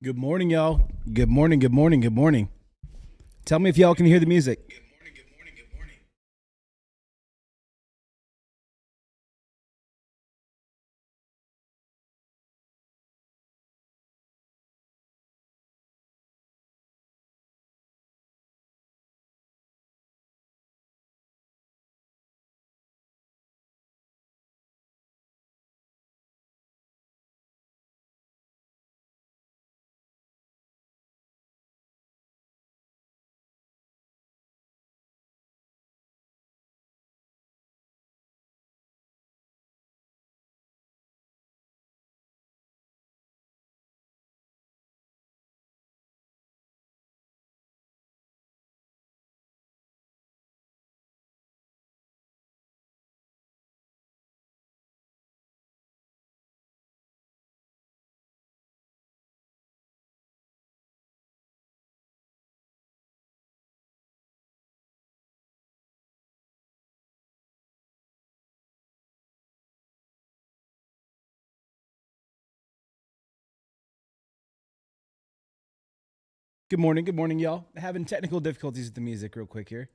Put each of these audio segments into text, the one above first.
Good morning, y'all. Good morning, good morning, good morning. Tell me if y'all can hear the music. Good morning, good morning, good morning. Good morning, y'all. Having technical difficulties with the music, real quick here.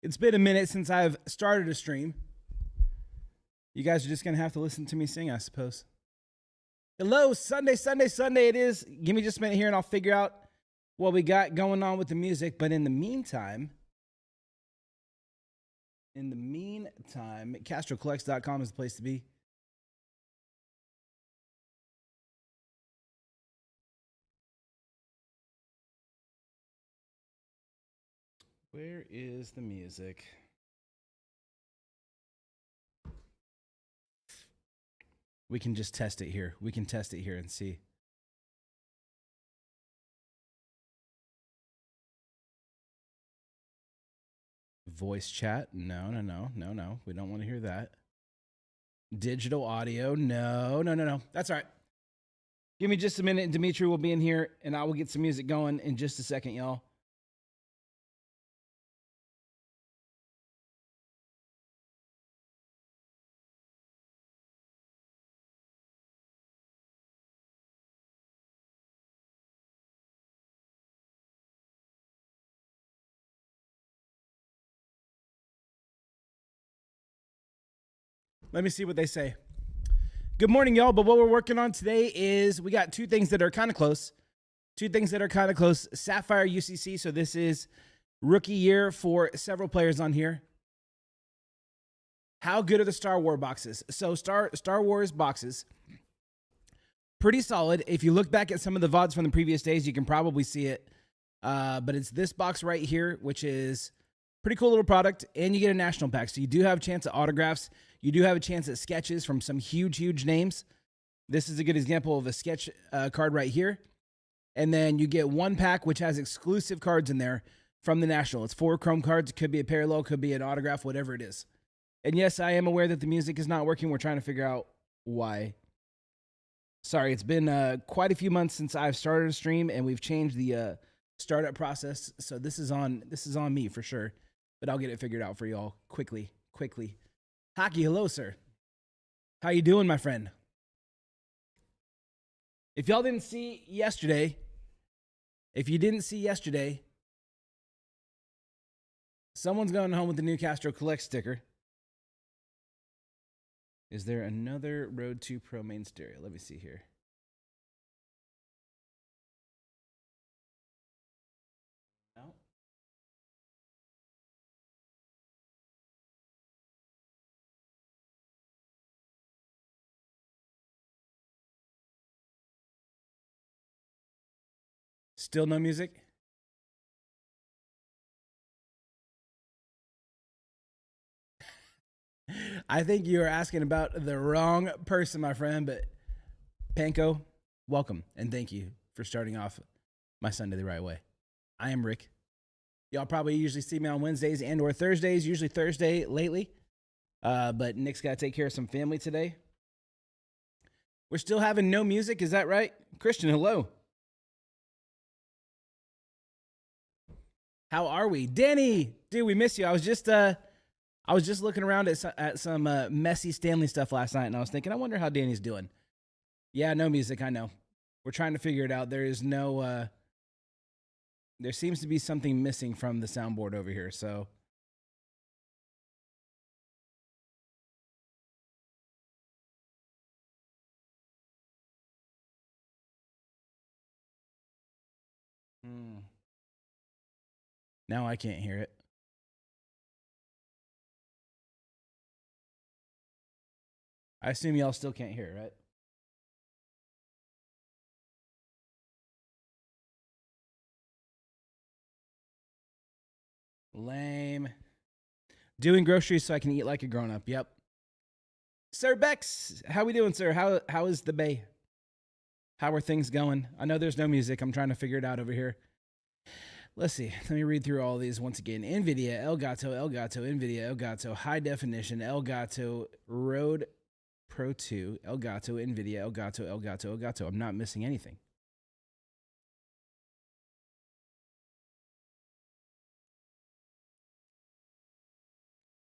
It's been a minute since I've started a stream. You guys are just gonna have to listen to me sing, I suppose. Hello, Sunday, Sunday, Sunday. It is. Give me just a minute here, and I'll figure out what we got going on with the music. But in the meantime, CastroCollects.com is the place to be. Where is the music? We can just test it here. We can test it here and see. Voice chat? No. We don't want to hear that. Digital audio? No. That's all right. Give me just a minute, and Dimitri will be in here, and I will get some music going in just a second, y'all. Let me see what they say. Good morning, y'all. But what we're working on today is we got two things that are kind of close. Sapphire UCC. So this is rookie year for several players on here. How good are the Star Wars boxes? So Star Wars boxes, pretty solid. If you look back at some of the VODs from the previous days, you can probably see it. But it's this box right here, which is pretty cool little product, and you get a national pack. So you do have a chance at autographs. You do have a chance at sketches from some huge names. This is a good example of a sketch card right here. And then you get one pack, which has exclusive cards in there from the national. It's 4 chrome cards. It could be a parallel, could be an autograph, whatever it is. And yes, I am aware that the music is not working. We're trying to figure out why. Sorry, it's been quite a few months since I've started a stream, and we've changed the startup process. So this is on me for sure. But I'll get it figured out for y'all quickly. Hockey, hello, sir. How you doing, my friend? If y'all didn't see yesterday, someone's going home with the new Castro Collect sticker. Is there another Rode 2 Pro main stereo? Let me see here. No. Still no music? I think you are asking about the wrong person, my friend, but Panko, welcome and thank you for starting off my Sunday the right way. I am Rick. Y'all probably usually see me on Wednesdays and or Thursdays, usually Thursday lately. But Nick's got to take care of some family today. We're still having no music, is that right? Christian, hello. How are we? Danny, dude, we miss you. I was just looking around at some messy Stanley stuff last night, and I was thinking, I wonder how Danny's doing. Yeah, no music, I know. We're trying to figure it out. There is no. There seems to be something missing from the soundboard over here. So. Now I can't hear it. I assume y'all still can't hear it, right? Lame. Doing groceries so I can eat like a grown-up. Yep. Sir Bex, how we doing, sir? How is the bay? How are things going? I know there's no music. I'm trying to figure it out over here. Let's see. Let me read through all these once again. NVIDIA, Elgato, NVIDIA, Elgato, High Definition, Elgato, Rode Pro 2, Elgato, NVIDIA, Elgato. I'm not missing anything.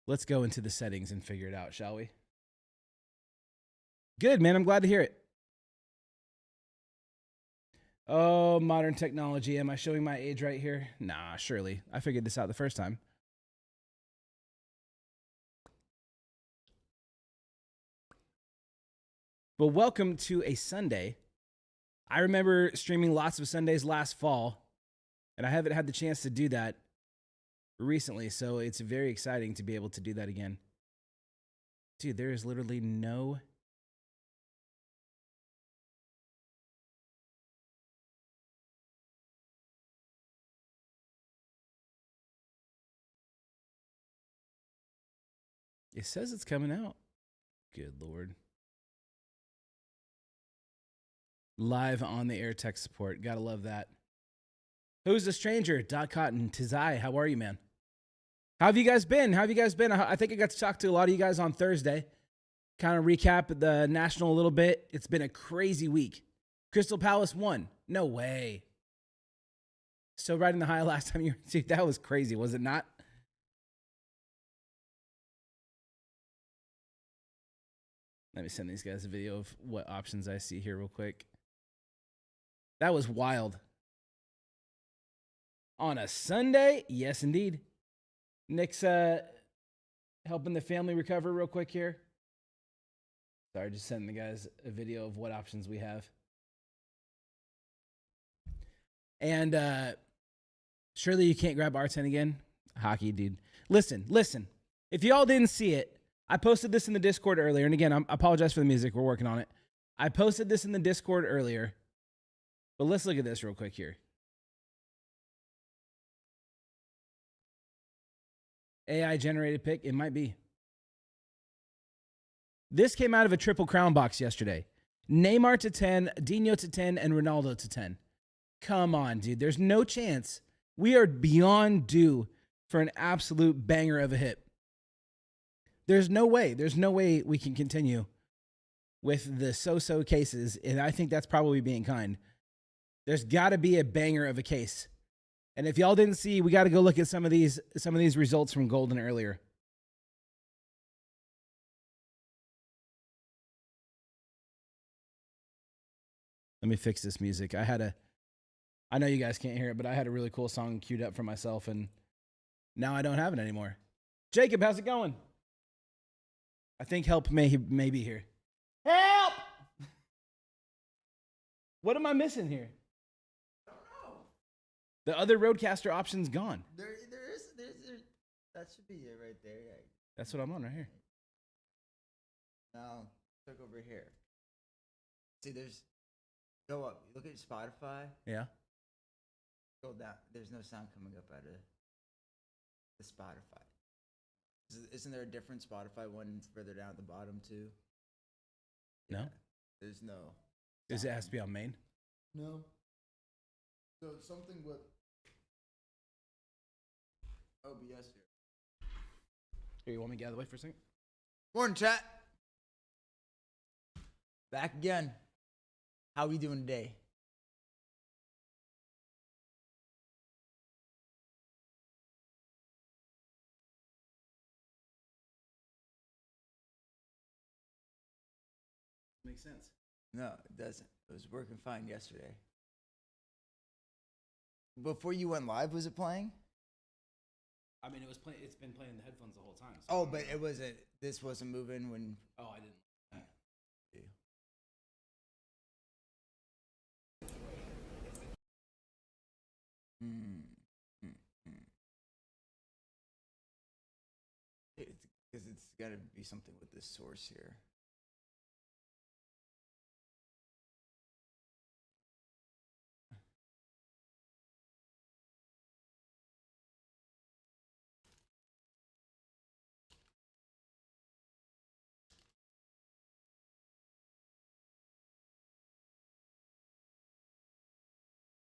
Let's go into the settings and figure it out, shall we? Good, man. I'm glad to hear it. Oh, modern technology. Am I showing my age right here? Nah, surely. I figured this out the first time. But welcome to a Sunday. I remember streaming lots of Sundays last fall, and I haven't had the chance to do that recently, so it's very exciting to be able to do that again. Dude, there is literally no... It says it's coming out. Good Lord. Live on the air tech support. Gotta love that. Who's the stranger? Dot Cotton. Tizai, how are you, man? How have you guys been? I think I got to talk to a lot of you guys on Thursday. Kind of recap the National a little bit. It's been a crazy week. Crystal Palace won. No way. So riding the high last time you were... Dude, that was crazy, was it not? Let me send these guys a video of what options I see here real quick. That was wild. On a Sunday? Yes, indeed. Nick's helping the family recover real quick here. Sorry, just sending the guys a video of what options we have. And surely you can't grab R10 again? Hockey, dude. Listen. If y'all didn't see it, I posted this in the Discord earlier. And again, I apologize for the music. We're working on it. I posted this in the Discord earlier. But let's look at this real quick here. AI generated pick? It might be. This came out of a Triple Crown box yesterday. Neymar to 10, Dino to 10, and Ronaldo to 10. Come on, dude. There's no chance. We are beyond due for an absolute banger of a hit. There's no way we can continue with the so-so cases, and I think that's probably being kind. There's got to be a banger of a case. And if y'all didn't see, we got to go look at some of these results from Golden earlier. Let me fix this music. I know you guys can't hear it, but I had a really cool song queued up for myself, and now I don't have it anymore. Jacob, how's it going? I think help may be here. Help! What am I missing here? I don't know. The other Roadcaster option's gone. There is that should be it right there. Yeah. That's what I'm on right here. Now look over here. See, go up. Look at Spotify. Yeah. Go down. There's no sound coming up out of the Spotify. Isn't there a different Spotify one further down at the bottom too? No. Yeah, there's no. Does it has to be on main? No. So something with OBS here. Here, you want me to get out of the way for a second? Morning, chat. Back again. How we doing today? Makes sense. No, it doesn't. It was working fine yesterday. Before you went live, was it playing? I mean, it's been playing in the headphones the whole time. So Oh, but it wasn't. This wasn't moving when. oh, I didn't. Hmm. Hmm. Hmm. Because it's got to be something with this source here.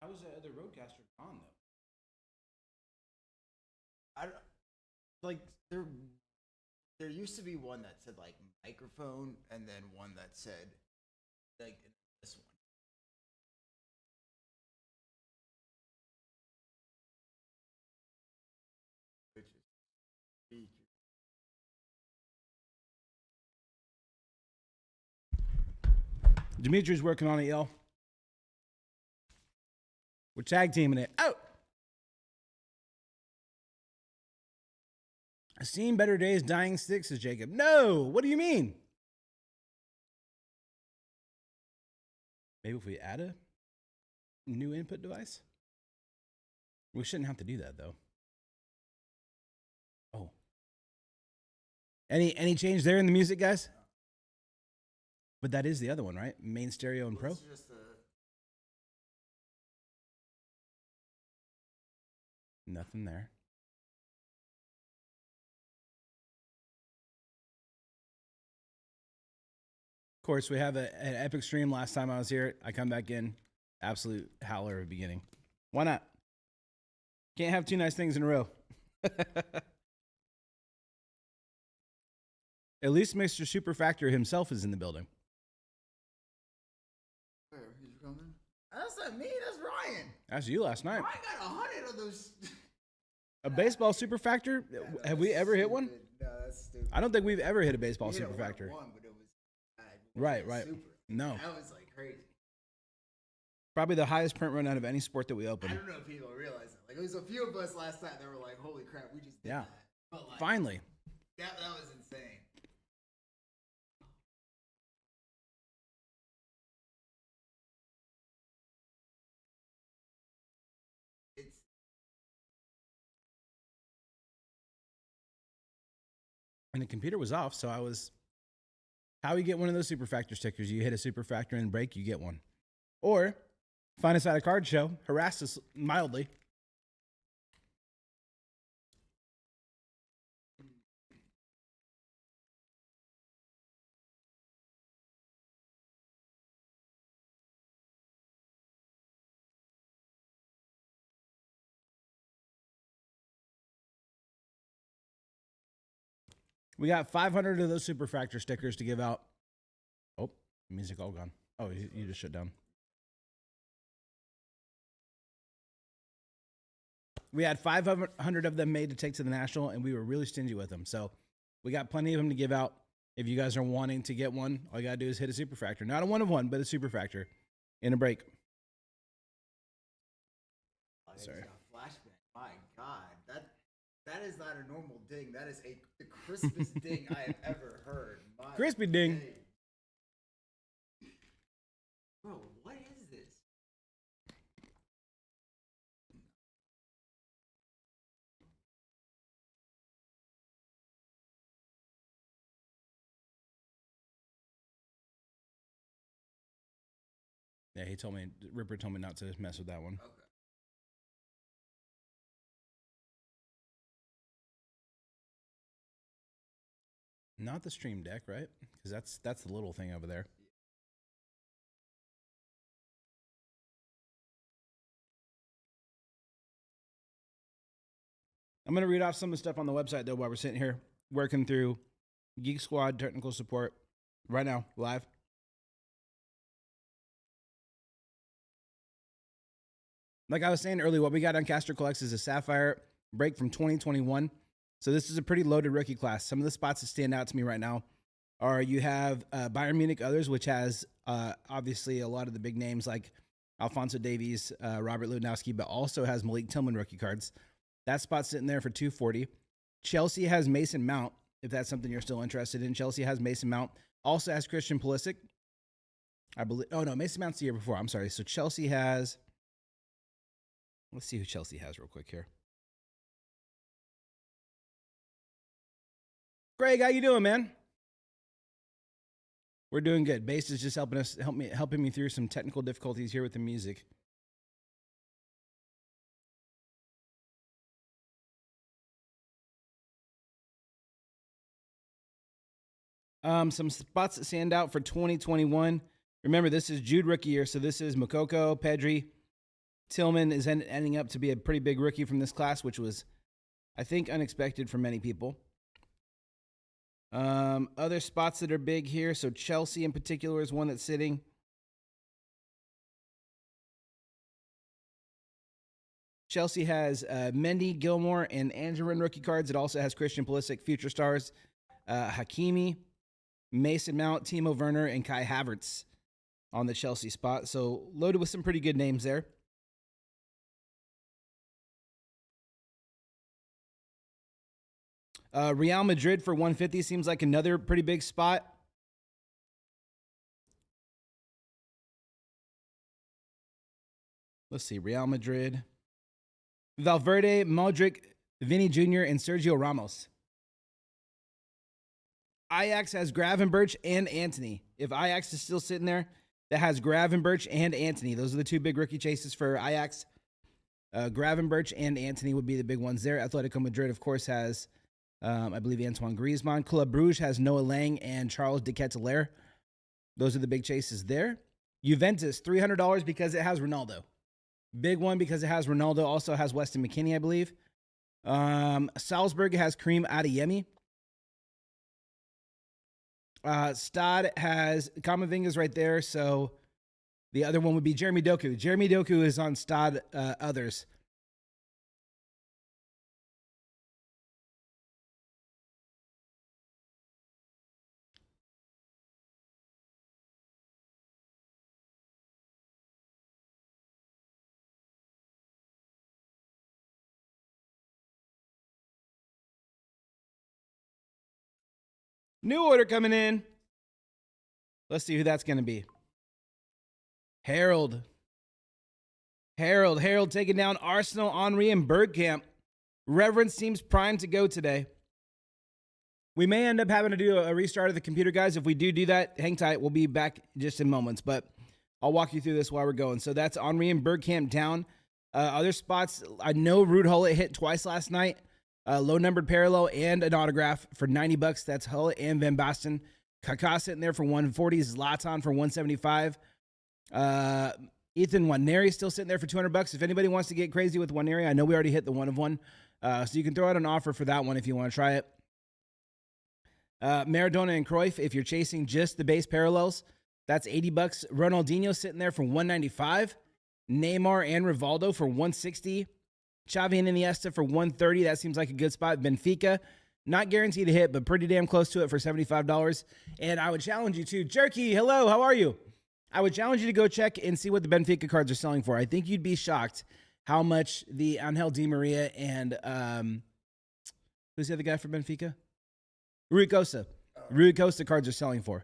How was the other Rodecaster on though? I don't, like there used to be one that said like microphone, and then one that said like this one. Which is feature. Dimitri's working on it, y'all. We're tag teaming it. Oh! I've seen better days, dying sticks, says Jacob. No! What do you mean? Maybe if we add a new input device? We shouldn't have to do that, though. Oh. Any change there in the music, guys? But that is the other one, right? Main stereo and pro? It's just Nothing there. Of course, we have an epic stream last time I was here. I come back in, absolute howler at the beginning. Why not? Can't have two nice things in a row. At least Mr. Superfactor himself is in the building. where he's coming? That's not me. That's Ryan. That's you last night. Ryan got 100 of those. A baseball Superfactor? Have we ever hit one? No, that's stupid. I don't think we've ever hit a baseball We hit a Superfactor. 1-1, but it was bad. It Right, wasn't right. super. No. That was like crazy. Probably the highest print run out of any sport that we I open. don't know if people realize that. Like, it was a few of us last night that were like, "Holy crap, we just did Yeah. that!" But like, Finally. that was insane. It's And the computer was off, so I was. How you get one of those Superfactor stickers? You hit a Superfactor and break, you get one. Or find us at a card show, harass us mildly. We got 500 of those Superfactor stickers to give out. Oh, music all gone. Oh, you just shut down. We had 500 of them made to take to the National, and we were really stingy with them. So we got plenty of them to give out. If you guys are wanting to get one, all you got to do is hit a Superfactor. Not a one of one, but a Superfactor in a break. I Sorry. just got flashback. My God, that is not a normal ding. That is the crispest ding I have ever heard. My Crispy ding. day. Bro, what is this? Yeah, Ripper told me not to mess with that one. Okay. Not the Stream Deck, right? Because that's the little thing over there. I'm going to read off some of the stuff on the website, though, while we're sitting here working through Geek Squad technical support right now, live. Like I was saying earlier, what we got on Caster Collects is a Sapphire break from 2021. So this is a pretty loaded rookie class. Some of the spots that stand out to me right now Or you have Bayern Munich others, which has obviously a lot of the big names like Alphonso Davies, Robert Lewandowski, but also has Malik Tillman rookie cards. That spot's sitting there for $240. Chelsea has Mason Mount, if that's something you're still interested in. Chelsea has Mason Mount. Also has Christian Pulisic. I believe. Oh, no, Mason Mount's the year before. I'm sorry. So Chelsea has. Let's see who Chelsea has real quick here. Greg, how you doing, man? We're doing good. Base is just helping me through some technical difficulties here with the music. Some spots that stand out for 2021. Remember, this is Jude rookie year, so this is Moukoko, Pedri. Tillman is ending up to be a pretty big rookie from this class, which was, I think, unexpected for many people. Other spots that are big here. So Chelsea in particular is one that's sitting. Chelsea has Mendy, Gilmore, and Angerin rookie cards. It also has Christian Pulisic, future stars, Hakimi, Mason Mount, Timo Werner, and Kai Havertz on the Chelsea spot. So loaded with some pretty good names there. Real Madrid for 150 seems like another pretty big spot. Let's see, Real Madrid. Valverde, Modric, Vinny Jr., and Sergio Ramos. Ajax has Gravenberch and Antony. If Ajax is still sitting there, that has Gravenberch and Antony. Those are the two big rookie chases for Ajax. Gravenberch and Antony would be the big ones there. Atletico Madrid, of course, has, I believe, Antoine Griezmann. Club Brugge has Noah Lang and Charles de Ketelaere. Those are the big chases there. Juventus, $300 because it has Ronaldo. Big one because it has Ronaldo. Also has Weston McKennie, I believe. Salzburg has Kareem Adeyemi. Stade has Kamavinga's right there. So the other one would be Jeremy Doku. Jeremy Doku is on Stade others. New order coming in. Let's see who that's going to be. Harold taking down Arsenal, Henry, and Bergkamp. Reverend seems primed to go today. We may end up having to do a restart of the computer, guys. If we do that, hang tight. We'll be back just in moments, but I'll walk you through this while we're going. So that's Henry and Bergkamp down. Other spots, I know Ruud Gullit hit twice last night. Low-numbered parallel and an autograph for $90. That's Gullit and Van Basten. Kaká sitting there for 140. Zlatan for 175. Ethan Nwaneri still sitting there for $200. If anybody wants to get crazy with Nwaneri, I know we already hit the 1-of-1. So you can throw out an offer for that one if you want to try it. Maradona and Cruyff, if you're chasing just the base parallels, that's $80. Ronaldinho sitting there for $195. Neymar and Rivaldo for $160. Xavi and Iniesta for $130. That seems like a good spot. Benfica, not guaranteed to hit, but pretty damn close to it for $75. And I would challenge you to, Jerky, hello, how are you? I would challenge you to go check and see what the Benfica cards are selling for. I think you'd be shocked how much the Angel Di Maria and who's the other guy for Benfica? Rui Costa. Rui Costa cards are selling for.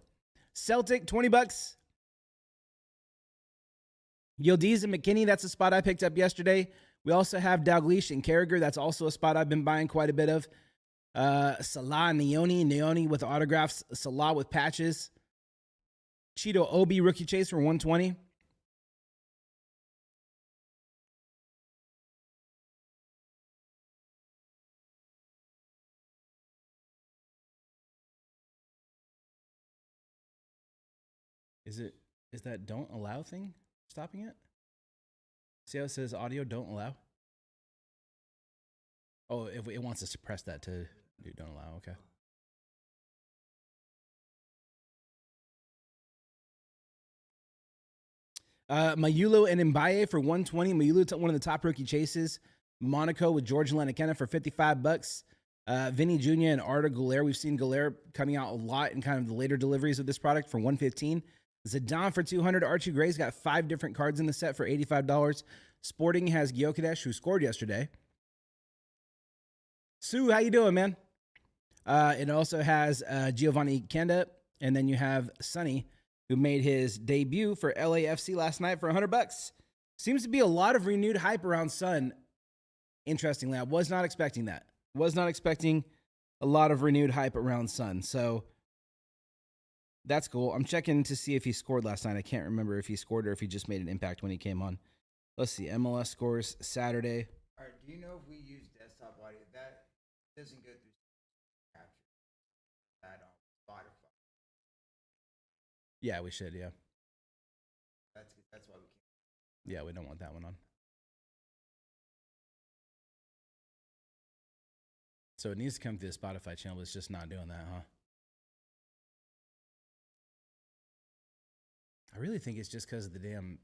Celtic, $20. Yildiz and McKinney, that's a spot I picked up yesterday. We also have Dalglish and Carragher. That's also a spot I've been buying quite a bit of. Salah and Neoni with autographs. Salah with patches. Cheeto Obi rookie chase for 120. Is that don't allow thing stopping it? See how it says audio don't allow? Oh, if it wants to suppress that to do don't allow, okay. Mayulo and Mbaye for 120. Mayulo, one of the top rookie chases. Monaco with George Lenakena for $55. Vinny Jr. and Arda Güler. We've seen Güler coming out a lot in kind of the later deliveries of this product for 115. Zidane for 200. Archie Gray's got 5 different cards in the set for $85. Sporting has Gyökeres, who scored yesterday. Sue, how you doing, man? It also has Giovanni Kanda, and then you have Sonny, who made his debut for LAFC last night for $100. Seems to be a lot of renewed hype around Son. Interestingly, I was not expecting that. Was not expecting a lot of renewed hype around Son. So that's cool. I'm checking to see if he scored last night. I can't remember if he scored or if he just made an impact when he came on. Let's see. MLS scores Saturday. All right. Do you know if we use desktop audio? That doesn't go through capture. That on Spotify. Yeah, we should. Yeah. That's why we can't. Yeah, we don't want that one on. So it needs to come through the Spotify channel, but it's just not doing that, huh? I really think it's just because of the damn.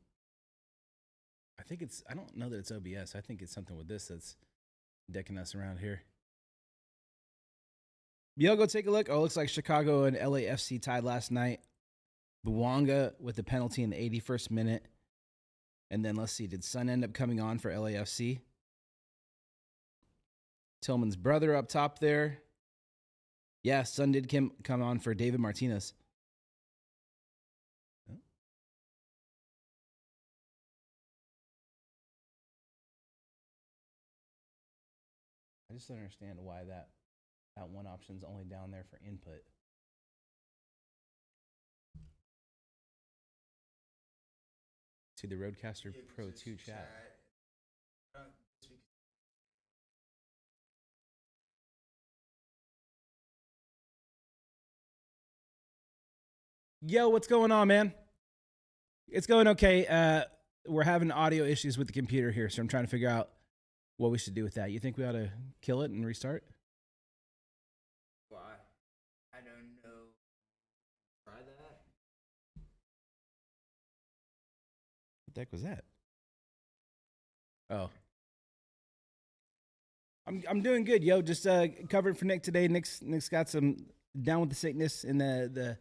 I don't know that it's OBS. I think it's something with this that's decking us around here. Yo, go take a look. Oh, it looks like Chicago and LAFC tied last night. Bouanga with the penalty in the 81st minute. And then let's see, did Son end up coming on for LAFC? Tillman's brother up top there. Yeah, Son did come on for David Martinez. I just don't understand why that one option's only down there for input. See the Roadcaster Pro 2 chat. Yo, what's going on, man? It's going okay. We're having audio issues with the computer here, so I'm trying to figure out what we should do with that. You think we ought to kill it and restart? Why? I don't know. Try that. What the heck was that? Oh. I'm doing good, yo. Just covering for Nick today. Nick's got some down with the sickness in the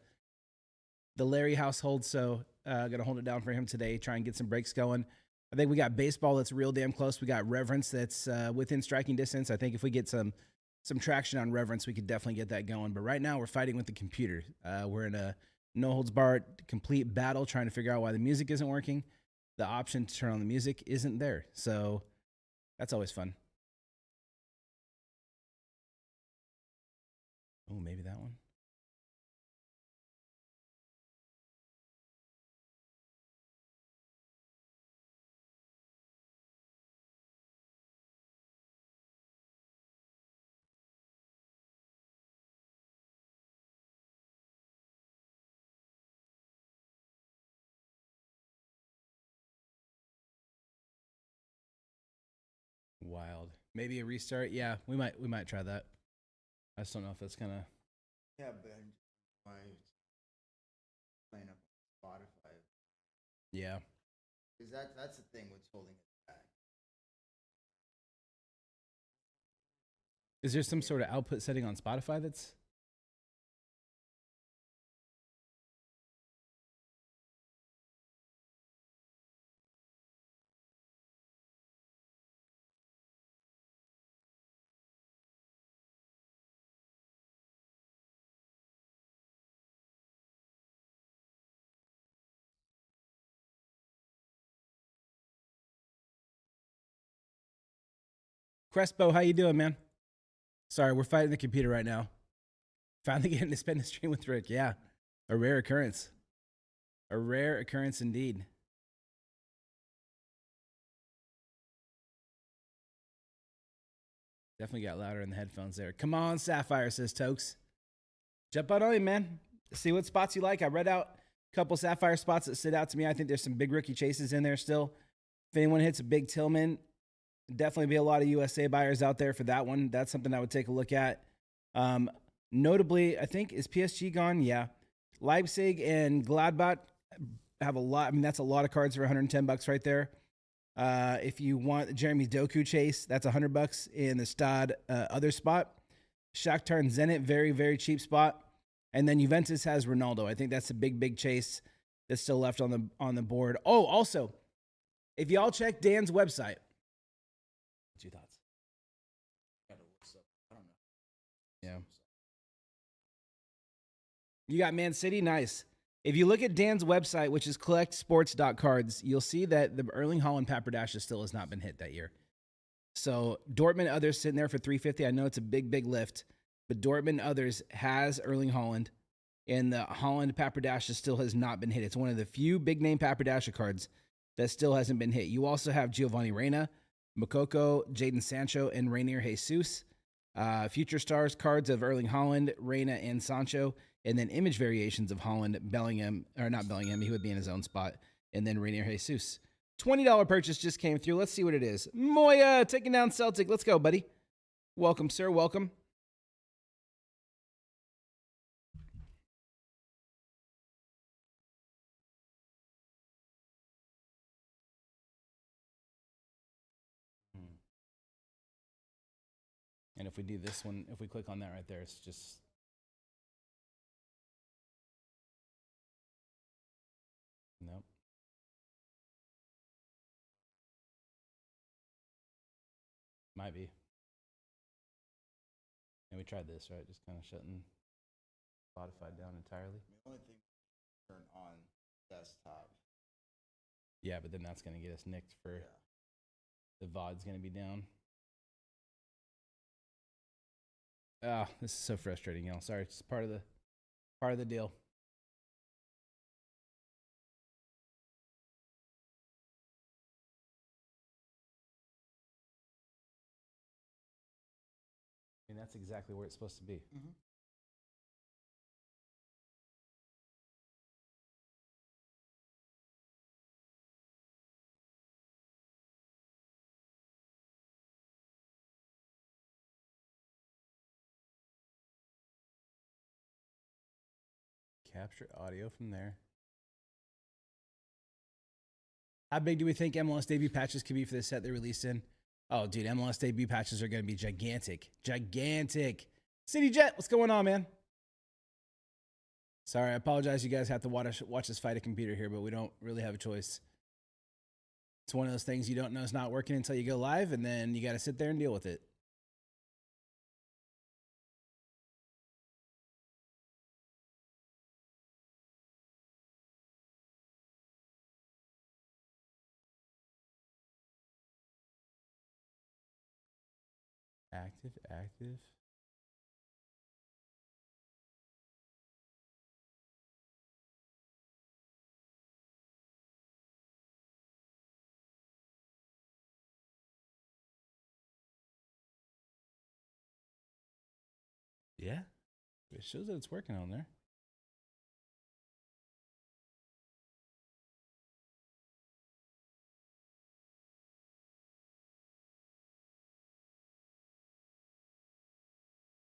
Larry household, so gonna hold it down for him today. Try and get some breaks going. I think we got baseball that's real damn close. We got Reverence that's within striking distance. I think if we get some traction on Reverence, we could definitely get that going. But right now, we're fighting with the computer. We're in a no holds barred complete battle, trying to figure out why the music isn't working. The option to turn on the music isn't there, so that's always fun. Oh, maybe that one. Wild. Maybe a restart. Yeah, we might try that. I just don't know if that's gonna. Yeah, but why playing up on Spotify? Yeah. Because that's the thing. What's holding it back? Is there some sort of output setting on Spotify that's? Crespo, how you doing, man? Sorry, we're fighting the computer right now. Finally getting to spend the stream with Rick. Yeah, a rare occurrence. A rare occurrence indeed. Definitely got louder in the headphones there. Come on, Sapphire, says Tokes. Jump on in, man. See what spots you like. I read out a couple Sapphire spots that stood out to me. I think there's some big rookie chases in there still. If anyone hits a big Tillman, definitely be a lot of USA buyers out there for that one. That's something I would take a look at. Notably, I think, is PSG gone? Yeah. Leipzig and Gladbach have a lot. I mean, that's a lot of cards for $110 right there. If you want Jeremy Doku chase, that's $100 in the Stade other spot. Shakhtar and Zenit, very, very cheap spot. And then Juventus has Ronaldo. I think that's a big, big chase that's still left on the board. Oh, also, if y'all check Dan's website, what's your thoughts? Yeah. You got Man City, nice. If you look at Dan's website, which is collectsports.cards, you'll see that the Erling Haaland Papadasha still has not been hit that year. So Dortmund others sitting there for 350. I know it's a big, big lift, but Dortmund others has Erling Haaland, and the Haaland Papadasha still has not been hit. It's one of the few big name Papadasha cards that still hasn't been hit. You also have Giovanni Reina, Makoko, Jadon Sancho, and Rainier Jesus. Future stars cards of Erling Haaland, Reina, and Sancho, and then image variations of Haaland, Bellingham, or not Bellingham, he would be in his own spot, and then Rainier Jesus. $20 purchase just came through. Let's see what it is. Moya taking down Celtic. Let's go, buddy. Welcome, sir. Welcome. And if we do this one, if we click on that right there, it's just... Nope. Might be. And we tried this, right? Just kind of shutting Spotify down entirely. The only thing turn on desktop. Yeah, but then that's going to get us nicked for the VOD's going to be down. Ah, this is so frustrating, y'all. Sorry, it's part of the deal. I mean, that's exactly where it's supposed to be. Mm-hmm. Capture audio from there. How big do we think MLS debut patches could be for the set they released in? Oh, dude, MLS debut patches are going to be gigantic. Gigantic. City Jet, what's going on, man? Sorry, I apologize. You guys have to watch us fight a computer here, but we don't really have a choice. It's one of those things you don't know is not working until you go live, and then you got to sit there and deal with it. Active. Yeah. It shows that it's working on there.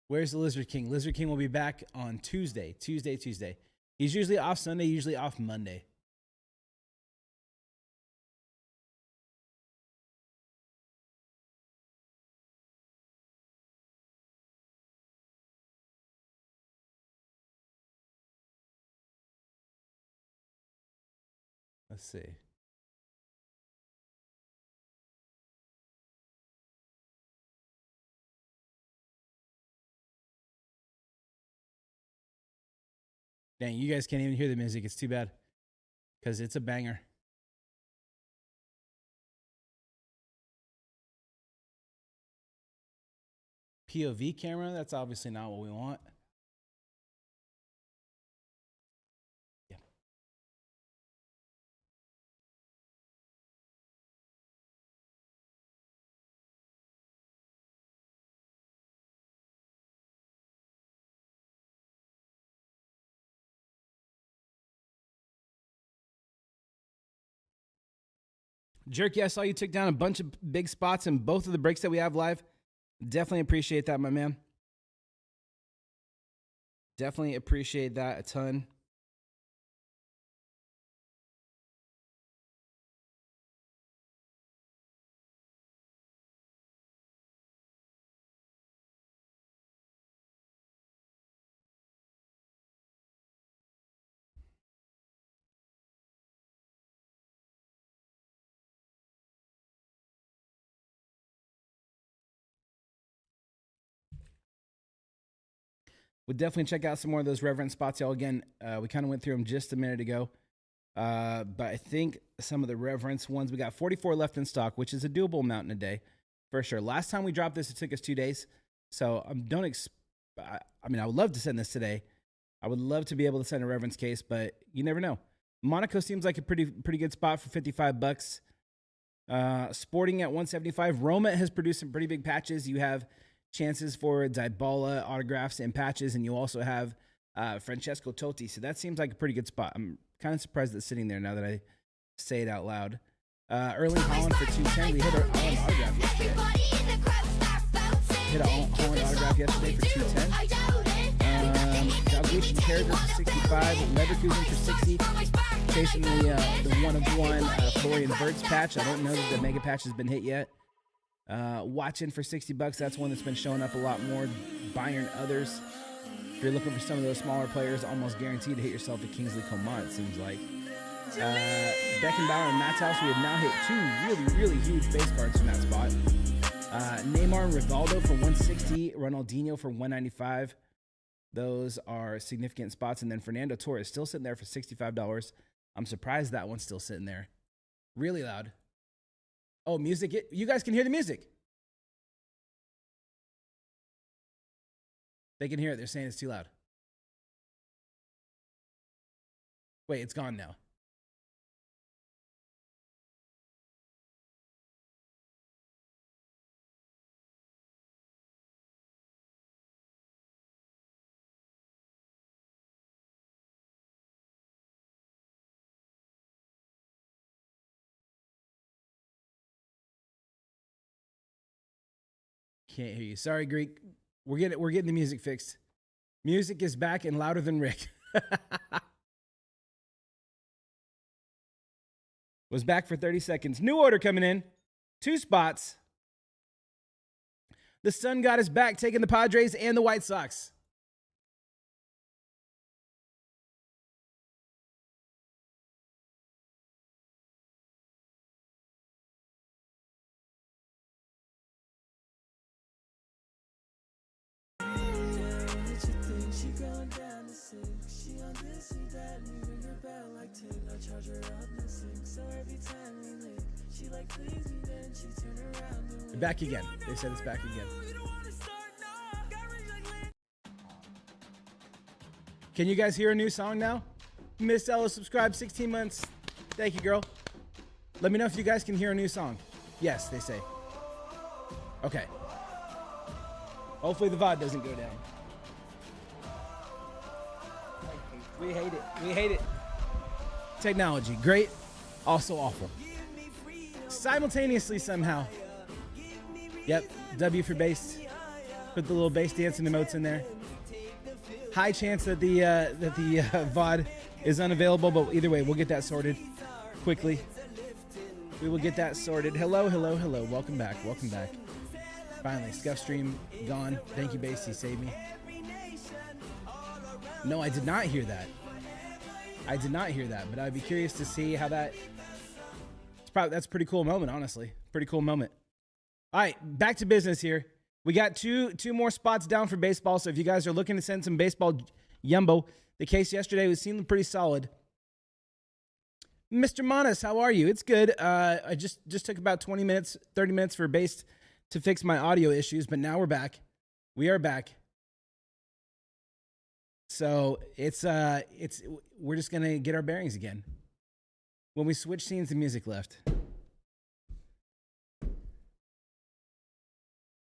Where's the Lizard King? Lizard King will be back on Tuesday. He's usually off Sunday, usually off Monday. Let's see. Dang, you guys can't even hear the music. It's too bad. Because it's a banger. POV camera, that's obviously not what we want. Yeah. Jerky, I saw you took down a bunch of big spots in both of the breaks that we have live. Definitely appreciate that, my man. Definitely appreciate that a ton. Would definitely check out some more of those reverence spots, y'all. Again, we kind of went through them just a minute ago. But I think some of the reverence ones, we got 44 left in stock, which is a doable amount in a day for sure. Last time we dropped this, it took us 2 days. So I mean, I would love to send this today. I would love to be able to send a reverence case, but you never know. Monaco seems like a pretty good spot for $55. Sporting at 175. Roma has produced some pretty big patches. You have chances for Dybala autographs and patches, and you also have Francesco Totti. So that seems like a pretty good spot. I'm kind of surprised it's sitting there now that I say it out loud. Erling Haaland for 210. We hit our Haaland autograph yesterday. Hit a Haaland autograph yesterday for 210. Dalgleish Carragher for 65. Leverkusen for 60. Chasing the one-of-one Florian Wirtz patch. I don't know that the mega patch has been hit yet. Watching for $60. That's one that's been showing up a lot more. Bayern others. If you're looking for some of those smaller players, almost guaranteed to hit yourself a Kingsley Coman, it seems like. Beckenbauer and Matthaus, we have now hit 2 really huge base cards from that spot. Neymar and Rivaldo for 160. Ronaldinho for 195. Those are significant spots. And then Fernando Torres still sitting there for $65. I'm surprised that one's still sitting there. Really loud. Oh, music. You guys can hear the music. They can hear it. They're saying it's too loud. Wait, it's gone now. Can't hear you. Sorry, Greek. We're getting the music fixed. Music is back and louder than Rick. Was back for 30 seconds. New order coming in. 2 spots. The Sun God is back, taking the Padres and the White Sox. Back again. They said it's back again. Can you guys hear a new song now? Miss Ella subscribed 16 months. Thank you, girl. Let me know if you guys can hear a new song. Yes, they say. Okay. Hopefully the VOD doesn't go down. We hate it. We hate it. Technology, great, also awful. Simultaneously somehow. Yep, W for bass. Put the little bass dancing emotes in there. High chance that the VOD is unavailable, but either way, we'll get that sorted quickly. We will get that sorted. Hello, hello, hello. Welcome back. Welcome back. Finally, Scuff Stream gone. Thank you, Bass. You saved me. No, I did not hear that. I did not hear that, but I'd be curious to see how that. That's a pretty cool moment, honestly. Pretty cool moment. All right, back to business here. We got two more spots down for baseball. So if you guys are looking to send some baseball yumbo, the case yesterday was seeming pretty solid. Mr. Manas, how are you? It's good. I just took about 20 minutes, 30 minutes for Base to fix my audio issues, but now we're back. We are back. So we're just gonna get our bearings again. When we switch scenes, the music left.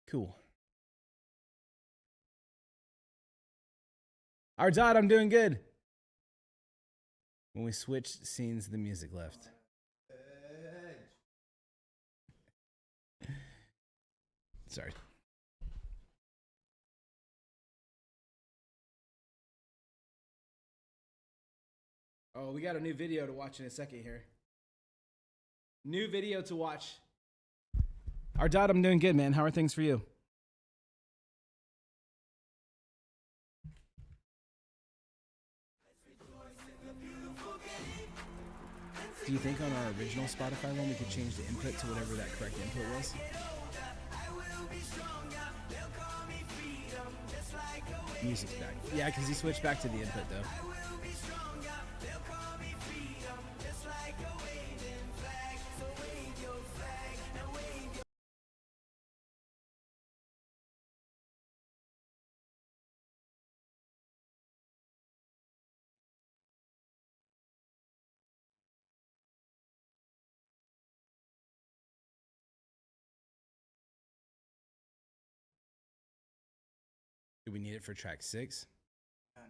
Cool. Our dot, I'm doing good. When we switched scenes, the music left. Sorry. Oh, we got a new video to watch in a second here. New video to watch. Our dot, I'm doing good, man. How are things for you? Do you think on our original Spotify one we could change the input to whatever that correct input was? Music's back. Yeah, because he switched back to the input though. Do we need it for track 6? No, no.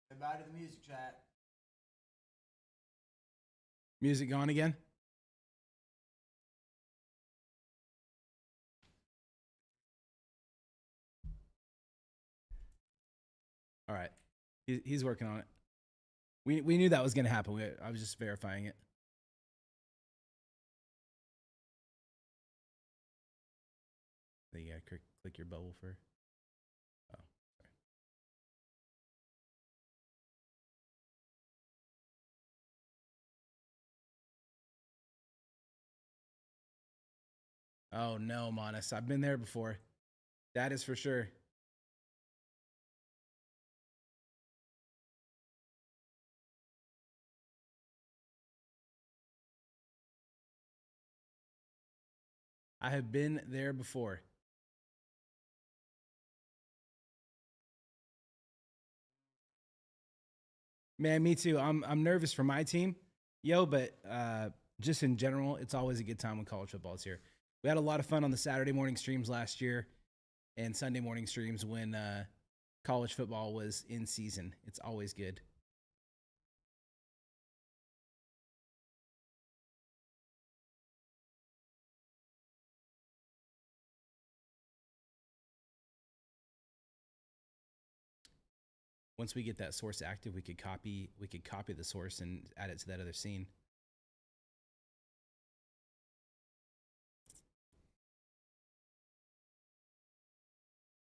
Goodbye to the music chat. Music gone again? All right. He's working on it. We knew that was going to happen. I was just verifying it. Then you got to click your bubble for. Oh. Oh no, Monis. I've been there before. That is for sure. I have been there before. Man, me too. I'm nervous for my team, but just in general, it's always a good time when college football is here. We had a lot of fun on the Saturday morning streams last year, and Sunday morning streams when college football was in season. It's always good. Once we get that source active, we could copy the source and add it to that other scene.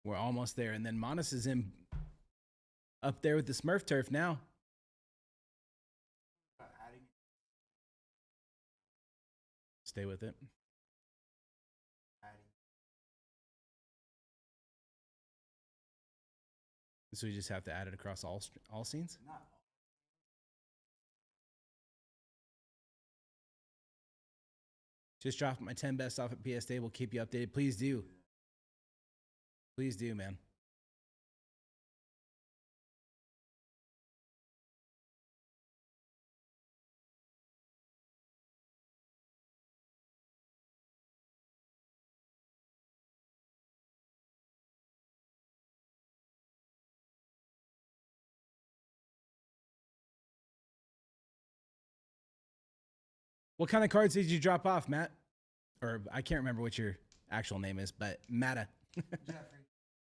We're almost there, and then Monis is in up there with the Smurf turf now. Stay with it. So we just have to add it across all scenes? Not Just dropped my 10 best off at PSA. We'll keep you updated. Please do. Please do, man. What kind of cards did you drop off, Matt? Or I can't remember what your actual name is, but Matta. Jeffrey.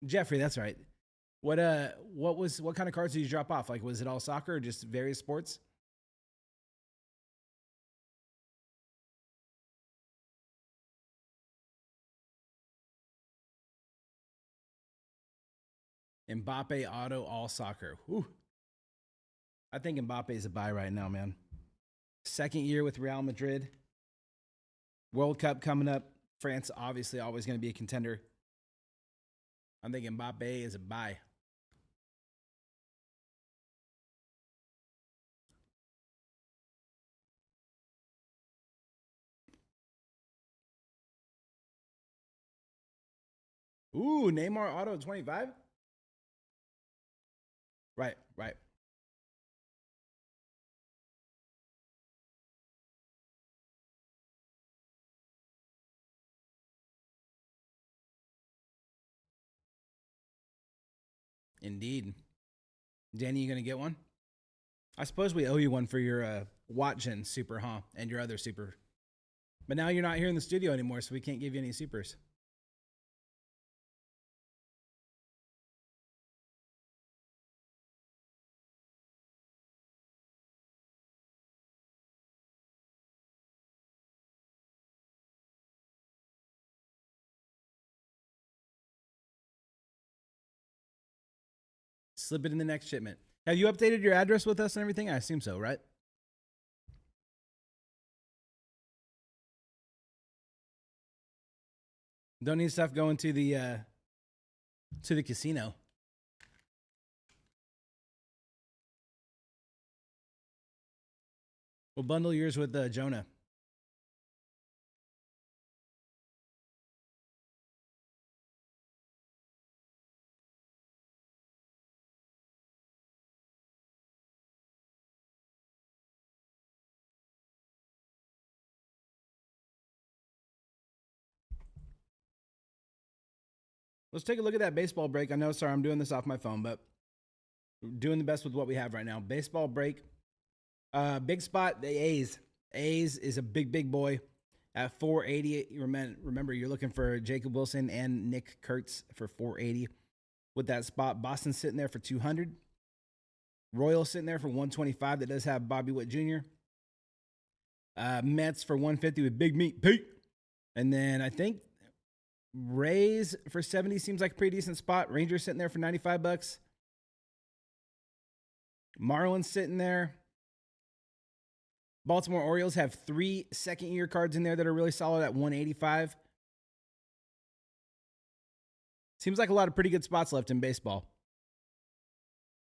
Jeffrey, that's right. What kind of cards did you drop off? Like, was it all soccer or just various sports? Mbappe auto all soccer. Whew. I think Mbappe is a buy right now, man. Second year with Real Madrid. World Cup coming up. France obviously always going to be a contender. I'm thinking Mbappe is a buy. Ooh, Neymar auto 25? Right. Indeed. Danny, you going to get one? I suppose we owe you one for your Watson super, huh? And your other super. But now you're not here in the studio anymore, so we can't give you any supers. Slip it in the next shipment. Have you updated your address with us and everything? I assume so, right? Don't need stuff going to the casino. We'll bundle yours with Jonah. Let's take a look at that baseball break. I know, sorry, I'm doing this off my phone, but we're doing the best with what we have right now. Baseball break. Big spot, the A's. A's is a big boy at 480. Remember, you're looking for Jacob Wilson and Nick Kurtz for 480 with that spot. Boston sitting there for 200. Royals sitting there for 125. That does have Bobby Witt Jr. Mets for 150 with Big Meat Pete. And then I think Rays for 70 seems like a pretty decent spot. Rangers sitting there for $95. Marlins sitting there. Baltimore Orioles have 3 second-year cards in there that are really solid at 185. Seems like a lot of pretty good spots left in baseball.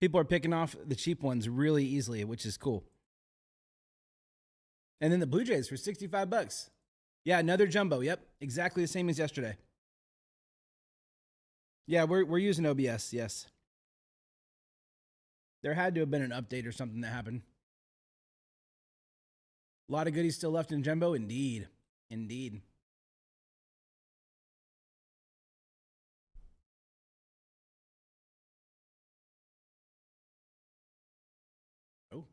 People are picking off the cheap ones really easily, which is cool. And then the Blue Jays for $65. Yeah, another jumbo. Yep, exactly the same as yesterday. Yeah, we're using OBS, yes. There had to have been an update or something that happened. A lot of goodies still left in jumbo. Indeed. Indeed. Oh.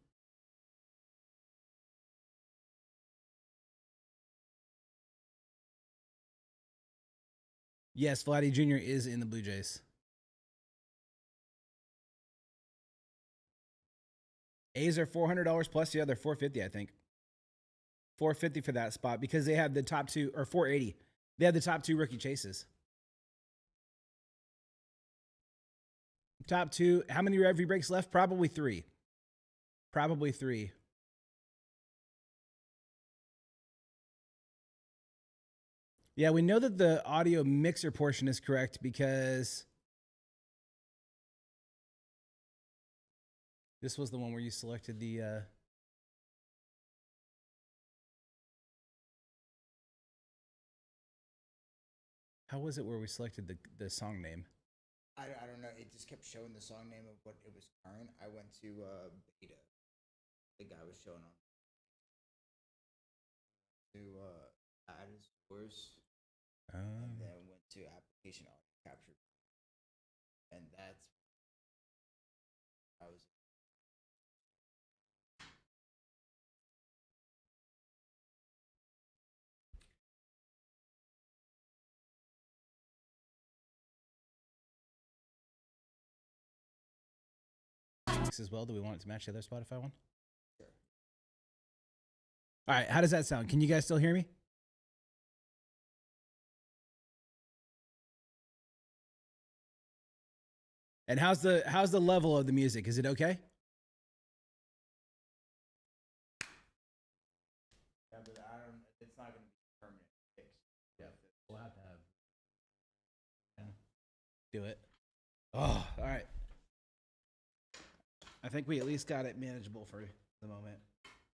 Yes, Vladdy Jr. is in the Blue Jays. A's are $400 plus. Yeah, they're $450, I think. $450 for that spot because they have the top two, or $480. They have the top 2 rookie chases. Top 2. How many review breaks left? Probably 3. Probably 3. Yeah, we know that the audio mixer portion is correct because this was the one where you selected the how was it where we selected the song name? I don't know. It just kept showing the song name of what it was current. I went to beta. The guy was showing on to add his scores, and then went to application audio capture, and that's I was. As well. Do we want it to match the other Spotify one? Sure. All right. How does that sound? Can you guys still hear me? And how's the level of the music? Is it okay? Yeah, but I don't. It's not going to be permanent fix. Yeah, we'll have to have. Do it. Oh, all right. I think we at least got it manageable for the moment.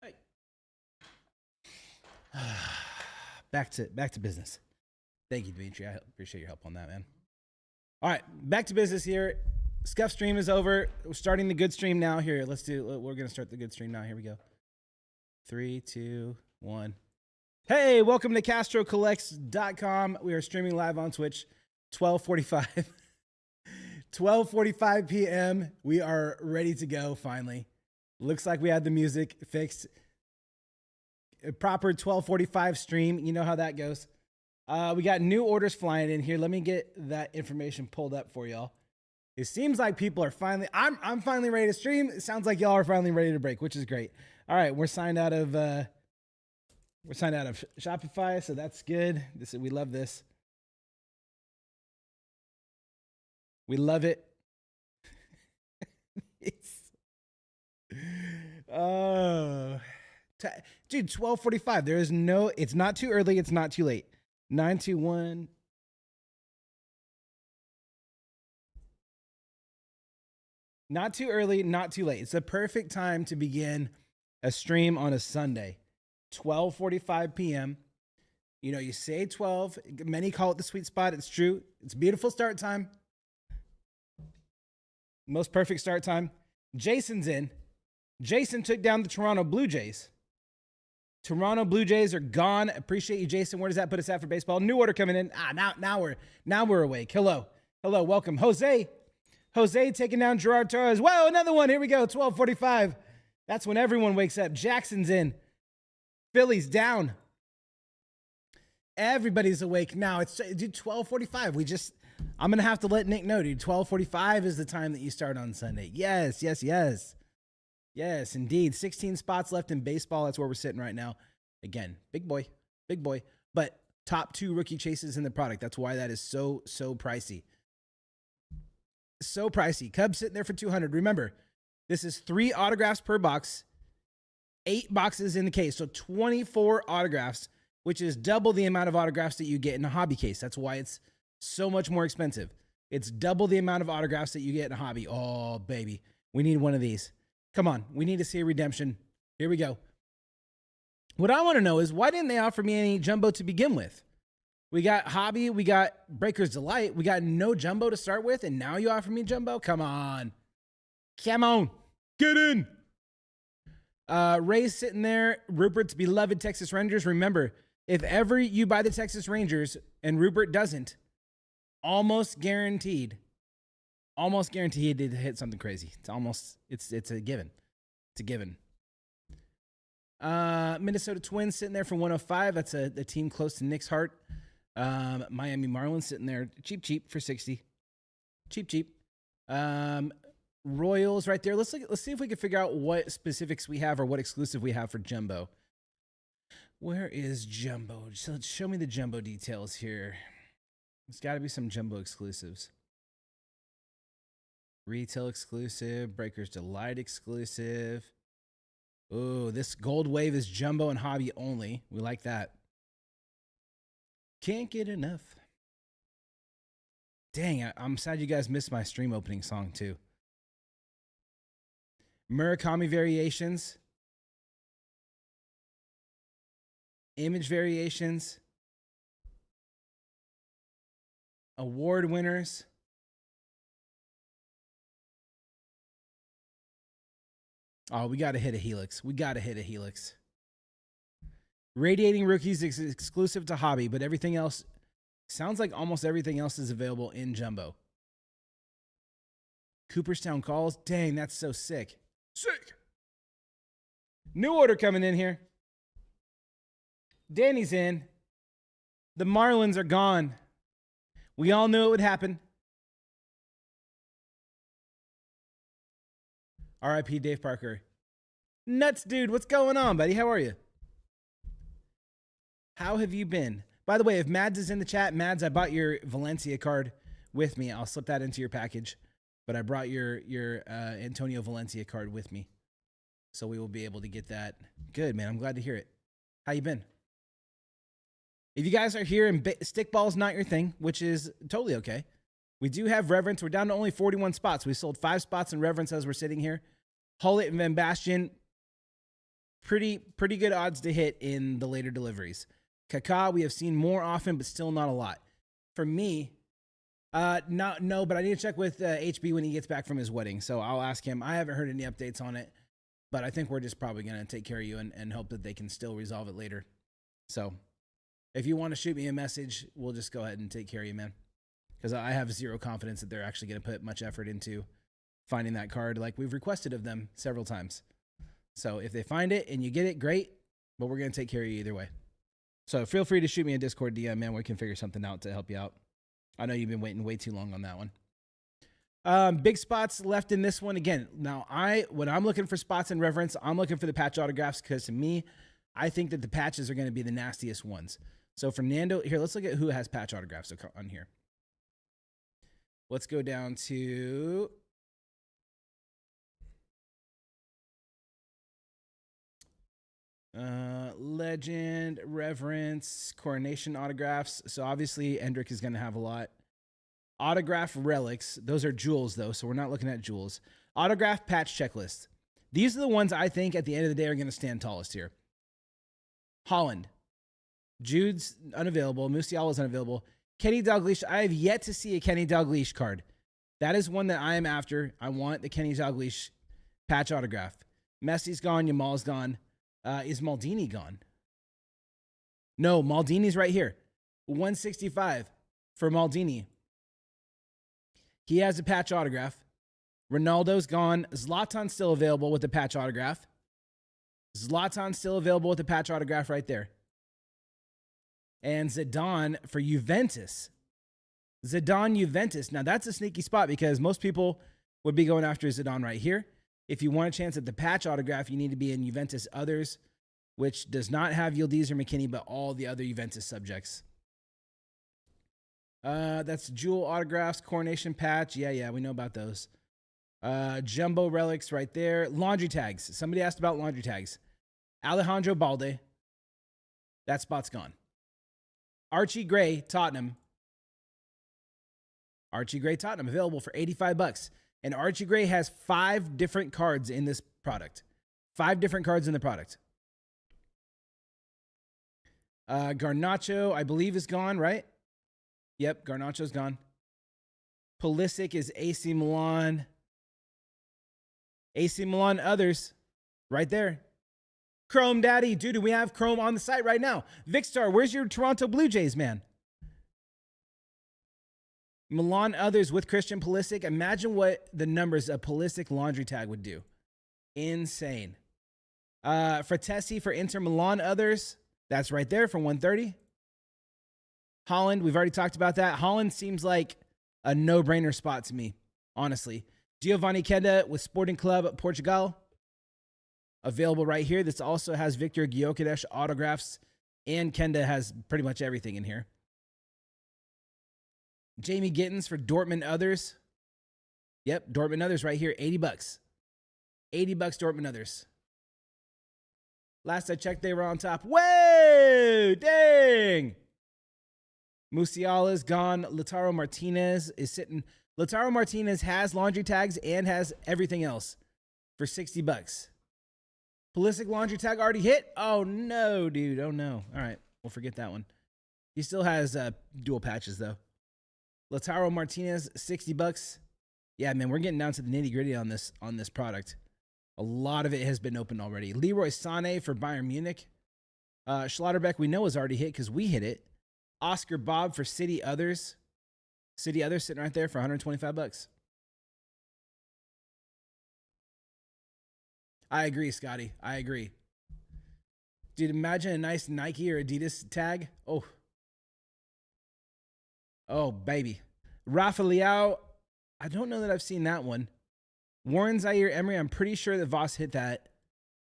Hey. Back to business. Thank you, Dimitri. I appreciate your help on that, man. All right, back to business here. Scuff stream is over. We're starting the good stream now. Here, we're gonna start the good stream now. Here we go. 3, 2, 1. Hey, welcome to CastroCollects.com. We are streaming live on Twitch, 12:45. 12:45 p.m. We are ready to go finally. Looks like we had the music fixed. A proper 12:45 stream. You know how that goes. We got new orders flying in here. Let me get that information pulled up for y'all. It seems like people are finally. I'm finally ready to stream. It sounds like y'all are finally ready to break, which is great. All right, we're signed out of Shopify, so that's good. We love this. We love it. Oh, dude, 12:45. There is no. It's not too early. It's not too late. 921. Not too early. Not too late. It's the perfect time to begin a stream on a Sunday. 12:45 p.m. You know, you say 12. Many call it the sweet spot. It's true. It's a beautiful start time. Most perfect start time. Jason's in. Jason took down the Toronto Blue Jays. Toronto Blue Jays are gone. Appreciate you, Jason. Where does that put us at for baseball? New order coming in. Now we're awake. Hello, welcome, Jose. Jose taking down Gerard Torres. Whoa, another one. Here we go. 12:45. That's when everyone wakes up. Jackson's in. Phillies down. Everybody's awake now. It's dude 12:45. I'm gonna have to let Nick know, dude. 12:45 is the time that you start on Sunday. Yes, indeed. 16 spots left in baseball. That's where we're sitting right now. Again, big boy. But top 2 rookie chases in the product. That's why that is so pricey. So pricey. Cubs sitting there for 200. Remember, this is 3 autographs per box, 8 boxes in the case. So 24 autographs, which is double the amount of autographs that you get in a hobby case. That's why it's so much more expensive. It's double the amount of autographs that you get in a hobby. Oh, baby. We need one of these. Come on. We need to see a redemption. Here we go. What I want to know is, why didn't they offer me any jumbo to begin with? We got hobby. We got Breaker's Delight. We got no jumbo to start with, and now you offer me jumbo? Come on. Get in. Ray's sitting there. Rupert's beloved Texas Rangers. Remember, if ever you buy the Texas Rangers and Rupert doesn't, almost guaranteed to hit something crazy. It's a given. It's a given. Minnesota Twins sitting there for 105. That's a team close to Nick's heart. Miami Marlins sitting there cheap for 60. Cheap. Royals right there. Let's see if we can figure out what specifics we have or what exclusive we have for jumbo. Where is jumbo? So show me the jumbo details here. There's got to be some jumbo exclusives. Retail exclusive, Breaker's Delight exclusive. Oh, this gold wave is jumbo and hobby only. We like that. Can't get enough. Dang, I'm sad you guys missed my stream opening song too. Murakami variations. Image variations. Award winners. Oh, we got to hit a Helix. Radiating Rookies is exclusive to hobby, but everything else sounds like almost everything else is available in jumbo. Cooperstown calls. Dang, that's so sick. New order coming in here. Danny's in. The Marlins are gone. We all knew it would happen. R.I.P. Dave Parker. Nuts, dude. What's going on, buddy? How are you? How have you been? By the way, if Mads is in the chat, Mads, I bought your Valencia card with me. I'll slip that into your package. But I brought your Antonio Valencia card with me. So we will be able to get that. Good, man. I'm glad to hear it. How you been? If you guys are here and stickball's not your thing, which is totally okay, we do have Reverence. We're down to only 41 spots. We sold 5 spots in Reverence as we're sitting here. Hullet and Van Bastian, pretty good odds to hit in the later deliveries. Kaká, we have seen more often, but still not a lot. For me, no, but I need to check with HB when he gets back from his wedding. So I'll ask him. I haven't heard any updates on it, but I think we're just probably going to take care of you and hope that they can still resolve it later. So if you want to shoot me a message, we'll just go ahead and take care of you, man. Because I have zero confidence that they're actually going to put much effort into finding that card like we've requested of them several times. So if they find it and you get it, great, but we're going to take care of you either way. So feel free to shoot me a Discord DM, man. We can figure something out to help you out. I know you've been waiting way too long on that one. Big spots left in this one. Again, now when I'm looking for spots in Reverence, I'm looking for the patch autographs because to me, I think that the patches are going to be the nastiest ones. So Fernando, here, let's look at who has patch autographs on here. Let's go down to Legend, Reverence, Coronation autographs. So obviously Endrick is going to have a lot. Autograph relics. Those are jewels though, so we're not looking at jewels. Autograph patch checklist. These are the ones I think at the end of the day are going to stand tallest here. Holland. Jude's unavailable. Musiala's unavailable. Kenny Dalglish. I have yet to see a Kenny Dalglish card. That is one that I am after. I want the Kenny Dalglish patch autograph. Messi's gone. Yamal's gone. Is Maldini gone? No, Maldini's right here. 165 for Maldini. He has a patch autograph. Ronaldo's gone. Zlatan's still available with the patch autograph. Zlatan's still available with the patch autograph right there. And Zidane for Juventus. Zidane Juventus. Now that's a sneaky spot because most people would be going after Zidane right here. If you want a chance at the patch autograph, you need to be in Juventus Others, which does not have Yildiz or McKinney, but all the other Juventus subjects. That's jewel autographs, coronation patch. Yeah, we know about those. Jumbo relics right there. Laundry tags. Somebody asked about laundry tags. Alejandro Balde. That spot's gone. Archie Gray, Tottenham. Archie Gray, Tottenham, available for $85. And Archie Gray has 5 different cards in this product. 5 different cards in the product. Garnacho, I believe, is gone, right? Yep, Garnacho's gone. Pulisic is AC Milan. AC Milan Others, right there. Chrome Daddy, dude, we have Chrome on the site right now. Vicstar, where's your Toronto Blue Jays, man? Milan Others with Christian Pulisic. Imagine what the numbers of Pulisic laundry tag would do. Insane. Fratesi for Inter Milan Others. That's right there for 130. Holland, we've already talked about that. Holland seems like a no-brainer spot to me, honestly. Giovanni Kenda with Sporting Club Portugal. Available right here. This also has Victor Gyökeres autographs, and Kenda has pretty much everything in here. Jamie Gittins for Dortmund Others. Yep, Dortmund Others right here, $80. $80 Dortmund Others. Last I checked, they were on top. Whoa, dang! Musiala's gone. Lautaro Martinez is sitting. Lautaro Martinez has laundry tags and has everything else for $60. Pulisic laundry tag already hit? Oh, no, dude. Oh, no. All right. We'll forget that one. He still has dual patches, though. Lautaro Martinez, $60. Yeah, man, we're getting down to the nitty-gritty on this product. A lot of it has been opened already. Leroy Sané for Bayern Munich. Schlotterbeck, we know, has already hit because we hit it. Oscar Bob for City Others. City Others sitting right there for $125. I agree, Scotty. I agree. Dude, imagine a nice Nike or Adidas tag. Oh, baby. Rafa Leao. I don't know that I've seen that one. Warren Zaire Emery. I'm pretty sure that Voss hit that.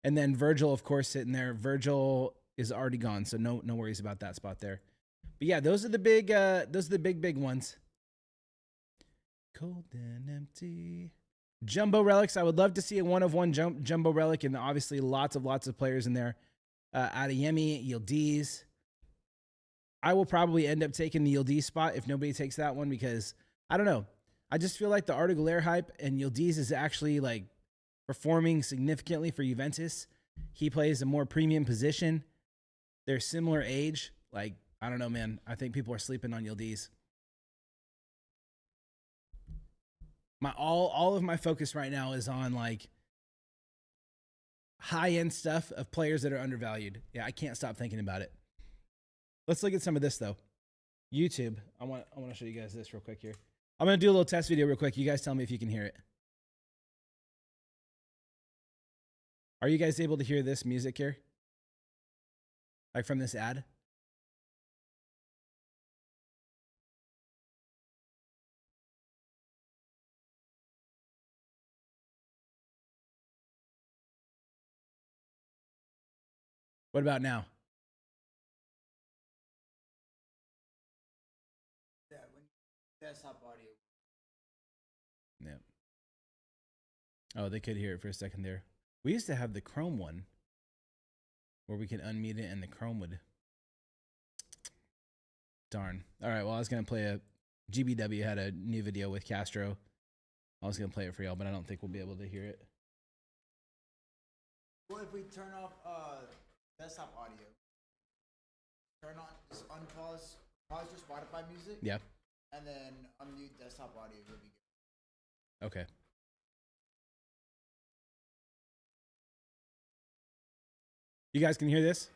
And then Virgil, of course, sitting there. Virgil is already gone, so no worries about that spot there. But yeah, those are the big ones. Cold and empty. Jumbo relics. I would love to see a 1-of-1 jumbo relic, and obviously lots of players in there. Adeyemi, Yildiz. I will probably end up taking the Yildiz spot if nobody takes that one because I don't know. I just feel like the Arda Güler hype and Yildiz is actually like performing significantly for Juventus. He plays a more premium position. They're similar age. Like, I don't know, man. I think people are sleeping on Yildiz. All of my focus right now is on like high-end stuff of players that are undervalued. Yeah, I can't stop thinking about it. Let's look at some of this though. YouTube. I want to show you guys this real quick here. I'm going to do a little test video real quick. You guys tell me if you can hear it. Are you guys able to hear this music here? Like from this ad? What about now? Yeah, when desktop audio. Yeah. Oh, they could hear it for a second there. We used to have the Chrome one. where we can unmute it and the Chrome would. Darn. All right. Well, I was going to play a GBW had a new video with Castro. I was going to play it for y'all, but I don't think we'll be able to hear it. Well, if we turn off desktop audio, turn on, just unpause, pause your Spotify music. Yeah. And then unmute desktop audio, will be good. Okay. You guys can hear this?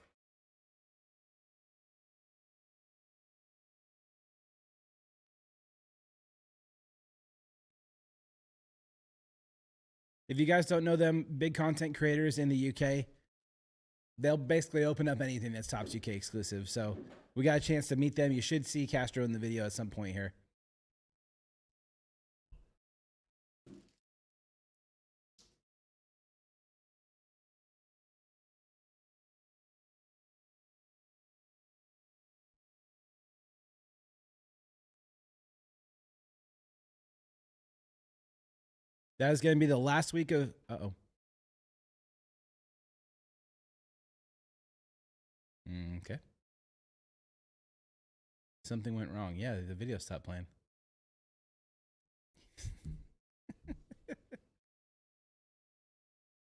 If you guys don't know them, big content creators in the UK, they'll basically open up anything that's Tops UK exclusive. So we got a chance to meet them. You should see Castro in the video at some point here. That is going to be the last week of... Uh-oh. Okay. Something went wrong. Yeah, the video stopped playing.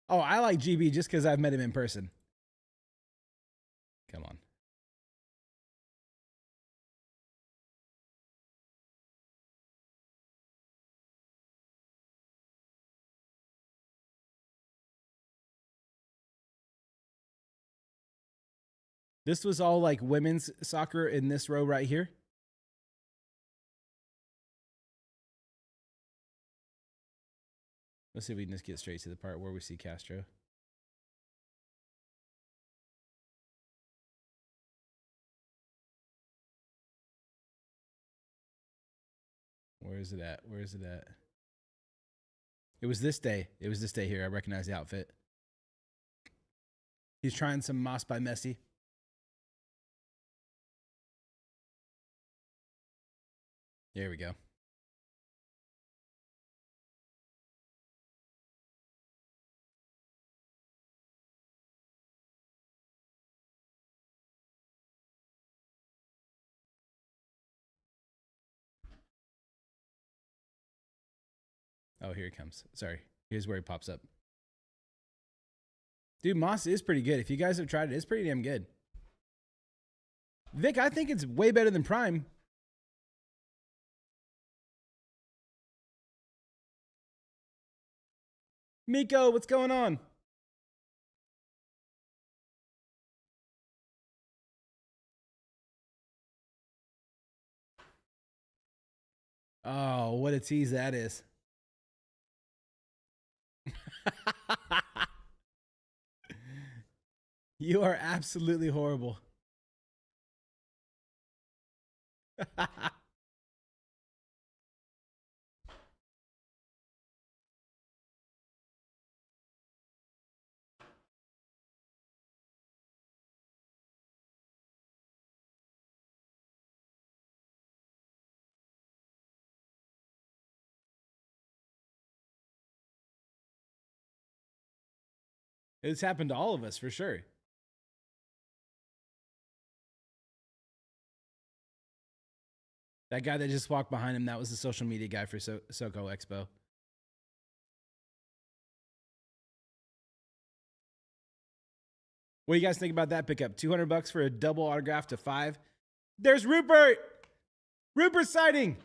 Oh, I like GB just because I've met him in person. Come on. This was all like women's soccer in this row right here. Let's see if we can just get straight to the part where we see Castro. Where is it at? Where is it at? It was this day. It was this day here. I recognize the outfit. He's trying some Moss by Messi. There we go. Oh, here he comes. Sorry. Here's where he pops up. Dude, Moss is pretty good. If you guys have tried it, it's pretty damn good. Vic, I think it's way better than Prime. Miko, what's going on? Oh, what a tease that is. You are absolutely horrible. It's happened to all of us for sure. That guy that just walked behind him, that was the social media guy for SoCo Expo. What do you guys think about that pickup? $200 for a double autograph to 5. There's Rupert! Rupert sighting!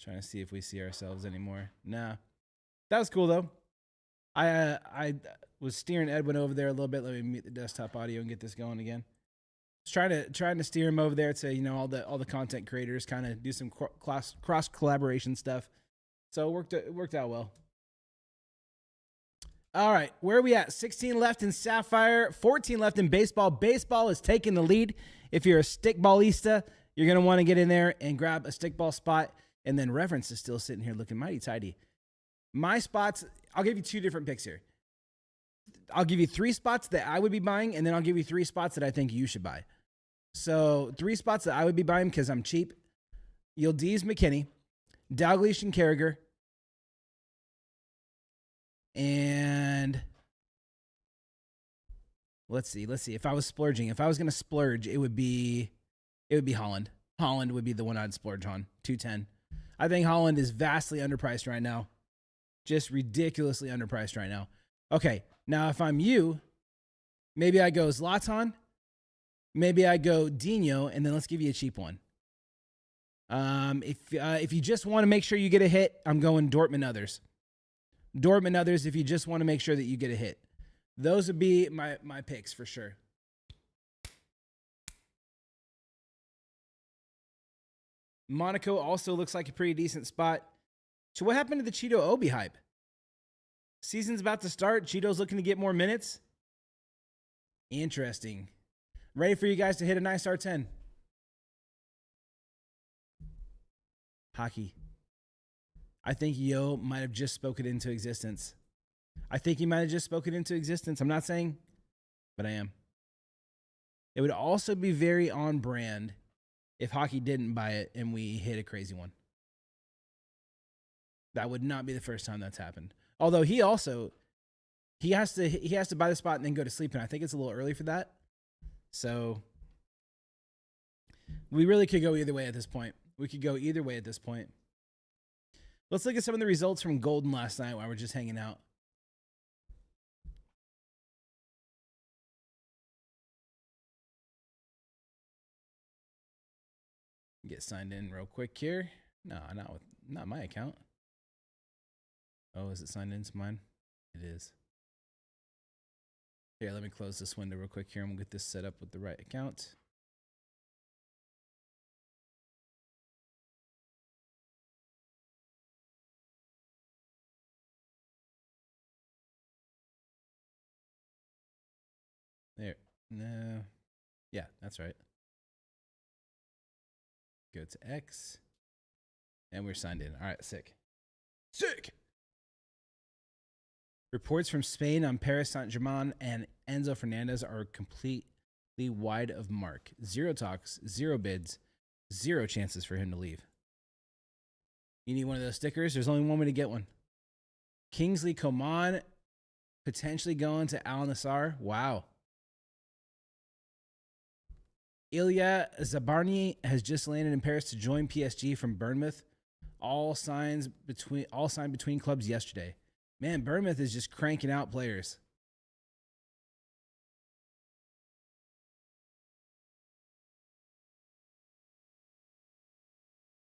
Trying to see if we see ourselves anymore. Nah. That was cool though. I was steering Edwin over there a little bit. Let me mute the desktop audio and get this going again. Trying to steer him over there to, you know, all the content creators, kind of do some cross collaboration stuff. So it worked out well. All right, where are we at? 16 left in Sapphire, 14 left in baseball. Baseball is taking the lead. If you're a stickballista, you're going to want to get in there and grab a stickball spot. And then Reverence is still sitting here looking mighty tidy. My spots, I'll give you two different picks here. I'll give you 3 spots that I would be buying, and then I'll give you 3 spots that I think you should buy. So 3 spots that I would be buying because I'm cheap. Yildiz McKinney, Dalglish and Carragher, and let's see. If I was splurging, if I was going to splurge, it would be Holland. Holland would be the one I'd splurge on. 210. I think Holland is vastly underpriced right now. Just ridiculously underpriced right now. Okay, now if I'm you, maybe I go Zlatan, maybe I go Dino, and then let's give you a cheap one. If you just want to make sure you get a hit, I'm going Dortmund others. Dortmund others if you just want to make sure that you get a hit. Those would be my picks for sure. Monaco also looks like a pretty decent spot. So what happened to the Cheeto Obi hype? Season's about to start. Cheeto's looking to get more minutes. Interesting. Ready for you guys to hit a nice R10. Hockey. I think Yo might have just spoken into existence. I'm not saying, but I am. It would also be very on brand if Hockey didn't buy it and we hit a crazy one. That would not be the first time that's happened. Although he has to buy the spot and then go to sleep, and I think it's a little early for that. So we really could go either way at this point. Let's look at some of the results from Golden last night while we're just hanging out. Get signed in real quick here. No, not my account. Oh, is it signed into mine? It is. Here, let me close this window real quick here and we'll get this set up with the right account. There. No. Yeah, that's right. Go to X. And we're signed in. All right, sick. Reports from Spain on Paris Saint-Germain and Enzo Fernandez are completely wide of mark. 0 talks, 0 bids, 0 chances for him to leave. You need one of those stickers? There's only one way to get one. Kingsley Coman potentially going to Al Nassr. Wow. Ilya Zabarny has just landed in Paris to join PSG from Bournemouth. All signed between clubs yesterday. Man, Bournemouth is just cranking out players.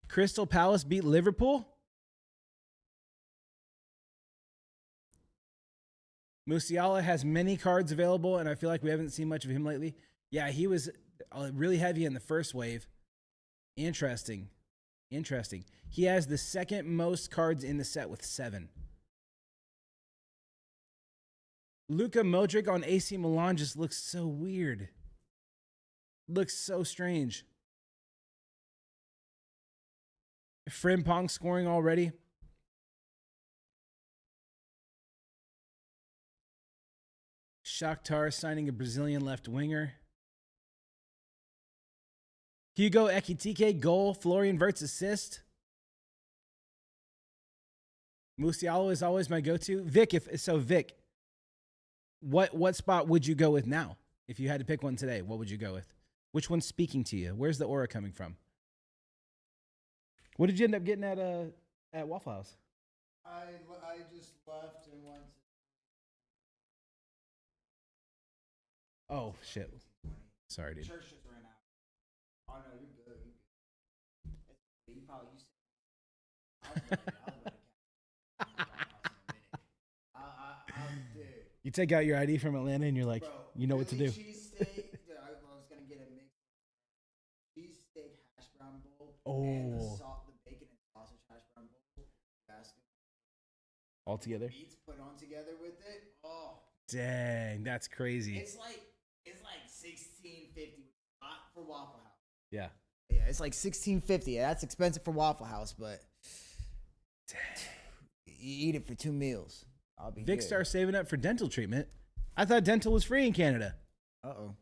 Crystal Palace beat Liverpool. Musiala has many cards available, and I feel like we haven't seen much of him lately. Yeah, he was really heavy in the first wave. Interesting. He has the second most cards in the set with 7. Luka Modric on AC Milan just looks so weird. Looks so strange. Frimpong scoring already. Shakhtar signing a Brazilian left winger. Hugo Ekitike goal. Florian Wirtz assist. Musiala is always my go-to. Vic, Vic, what spot would you go with now? If you had to pick one today, what would you go with? Which one's speaking to you? Where's the aura coming from? What did you end up getting at Waffle House? I just left and went. Oh shit! Sorry, dude. Church just ran out. Oh no, you're good. You probably used to. Dude. You take out your ID from Atlanta and you're like, Bro, you know what to do. Cheesesteak. Dude, I was gonna get a mix. Cheesesteak hash brown bowl. Oh. And the bacon and sausage hash brown bowl. All together. Meats put on together with it. Oh. Dang, that's crazy. It's like $16.50 for Waffle House. Yeah. Yeah, it's like $16.50. That's expensive for Waffle House, but You eat it for 2 meals. I'll be Vic good. Star saving up for dental treatment. I thought dental was free in Canada. Uh-oh.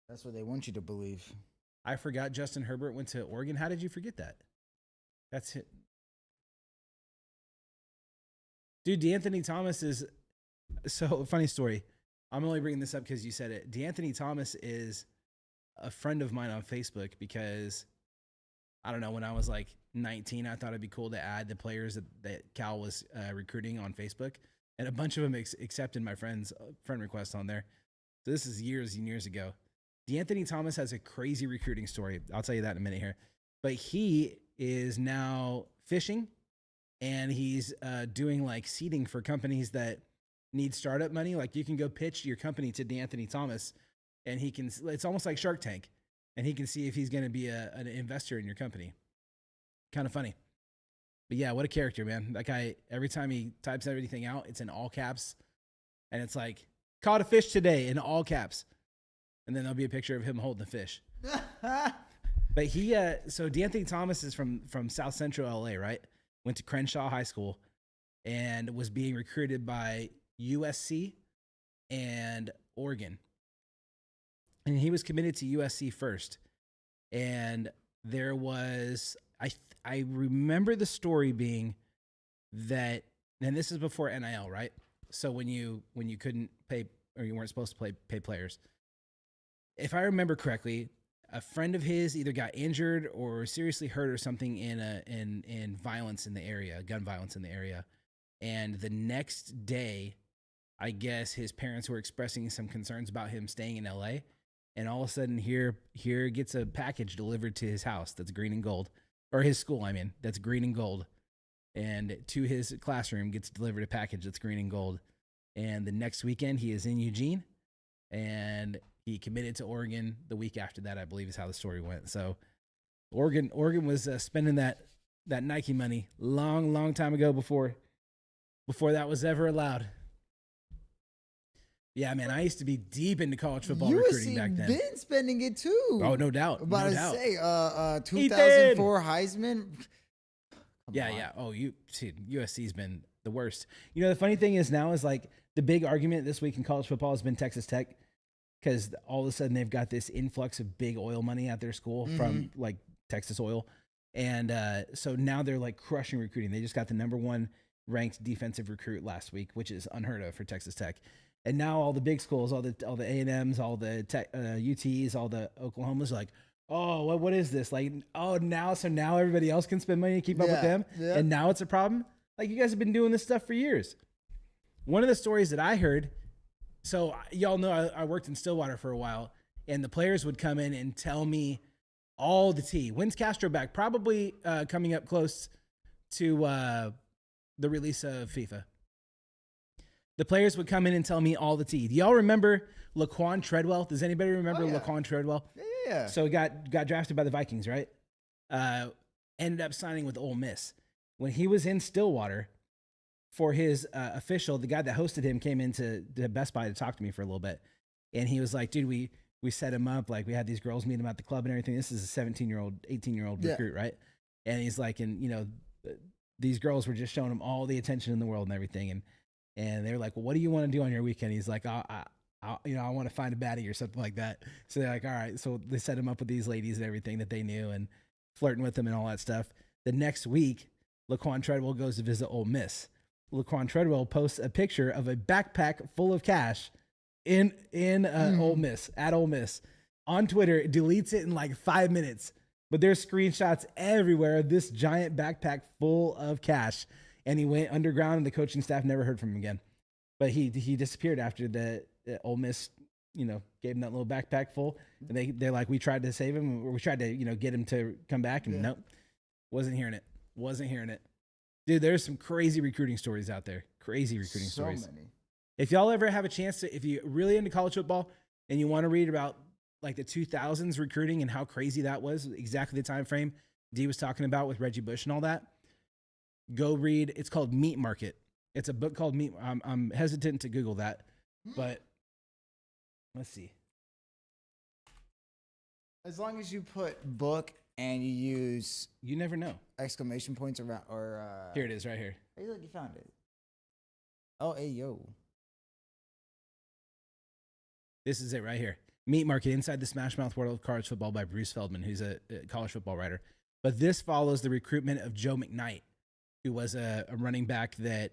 That's what they want you to believe. I forgot Justin Herbert went to Oregon. How did you forget that? That's it. Dude, DeAnthony Thomas is so funny story. I'm only bringing this up because you said it. DeAnthony Thomas is a friend of mine on Facebook because I don't know, when I was like 19, I thought it'd be cool to add the players that Cal was recruiting on Facebook, and a bunch of them accepted my friend request on there. So this is years and years ago. DeAnthony Thomas has a crazy recruiting story. I'll tell you that in a minute here. But he is now fishing, and he's doing like seeding for companies that need startup money. Like you can go pitch your company to DeAnthony Thomas, and he can. It's almost like Shark Tank, and he can see if he's going to be an investor in your company. Kind of funny. But yeah, what a character, man. That guy, every time he types everything out, it's in all caps. And it's like, caught a fish today in all caps. And then there'll be a picture of him holding the fish. But he, so DeAnthony Thomas is from South Central LA, right? Went to Crenshaw High School and was being recruited by USC and Oregon. And he was committed to USC first. And there was, I remember the story being that, and this is before NIL, right? So when you couldn't pay, or you weren't supposed to pay players. If I remember correctly, a friend of his either got injured or seriously hurt or something in violence in the area, gun violence in the area. And the next day, I guess his parents were expressing some concerns about him staying in LA. And all of a sudden here gets a package delivered to his house that's green and gold, or his school, I mean, that's green and gold. And to his classroom gets delivered a package that's green and gold. And the next weekend he is in Eugene, and he committed to Oregon the week after that, I believe is how the story went. So Oregon was spending that Nike money long time ago before that was ever allowed. Yeah, man, I used to be deep into college football recruiting back then. Been spending it too. Oh, no doubt. About no to doubt. say, 2004 Heisman. Yeah. Oh, USC's been the worst. You know, the funny thing is now is like the big argument this week in college football has been Texas Tech, because all of a sudden they've got this influx of big oil money at their school from like Texas Oil. And so now they're like crushing recruiting. They just got the #1 ranked defensive recruit last week, which is unheard of for Texas Tech. And now all the big schools, all the A&Ms, all the UTs, all the Oklahomas are like, oh, what is this? Like, oh, now everybody else can spend money to keep up with them. Yeah. And now it's a problem. Like, you guys have been doing this stuff for years. One of the stories that I heard, so y'all know I worked in Stillwater for a while, and the players would come in and tell me all the tea. When's Castro back? Probably coming up close to the release of FIFA. The players would come in and tell me all the tea. Do y'all remember Laquan Treadwell? Does anybody remember Laquan Treadwell? Yeah. So he got drafted by the Vikings, right? Ended up signing with Ole Miss. When he was in Stillwater for his official, the guy that hosted him came into Best Buy to talk to me for a little bit. And he was like, dude, we set him up. Like, we had these girls meet him at the club and everything. This is a 17-year-old, 18-year-old recruit, right? And he's like, and, you know, these girls were just showing him all the attention in the world and everything. And they were like, well, what do you want to do on your weekend? He's like, I want to find a baddie or something like that. So they're like, all right. So they set him up with these ladies and everything that they knew and flirting with them and all that stuff. The next week, Laquan Treadwell goes to visit Ole Miss. Laquan Treadwell posts a picture of a backpack full of cash in Ole Miss, at Ole Miss. On Twitter, deletes it in like 5 minutes. But there's screenshots everywhere of this giant backpack full of cash. And he went underground, and the coaching staff never heard from him again. But he disappeared after the Ole Miss, you know, gave him that little backpack full. And they're like, we tried to save him, or we tried to, you know, get him to come back, and nope, wasn't hearing it. Dude, there's some crazy recruiting stories out there. Crazy recruiting stories. Many. If y'all ever have a chance to, if you're really into college football and you want to read about like the 2000s recruiting and how crazy that was, exactly the time frame D was talking about with Reggie Bush and all that, go read. It's called Meat Market. It's a book called Meat. I'm hesitant to Google that, but let's see. As long as you put book and you use You never know. exclamation points around or Here it is, right here. Hey, look, you found it. Oh, hey yo. This is it right here. Meat Market Inside the Smash Mouth World of College Football by Bruce Feldman, who's a college football writer. But this follows the recruitment of Joe McKnight, who was a running back that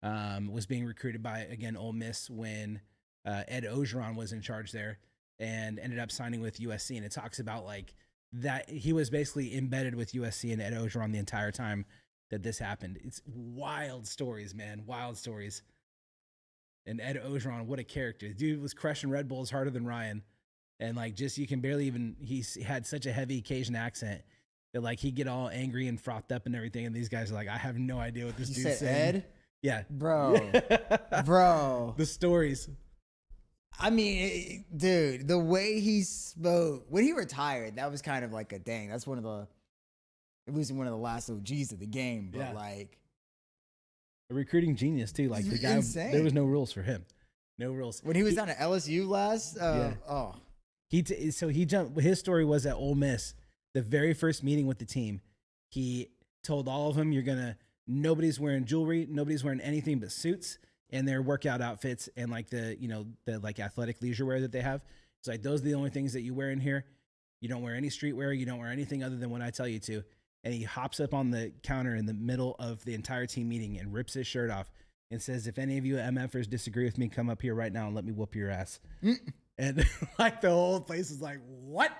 was being recruited by, again, Ole Miss when Ed Ogeron was in charge there and ended up signing with USC. And it talks about like that he was basically embedded with USC and Ed Ogeron the entire time that this happened. It's wild stories, man. Wild stories. And Ed Ogeron, what a character. Dude was crushing Red Bulls harder than Ryan. And like, just, you can barely even, he had such a heavy Cajun accent that like he'd get all angry and frothed up and everything. And these guys are like, I have no idea what this You dude's said saying. Ed? Yeah. Bro. Bro. The stories. I mean, dude, the way he spoke when he retired, that was kind of like a dang. That's one of the, it was one of the last OGs of the game. But Yeah. like, A recruiting genius too. Like the guy, Insane. there was no rules for him. No rules. when he was down at LSU last, oh, So he jumped. His story was at Ole Miss. The very first meeting with the team, he told all of them, nobody's wearing jewelry, nobody's wearing anything but suits and their workout outfits and like the like athletic leisure wear that they have. It's like, those are the only things that you wear in here. You don't wear any streetwear. You don't wear anything other than what I tell you to. And he hops up on the counter in the middle of the entire team meeting and rips his shirt off and says, if any of you MFers disagree with me, come up here right now and let me whoop your ass. And like the whole place is like, what?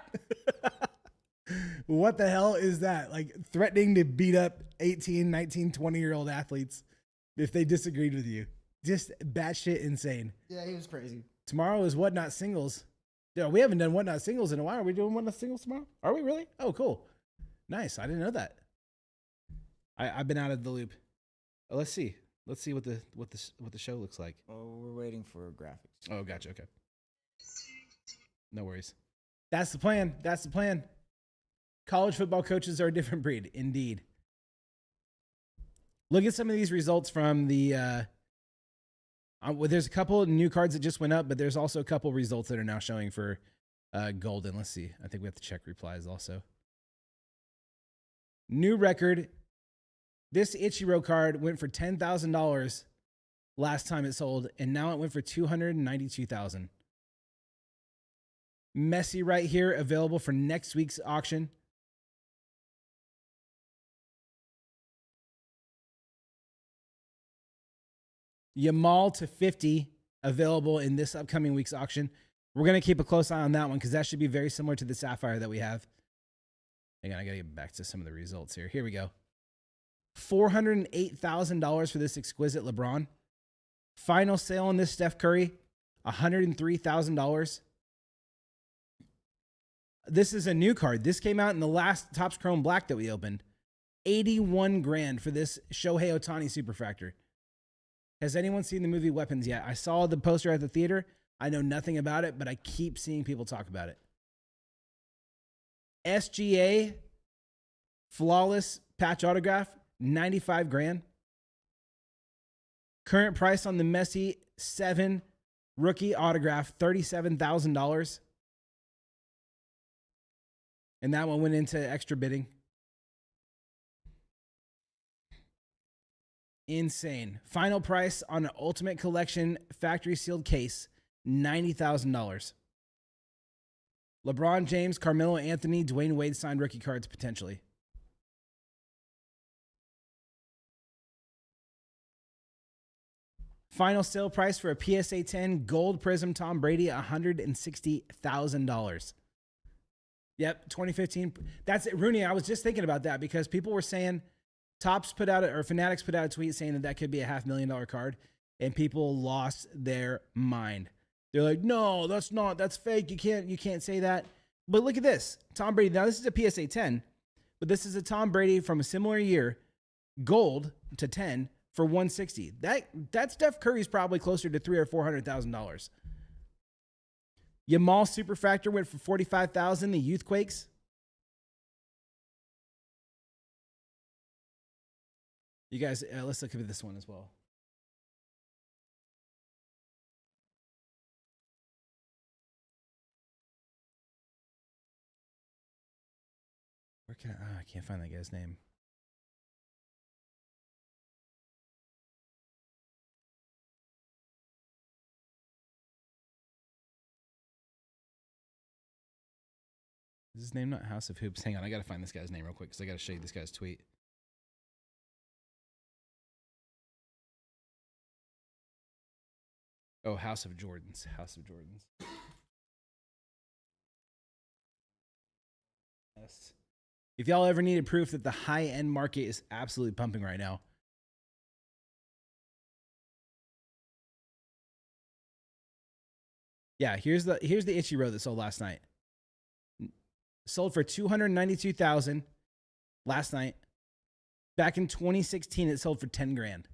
What the hell is that? Like threatening to beat up 18, 19, 20-year-old athletes if they disagreed with you. Just batshit insane. yeah, he was crazy. Tomorrow is What Not Singles. Yeah, we haven't done What Not Singles in a while. Are we doing What Not Singles tomorrow? Are we really? Oh, cool. Nice. I didn't know that. I've been out of the loop. Let's see. Let's see what the show looks like. Oh, we're waiting for graphics. Oh, gotcha. Okay. No worries. That's the plan. That's the plan. College football coaches are a different breed, indeed. Look at some of these results from the. Well, there's a couple of new cards that just went up, but there's also a couple of results that are now showing for Golden. Let's see. I think we have to check replies also. New record. This Ichiro card went for $10,000 last time it sold, and now it went for $292,000. Messi right here, available for next week's auction. Yamal to 50, available in this upcoming week's auction. We're going to keep a close eye on that one because that should be very similar to the Sapphire that we have. Hang on, I got to get back to some of the results here. Here we go. $408,000 for this exquisite LeBron. Final sale on this Steph Curry, $103,000. This is a new card. This came out in the last Topps Chrome Black that we opened. 81 grand for this Shohei Ohtani Superfractor. Has anyone seen the movie Weapons yet? I saw the poster at the theater. I know nothing about it, but I keep seeing people talk about it. SGA Flawless Patch Autograph, 95 grand. Current price on the Messi 7 Rookie Autograph, $37,000. And that one went into extra bidding. Insane. Final price on an Ultimate Collection factory sealed case, $90,000. LeBron James, Carmelo Anthony, Dwayne Wade signed rookie cards potentially. Final sale price for a PSA 10 Gold Prism Tom Brady, $160,000. Yep, 2015. That's it, Rooney. I was just thinking about that because people were saying Topps put out or Fanatics put out a tweet saying that could be a $500,000 card, and people lost their mind. They're like, "No, that's fake. You can't say that." But look at this, Tom Brady. Now this is a PSA 10, but this is a Tom Brady from a similar year, gold to 10 for $160. That Steph Curry's probably closer to $300,000 or $400,000. Yamal Superfractor went for $45,000. The Youthquakes. You guys, let's look at this one as well. Where can I can't find that guy's name. Is his name not House of Hoops? Hang on, I gotta find this guy's name real quick because I gotta show you this guy's tweet. Oh, House of Jordans. House of Jordans. Yes. If y'all ever needed proof that the high-end market is absolutely pumping right now, yeah, here's the Ichiro that sold last night. Sold for $292,000 last night. Back in 2016, it sold for 10 grand.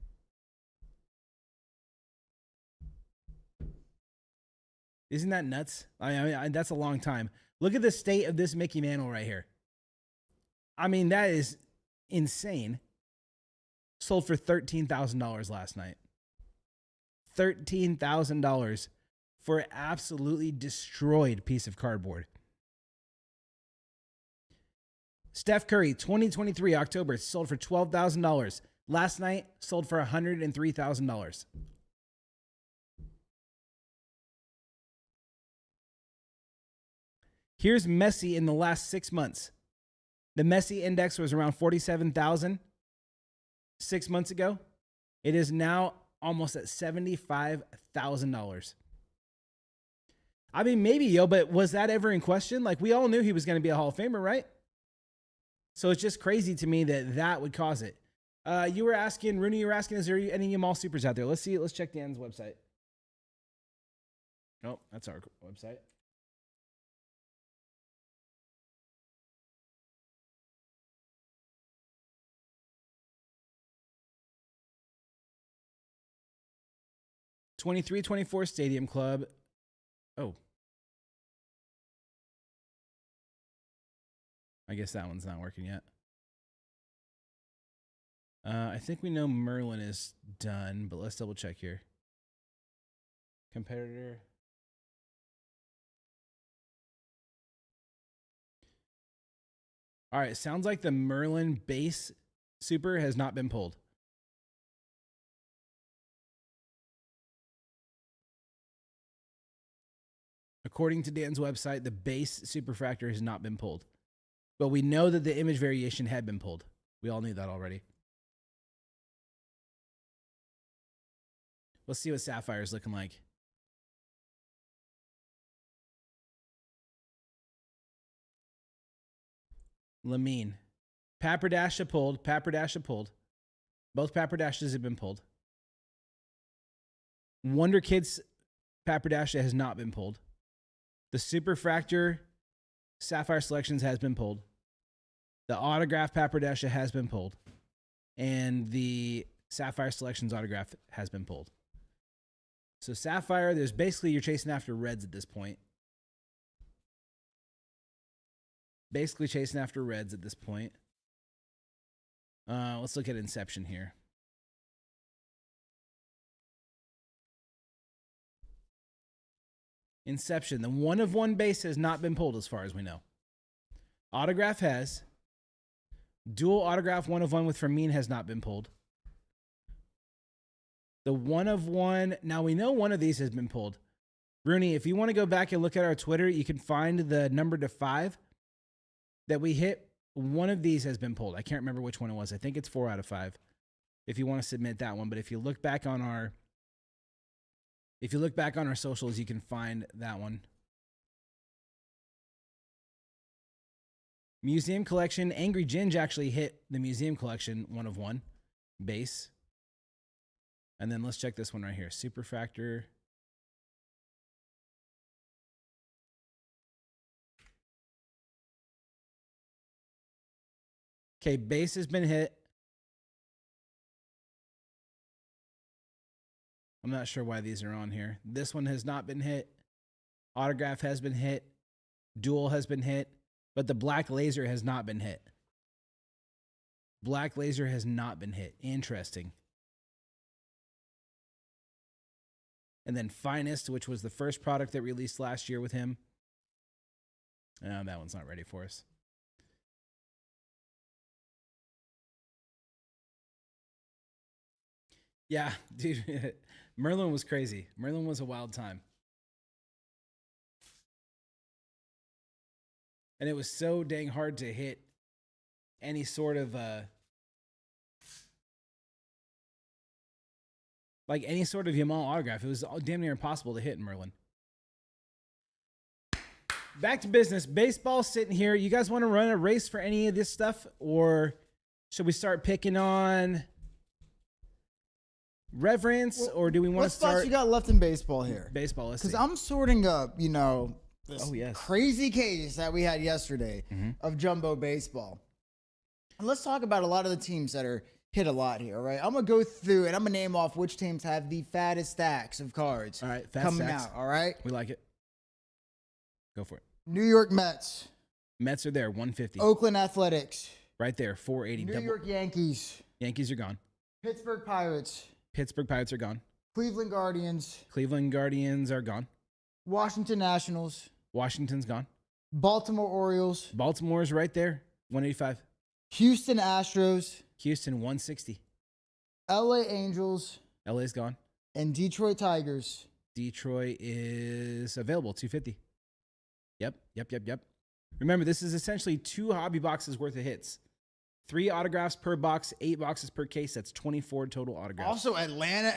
Isn't that nuts? I mean, that's a long time. Look at the state of this Mickey Mantle right here. I mean, that is insane. Sold for $13,000 last night. $13,000 for an absolutely destroyed piece of cardboard. Steph Curry, 2023 October, sold for $12,000. Last night, sold for $103,000. Here's Messi in the last 6 months. The Messi index was around 47,000 6 months ago. It is now almost at $75,000. I mean, maybe, yo, but was that ever in question? Like, we all knew he was going to be a Hall of Famer, right? So it's just crazy to me that that would cause it. You were asking, Rooney, you were asking, is there any Yamal Supers out there? Let's see. Let's check Dan's website. Nope, that's our website. '23-24 Stadium Club. Oh. I guess that one's not working yet. I think we know Merlin is done, but let's double check here. Competitor. All right, sounds like the Merlin base super has not been pulled. According to Dan's website, the base superfractor has not been pulled. But we know that the image variation had been pulled. We all knew that already. Let's see what Sapphire's looking like. Lamine. Paperdasha pulled. Paperdasha pulled. Both Paperdashas have been pulled. Wonder Kids Paperdasha has not been pulled. The Superfractor Sapphire Selections has been pulled. The Autograph Paperdasha has been pulled. And the Sapphire Selections Autograph has been pulled. So Sapphire, there's basically, you're chasing after reds at this point. Basically chasing after reds at this point. Let's look at Inception here. Inception, the 1/1 base has not been pulled as far as we know. Autograph has. Dual Autograph 1/1 with Fermin has not been pulled. The 1/1, now we know one of these has been pulled. Rooney, if you want to go back and look at our Twitter, you can find the number to 5 that we hit. One of these has been pulled. I can't remember which one it was. I think it's 4 out of 5. If you want to submit that one, but if you look back on our socials, you can find that one. Museum Collection. Angry Ginge actually hit the Museum Collection 1/1 base. And then let's check this one right here. Superfractor. Okay, base has been hit. I'm not sure why these are on here. This one has not been hit. Autograph has been hit. Dual has been hit. But the Black Laser has not been hit. Black Laser has not been hit. Interesting. And then Finest, which was the first product that released last year with him. That one's not ready for us. Yeah, dude. Merlin was crazy. Merlin was a wild time. and it was so dang hard to hit any sort of like any sort of Yamal autograph. It was damn near impossible to hit in Merlin. Back to business. Baseball sitting here. You guys want to run a race for any of this stuff, or should we start picking on reverence, or do we want What to spots start you got left in baseball here? baseball? Let's Because see. I'm sorting up, this Oh, yes. crazy case that we had yesterday of jumbo baseball. And let's talk about a lot of the teams that are hit a lot here, all right? I'm going to go through and I'm going to name off which teams have the fattest stacks of cards All right, fat coming stacks. out, all right? We like it. Go for it. New York Mets, Mets are there, 150. Oakland Athletics, Right there, 480. New Double. York Yankees, Yankees are gone. Pittsburgh Pirates, Pittsburgh Pirates are gone. Cleveland Guardians, Cleveland Guardians are gone. Washington Nationals, Washington's gone. Baltimore Orioles, Baltimore's right there, 185. Houston Astros, Houston, 160. LA Angels, LA's gone. and Detroit Tigers. Detroit is available, 250. Yep. Remember, this is essentially 2 hobby boxes worth of hits. 3 autographs per box, 8 boxes per case. That's 24 total autographs. Also, Atlanta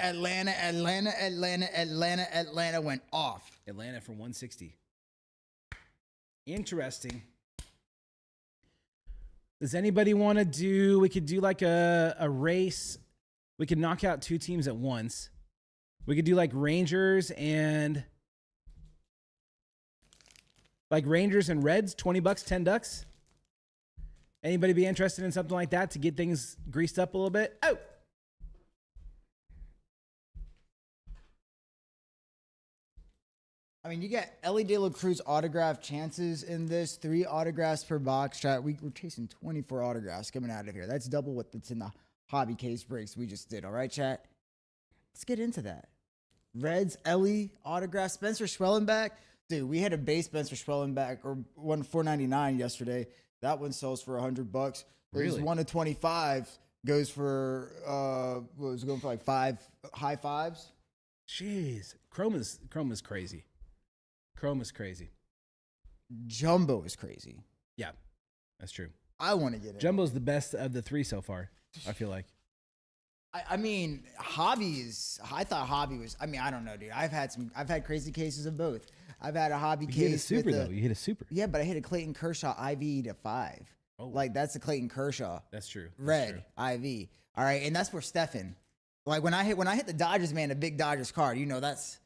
went off. Atlanta for 160. Interesting. Does anybody want to do, we could do like a race. We could knock out 2 teams at once. We could do like Rangers and Reds, $20, 10 ducks. Anybody be interested in something like that to get things greased up a little bit? Oh. I mean, you get Ellie De La Cruz autograph chances in this. 3 autographs per box. Chat. We're chasing 24 autographs coming out of here. That's double what that's in the hobby case breaks we just did. All right, chat. Let's get into that. Reds, Ellie autograph. Spencer Schwellenbach. Dude, we had a base Spencer Schwellenbach or one $4.99 yesterday. That one sells for $100. There's Really? 1 to 25 goes for what was it going for like 5 high fives. Jeez. Chrome is crazy. Chrome is crazy. Jumbo is crazy. Yeah, that's true. I want to get it. Jumbo's the best of the 3 so far, I feel like. I mean, hobby is. I thought hobby was. I mean, I don't know, dude. I've had crazy cases of both. I've had a hobby You case. hit a super, with though. You hit a super. Yeah, but I hit a Clayton Kershaw IV to 5. Oh. Like that's a Clayton Kershaw That's true. That's red true. IV. All right, and that's for Stefan. Like when I hit the Dodgers, man, a big Dodgers card. That's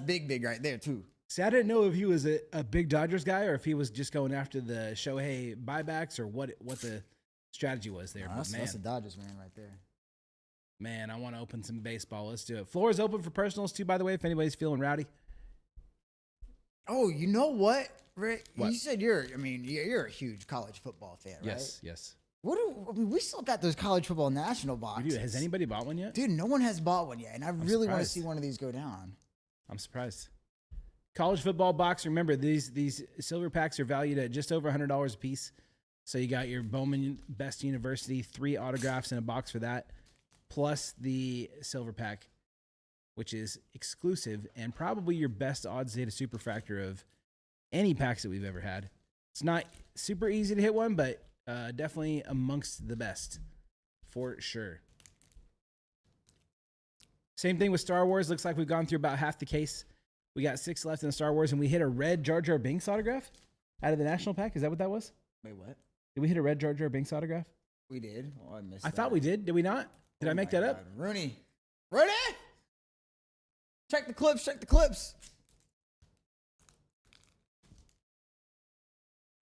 big right there too. See, I didn't know if he was a big Dodgers guy or if he was just going after the Shohei buybacks or what the strategy was there. But That's a Dodgers man right there. man, I want to open some baseball. Let's do it. Floor is open for personals too, by the way, if anybody's feeling rowdy. Oh, you know what, Rick? What? You said you're a huge college football fan, right? Yes. We still got those college football national We boxes. do. Has anybody bought one yet? Dude, no one has bought one yet, and I really want to surprised. see one of these go down. I'm surprised. College football box. Remember, these silver packs are valued at just over $100 a piece. So you got your Bowman Best University, 3 autographs in a box for that, plus the silver pack, which is exclusive and probably your best odds to hit a superfractor of any packs that we've ever had. It's not super easy to hit one, but definitely amongst the best for sure. Same thing with Star Wars. Looks like we've gone through about half the case. We got 6 left in the Star Wars, and we hit a red Jar Jar Binks autograph out of the national pack. Is that what that was? Wait, what? Did we hit a red Jar Jar Binks autograph? We did. Oh, I missed. I thought we did. Did we not? Did I make that up? Rooney. Check the clips.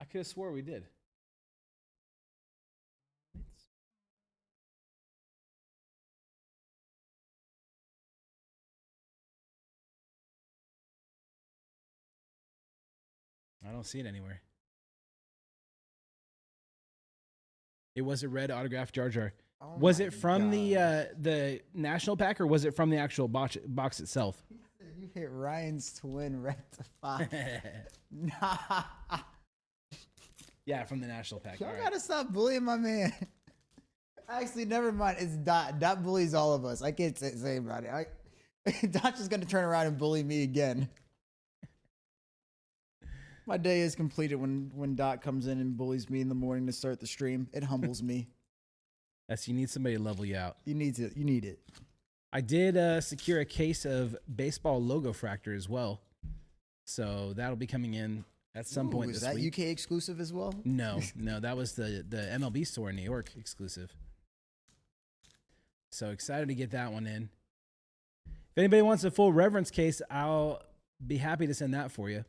I could have swore we did. I don't see it anywhere. It was a red autograph Jar Jar. Oh Was my it from gosh. the national pack or was it from the actual box itself? You hit Ryan's twin rectify. Nah. Yeah, from the national pack. Y'all All right. gotta stop bullying my man. Actually, never mind. It's Dot. Dot bullies all of us. I can't say about it. Dot's just gonna turn around and bully me again. My day is completed when Doc comes in and bullies me in the morning to start the stream. It humbles me. You need somebody to level you out. You need it. You need it. I did secure a case of baseball logo fractor as well. So that'll be coming in at some point is this that week. UK exclusive as well? No, that was the MLB store in New York exclusive. So excited to get that one in. If anybody wants a full reverence case, I'll be happy to send that for you.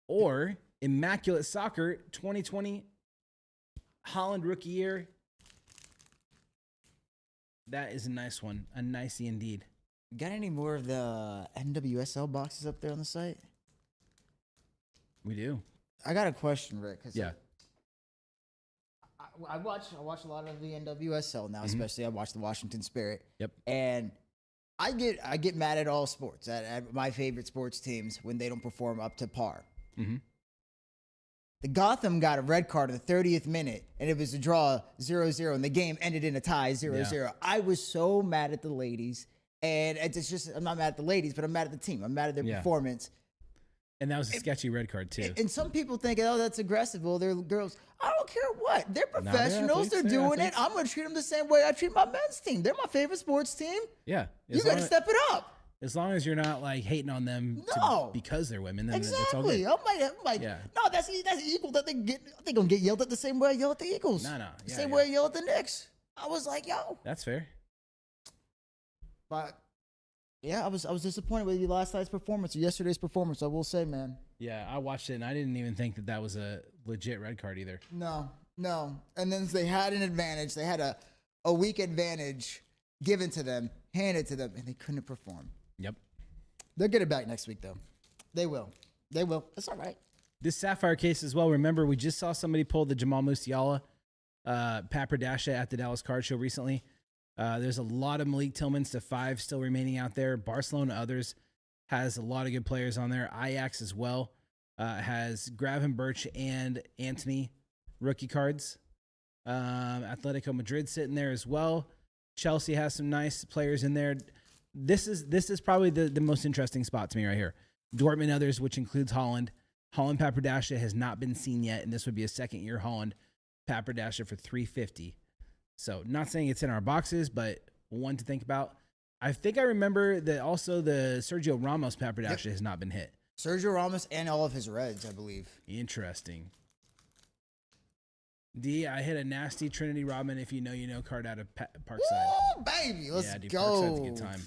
Or Immaculate Soccer 2020 Holland Rookie Year. That is a nice one. A nicey indeed. Got any more of the NWSL boxes up there on the site? We do. I got a question, Rick. 'Cause Yeah. I watch a lot of the NWSL now, especially I watch the Washington Spirit. Yep. And I get mad at all sports, at my favorite sports teams when they don't perform up to par. Mhm. The Gotham got a red card in the 30th minute, and it was a draw 0-0, and the game ended in a tie 0-0. I was so mad at the ladies, and it's just, I'm not mad at the ladies, but I'm mad at the team. I'm mad at their performance. And that was a sketchy red card too. And some people think, oh, that's aggressive. Well, they're girls. I don't care what. They're they're professionals. They're athletes. doing it. I'm going to treat them the same way I treat my men's team. They're my favorite sports team. Yeah. You got to step it up. As long as you're not like hating on them because they're women, then it's all Exactly. good. I'm like, no, that's equal. That they gonna get yelled at the same way I yell at the Eagles. No. The Yeah, same yeah. way I yell at the Knicks. I was like, yo. That's fair. But yeah, I was disappointed with you last night's performance or yesterday's performance. I will say, man. Yeah, I watched it and I didn't even think that was a legit red card either. No. And then they had an advantage. They had a weak advantage given to them, handed to them, and they couldn't perform. Yep. They'll get it back next week, though. They will. It's all right. This Sapphire case as well. Remember, we just saw somebody pull the Jamal Musiala, Papardasha at the Dallas Card Show recently. There's a lot of Malik Tillmans to 5 still remaining out there. Barcelona, others, has a lot of good players on there. Ajax as well has Gravenberch and Antony rookie cards. Atletico Madrid sitting there as well. Chelsea has some nice players in there. This is probably the most interesting spot to me right here. Dortmund, others, which includes Holland. Holland Papardasha has not been seen yet, and this would be a second-year Holland Papardasha for $350. So, not saying it's in our boxes, but one to think about. I think I remember that also the Sergio Ramos Papardasha has not been hit. Sergio Ramos and all of his Reds, I believe. Interesting. D, I hit a nasty Trinity Rodman, if you know, you know, card out of Parkside. Oh, baby, let's yeah, dude, go. Parkside's a good time.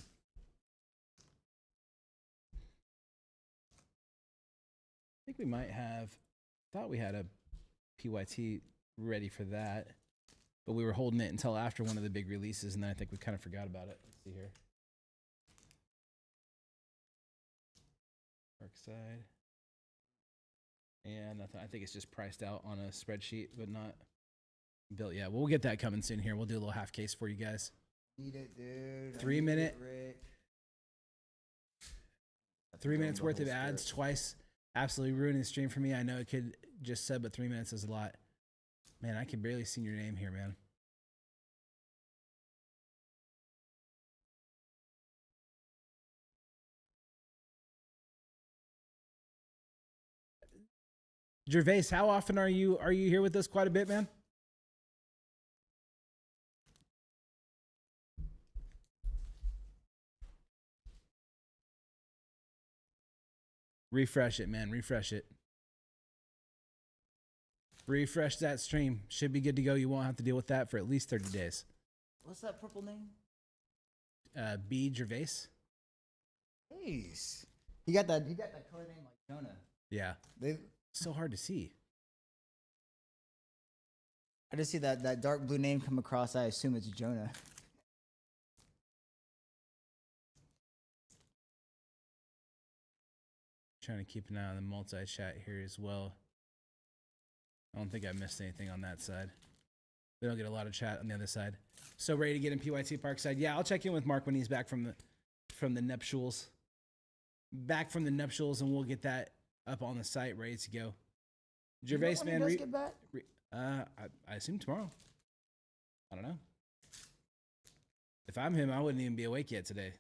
I think we might have, thought we had a PYT ready for that, but we were holding it until after one of the big releases, and then I think we kind of forgot about it. Let's see here. Parkside. And nothing. I think it's just priced out on a spreadsheet, but not built yet. We'll get that coming soon here. We'll do a little half case for you guys. Need it, dude. 3 minute. 3 Going minutes the worth whole of ads script. twice. Absolutely ruining the stream for me. I know it could just said, but 3 minutes is a lot. Man, I can barely see your name here, man. Gervais, how often are you here with us? Quite a bit, man. Refresh it, man. Refresh it. Refresh that stream. Should be good to go. You won't have to deal with that for at least 30 days. What's that purple name? B. Gervais. Jeez. You got that color name like Jonah. Yeah. So hard to see. I just see that dark blue name come across. I assume it's Jonah. Trying to keep an eye on the multi-chat here as well. I don't think I missed anything on that side. We don't get a lot of chat on the other side. So ready to get in PYT Parkside. Yeah, I'll check in with Mark when he's back from the nuptials. Back from the nuptials, and we'll get that up on the site ready to go. Gervais, man. Get back? I assume tomorrow. I don't know. If I'm him, I wouldn't even be awake yet today.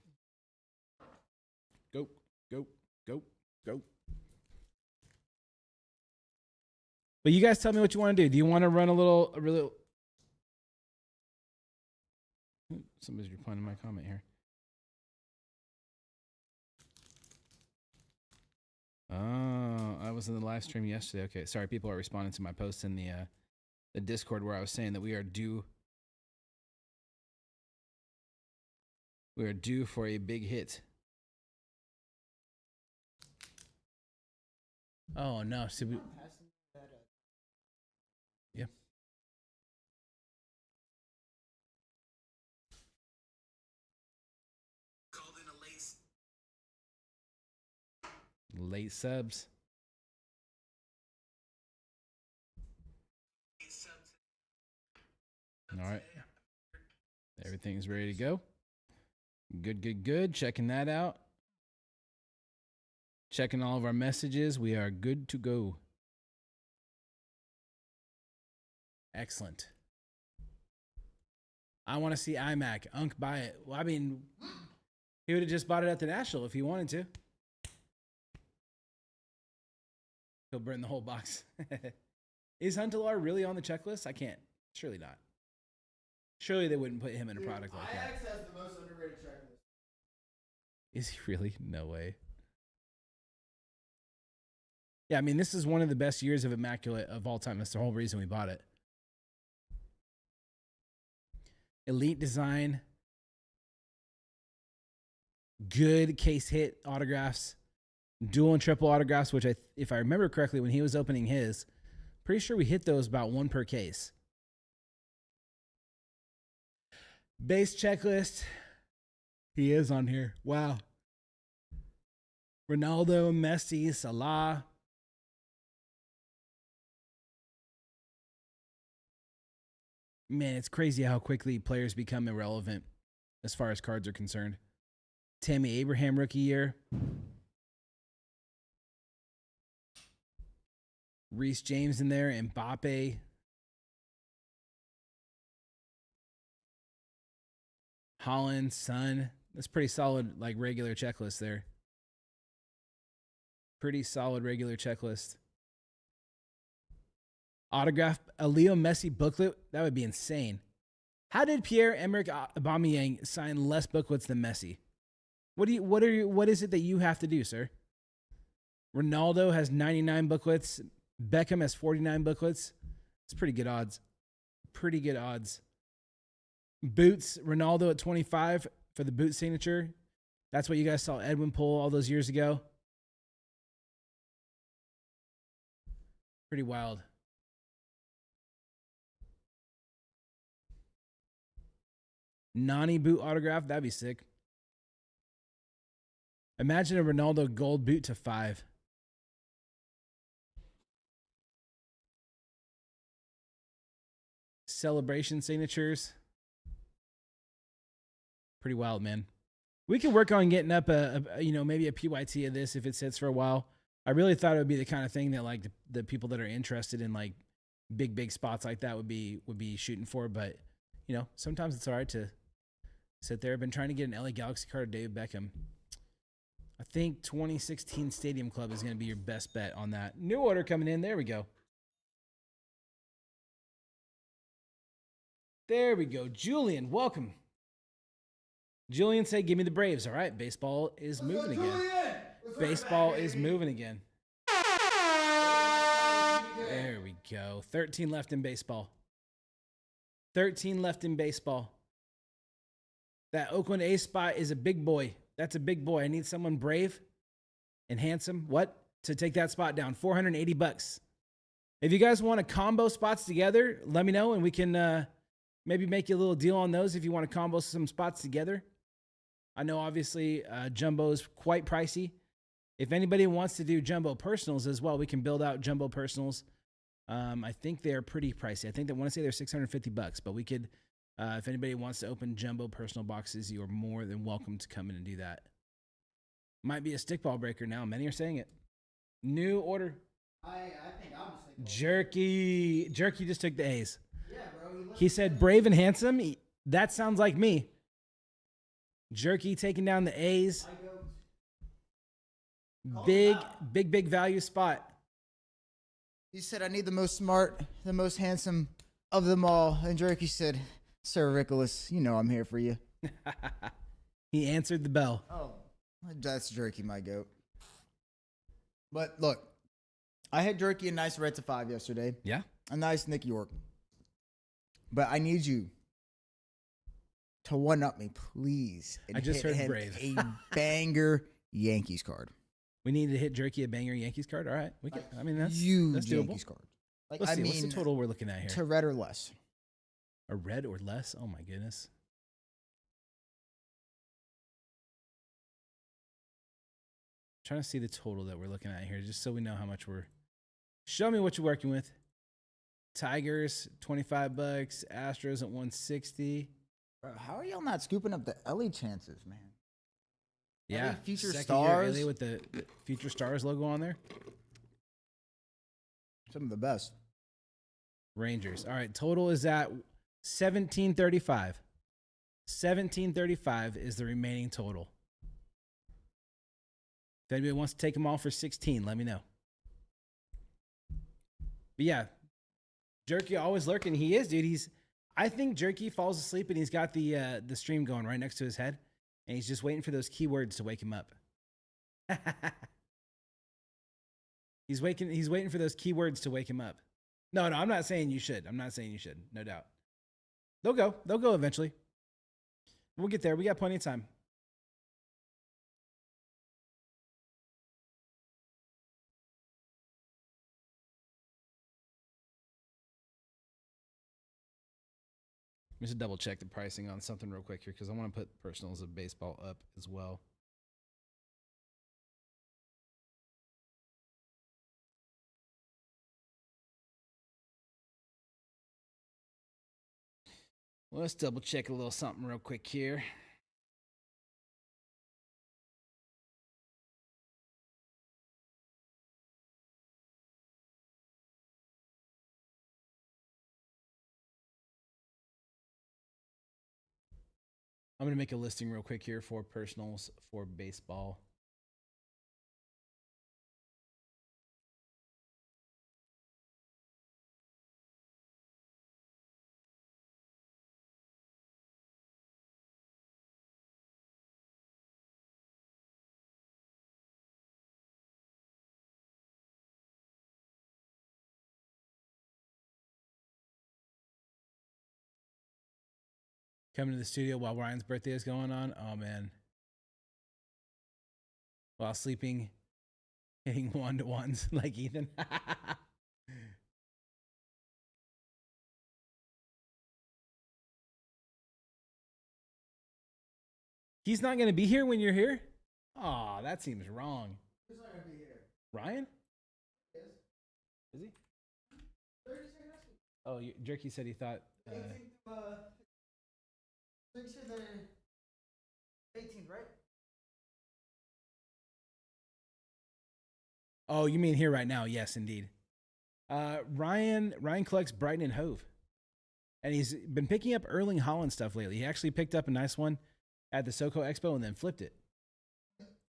Go, go, go, go. But you guys tell me what you want to do. Do you want to run a little? Somebody's replying to my comment here. Oh, I was in the live stream yesterday. Okay, sorry, people are responding to my post in the Discord where I was saying that we are due for a big hit. Oh no, so we, yeah. Late subs. All right. Everything's ready to go. Good. Checking that out. Checking all of our messages. We are good to go. Excellent. I want to see iMac. Unk, buy it. Well, I mean, he would have just bought it at the National if he wanted to. He'll burn the whole box. Is Huntalar really on the checklist? I can't. Surely not. Surely they wouldn't put him in a product like that. IX has the most underrated checklist. Is he really? No way. Yeah, I mean, this is one of the best years of Immaculate of all time. That's the whole reason we bought it. Elite design. Good case hit autographs. Dual and triple autographs, which if I remember correctly, when he was opening his, pretty sure we hit those about one per case. Base checklist. He is on here. Wow. Ronaldo, Messi, Salah. Man, it's crazy how quickly players become irrelevant as far as cards are concerned. Tammy Abraham rookie year. Reece James in there, Mbappe. Holland, Son. That's pretty solid, like regular checklist there. Pretty solid regular checklist. Autograph a Leo Messi booklet. That would be insane. How did Pierre-Emerick Aubameyang sign less booklets than Messi? What is it that you have to do, sir? Ronaldo has 99 booklets. Beckham has 49 booklets. It's pretty good odds. Pretty good odds. Boots, Ronaldo at 25 for the boot signature. That's what you guys saw Edwin pull all those years ago. Pretty wild. Nani boot autograph. That'd be sick. Imagine a Ronaldo gold boot to 5. Celebration signatures. Pretty wild, man. We could work on getting up maybe a PYT of this if it sits for a while. I really thought it would be the kind of thing that like the people that are interested in like big spots like that would be shooting for. But sometimes it's all right to sit there. I've been trying to get an LA Galaxy card of David Beckham. I think 2016 Stadium Club is going to be your best bet on that. New order coming in. There we go. There we go. Julian, welcome. Julian said, give me the Braves. All right, baseball is moving again. Baseball is moving again. There we go. 13 left in baseball. 13 left in baseball. That Oakland A's spot is a big boy. That's a big boy. I need someone brave and handsome. What? To take that spot down. $480. If you guys want to combo spots together, let me know and we can maybe make you a little deal on those if you want to combo some spots together. I know obviously jumbo is quite pricey. If anybody wants to do jumbo personals as well, we can build out jumbo personals. I think they're pretty pricey. I think they want to say they're $650, but we could, if anybody wants to open jumbo personal boxes, you are more than welcome to come in and do that. Might be a stickball breaker now. Many are saying it. New order. I think I'm a Jerky just took the A's. Yeah, bro. He said brave and handsome. That sounds like me. Jerky taking down the A's. Big value spot. He said, I need the most smart, the most handsome of them all. And Jerky said, Sir Richolas, you know I'm here for you. He answered the bell. Oh, that's Jerky, my goat. But look, I had Jerky a nice red to 5 yesterday. Yeah. A nice Nick York. But I need you to one-up me, please. And I just hit heard him brave. a banger Yankees card. We need to hit Jerky a banger Yankees card. All right. We can, I mean, that's Huge doable. Yankees card. Like, Let's I see. mean, What's the total we're looking at here? to red or less. A red or less? Oh, my goodness. Trying to see the total that we're looking at here, just so we know how much we're. Show me what you're working with. Tigers, $25. Astros at 160. Bro, how are y'all not scooping up the Ellie chances, man? Yeah. Ellie Future Second year Stars. Ellie with the Future Stars logo on there. Some of the best. Rangers. All right. Total is at 1735. 1735 is the remaining total. If anybody wants to take them all for 16, let me know. But yeah, Jerky always lurking. He is, dude. I think Jerky falls asleep and he's got the stream going right next to his head, and he's just waiting for those keywords to wake him up. He's waiting for those keywords to wake him up. No, I'm not saying you should. I'm not saying you should. No doubt. They'll go eventually. We'll get there. We got plenty of time. Let me just double check the pricing on something real quick here because I want to put personals of baseball up as well. Well, let's double check a little something real quick here. I'm going to make a listing real quick here for personals for baseball. Coming to the studio while Ryan's birthday is going on. Oh, man. While sleeping, hitting 1-to-1s like Ethan. He's not going to be here when you're here? Aw, that seems wrong. Who's not going to be here? Ryan? Yes. Is he? Oh, Jerky said he thought. 18th, right? Oh, you mean here right now? Yes, indeed. Ryan collects Brighton and Hove, and he's been picking up Erling Haaland stuff lately. He actually picked up a nice one at the SoCo Expo and then flipped it.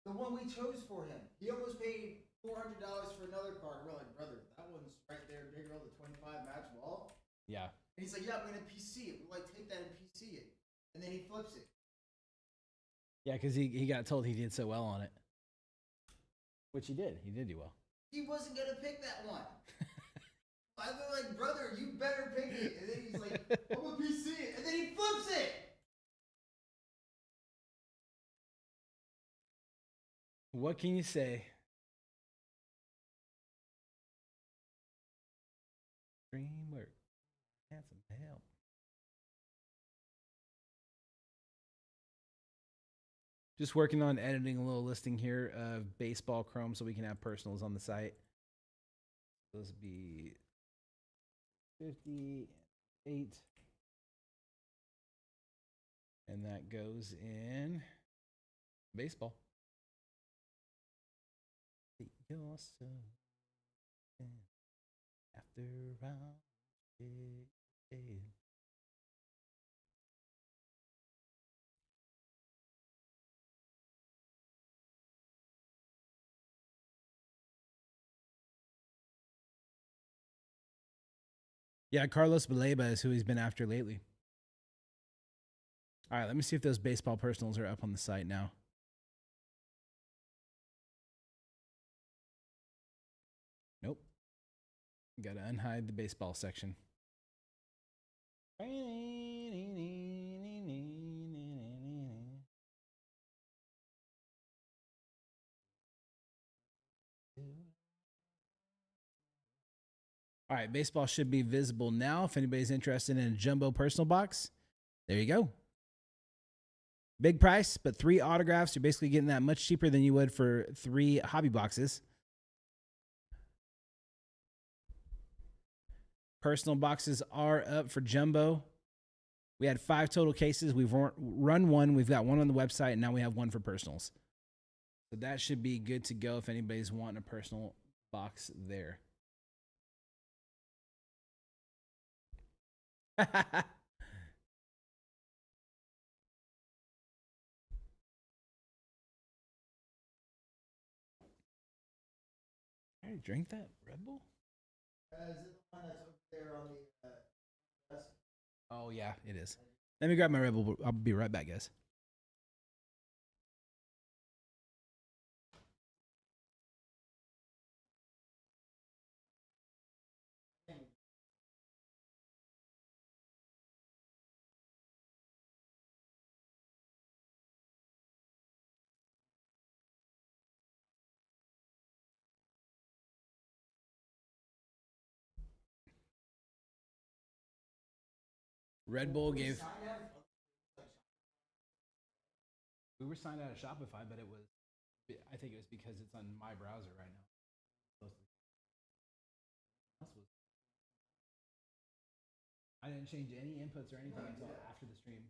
The one we chose for him. He almost paid $400 for another card. We're like, brother, that one's right there, bigger on the 25 match wall. Yeah. And he's like, yeah, I'm gonna PC it. We're like, take that and PC it. And then he flips it. Yeah, because he got told he did so well on it. Which he did. He did do well. He wasn't gonna pick that one. I was like, brother, you better pick it. And then he's like, I'm gonna PC it. And then he flips it. What can you say? Dreamwork. Handsome help. Just working on editing a little listing here of baseball Chrome so we can have personals on the site. Those would be 58. And that goes in baseball. You're so after all. Yeah, Carlos Baleba is who he's been after lately. All right, let me see if those baseball personals are up on the site now. Nope. Got to unhide the baseball section. All right, baseball should be visible now. If anybody's interested in a jumbo personal box, there you go. Big price, but 3 autographs. You're basically getting that much cheaper than you would for 3 hobby boxes. Personal boxes are up for jumbo. We had 5 total cases. We've run 1. We've got 1 on the website, and now we have 1 for personals. So that should be good to go if anybody's wanting a personal box there. I drink that Red Bull? Is it the one that's over there on the desk? Oh, yeah, it is. Let me grab my Red Bull. I'll be right back, guys. Red Bull gave. We were signed out of Shopify, but it was. I think it was because it's on my browser right now. I didn't change any inputs or anything until after the stream,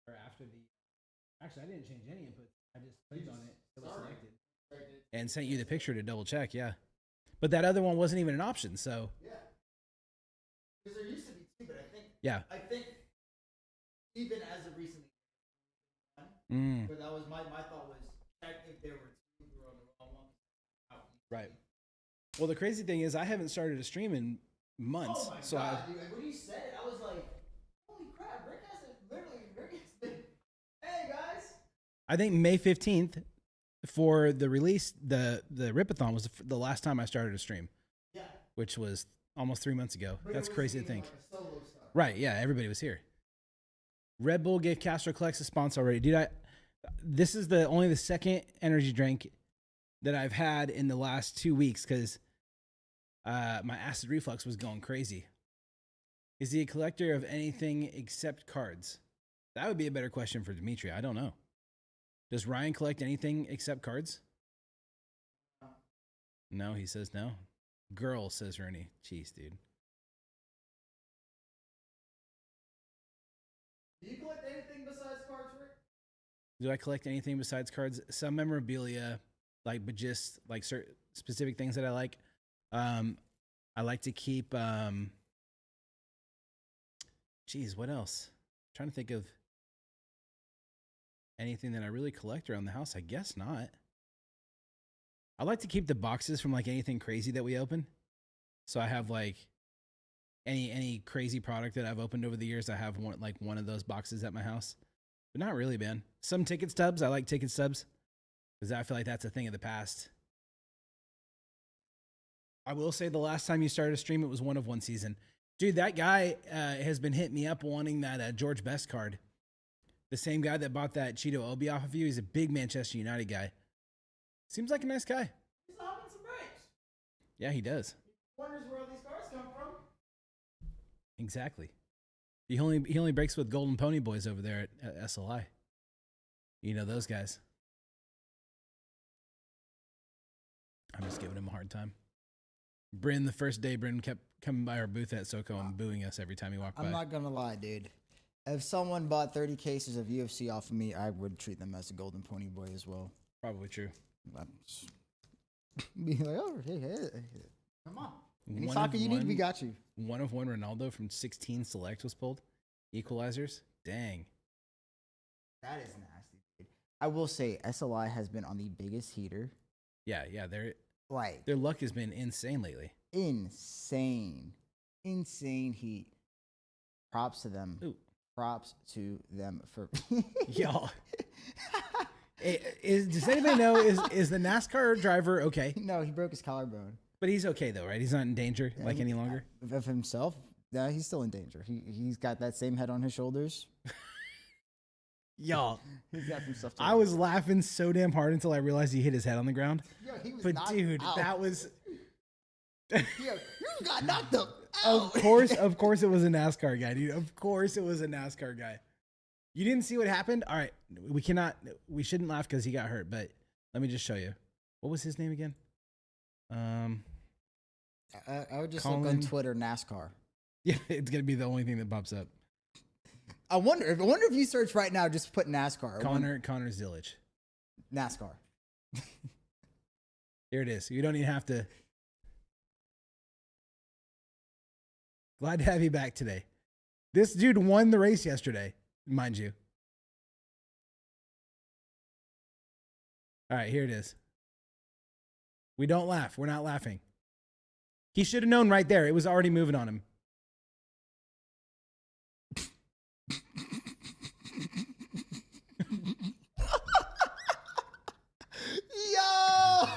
or after the. Actually, I didn't change any inputs. I just clicked on it, it was selected, and sent you the picture to double check. Yeah, but that other one wasn't even an option. So. Yeah. Because there used to be 2, but Yeah. I think even as of recently, Mm. but that was my thought was check if there were 2 who were on the wrong one. Out. Right. Well, the crazy thing is, I haven't started a stream in months. Oh my so god, dude! When you said it, I was like, "Holy crap!" Rick hasn't literally. Rick has been. Hey guys. I think May 15th for the release, the Ripathon was the last time I started a stream, Yeah. which was almost 3 months ago. But it That's was crazy to even think. like a solo stuff. Right? Yeah, everybody was here. Red Bull gave Castro Collects a sponsor already, dude. This is only the second energy drink that I've had in the last 2 weeks because my acid reflux was going crazy. Is he a collector of anything except cards? That would be a better question for Dimitri. I don't know. Does Ryan collect anything except cards? No, he says no. Girl, says Ernie. Jeez, dude. Do you collect anything besides cards, Rick? Do I collect anything besides cards? Some memorabilia, but just like certain specific things that I like. I like to keep. Geez, what else? I'm trying to think of anything that I really collect around the house. I guess not. I like to keep the boxes from anything crazy that we open. So I have any crazy product that I've opened over the years. I have one of those boxes at my house. But not really, man. Some ticket stubs. I like ticket stubs because I feel like that's a thing of the past. I will say the last time you started a stream, it was 1 of 1 season. Dude, that guy has been hitting me up wanting that George Best card. The same guy that bought that Cheeto Obi off of you. He's a big Manchester United guy. Seems like a nice guy. He's hopping some breaks. Yeah, he does. Wonders where all these cards come from. Exactly. He only breaks with Golden Pony Boys over there at SLI. You know those guys. I'm just giving him a hard time. Bryn, the first day, Bryn kept coming by our booth at SoCo and booing us every time he walked by. I'm not gonna lie, dude. If someone bought 30 cases of UFC off of me, I would treat them as a golden pony boy as well. Probably true. Be like, oh, hey, come on. Any One soccer of you need, one- we got you. 1 of 1 Ronaldo from 16 select was pulled. Equalizers. Dang. That is nasty, dude. I will say, SLI has been on the biggest heater. Yeah, their Like, luck has been insane lately. insane. insane heat. Props to them. Ooh. Props to them for Y'all. Does anybody know is the NASCAR driver okay? No, he broke his collarbone. But he's okay though, right? He's not in danger like any longer. Of himself? No, he's still in danger. He's got that same head on his shoulders. Y'all, He's got some stuff to I was laughing so damn hard until I realized he hit his head on the ground. Yo, he was But knocked dude, out. that was Yo, you got knocked up. of course it was a NASCAR guy, dude. Of course it was a NASCAR guy. You didn't see what happened? All right, we shouldn't laugh because he got hurt, but let me just show you. What was his name again? I would just look Colin. on Twitter NASCAR. Yeah, it's gonna be the only thing that pops up. I wonder if you search right now, just put NASCAR. Connor Zillage. NASCAR. Here it is. You don't even have to. Glad to have you back today. This dude won the race yesterday, mind you. All right, here it is. We don't laugh. We're not laughing. He should have known right there. It was already moving on him. Yo!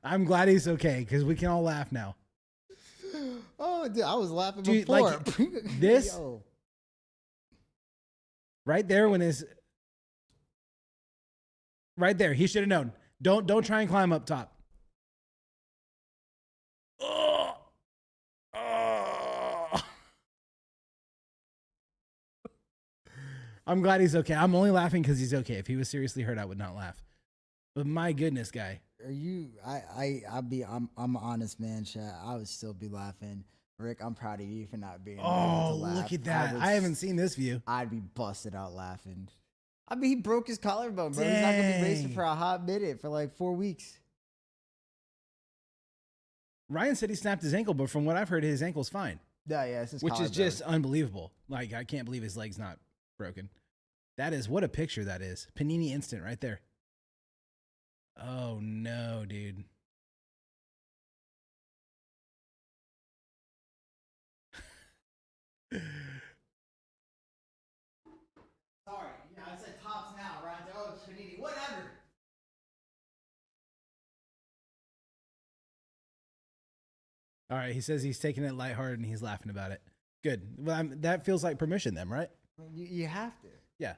I'm glad he's okay because we can all laugh now. Oh, dude, I was laughing Dude, before. like, this- Yo. Right there when his right there, he should have known. Don't try and climb up top. Oh. Oh. I'm glad he's okay. I'm only laughing because he's okay. If he was seriously hurt, I would not laugh. But my goodness, guy. Are you? I'm an honest man, chat. I would still be laughing. Rick, I'm proud of you for not being. able Oh, to laugh. look at that. would I haven't seen this view. I'd be busted out laughing. I mean, he broke his collarbone, bro. He's not gonna be racing Dang. for a hot minute for like 4 weeks. Ryan said he snapped his ankle, but from what I've heard, his ankle's fine, Yeah, it's his which is collarbone. just unbelievable. Like, I can't believe his leg's not broken. That is, what a picture that is. Panini Instant right there. Oh, no, dude. Sorry, yeah, I said tops now, right? Oh, Panini, whatever. All right, he says he's taking it lighthearted and he's laughing about it. Good. Well, that feels like permission then, right? You have to. Yeah.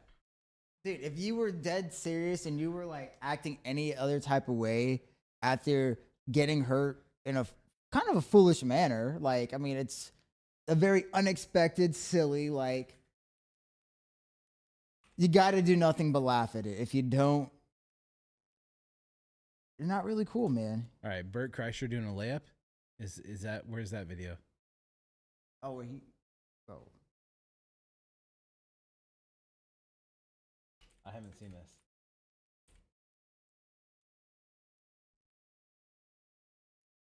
Dude, if you were dead serious and you were like acting any other type of way after getting hurt in a kind of a foolish manner, like, I mean, it's a very unexpected, silly, like, you got to do nothing but laugh at it. If you don't, you're not really cool, man. All right, Bert Kreischer doing a layup. Is that, where's that video? Oh, I haven't seen this.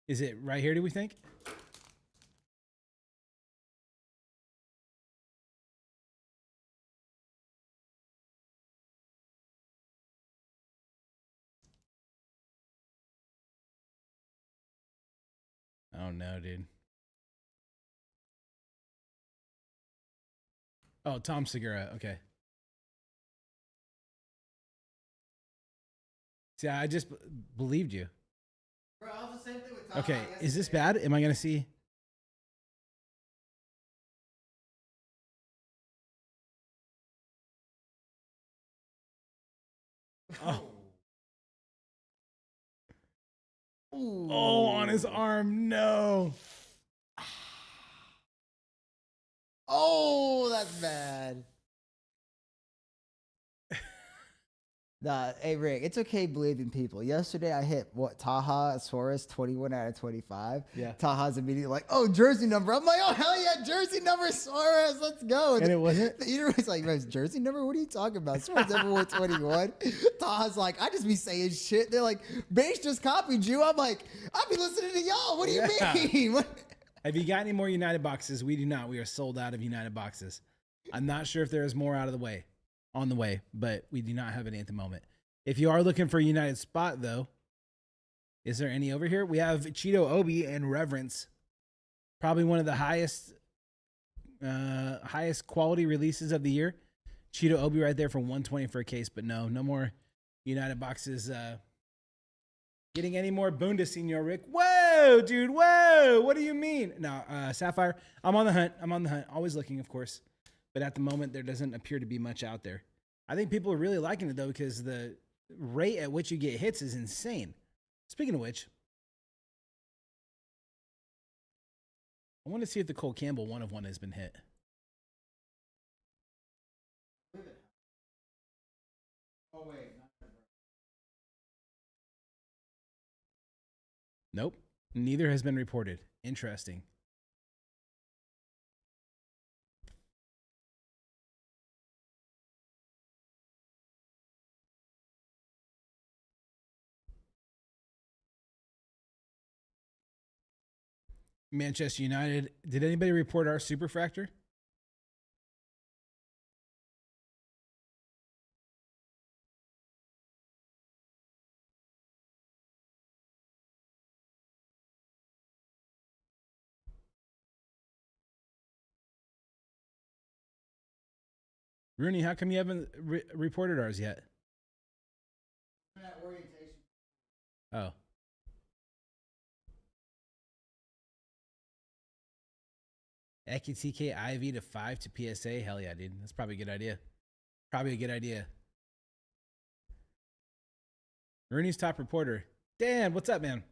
Is it right here, do we think? Oh no, dude. Oh, Tom Segura. Okay. See, I just believed you. Bro, I was the same thing with Okay, is this bad? Am I gonna see? Oh, oh, on his arm. No. Oh, that's bad. Nah, hey Rick, it's okay believing people. Yesterday I hit Taha Suarez 21 out of 25. Yeah. Taha's immediately like, oh, jersey number. I'm like, oh hell yeah, jersey number Suarez, let's go. And it wasn't? The eater was like, "Bro, jersey number? What are you talking about? Suarez never wore 21. Taha's like, I just be saying shit. They're like, Base just copied you. I'm like, I be listening to y'all. What do you Yeah. mean? What? Have you got any more United boxes? We do not. We are sold out of United boxes. I'm not sure if there is more on the way, but we do not have any at the moment. If you are looking for a United spot, though, is there any over here? We have Cheeto Obi and Reverence. Probably one of the highest Highest quality releases of the year. Cheeto Obi right there for 120 for a case, but no more United boxes getting any more Bunda, Senor Rick. Whoa, dude, whoa. What do you mean? No, Sapphire, I'm on the hunt. Always looking, of course. But at the moment, there doesn't appear to be much out there. I think people are really liking it, though, because the rate at which you get hits is insane. Speaking of which, I want to see if the Cole Campbell 1/1 has been hit. Oh, wait. Nope. Neither has been reported. Interesting. Manchester United. Did anybody report our superfractor? Rooney, how come you haven't reported ours yet? Oh. EQTK IV to 5 to PSA. Hell yeah, dude. That's probably a good idea. Probably a good idea. Rooney's top reporter. Dan, what's up, man?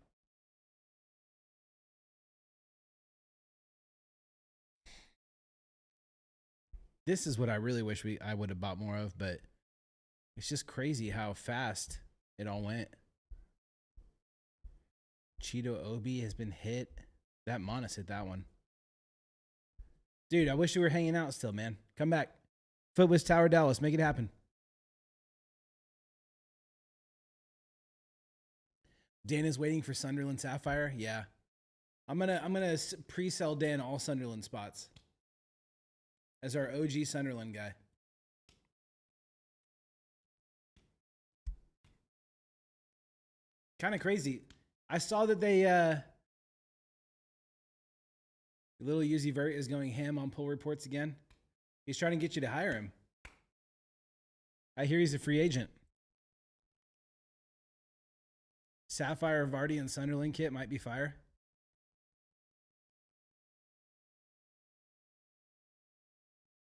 This is what I really wish I would have bought more of, but it's just crazy how fast it all went. Cheeto Obi has been hit. That Monas hit that one. Dude, I wish you were hanging out still, man. Come back. Footwiz Tower Dallas. Make it happen. Dan is waiting for Sunderland Sapphire. Yeah. I'm gonna pre-sell Dan all Sunderland spots as our OG Sunderland guy. Kind of crazy. I saw that they Little Uzi Vert is going ham on pull reports again. He's trying to get you to hire him. I hear he's a free agent. Sapphire, Vardy, and Sunderland kit might be fire.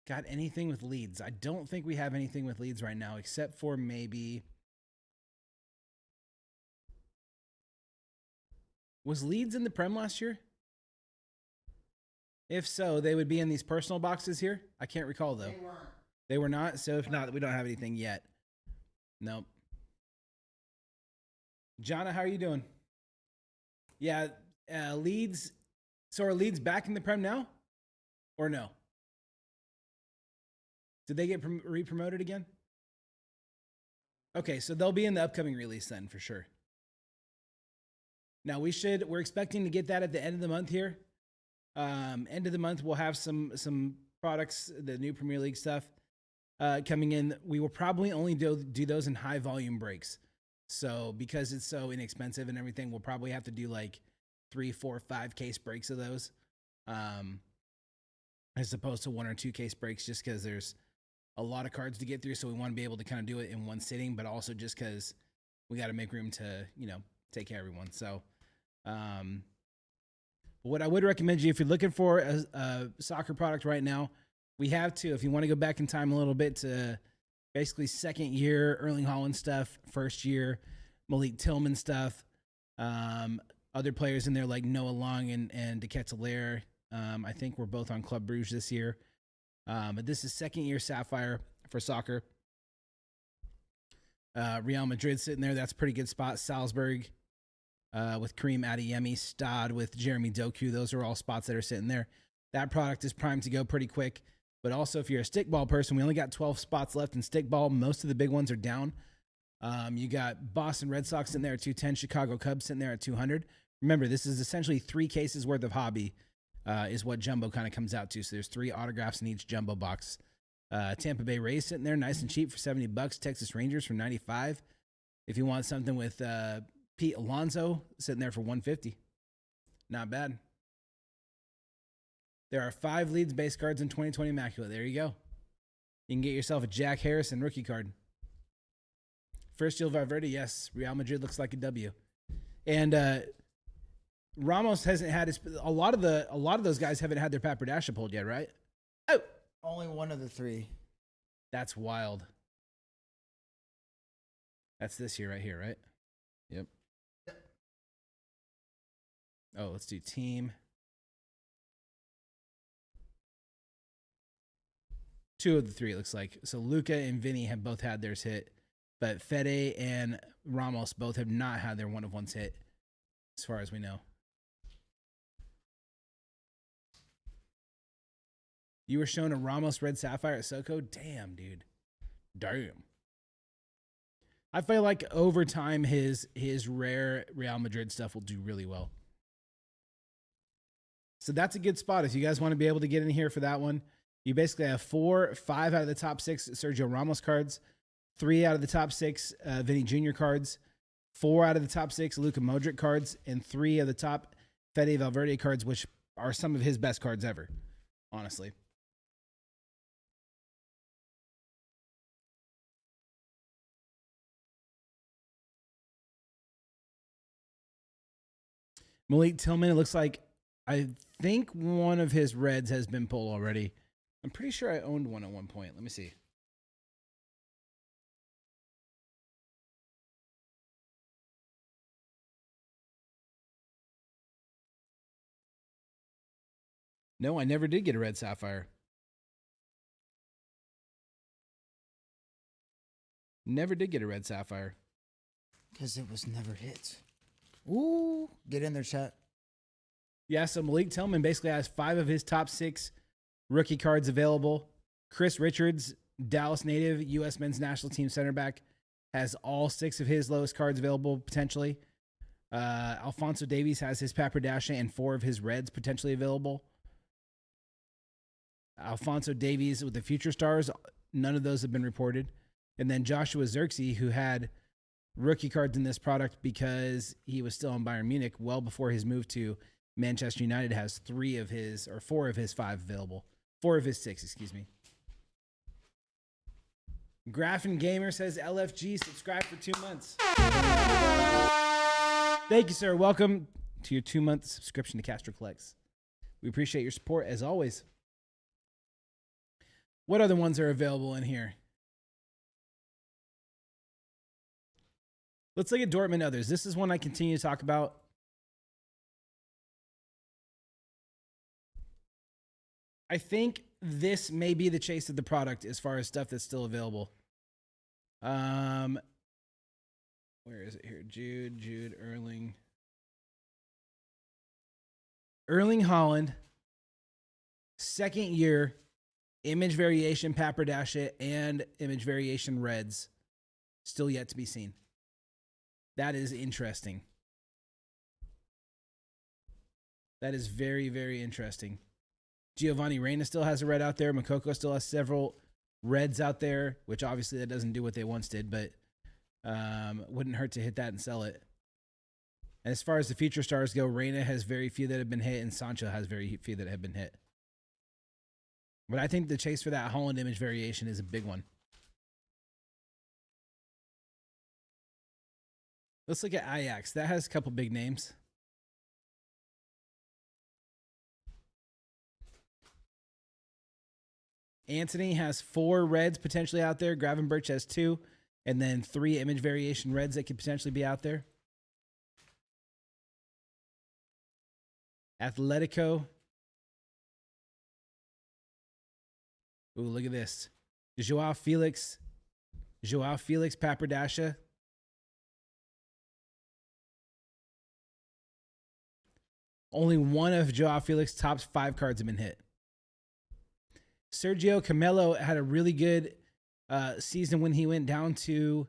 Got anything with Leeds? I don't think we have anything with Leeds right now, except for maybe... Was Leeds in the Prem last year? If so, they would be in these personal boxes here. I can't recall, though. They weren't. They were not, so if not, we don't have anything yet. Nope. Jonna, how are you doing? Yeah, Leeds. So are Leeds back in the Prem now? Or no? Did they get re-promoted again? Okay, so they'll be in the upcoming release then, for sure. Now we're expecting to get that at the end of the month here. End of the month, we'll have some products, the new Premier League stuff coming in. We will probably only do those in high volume breaks. So because it's so inexpensive and everything, we'll probably have to do like 3, 4, 5 case breaks of those, as opposed to 1 or 2 case breaks, just because there's a lot of cards to get through. So we want to be able to kind of do it in one sitting, but also just because we got to make room to, take care of everyone. So, what I would recommend you, if you're looking for a soccer product right now, we have to, if you want to go back in time a little bit to basically second year Erling Haaland stuff, first year Malik Tillman stuff, other players in there like Noah Long and De Ketelaere. I think we're both on Club Bruges this year. But this is second year Sapphire for soccer. Real Madrid sitting there. That's a pretty good spot. Salzburg with Kareem Adeyemi. Stade with Jeremy Doku. Those are all spots that are sitting there. That product is primed to go pretty quick. But also, if you're a stickball person, we only got 12 spots left in stickball. Most of the big ones are down. You got Boston Red Sox sitting there at 210. Chicago Cubs sitting there at 200. Remember, this is essentially 3 cases worth of hobby. Is what jumbo kind of comes out to. So there's 3 autographs in each jumbo box. Tampa Bay Rays sitting there nice and cheap for $70. Texas Rangers for $95. If you want something with Pete Alonso sitting there for $150. Not bad. There are 5 Leeds base cards in 2020 Immaculate. There you go. You can get yourself a Jack Harrison rookie card. First Gil Valverde, yes. Real Madrid looks like a W. And Ramos hasn't had his. A lot of those guys haven't had their Papadasha pulled yet, right? Oh, Only one of the 3. that's wild. That's this year right here, right? Yep. Oh, let's do team. 2 of the 3, it looks like. So Luca and Vinny have both had theirs hit, but Fede and Ramos both have not had their 1-of-1s hit, as far as we know. You were shown a Ramos Red Sapphire at SoCo? Damn, dude. Damn. I feel like over time his rare Real Madrid stuff will do really well. So that's a good spot. If you guys want to be able to get in here for that one, you basically have 5 out of the top 6 Sergio Ramos cards, 3 out of the top 6 Vinny Jr. cards, 4 out of the top 6 Luka Modric cards, and 3 of the top Fede Valverde cards, which are some of his best cards ever, honestly. Malik Tillman, it looks like, I think one of his reds has been pulled already. I'm pretty sure I owned one at one point. Let me see. No, I never did get a red sapphire. Never did get a red sapphire. Because it was never hit. Ooh. Get in there, chat. Yeah, so Malik Tillman basically has 5 of his top 6 rookie cards available. Chris Richards, Dallas native, U.S. men's national team center back, has all 6 of his lowest cards available potentially. Alphonso Davies has his Papadasha and 4 of his reds potentially available. Alphonso Davies with the Future Stars, none of those have been reported. And then Joshua Zirkzee, who had rookie cards in this product because he was still in Bayern Munich well before his move to Manchester United, has 4 of his 5 available. 4 of his 6, excuse me. Graffin Gamer says LFG, subscribe for 2 months. Thank you, sir. Welcome to your 2-month subscription to Castro Collects. We appreciate your support as always. What other ones are available in here? Let's look at Dortmund others. This is one I continue to talk about. I think this may be the chase of the product as far as stuff that's still available. Where is it here? Jude, Erling Haaland, second year, image variation Papadasha and image variation Reds, still yet to be seen. That is interesting. That is very, very interesting. Giovanni Reina still has a red out there. Makoko still has several reds out there, which obviously that doesn't do what they once did, but wouldn't hurt to hit that and sell it. And as far as the Future Stars go, Reina has very few that have been hit, and Sancho has very few that have been hit. But I think the chase for that Holland image variation is a big one. Let's look at Ajax. That has a couple big names. Anthony has 4 reds potentially out there. Gravenberch has 2. And then 3 image variation reds that could potentially be out there. Atletico. Ooh, look at this. Joao Felix Papadasha. Only one of Joao Felix's top 5 cards have been hit. Sergio Camelo had a really good season when he went down to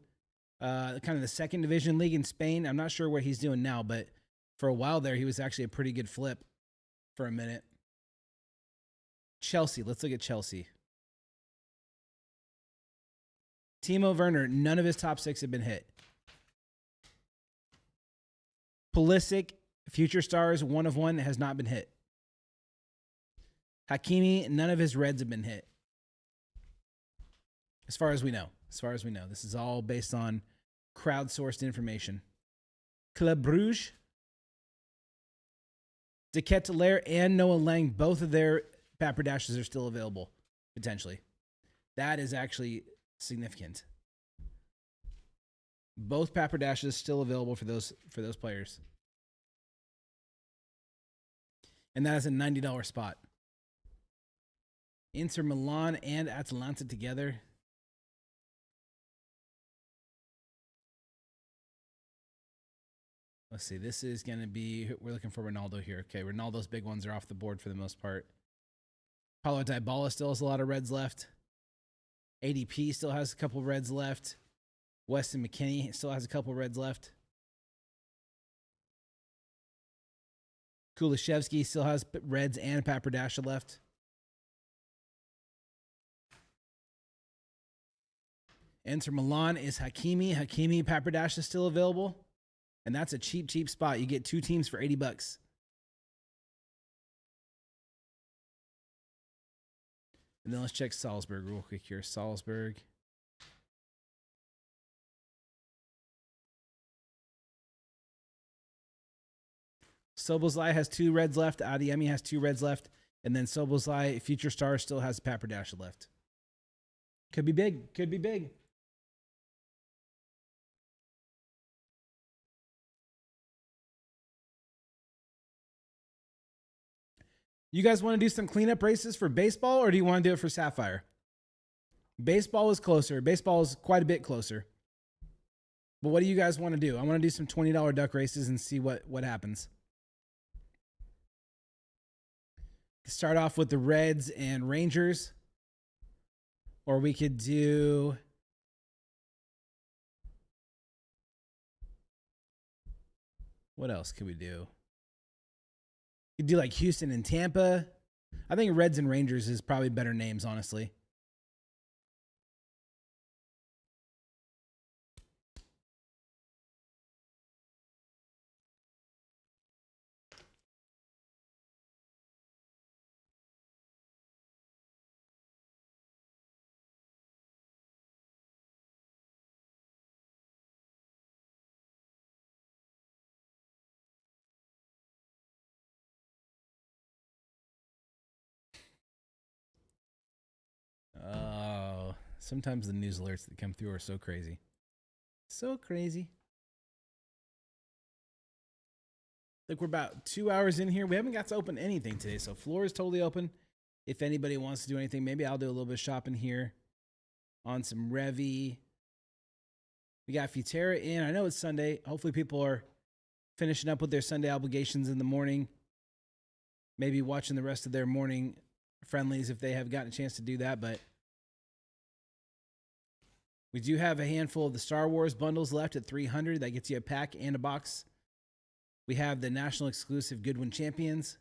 kind of the second division league in Spain. I'm not sure what he's doing now, but for a while there, he was actually a pretty good flip for a minute. Chelsea. Let's look at Chelsea. Timo Werner, none of his top 6 have been hit. Pulisic, Future Stars, 1 of 1 has not been hit. Hakimi, none of his reds have been hit. As far as we know. As far as we know. This is all based on crowdsourced information. Club Brugge. De Ketelaere and Noah Lang, both of their Paperdashes are still available, potentially. That is actually significant. Both Paperdashes still available for those players. And that is a $90 spot. Inter Milan and Atalanta together. Let's see. This is going to be... We're looking for Ronaldo here. Okay, Ronaldo's big ones are off the board for the most part. Paulo Dybala still has a lot of reds left. ADP still has a couple reds left. Weston McKennie still has a couple reds left. Kulishevsky still has reds and Paperdasha left. Inter Milan is Hakimi. Hakimi Paperdasha is still available. And that's a cheap, cheap spot. You get 2 teams for $80. And then let's check Salzburg real quick here. Salzburg. Soboslai has 2 reds left. Adeyemi has 2 reds left. And then Soboslai, Future Star, still has Paperdasha left. Could be big. Could be big. You guys want to do some cleanup races for baseball, or do you want to do it for Sapphire? Baseball is closer. Baseball is quite a bit closer. But what do you guys want to do? I want to do some $20 duck races and see what happens. Start off with the Reds and Rangers. Or we could do... What else could we do? You could do like Houston and Tampa. I think Reds and Rangers is probably better names, honestly. Oh, sometimes the news alerts that come through are so crazy. So crazy. Look, we're about 2 hours in here. We haven't got to open anything today, so floor is totally open. If anybody wants to do anything, maybe I'll do a little bit of shopping here on some Revy. We got Futera in. I know it's Sunday. Hopefully people are finishing up with their Sunday obligations in the morning. Maybe watching the rest of their morning friendlies if they have gotten a chance to do that, but we do have a handful of the Star Wars bundles left at $300. That gets you a pack and a box. We have the national exclusive Goodwin Champions.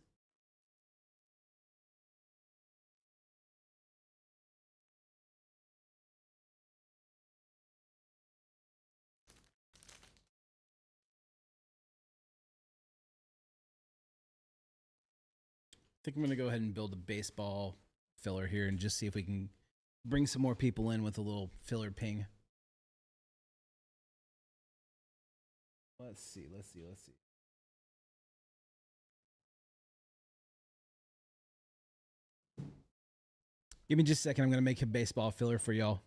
I think I'm going to go ahead and build a baseball filler here and just see if we can bring some more people in with a little filler ping. Let's see. Give me just a second. I'm going to make a baseball filler for y'all.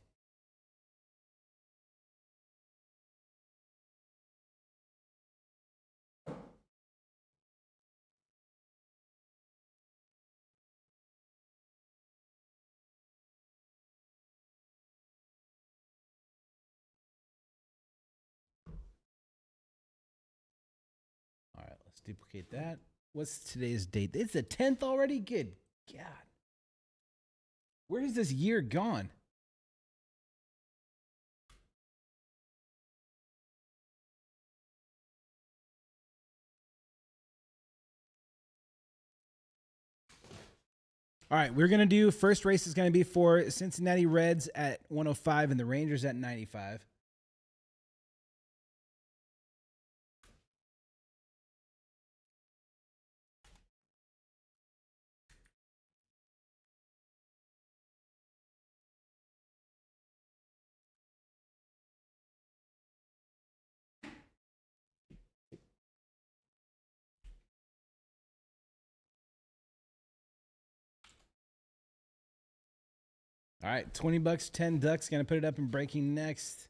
All right, let's duplicate that. What's today's date? It's the 10th already? Good God. Where is this year gone? All right, we're going to do first race is going to be for Cincinnati Reds at 105 and the Rangers at 95. All right, 20 bucks, 10 ducks. Gonna put it up in breaking next.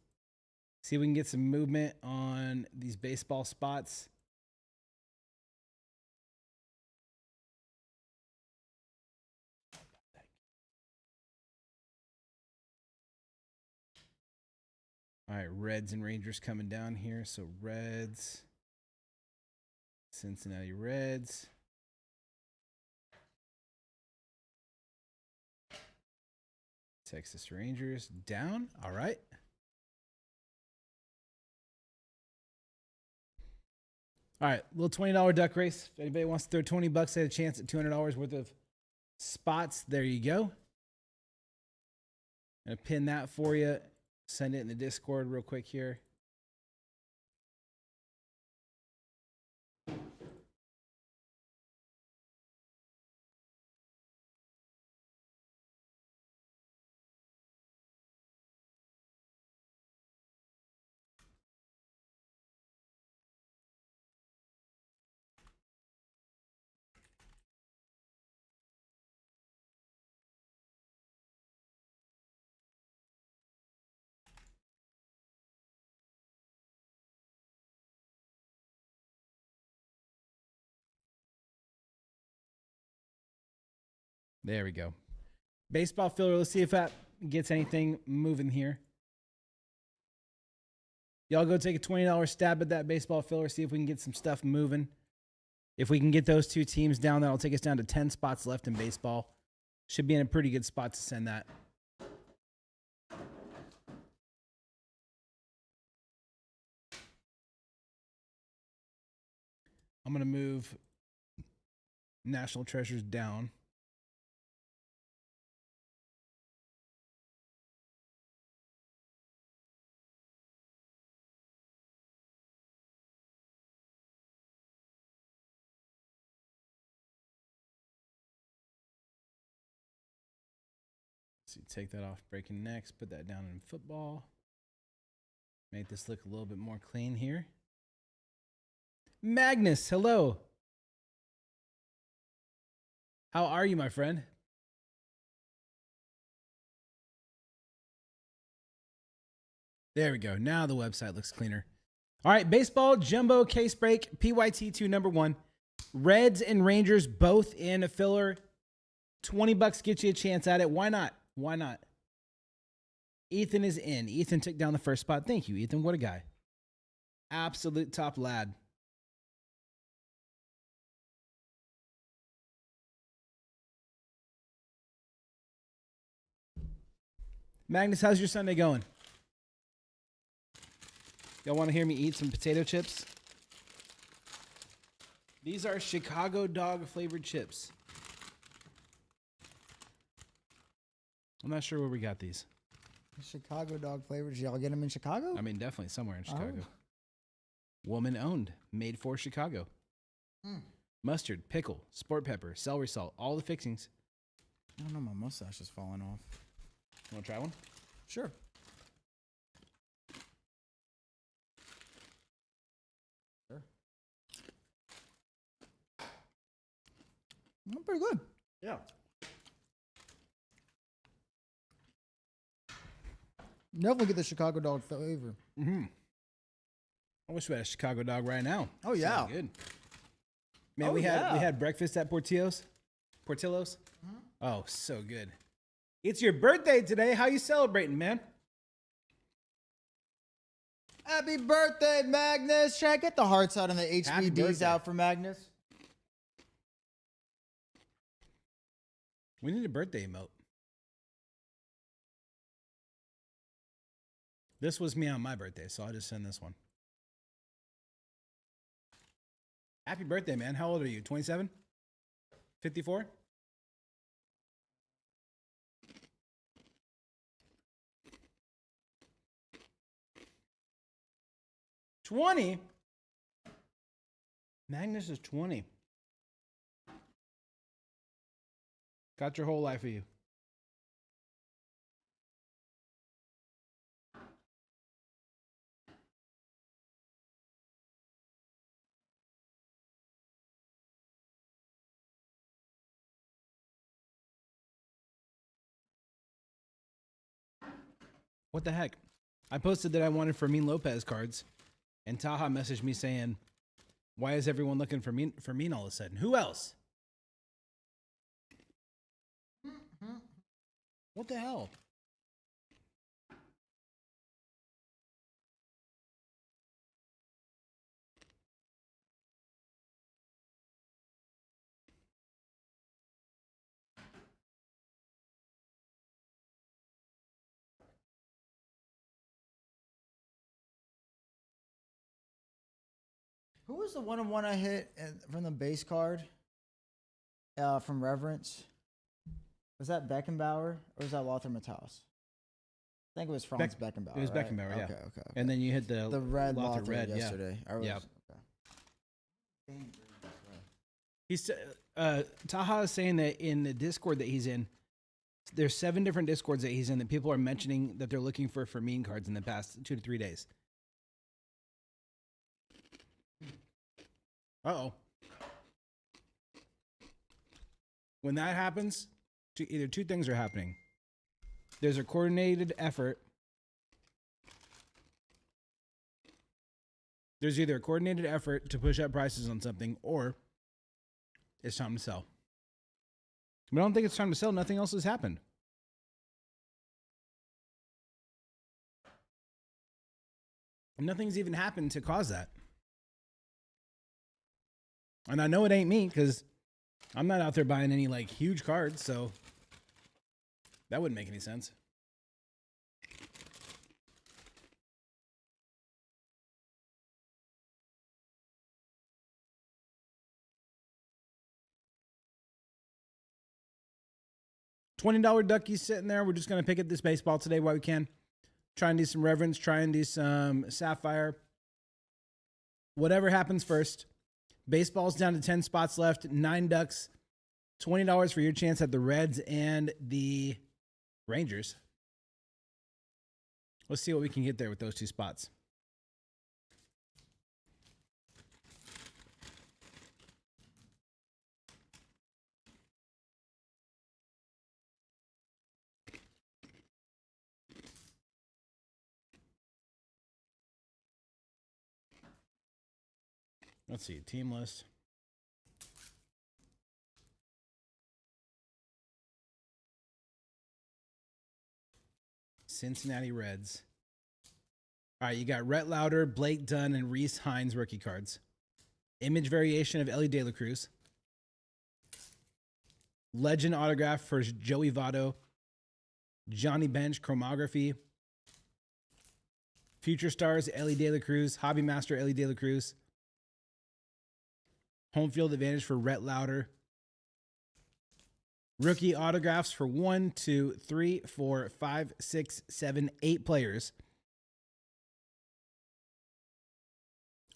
See if we can get some movement on these baseball spots. All right, Reds and Rangers coming down here. So Reds, Cincinnati Reds. Texas Rangers down. All right. All right, little $20 duck race. If anybody wants to throw 20 bucks at a chance at $200 worth of spots, there you go. I'm gonna pin that for you. Send it in the Discord real quick here. There we go. Baseball filler. Let's see if that gets anything moving here. Y'all go take a $20 stab at that baseball filler. See if we can get some stuff moving. If we can get those two teams down, that'll take us down to 10 spots left in baseball. Should be in a pretty good spot to send that. I'm going to move National Treasures down. So take that off breaking next, put that down in football. Make this look a little bit more clean here. Magnus, hello. How are you, my friend? There we go. Now the website looks cleaner. All right, baseball jumbo case break, PYT2 number 1. Reds and Rangers both in a filler. 20 bucks gets you a chance at it. Why not? Why not? Ethan is in. Ethan took down the first spot. Thank you, Ethan. What a guy. Absolute top lad. Magnus, how's your Sunday going? Y'all want to hear me eat some potato chips? These are Chicago dog flavored chips. I'm not sure where we got these. Chicago dog flavors. Y'all get them in Chicago? I mean, definitely somewhere in Chicago. Oh. Woman owned, made for Chicago. Mustard, pickle, sport pepper, celery salt, all the fixings. I don't know. My mustache is falling off. You want to try one? Sure. Pretty good. Yeah. Definitely get the Chicago dog flavor. Mm-hmm. I wish we had a Chicago dog right now. Oh, yeah. Sounds good. Man, Oh, we yeah. had breakfast at Portillo's. Oh, so good. It's your birthday today. How you celebrating, man? Happy birthday, Magnus. Should I get the hearts out and the Happy HBDs birthday. out for Magnus? We need a birthday emote. This was me on my birthday, so I'll just send this one. Happy birthday, man. How old are you? 27? 54? $20? Magnus is 20. Got your whole life of you. What the heck? I posted that I wanted Fermin Lopez cards, and Taha messaged me saying, "Why is everyone looking for me all of a sudden? Who else? What the hell?" Who was the one-on-one I hit from the base card? From Reverence. Was that Beckenbauer or was that Walter Matthäus? I think it was Franz Beckenbauer. It was right? Beckenbauer, yeah. Okay. And then you hit the red Lothar Lothar red, yeah. yesterday. Yeah. Okay. He's Taha is saying that in the Discord that he's in, there's 7 different Discords that he's in that people are mentioning that they're looking for Fermin cards in the past 2 to 3 days. Uh-oh. When that happens, either 2 things are happening. There's a coordinated effort. There's either a coordinated effort to push up prices on something, or it's time to sell. But I don't think it's time to sell. Nothing else has happened. Nothing's even happened to cause that. And I know it ain't me because I'm not out there buying any like huge cards, so that wouldn't make any sense. $20 duckies sitting there. We're just gonna pick at this baseball today while we can. Try and do some Reverence, try and do some Sapphire. Whatever happens first. Baseball's down to 10 spots left, 9 ducks, $20 for your chance at the Reds and the Rangers. Let's see what we can get there with those 2 spots. Let's see, team list. Cincinnati Reds. All right, you got Rhett Lauder, Blake Dunn, and Reese Hines rookie cards. Image variation of Ellie De La Cruz. Legend autograph for Joey Votto. Johnny Bench chromography. Future Stars Ellie De La Cruz. Hobby Master Ellie De La Cruz. Home field advantage for Rhett Lauder. Rookie autographs for 1, 2, 3, 4, 5, 6, 7, 8 players.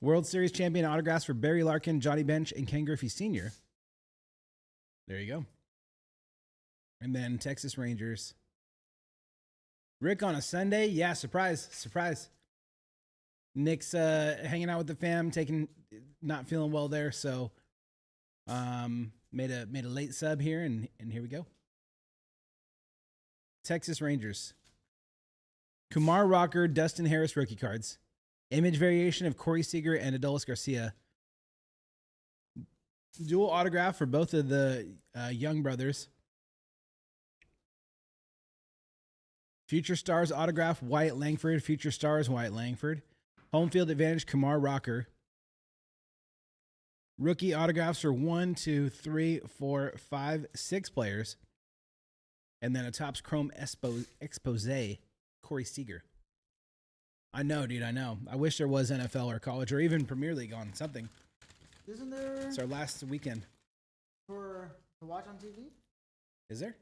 World Series champion autographs for Barry Larkin, Johnny Bench, and Ken Griffey Sr. There you go. And then Texas Rangers. Rick on a Sunday? Yeah, surprise. Surprise. Nick's hanging out with the fam, not feeling well there, so made a late sub here, and here we go. Texas Rangers. Kumar Rocker, Dustin Harris rookie cards. Image variation of Corey Seager and Adolis Garcia. Dual autograph for both of the Young brothers. Future Stars autograph, Wyatt Langford. Future Stars, Wyatt Langford. Home field advantage, Kumar Rocker. Rookie autographs for 1, 2, 3, 4, 5, 6 players. And then a Topps Chrome expose, Corey Seager. I know, dude, I know. I wish there was NFL or college or even Premier League on something. Isn't there It's our last weekend. to watch on TV? Is there?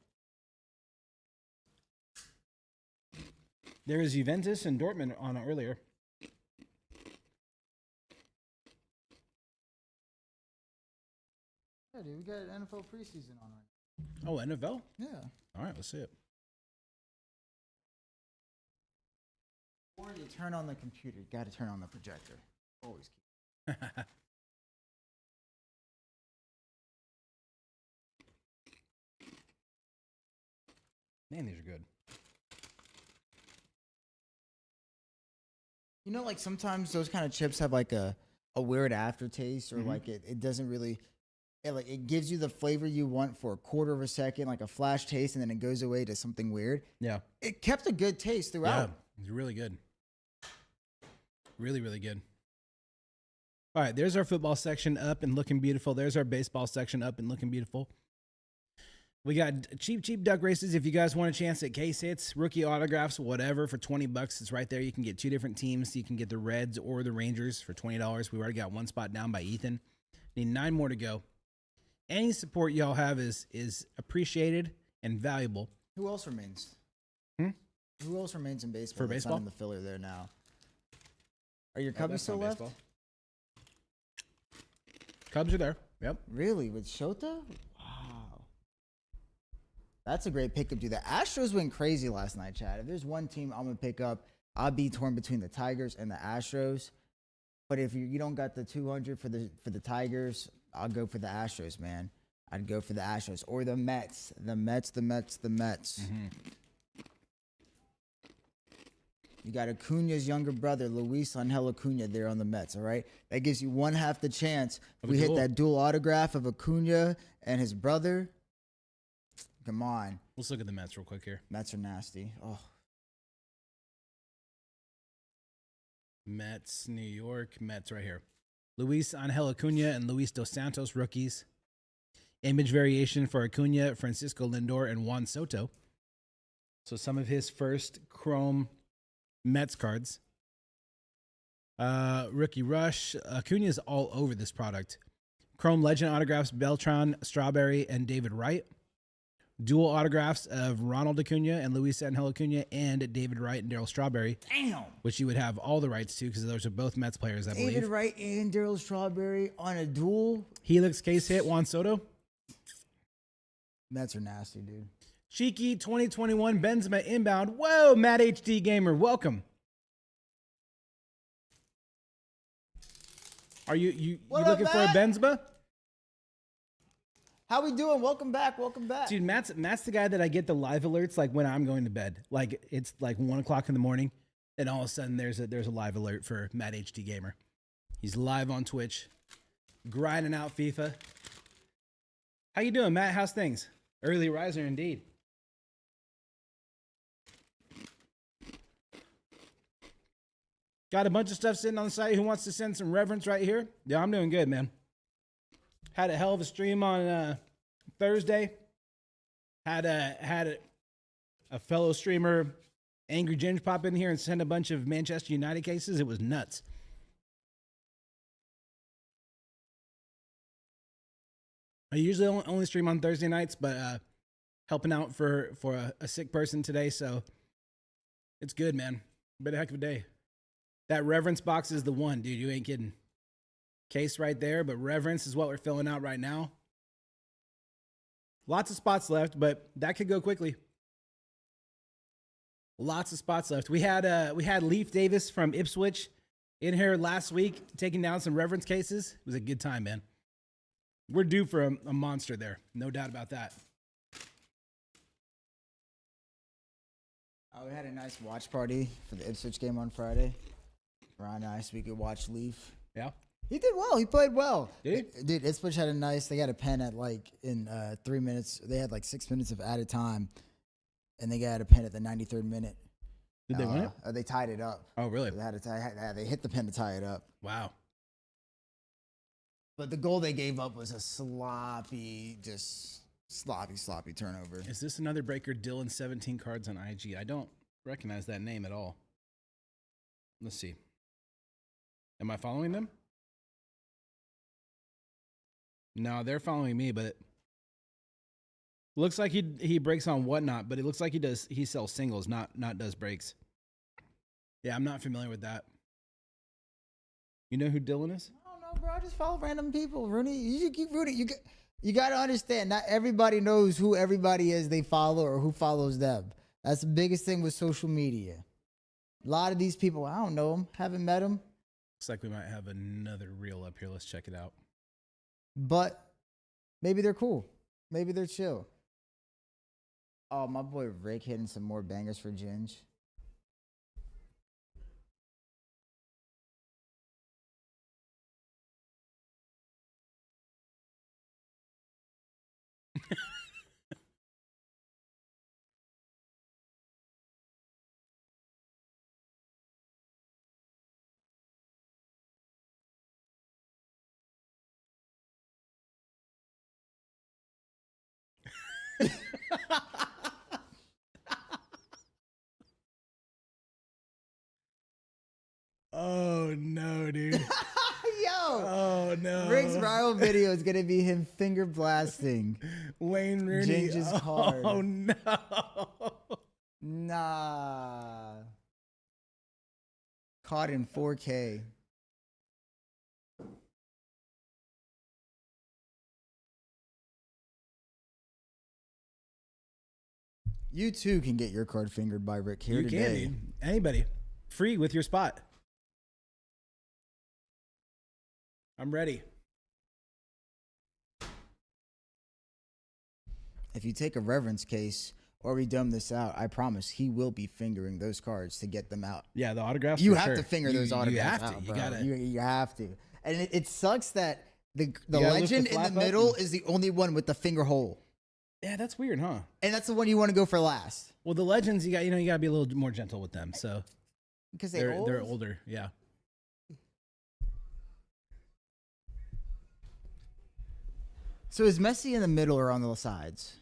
There is Juventus and Dortmund on earlier. Yeah, dude, we got NFL preseason on right Oh, NFL? now. Yeah. All right, let's see it. Or you turn on the computer. You got to turn on the projector. Always keep. Man, these are good. You know, like sometimes those kind of chips have like a weird aftertaste, or like it doesn't really. It gives you the flavor you want for a quarter of a second, like a flash taste, and then it goes away to something weird. Yeah. It kept a good taste throughout. Yeah, it's really good. Really, really good. All right, there's our football section up and looking beautiful. There's our baseball section up and looking beautiful. We got cheap duck races. If you guys want a chance at case hits, rookie autographs, whatever, for $20, it's right there. You can get 2 different teams. You can get the Reds or the Rangers for $20. We already got 1 spot down by Ethan. Need 9 more to go. Any support y'all have is appreciated and valuable. Who else remains? Hmm? Who else remains in baseball? For that's baseball? not in the filler there now. Are your Cubs still left? Cubs are there. Yep. Really? With Shota? Wow. That's a great pickup, dude. The Astros went crazy last night, Chad. If there's one team I'm going to pick up, I'll be torn between the Tigers and the Astros. But if you don't got the 200 for the Tigers, I'll go for the Astros, man. I'd go for the Astros or the Mets. The Mets. Mm-hmm. You got Acuna's younger brother, Luis Angel Acuna, there on the Mets, all right? That gives you 1/2 the chance. If we hit that dual autograph of Acuna and his brother, come on. Let's look at the Mets real quick here. Mets are nasty. Oh, Mets, New York, Mets right here. Luis Angel Acuna and Luis Dos Santos, rookies. Image variation for Acuna, Francisco Lindor, and Juan Soto. So some of his first chrome Mets cards. Rookie Rush. Acuna's all over this product. Chrome Legend autographs, Beltran, Strawberry, and David Wright. Dual autographs of Ronald Acuna and Luis Angel Acuna and David Wright and Darryl Strawberry. damn. Which you would have all the rights to because those are both Mets players, I David believe. Wright and Darryl Strawberry on a duel. Helix case hit, Juan Soto. Mets are nasty, dude. Cheeky 2021 Benzema inbound. Whoa, Matt HD Gamer, welcome. Are you What up, looking for a Matt? Benzema? How we doing? Welcome back. Welcome back. Dude, Matt's the guy that I get the live alerts like when I'm going to bed. Like it's like 1 o'clock in the morning, and all of a sudden there's a live alert for Matt HD Gamer. He's live on Twitch, grinding out FIFA. How you doing, Matt? How's things? Early riser indeed. Got a bunch of stuff sitting on the site. Who wants to send some reverence right here? Yeah, I'm doing good, man. Had a hell of a stream on Thursday. Had a fellow streamer, Angry Ginge, pop in here and send a bunch of Manchester United cases. It was nuts. I usually only stream on Thursday nights, but helping out for a sick person today, so it's good, man. Been a heck of a day. That reverence box is the one, dude. You ain't kidding. Case right there, but reverence is what we're filling out right now. Lots of spots left, but that could go quickly. Lots of spots left. We had Leaf Davis from Ipswich in here last week taking down some reverence cases. It was a good time, man. We're due for a monster there. No doubt about that. We had a nice watch party for the Ipswich game on Friday. Very nice. We could watch Leaf. Yeah. He did well. He played well. Did Dude, Ipswich had a nice. They got a pen at in 3 minutes. They had 6 minutes of added time, and they got a pen at the 93rd minute. Did they win it? They tied it up. Oh, really? They had to they hit the pen to tie it up. Wow. But the goal they gave up was a sloppy turnover. Is this another breaker? Dylan 17 cards on IG. I don't recognize that name at all. Let's see. Am I following them? No, they're following me, but looks like he breaks on Whatnot, but it looks like he sells singles, not does breaks. Yeah, I'm not familiar with that. You know who Dylan is? I don't know, bro. I just follow random people. Rooney, you keep Rooney. You got to understand, not everybody knows who everybody is they follow or who follows them. That's the biggest thing with social media. A lot of these people, I don't know them, haven't met them, Looks like we might have another reel up here. Let's check it out. but maybe they're cool. Maybe they're chill. Oh, my boy Rick hitting some more bangers for Ginge. Oh no, dude. Yo, Oh no. Rick's viral video is gonna be him finger blasting. Wayne Rooney. Ginger's oh, card. Oh no. Nah. Caught in 4K. You too can get your card fingered by Rick here You can, today. dude. Anybody. Free with your spot. I'm ready. If you take a reverence case or we dumb this out, I promise he will be fingering those cards to get them out. Yeah, the autographs. You for have sure. to finger You- those autographs You have out, to. bro. You gotta. You have to. And it sucks that the gotta lift the legend in flap the up middle and- is the only one with the finger hole. Yeah, that's weird, huh? And that's the one you want to go for last. Well, the legends, you gotta be a little more gentle with them. So Because they're older. Yeah. So is Messi in the middle or on the sides?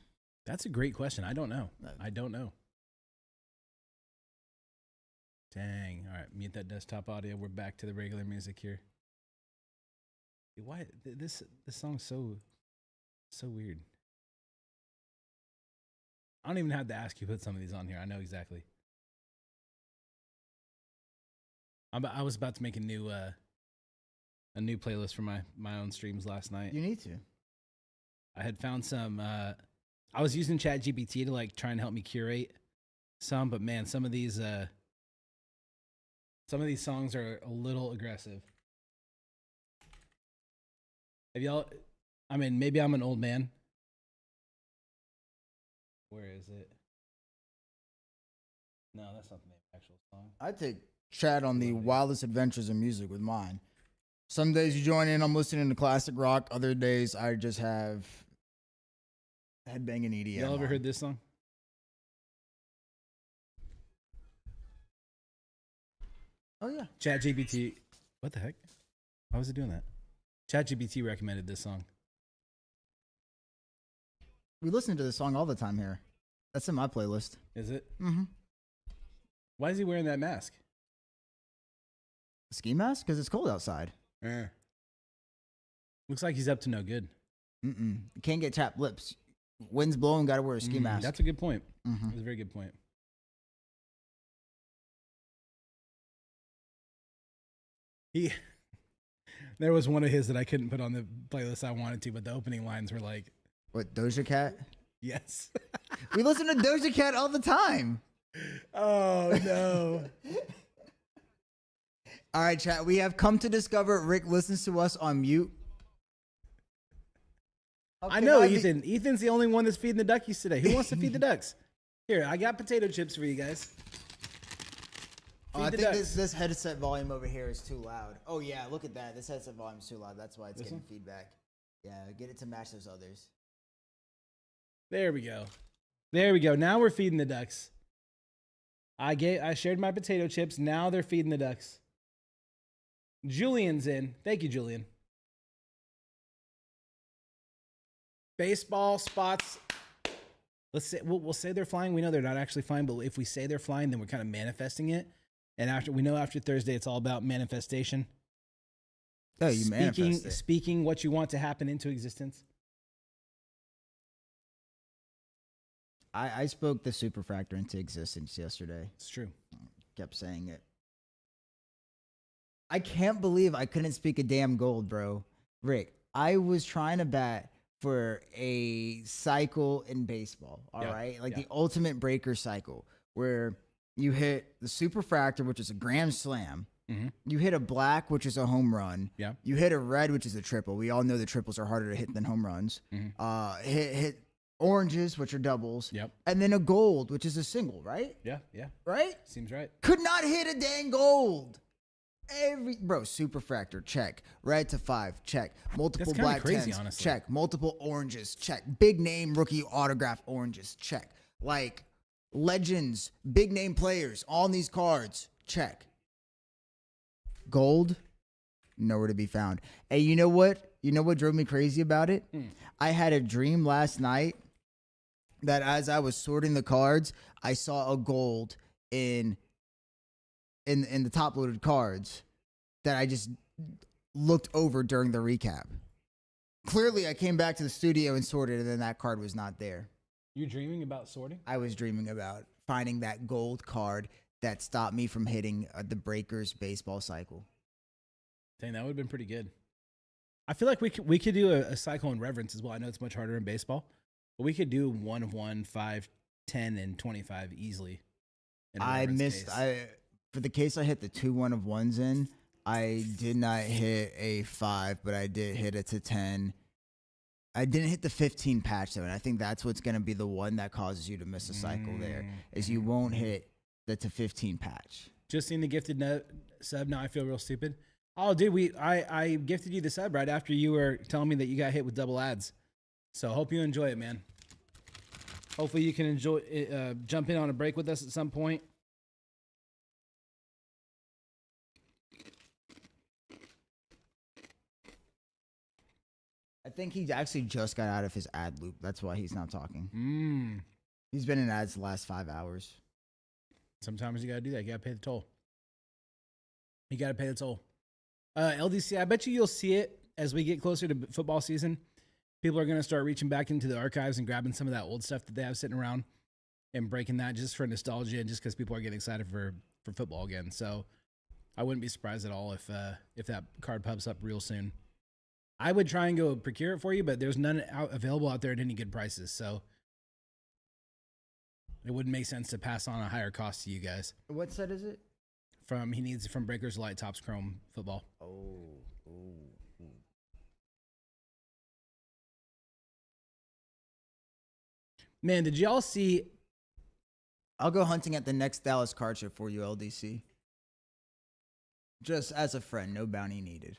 That's a great question. I don't know. No. I don't know. Dang. All right, mute that desktop audio. We're back to the regular music here. Why this song's so weird. I don't even have to ask you to put some of these on here. I know exactly. I was about to make a new playlist for my own streams last night. You need to. I had found some. I was using ChatGPT to like try and help me curate some, but man, some of these songs are a little aggressive. Have y'all? I mean, maybe I'm an old man. Where is it? No, that's not the actual song. I take Chad on the wildest adventures in music with mine. Some days you join in, I'm listening to classic rock. Other days I just have headbanging EDM. Y'all ever on. heard this song? Oh yeah. ChatGPT. What the heck? Why was it doing that? ChatGPT recommended this song. We listen to this song all the time here. That's in my playlist. Is it? Mm-hmm. Why is he wearing that mask? Ski mask? Because it's cold outside. Looks like he's up to no good. Mm-mm. You can't get chapped lips. Wind's blowing, gotta wear a ski mask. That's a good point. Mhm. That's a very good point. There was one of his that I couldn't put on the playlist I wanted to, but the opening lines were like, What, Doja Cat? yes. We listen to Doja Cat all the time. Oh, no. All right, chat. We have come to discover Rick listens to us on mute. I know, Ethan. Ethan's the only one that's feeding the duckies today. Who wants to feed the ducks? Here, I got potato chips for you guys. I Feed the think ducks. this headset volume over here is too loud. Oh yeah, look at that. This headset volume is too loud. That's why it's This getting one? feedback. Yeah, get it to match those others. There we go. There we go. Now we're feeding the ducks. I shared my potato chips. Now they're feeding the ducks. Julian's in. Thank you, Julian. Baseball spots. Let's say we'll say they're flying. We know they're not actually flying, but if we say they're flying, then we're kind of manifesting it. And after Thursday, it's all about manifestation. Oh, you manifest it. Speaking what you want to happen into existence. I spoke the superfractor into existence yesterday. It's true. Kept saying it. I can't believe I couldn't speak a damn gold, bro. Rick, I was trying to bat for a cycle in baseball, all right? Yeah, Like yeah. the ultimate breaker cycle where you hit the superfractor, which is a grand slam. Mm-hmm. You hit a black, which is a home run. Yeah. You hit a red, which is a triple. We all know the triples are harder to hit than home runs. Mhm. Hit oranges, which are doubles. Yep. And then a gold, which is a single, right? Yeah. Yeah. Right? Seems right. Could not hit a dang gold. Superfractor, check. Red to 5, check. Multiple That's kinda black crazy, 10s, honestly. check. Multiple oranges, check. Big name rookie autograph oranges, check. Like legends, big name players on these cards, check. Gold, nowhere to be found. Hey, you know what? You know what drove me crazy about it? I had a dream last night that as I was sorting the cards, I saw a gold in the top loaded cards that I just looked over during the recap. Clearly, I came back to the studio and sorted, and then that card was not there. You dreaming about sorting? I was dreaming about finding that gold card that stopped me from hitting the Breakers baseball cycle. Dang, that would have been pretty good. I feel like we could do a cycle in reverence as well. I know it's much harder in baseball, but we could do 1 of 1, 5, 10, and 25 easily. in a I reverence missed. case. For the case I hit the 2 1-of-1s in, I did not hit a 5, but I did hit it to 10. I didn't hit the 15 patch though, and I think that's what's going to be the one that causes you to miss a cycle. There is you won't hit the to 15 patch. Just seen the gifted sub. Now I feel real stupid. Oh, dude, I gifted you the sub right after you were telling me that you got hit with double ads. So hope you enjoy it, man. Hopefully you can enjoy it, jump in on a break with us at some point. I think he actually just got out of his ad loop. That's why he's not talking. Mm. He's been in ads the last 5 hours. Sometimes you gotta do that. You gotta pay the toll. You gotta pay the toll. LDC, I bet you'll see it as we get closer to football season. People are gonna start reaching back into the archives and grabbing some of that old stuff that they have sitting around and breaking that just for nostalgia and just because people are getting excited for football again. So I wouldn't be surprised at all if that card pops up real soon. I would try and go procure it for you, but there's none available out there at any good prices. So it wouldn't make sense to pass on a higher cost to you guys. What set is it? He needs from Breakers Light Tops Chrome football. Man, did y'all see? I'll go hunting at the next Dallas card show for you, LDC. Just as a friend, no bounty needed.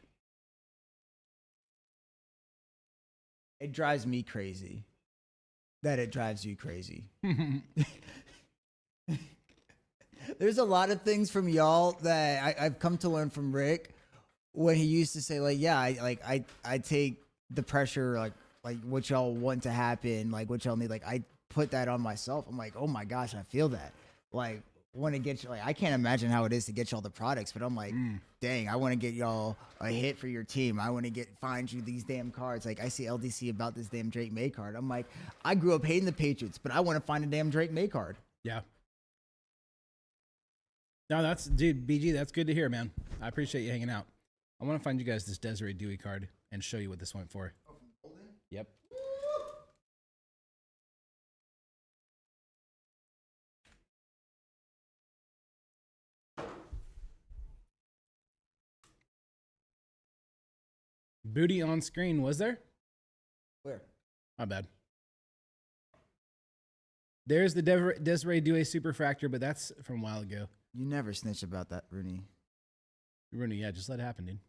It drives me crazy that it drives you crazy. There's a lot of things from y'all that I've come to learn from Rick when he used to say, like, yeah, I take the pressure, like what y'all want to happen, like what y'all need. Like, I put that on myself. I'm like, oh my gosh, I feel that. Like, want to get you, like, I can't imagine how it is to get y'all the products, but I'm like, dang, I want to get y'all a hit for your team. I want to find you these damn cards. Like, I see LDC about this damn Drake May card. I'm like, I grew up hating the Patriots, but I want to find a damn Drake May card. Yeah. No, dude, BG, that's good to hear, man. I appreciate you hanging out. I want to find you guys this Desiree Dewey card and show you what this went for. Yep. Booty on screen, was there? Where? My bad. There's the Desiree Dewey Superfractor, but that's from a while ago. You never snitch about that, Rooney. Rooney, yeah, just let it happen, dude.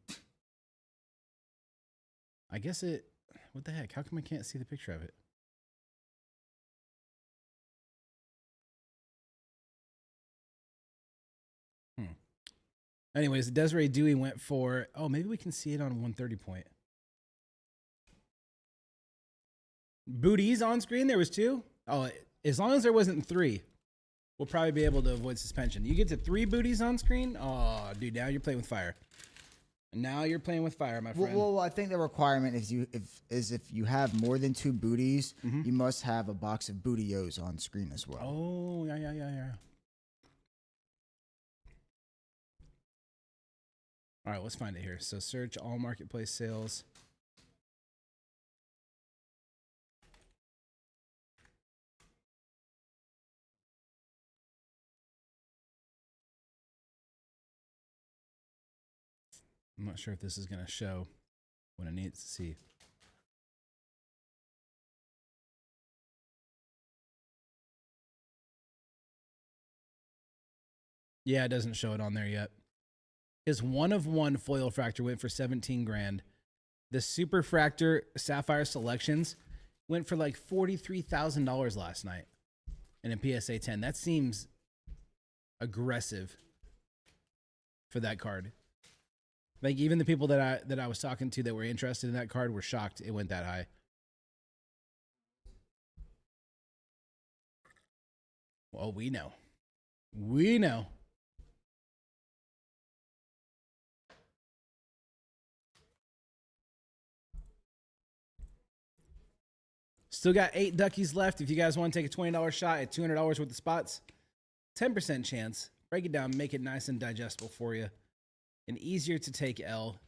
I guess it... What the heck? How come I can't see the picture of it? Anyways, Desiree Dewey went for... Oh, maybe we can see it on 130 point. Booties on screen? There was 2? Oh, as long as there wasn't 3, we'll probably be able to avoid suspension. You get to 3 booties on screen? Oh, dude, now you're playing with fire. Now you're playing with fire, my friend. Well, I think the requirement is if you have more than 2 booties, you must have a box of bootios on screen as well. Oh, yeah. All right, let's find it here. So search all marketplace sales. I'm not sure if this is going to show what it needs to see. Yeah, it doesn't show it on there yet. His 1 of 1 foil fractor went for 17 grand. The Super Fractor Sapphire Selections went for like $43,000 last night in a PSA 10. That seems aggressive for that card. Like, even the people that I was talking to that were interested in that card were shocked it went that high. Well, we know. We know. Still got 8 duckies left. If you guys want to take a $20 shot at $200 worth of spots, 10% chance. Break it down, make it nice and digestible for you. An easier to take L.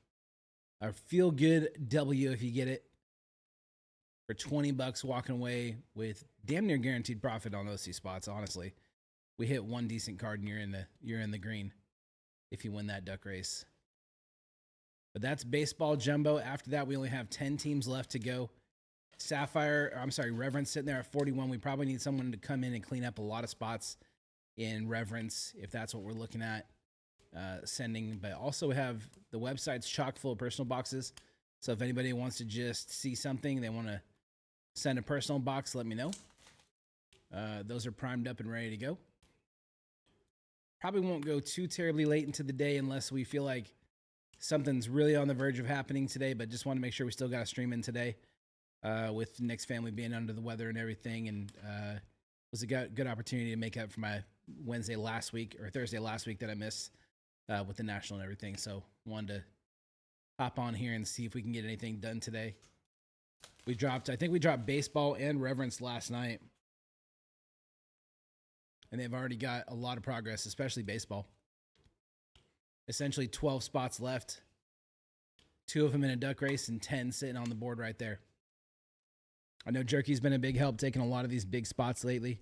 A feel good W if you get it. For $20 walking away with damn near guaranteed profit on those 2 spots, honestly. We hit one decent card and you're in the green if you win that duck race. But that's baseball jumbo. After that, we only have 10 teams left to go. Reverence sitting there at 41. We probably need someone to come in and clean up a lot of spots in Reverence if that's what we're looking at sending. But also we have the website's chock full of personal boxes. So if anybody wants to just see something, they want to send a personal box, let me know. Those are primed up and ready to go. Probably won't go too terribly late into the day unless we feel like something's really on the verge of happening today, but just want to make sure we still got a stream in today with Nick's family being under the weather and everything. And it was a good opportunity to make up for my Thursday last week that I missed with the National and everything. So wanted to hop on here and see if we can get anything done today. I think we dropped baseball and Reverence last night. And they've already got a lot of progress, especially baseball. Essentially 12 spots left. 2 of them in a duck race and 10 sitting on the board right there. I know Jerky's been a big help taking a lot of these big spots lately.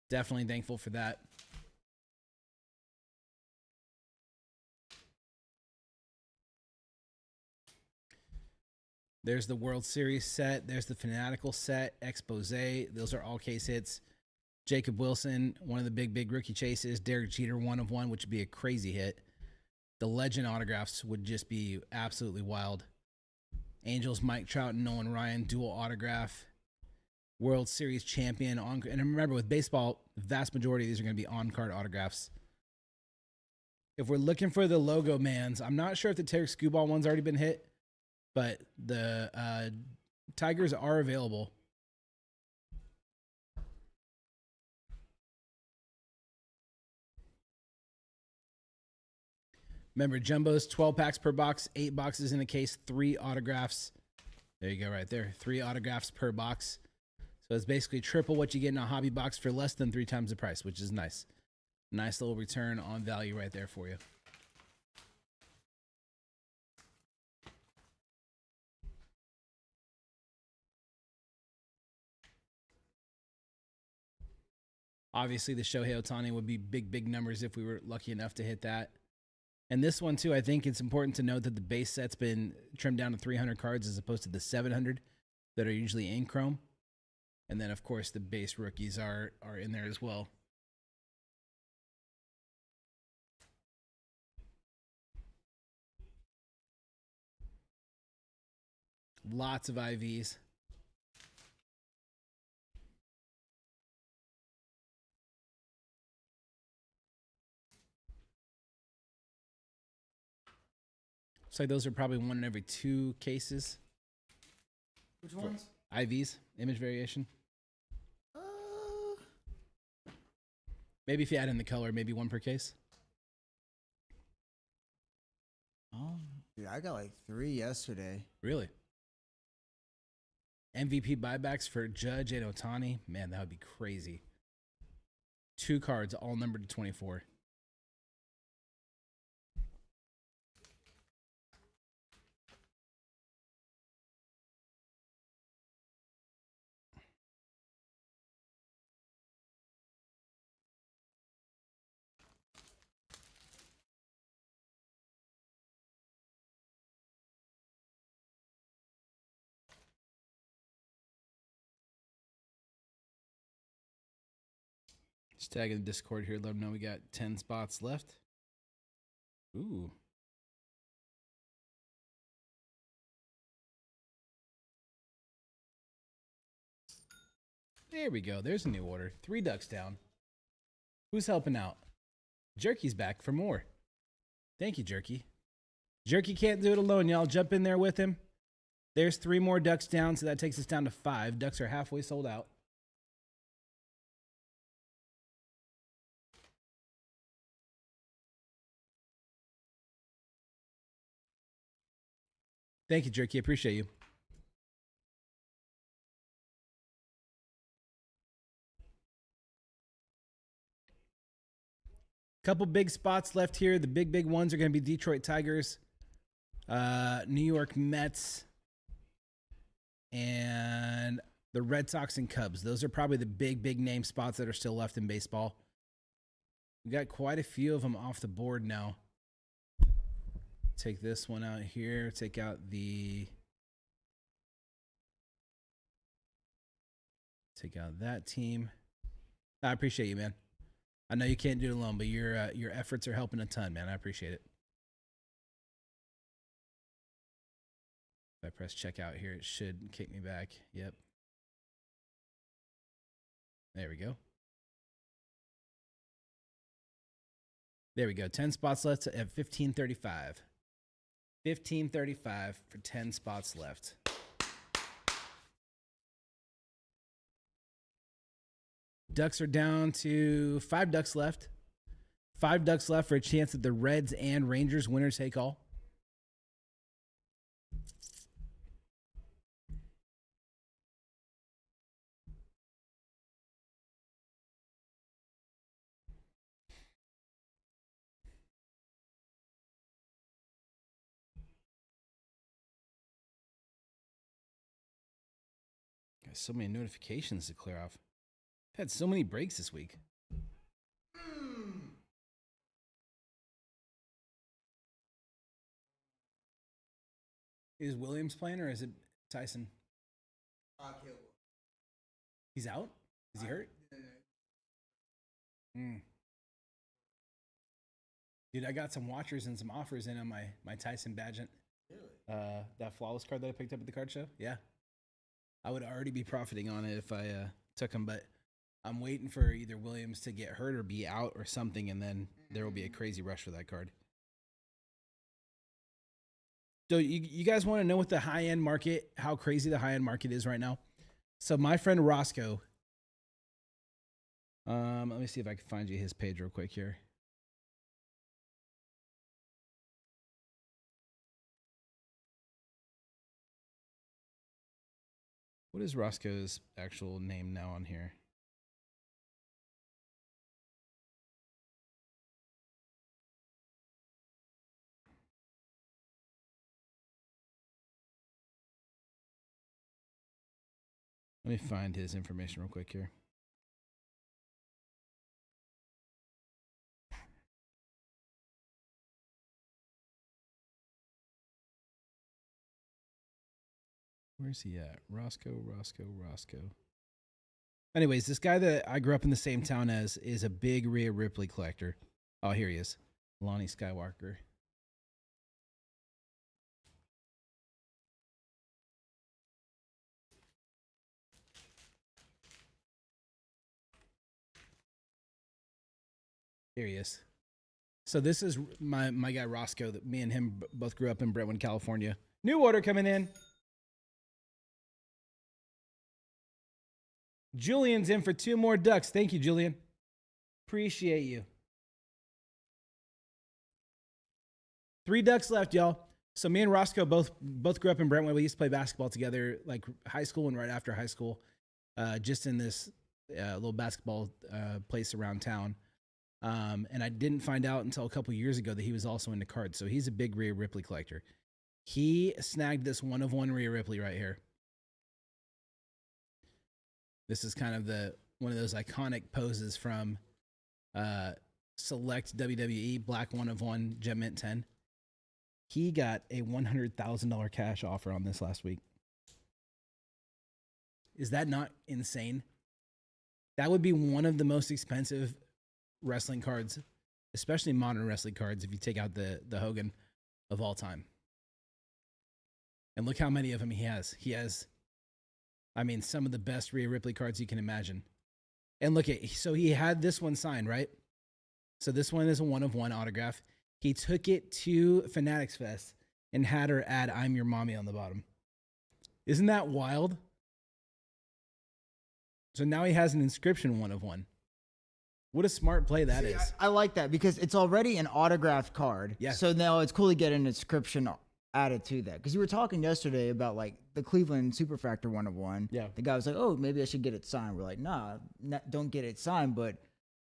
Definitely thankful for that. There's the World Series set. There's the Fanatical set, Expose. Those are all case hits. Jacob Wilson, one of the big rookie chases. Derek Jeter, 1 of 1, which would be a crazy hit. The Legend autographs would just be absolutely wild. Angels, Mike Trout, and Nolan Ryan, dual autograph. World Series champion. And remember, with baseball, the vast majority of these are going to be on-card autographs. If we're looking for the logo mans, I'm not sure if the Tarek Skubal one's already been hit, but the Tigers are available. Remember, Jumbo's 12 packs per box, 8 boxes in a case, 3 autographs. There you go, right there. 3 autographs per box. So it's basically triple what you get in a hobby box for less than 3 times the price, which is nice. Nice little return on value right there for you. Obviously, the Shohei Ohtani would be big numbers if we were lucky enough to hit that. And this one, too, I think it's important to note that the base set's been trimmed down to 300 cards as opposed to the 700 that are usually in Chrome. And then, of course, the base rookies are in there as well. Lots of IVs. Looks like those are probably 1 in every 2 cases. Which ones? IVs, image variation. Maybe if you add in the color, maybe 1 per case. Oh, dude, I got like 3 yesterday. Really? MVP buybacks for Judge and Ohtani. Man, that would be crazy. 2 cards, all numbered to 24. Just tag in the Discord here. Let them know we got 10 spots left. Ooh. There we go. There's a new order. 3 ducks down. Who's helping out? Jerky's back for more. Thank you, Jerky. Jerky can't do it alone, y'all. Jump in there with him. There's 3 more ducks down, so that takes us down to 5. Ducks are halfway sold out. Thank you, Jerky. Appreciate you. Couple big spots left here. The big ones are going to be Detroit Tigers, New York Mets, and the Red Sox and Cubs. Those are probably the big name spots that are still left in baseball. We got quite a few of them off the board now. Take this one out here. Take out that team. I appreciate you, man. I know you can't do it alone, but your efforts are helping a ton, man. I appreciate it. If I press check out here, it should kick me back. Yep. There we go. There we go. 10 spots left at 1535. 1535 for 10 spots left. Ducks are down to 5 ducks left. 5 ducks left for a chance at the Reds and Rangers winner take all. Got so many notifications to clear off. I've had so many breaks this week. Is Williams playing or is it Tyson? He's out? Is he hurt? Dude, I got some watchers and some offers in on my Tyson Badgett. Really? That flawless card that I picked up at the card show? Yeah. I would already be profiting on it if I took him, but I'm waiting for either Williams to get hurt or be out or something, and then there will be a crazy rush for that card. So you guys want to know what the high-end market, how crazy the high-end market is right now? So my friend Roscoe, let me see if I can find you his page real quick here. What is Roscoe's actual name now on here? Let me find his information real quick here. Where's he at? Roscoe. Anyways, this guy that I grew up in the same town as is a big Rhea Ripley collector. Oh, here he is. Lonnie Skywalker. Here he is. So this is my guy Roscoe. That me and him both grew up in Brentwood, California. New order coming in. Julian's in for 2 more ducks. Thank you, Julian. Appreciate you. 3 ducks left, y'all. So me and Roscoe both grew up in Brentwood. We used to play basketball together, like high school and right after high school, just in this little basketball place around town. And I didn't find out until a couple years ago that he was also into cards. So he's a big Rhea Ripley collector. He snagged this 1-of-1 Rhea Ripley right here. This is kind of one of those iconic poses from select WWE Black 1-of-1 Gem Mint 10. He got a $100,000 cash offer on this last week. Is that not insane? That would be one of the most expensive wrestling cards, especially modern wrestling cards, if you take out the Hogan of all time. And look how many of them he has. He has, I mean, some of the best Rhea Ripley cards you can imagine. And look at, so he had this one signed, right? So this one is a 1-of-1 autograph. He took it to Fanatics Fest and had her add "I'm your mommy" on the bottom. Isn't that wild? So now he has an inscription 1-of-1. What a smart play that is. I like that because it's already an autographed card. Yeah. So now it's cool to get an inscription added to that because you were talking yesterday about like the Cleveland Superfractor 1/1. Yeah. The guy was like, "Oh, maybe I should get it signed." We're like, "Nah, don't get it signed." But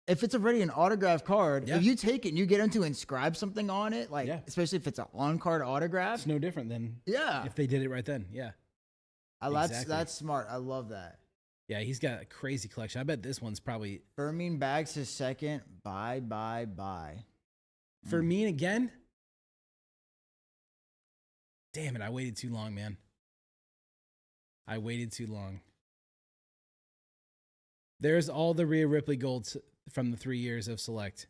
if it's already an autographed card, Yeah. if you take it and you get them to inscribe something on it, like Yeah. especially if it's an on-card autograph, It's no different than yeah, if they did it right then. Yeah. Exactly. that's smart. I love that. Yeah, he's got a crazy collection. I bet this one's probably Fermin Bags his second. Bye. for me again. Damn it, I waited too long, man. I waited too long. There's all the Rhea Ripley golds from the 3 years of Select.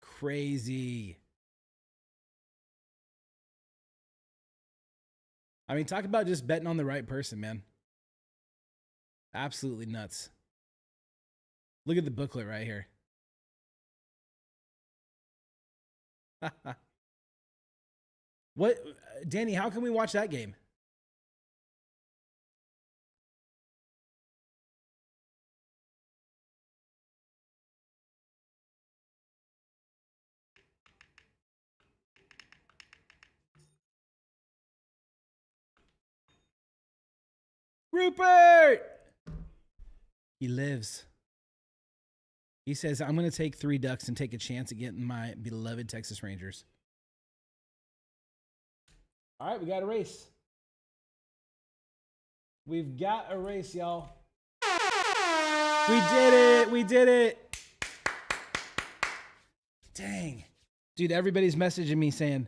Crazy. I mean, talk about just betting on the right person, man. Absolutely nuts. Look at the booklet right here. What, Danny, how can we watch that game? Rupert! He lives. He says, I'm going to take 3 ducks and take a chance at getting my beloved Texas Rangers. All right, we got a race. We've got a race, y'all. We did it. We did it. Dang. Dude, everybody's messaging me saying,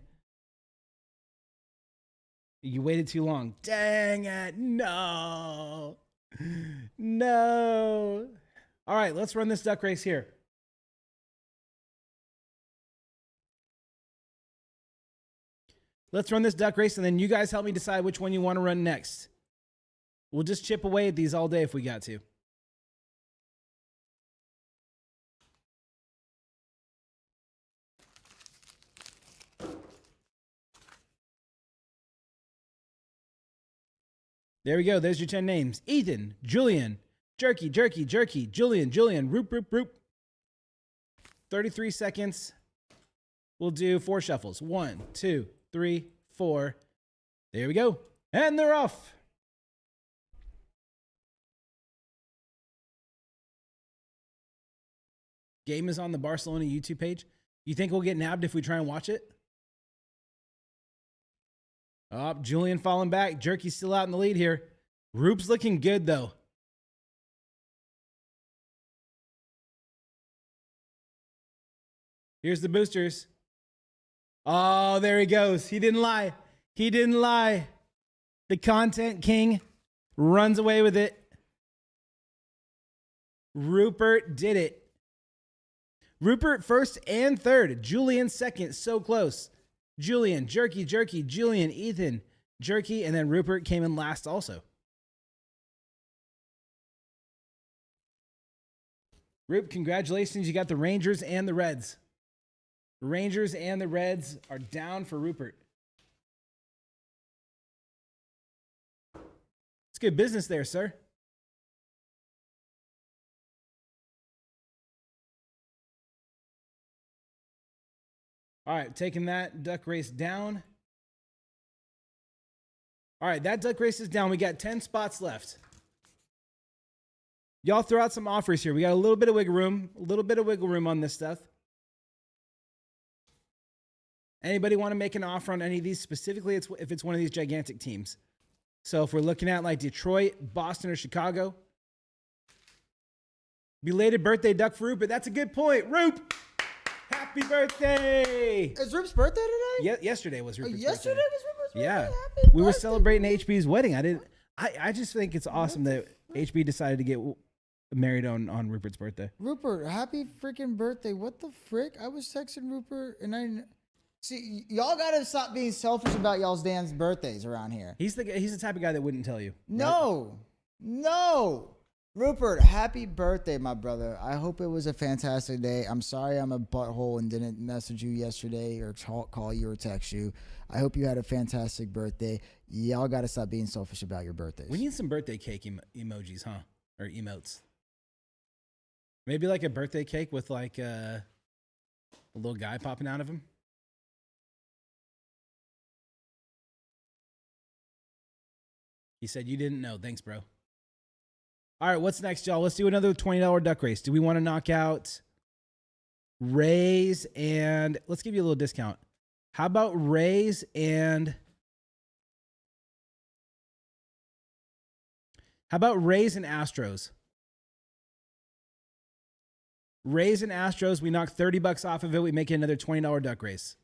you waited too long. Dang it. No. No. All right, let's run this duck race here. Let's run this duck race, and then you guys help me decide which one you want to run next. We'll just chip away at these all day if we got to. There we go. There's your 10 names. Ethan, Julian, Jerky, Julian, Roop. 33 seconds. We'll do 4 shuffles. 1, 2, 3, 4. There we go. And they're off. Game is on the Barcelona YouTube page. You think we'll get nabbed if we try and watch it? Oh, Julian falling back. Jerky's still out in the lead here. Roop's looking good, though. Here's the boosters. Oh, there he goes. He didn't lie. He didn't lie. The content king runs away with it. Rupert did it. Rupert first and third. Julian second. So close. Julian, Jerky, Julian, Ethan, Jerky, and then Rupert came in last also. Roop, congratulations. You got the Rangers and the Reds. Rangers and the Reds are down for Rupert. It's good business there, sir. All right, taking that duck race down. All right, that duck race is down. We got 10 spots left. Y'all throw out some offers here. We got a little bit of wiggle room on this stuff. Anybody want to make an offer on any of these? Specifically, if it's one of these gigantic teams. So if we're looking at like Detroit, Boston, or Chicago. Belated birthday duck for Rupert. That's a good point. Roop! Happy birthday! Is Roop's birthday today? Yesterday was Rupert's Yesterday birthday. was Roop's birthday. Yeah. Happy We were birthday, celebrating Roop. HB's wedding. I just think it's awesome that HB decided to get married on Rupert's birthday. Rupert, happy freaking birthday! What the frick? I was texting Rupert, and see y'all gotta stop being selfish about y'all's damn birthdays around here. He's the type of guy that wouldn't tell you. No. Rupert, happy birthday, my brother. I hope it was a fantastic day. I'm sorry I'm a butthole and didn't message you yesterday or call you or text you. I hope you had a fantastic birthday. Y'all got to stop being selfish about your birthdays. We need some birthday cake emojis, huh? Or emotes. Maybe like a birthday cake with like a little guy popping out of him. He said you didn't know. Thanks, bro. All right, what's next, y'all? Let's do another $20 duck race. Do we want to knock out Rays and let's give you a little discount. How about Rays and Astros? Rays and Astros, we knock $30 off of it. We make it another $20 duck race.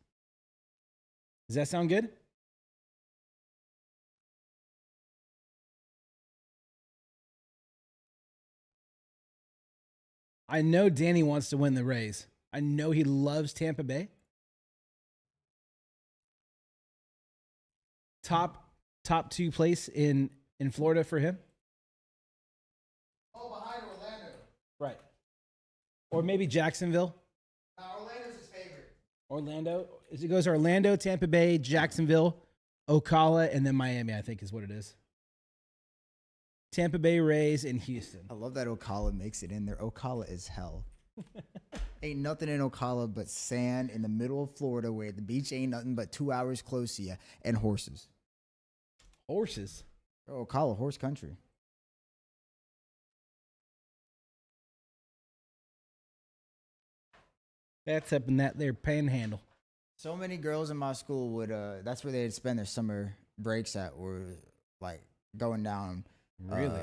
Does that sound good? I know Danny wants to win the Rays. I know he loves Tampa Bay. Top 2 place in Florida for him. Oh, behind Orlando. Right. Or maybe Jacksonville. Orlando's his favorite. Orlando. It goes Orlando, Tampa Bay, Jacksonville, Ocala, and then Miami, I think is what it is. Tampa Bay Rays in Houston. I love that Ocala makes it in there. Ocala is hell. Ain't nothing in Ocala but sand in the middle of Florida where the beach ain't nothing but 2 hours close to you and horses. Horses. Ocala, horse country. That's up in that there panhandle. So many girls in my school would, that's where they'd spend their summer breaks at, were like going down Really?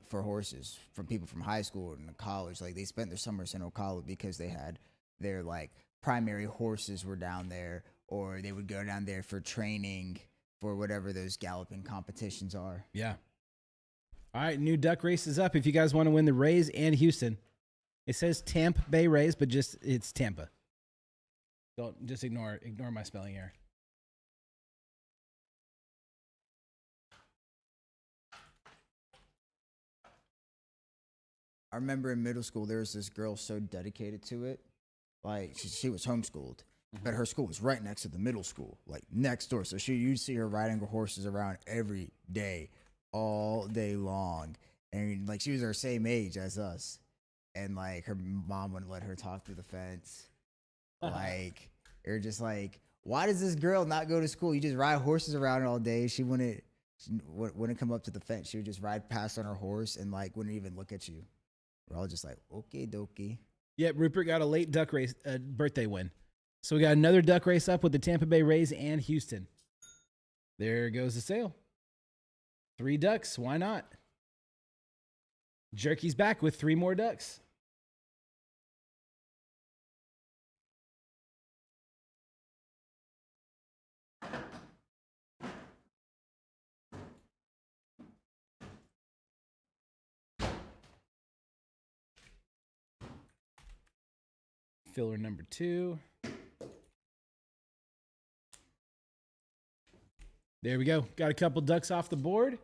For horses from people from high school and college. Like they spent their summers in Ocala because they had their like primary horses were down there, or they would go down there for training for whatever those galloping competitions are. Yeah. All right, new duck race is up. If you guys want to win the Rays and Houston, it says Tampa Bay Rays, but just it's Tampa. Don't just ignore my spelling error. I remember in middle school there was this girl so dedicated to it. Like she was homeschooled, but her school was right next to the middle school, like next door. So you'd see her riding her horses around every day, all day long, and like she was our same age as us, and like her mom wouldn't let her talk through the fence. Like they're just like, why does this girl not go to school? You just ride horses around all day. She wouldn't come up to the fence. She would just ride past on her horse and like wouldn't even look at you. We're all just like, okay, dokie. Yep, Rupert got a late duck race birthday win. So we got another duck race up with the Tampa Bay Rays and Houston. There goes the sale. 3 ducks, why not? Jerky's back with 3 more ducks. Filler number 2. There we go. Got a couple ducks off the board.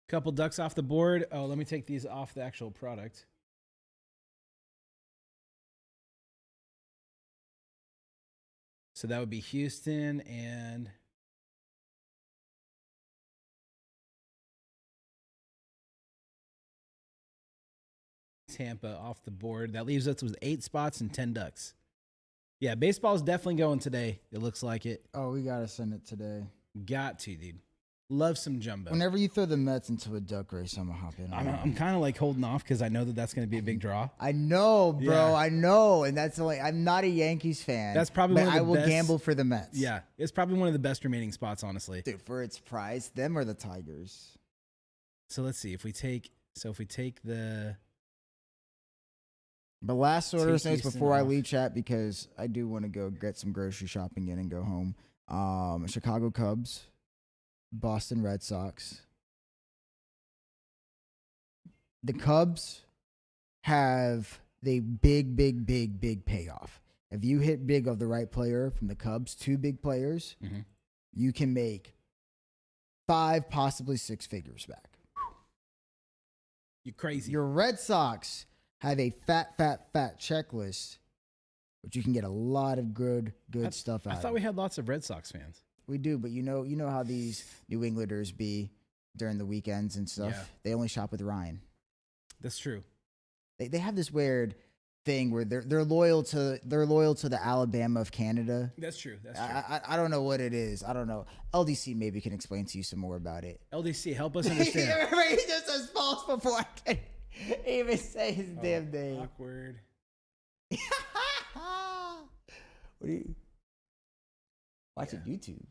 Couple ducks off the board. Oh, let me take these off the actual product. So that would be Houston and Tampa off the board. That leaves us with 8 spots and 10 ducks. Yeah, baseball's definitely going today. It looks like it. Oh, we gotta send it today. Got to, dude. Love some jumbo. Whenever you throw the Mets into a duck race, I'm gonna hop in. I'm kind of like holding off because I know that that's going to be a big draw. I know, bro. Yeah. I know, and that's like I'm not a Yankees fan. That's probably but one of the I will best- gamble for the Mets. Yeah, it's probably one of the best remaining spots, honestly. dude, for its price, them or the Tigers. So let's see if we take the But last order Take things Houston before I off. leave chat because I do want to go get some grocery shopping in and go home. Chicago Cubs, Boston Red Sox. The Cubs have the big payoff. If you hit big of the right player from the Cubs, 2 big players, Mhm. you can make 5, possibly 6 figures back. you crazy. Your Red Sox have a fat checklist, but you can get a lot of good stuff out I of thought it. we had lots of Red Sox fans. We do, but you know how these New Englanders be during the weekends and stuff. Yeah. They only shop with Ryan. That's true. They have this weird thing where they're loyal to the Alabama of Canada. That's true. That's true. I don't know what it is. I don't know. LDC maybe can explain to you some more about it. LDC, help us understand. He just says false before I can even say his damn name. Awkward. What do you watch it YouTube?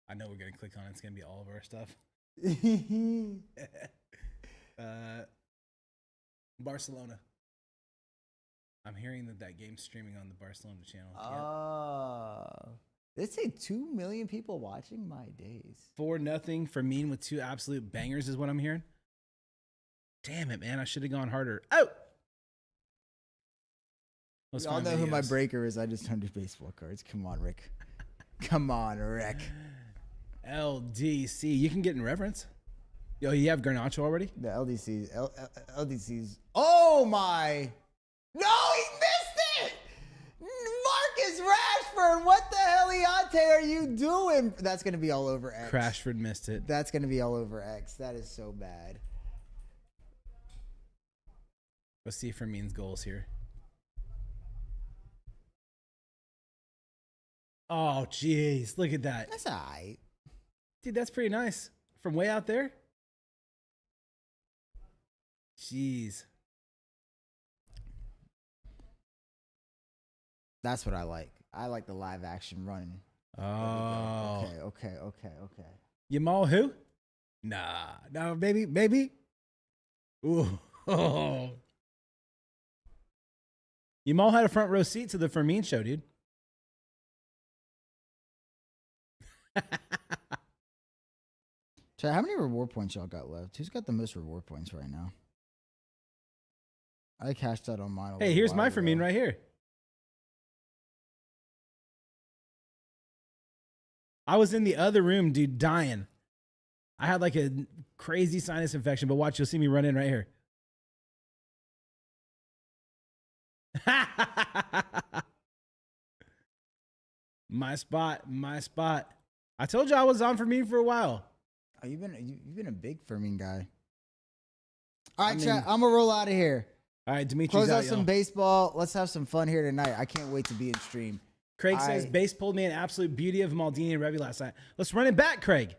I know we're gonna click on it. It's gonna be all of our stuff. Barcelona. I'm hearing that game's streaming on the Barcelona channel. They say 2 million people watching. My days. 4-0 for Mean with 2 absolute bangers is what I'm hearing. Damn it, man! I should have gone harder. Oh. Y'all know who my breaker is. I just turned to baseball cards. Come on, Rick. Come on, Rick. LDC. You can get in reverence. Yo, you have Garnacho already? The LDC's. Oh my! No, he missed it. Marcus Rashford. What the hell, Leonte, are you doing? That's gonna be all over X. Crashford missed it. That's gonna be all over X. That is so bad. Let's see for Mean's goals here. Oh, jeez. Look at that. That's all right. Dude, that's pretty nice. From way out there? Jeez. That's what I like. I like the live action running. Oh. Okay. Yamal who? Nah. No, maybe. Ooh. Oh. Yamal had a front row seat to the Fermin show, dude. Chat, how many reward points y'all got left? Who's got the most reward points right now? I cashed out on mine. Hey, here's my Fermin right here. I was in the other room, dude, dying. I had like a crazy sinus infection, but watch, you'll see me run in right here. My spot. I told you I was on Fermin for a while. Oh, you've been a big Fermin guy. All right, chat. I'm gonna roll out of here. All right, Dimitri's Close out y'all. some baseball. Let's have some fun here tonight. I can't wait to be in stream. Craig says base pulled me an absolute beauty of Maldini and Revy last night. Let's run it back, Craig.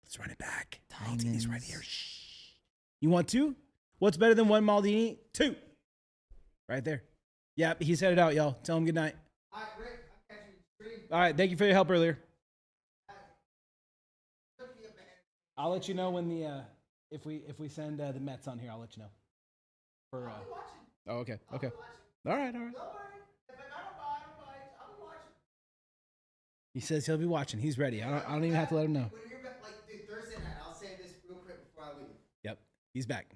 Let's run it back. Maldini's right here. Shh. You want 2? What's better than 1 Maldini? 2. Right there. Yep, he's headed out, y'all. Tell him good night. All right, Rick. I'll catch you in stream. All right, thank you for your help earlier. I'll let you know when the if we send the Mets on here. I'll let you know. For I'll be watching. oh, okay. I'll be watching. All right. Don't worry. If I don't buy, I'll be watching. He says he'll be watching. He's ready. I don't even have to let him know. When you're back, like, dude, Thursday night, I'll say this real quick before I leave. Yep, he's back.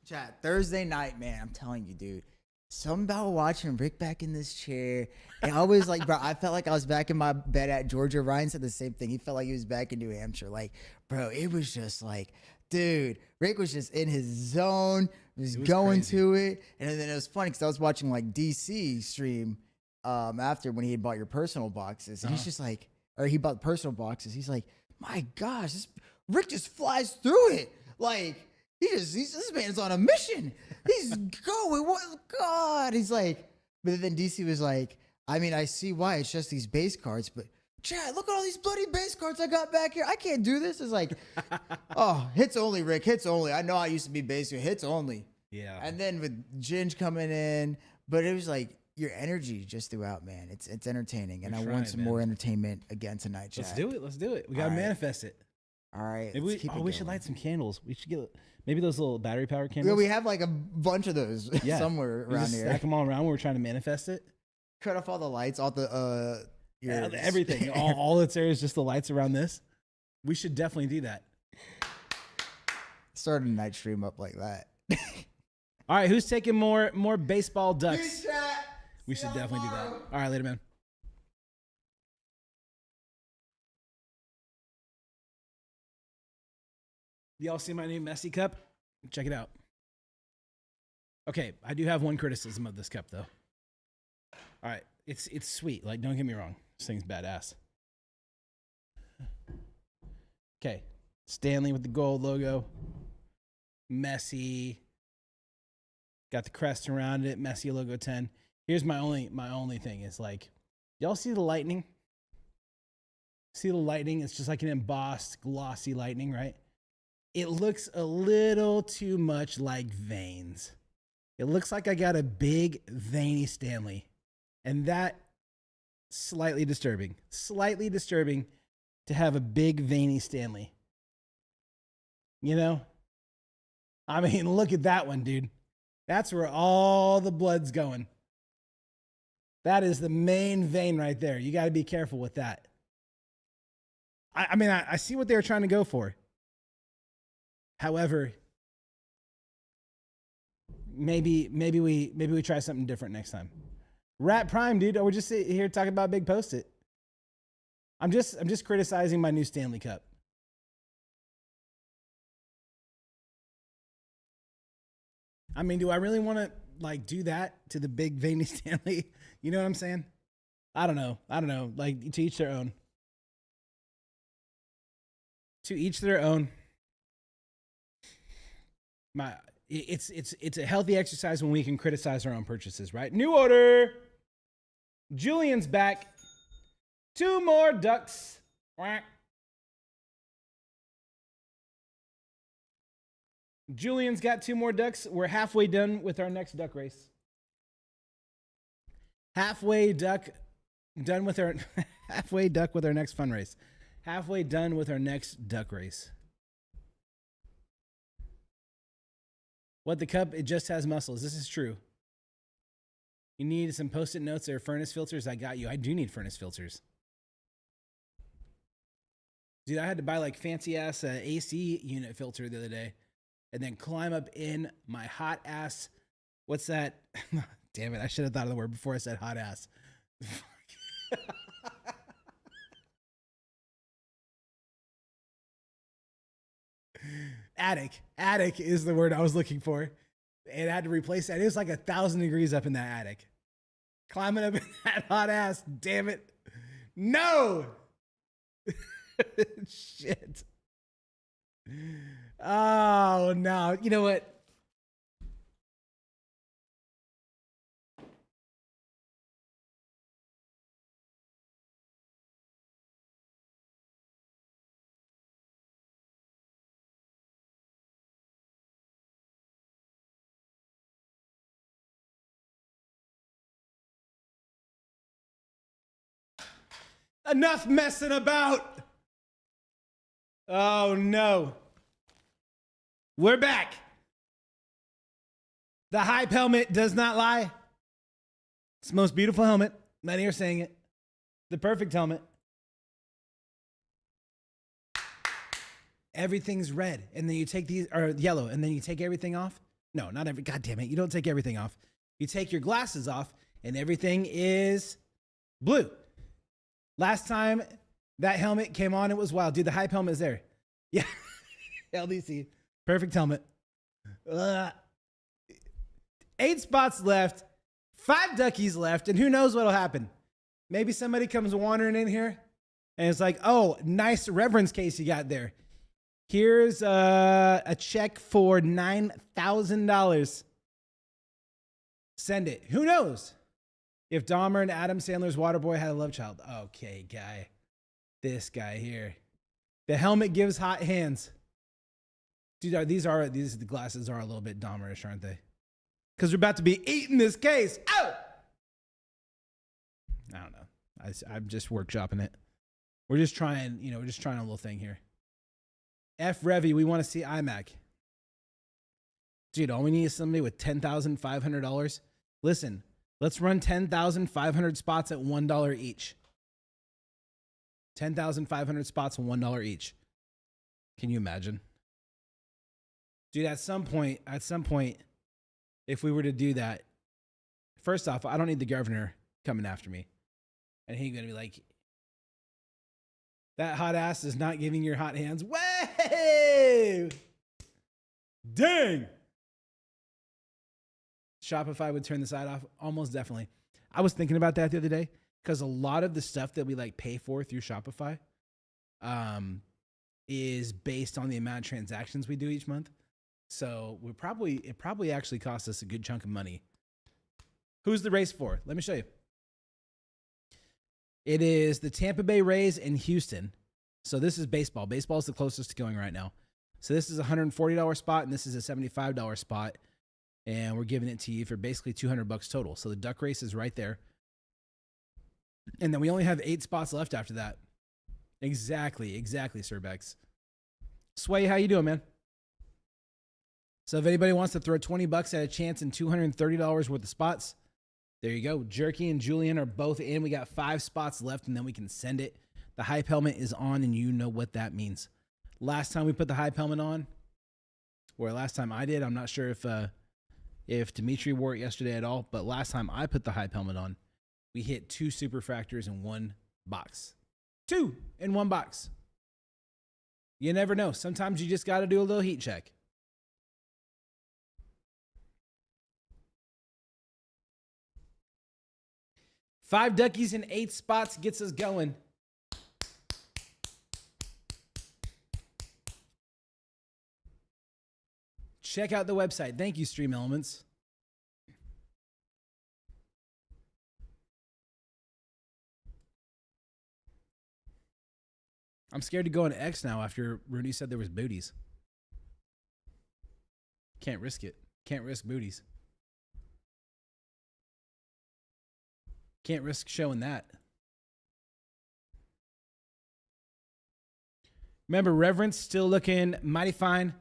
Chat, Thursday night, man, I'm telling you, dude. Something about watching Rick back in this chair. And I was like, bro, I felt like I was back in my bed at Georgia. Ryan said the same thing. He felt like he was back in New Hampshire. Like, bro, it was just like, dude, Rick was just in his zone. Was going crazy. to it. And then it was funny because I was watching like DC stream after when he had bought your personal boxes. And he's just like, or he bought personal boxes. He's like, my gosh, Rick just flies through it. Like, this man's on a mission. He's going, what God? He's like, but then DC was like, I mean, I see why it's just these base cards, but Chad, look at all these bloody base cards I got back here. I can't do this. It's like, oh, hits only, Rick, hits only. I know I used to be base, hits only. Yeah. And then with Ginge coming in, but it was like your energy just throughout, man. It's entertaining, and We're I trying, want some man. more entertainment again tonight, Chad. Let's do it. We gotta All right. manifest it. All right. Maybe let's keep it we should going. light some candles. We should get maybe those little battery powered Yeah, candles. we have like a bunch of those Yeah. somewhere We around just here. stack them all around when we're trying to manifest it. Cut off all the lights, all the Everything. all that's there is just the lights around this. We should definitely do that. Start a night stream up like that. All right, who's taking more baseball ducks? Peace, chat. We See should y'all definitely do that. tomorrow. All right, later, man. Y'all see my new Messi cup? Check it out. Okay, I do have one criticism of this cup, though. All right, it's sweet. Like, don't get me wrong. This thing's badass. Okay, Stanley with the gold logo. Messi. Got the crest around it, Messi logo 10. Here's my only thing is like, y'all see the lightning? See the lightning? It's just like an embossed, glossy lightning, right? It looks a little too much like veins. It looks like I got a big veiny Stanley. And that slightly disturbing. Slightly disturbing to have a big veiny Stanley. You know? I mean, look at that one, dude. That's where all the blood's going. That is the main vein right there. You got to be careful with that. I mean, I see what they were trying to go for. However, maybe we try something different next time. Rat Prime, dude. We're just sitting here talking about Big Post-it. I'm just criticizing my new Stanley Cup. I mean, do I really want to like do that to the big veiny Stanley? You know what I'm saying? I don't know. Like, to each their own. To each their own. It's a healthy exercise when we can criticize our own purchases, right? New order. Julian's back. 2 more ducks. Quack. Julian's got 2 more ducks. We're halfway done with our next duck race. Halfway duck with our next fun race. Halfway done with our next duck race. What the cup? It just has muscles. This is true. You need some post-it notes or furnace filters. I got you. I do need furnace filters. Dude, I had to buy like fancy ass AC unit filter the other day. And then climb up in my hot ass. What's that? Damn it. I should have thought of the word before I said hot ass. Attic. Attic is the word I was looking for. And I had to replace that. It was like 1,000 degrees up in that attic. Climbing up in that hot ass. Damn it. No. Shit. Oh, no. You know what? Enough messing about. Oh, no. We're back. The hype helmet does not lie. It's the most beautiful helmet. Many are saying it. The perfect helmet. Everything's red. And then you take these, or yellow, and then you take everything off. No, not every, God damn it. You don't take everything off. You take your glasses off, and everything is blue. Last time that helmet came on, it was wild. Dude, the hype helmet is there. Yeah. LDC. Perfect helmet. 8 spots left. 5 duckies left. And who knows what'll happen. Maybe somebody comes wandering in here and it's like, oh, nice reverence case you got there. Here's a check for $9,000. Send it. Who knows? If Dahmer and Adam Sandler's Waterboy had a love child. Okay, guy. This guy here. The helmet gives hot hands. Dude, these the glasses are a little bit Dahmerish, aren't they? Because we're about to be eating this case. Oh! I don't know. I'm just workshopping it. We're just trying, we're just trying a little thing here. F Revy, we want to see iMac. Dude, all we need is somebody with $10,500. Listen, let's run 10,500 spots at $1 each. 10,500 spots at $1 each. Can you imagine? Dude, at some point, if we were to do that, first off, I don't need the governor coming after me. And he's going to be like, that hot ass is not giving your hot hands. Way! Dang! Shopify would turn the side off. Almost definitely. I was thinking about that the other day because a lot of the stuff that we like pay for through Shopify is based on the amount of transactions we do each month. So it probably actually cost us a good chunk of money. Who's the race for? Let me show you. It is the Tampa Bay Rays in Houston. So this is baseball. Baseball is the closest to going right now. So this is a $140 spot, and this is a $75 spot. And we're giving it to you for basically $200 total. So the duck race is right there. And then we only have 8 spots left after that. Exactly, Sir Bex. Sway, how you doing, man? So if anybody wants to throw $20 at a chance and $230 worth of spots, there you go. Jerky and Julian are both in. We got 5 spots left, and then we can send it. The hype helmet is on, and you know what that means. Last time we put the hype helmet on, or last time I did, I'm not sure if Dimitri wore it yesterday at all, but last time I put the hype helmet on, we hit 2 superfractors in one box. 2 in one box. You never know. Sometimes you just got to do a little heat check. Five duckies in 8 spots gets us going. Check out the website. Thank you, Stream Elements. I'm scared to go on X now after Rooney said there was booties. Can't risk it. Can't risk booties. Can't risk showing that. Remember, Reverence still looking mighty fine.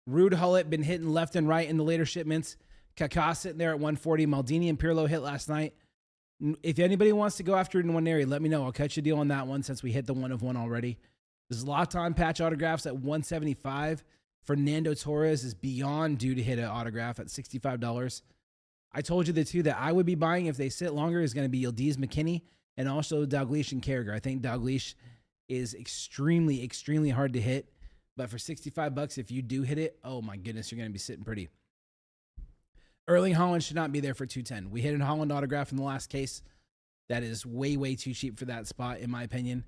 Rude Hullet been hitting left and right in the later shipments. Kaká sitting there at 140. Maldini and Pirlo hit last night. If anybody wants to go after it in one area, let me know. I'll catch a deal on that one since we hit the 1 of 1 already. Zlatan patch autographs at 175. Fernando Torres is beyond due to hit an autograph at $65. I told you the 2 that I would be buying if they sit longer is going to be Yildiz McKinney and also Dalglish and Carragher. I think Dalglish is extremely, extremely hard to hit. But for $65, if you do hit it, oh my goodness, you're going to be sitting pretty. Erling Haaland should not be there for 210. We hit a Haaland autograph in the last case. That is way, way too cheap for that spot, in my opinion.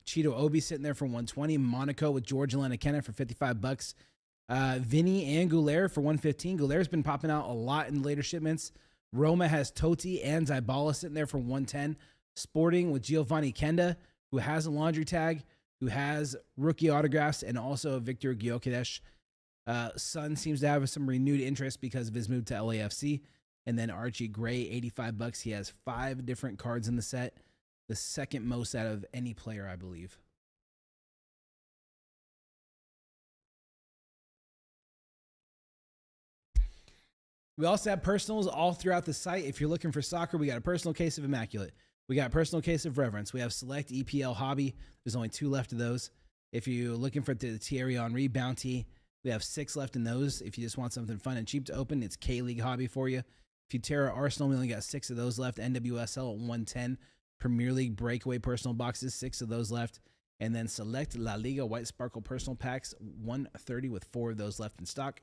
Cheeto Obi sitting there for 120. Monaco with George Kenna for $55. Vinny and Goulet for 115. Goulet's been popping out a lot in later shipments. Roma has Totti and Zybala sitting there for 110. Sporting with Giovanni Kenda, who has a laundry tag, who has rookie autographs, and also Victor Gyökeres. Sun seems to have some renewed interest because of his move to LAFC. And then Archie Gray, $85. He has 5 different cards in the set, the second most out of any player, I believe. We also have personals all throughout the site. If you're looking for soccer, we got a personal case of Immaculate. We got a personal case of Reverence. We have select EPL Hobby. There's only 2 left of those. If you're looking for the Thierry Henry Bounty, we have 6 left in those. If you just want something fun and cheap to open, it's K-League Hobby for you. Futera Arsenal, we only got 6 of those left. NWSL at 110. Premier League Breakaway personal boxes, 6 of those left. And then select La Liga White Sparkle personal packs, 130 with 4 of those left in stock.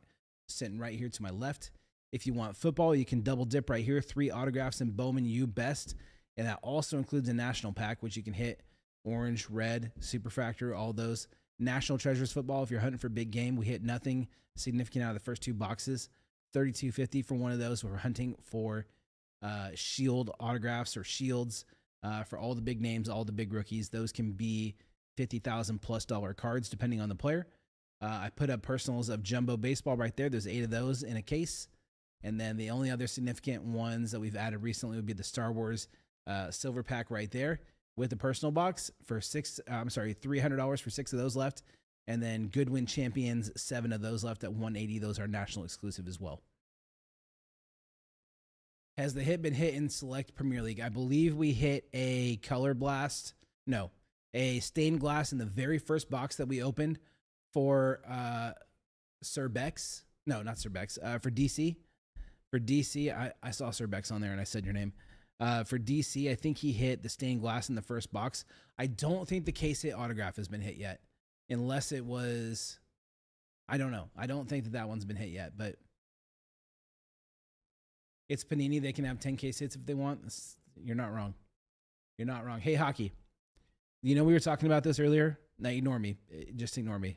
Sitting right here to my left. If you want football, you can double dip right here. 3 autographs in Bowman U Best. And that also includes a national pack, which you can hit orange, red, superfractor, all those. National Treasures football, if you're hunting for big game, we hit nothing significant out of the first 2 boxes. $32.50 for one of those. We're hunting for shield autographs or shields for all the big names, all the big rookies. Those can be $50,000+ cards, depending on the player. I put up personals of Jumbo Baseball right there. There's 8 of those in a case. And then the only other significant ones that we've added recently would be the Star Wars silver pack right there with the personal box for $300 for 6 of those left. And then Goodwin Champions, 7 of those left at 180. Those are national exclusive as well. Has the hit been hit in select Premier League? I believe we hit a color blast. No, a stained glass in the very first box that we opened for Sir Bex. No, not Sir Bex. For DC. For DC, I saw Sir Bex on there and I said your name. For DC, I think he hit the stained glass in the first box. I don't think the case hit autograph has been hit yet. Unless it was, I don't know. I don't think that one's been hit yet, but it's Panini. They can have 10 case hits if they want. You're not wrong. You're not wrong. Hey, Hockey. You know, we were talking about this earlier. Now ignore me. Just ignore me.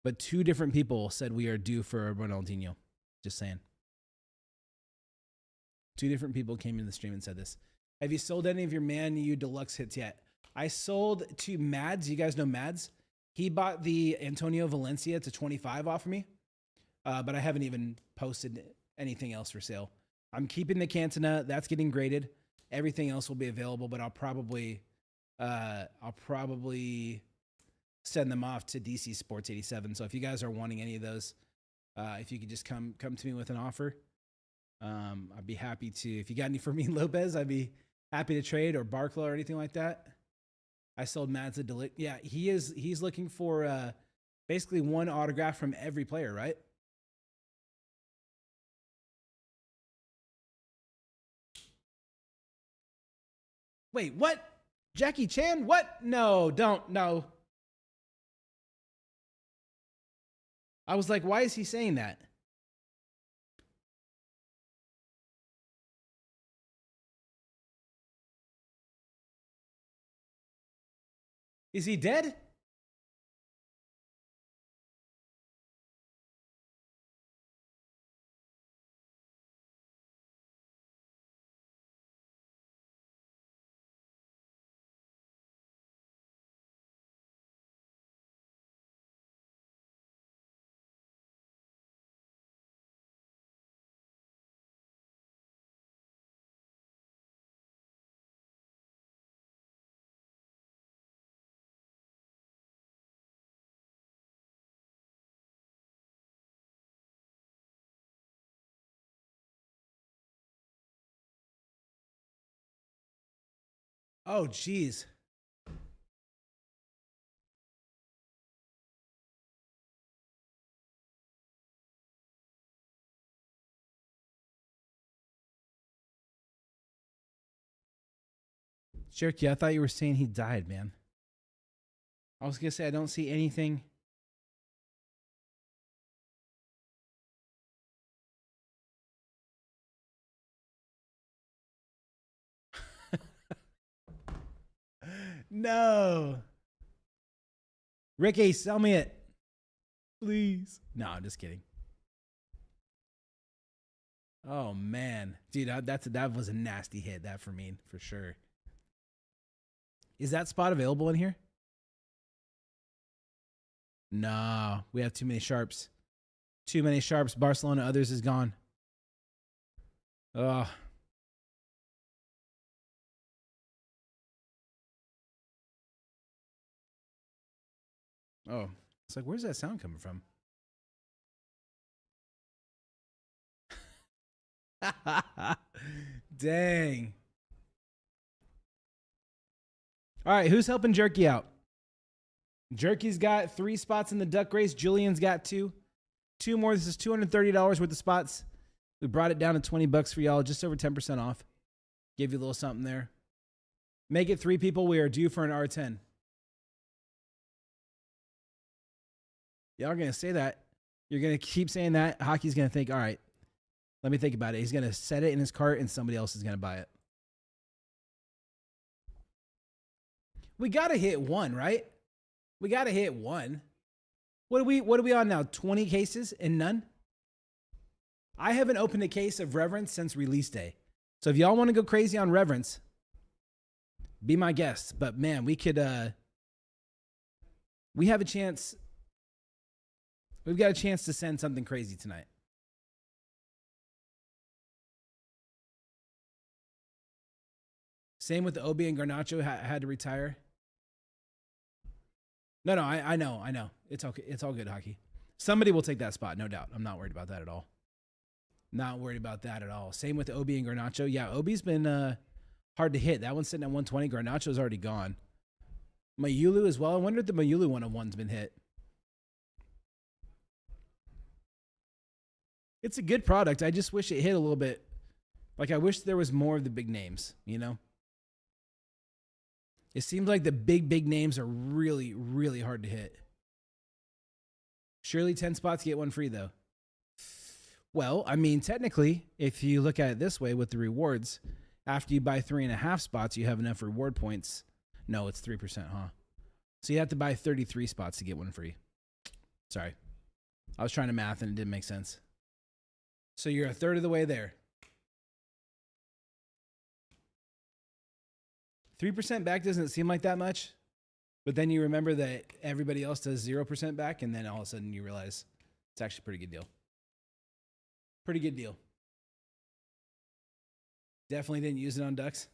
but 2 different people said we are due for a Ronaldinho. Just saying. 2 different people came in the stream and said this. Have you sold any of your Man U deluxe hits yet? I sold to Mads. You guys know Mads? He bought the Antonio Valencia to 25 off of me, but I haven't even posted anything else for sale. I'm keeping the Cantona. That's getting graded. Everything else will be available, but I'll probably send them off to DC Sports 87. So if you guys are wanting any of those, if you could just come to me with an offer, I'd be happy to. If you got any for me, Lopez, I'd be happy to trade, or Barclay or anything like that. I sold Mads a Delict. Yeah, he's looking for basically 1 autograph from every player, right? Wait, what? Jackie Chan? What? No, don't. No. I was like, why is he saying that? Is he dead? Oh, jeez. Cherokee, I thought you were saying he died, man. I was going to say, I don't see anything. No. Ricky, sell me it. Please. No, I'm just kidding. Oh, man. Dude, that was a nasty hit, that for me, for sure. Is that spot available in here? No, we have too many sharps. Too many sharps. Barcelona, others is gone. Oh. Oh, it's like, where's that sound coming from? Dang. All right, who's helping Jerky out? Jerky's got 3 spots in the duck race. Julian's got 2. 2 more. This is $230 worth of spots. We brought it down to $20 for y'all, just over 10% off. Give you a little something there. Make it 3 people. We are due for an R10. Y'all are going to say that. You're going to keep saying that. Hockey's going to think, all right, let me think about it. He's going to set it in his cart and somebody else is going to buy it. We got to hit 1, right? We got to hit 1. What are we on now? 20 cases and none? I haven't opened a case of Reverence since release day. So if y'all want to go crazy on Reverence, be my guest. But man, we could we have a chance. We've got a chance to send something crazy tonight. Same with the Obi and Garnacho had to retire. No, I know. It's okay. It's all good, Hockey. Somebody will take that spot, no doubt. I'm not worried about that at all. Not worried about that at all. Same with the Obi and Garnacho. Yeah, Obi's been hard to hit. That one's sitting at 120. Garnacho's already gone. Mayulu as well. I wonder if the Mayulu 101's been hit. It's a good product. I just wish it hit a little bit. Like, I wish there was more of the big names, you know? It seems like the big names are really, really hard to hit. Surely 10 spots get 1 free, though. Well, I mean, technically, if you look at it this way with the rewards, after you buy 3.5 spots, you have enough reward points. No, it's 3%, huh? So you have to buy 33 spots to get 1 free. Sorry. I was trying to math and it didn't make sense. So you're a third of the way there. 3% back doesn't seem like that much, but then you remember that everybody else does 0% back, and then all of a sudden you realize it's actually a pretty good deal. Pretty good deal. Definitely didn't use it on ducks.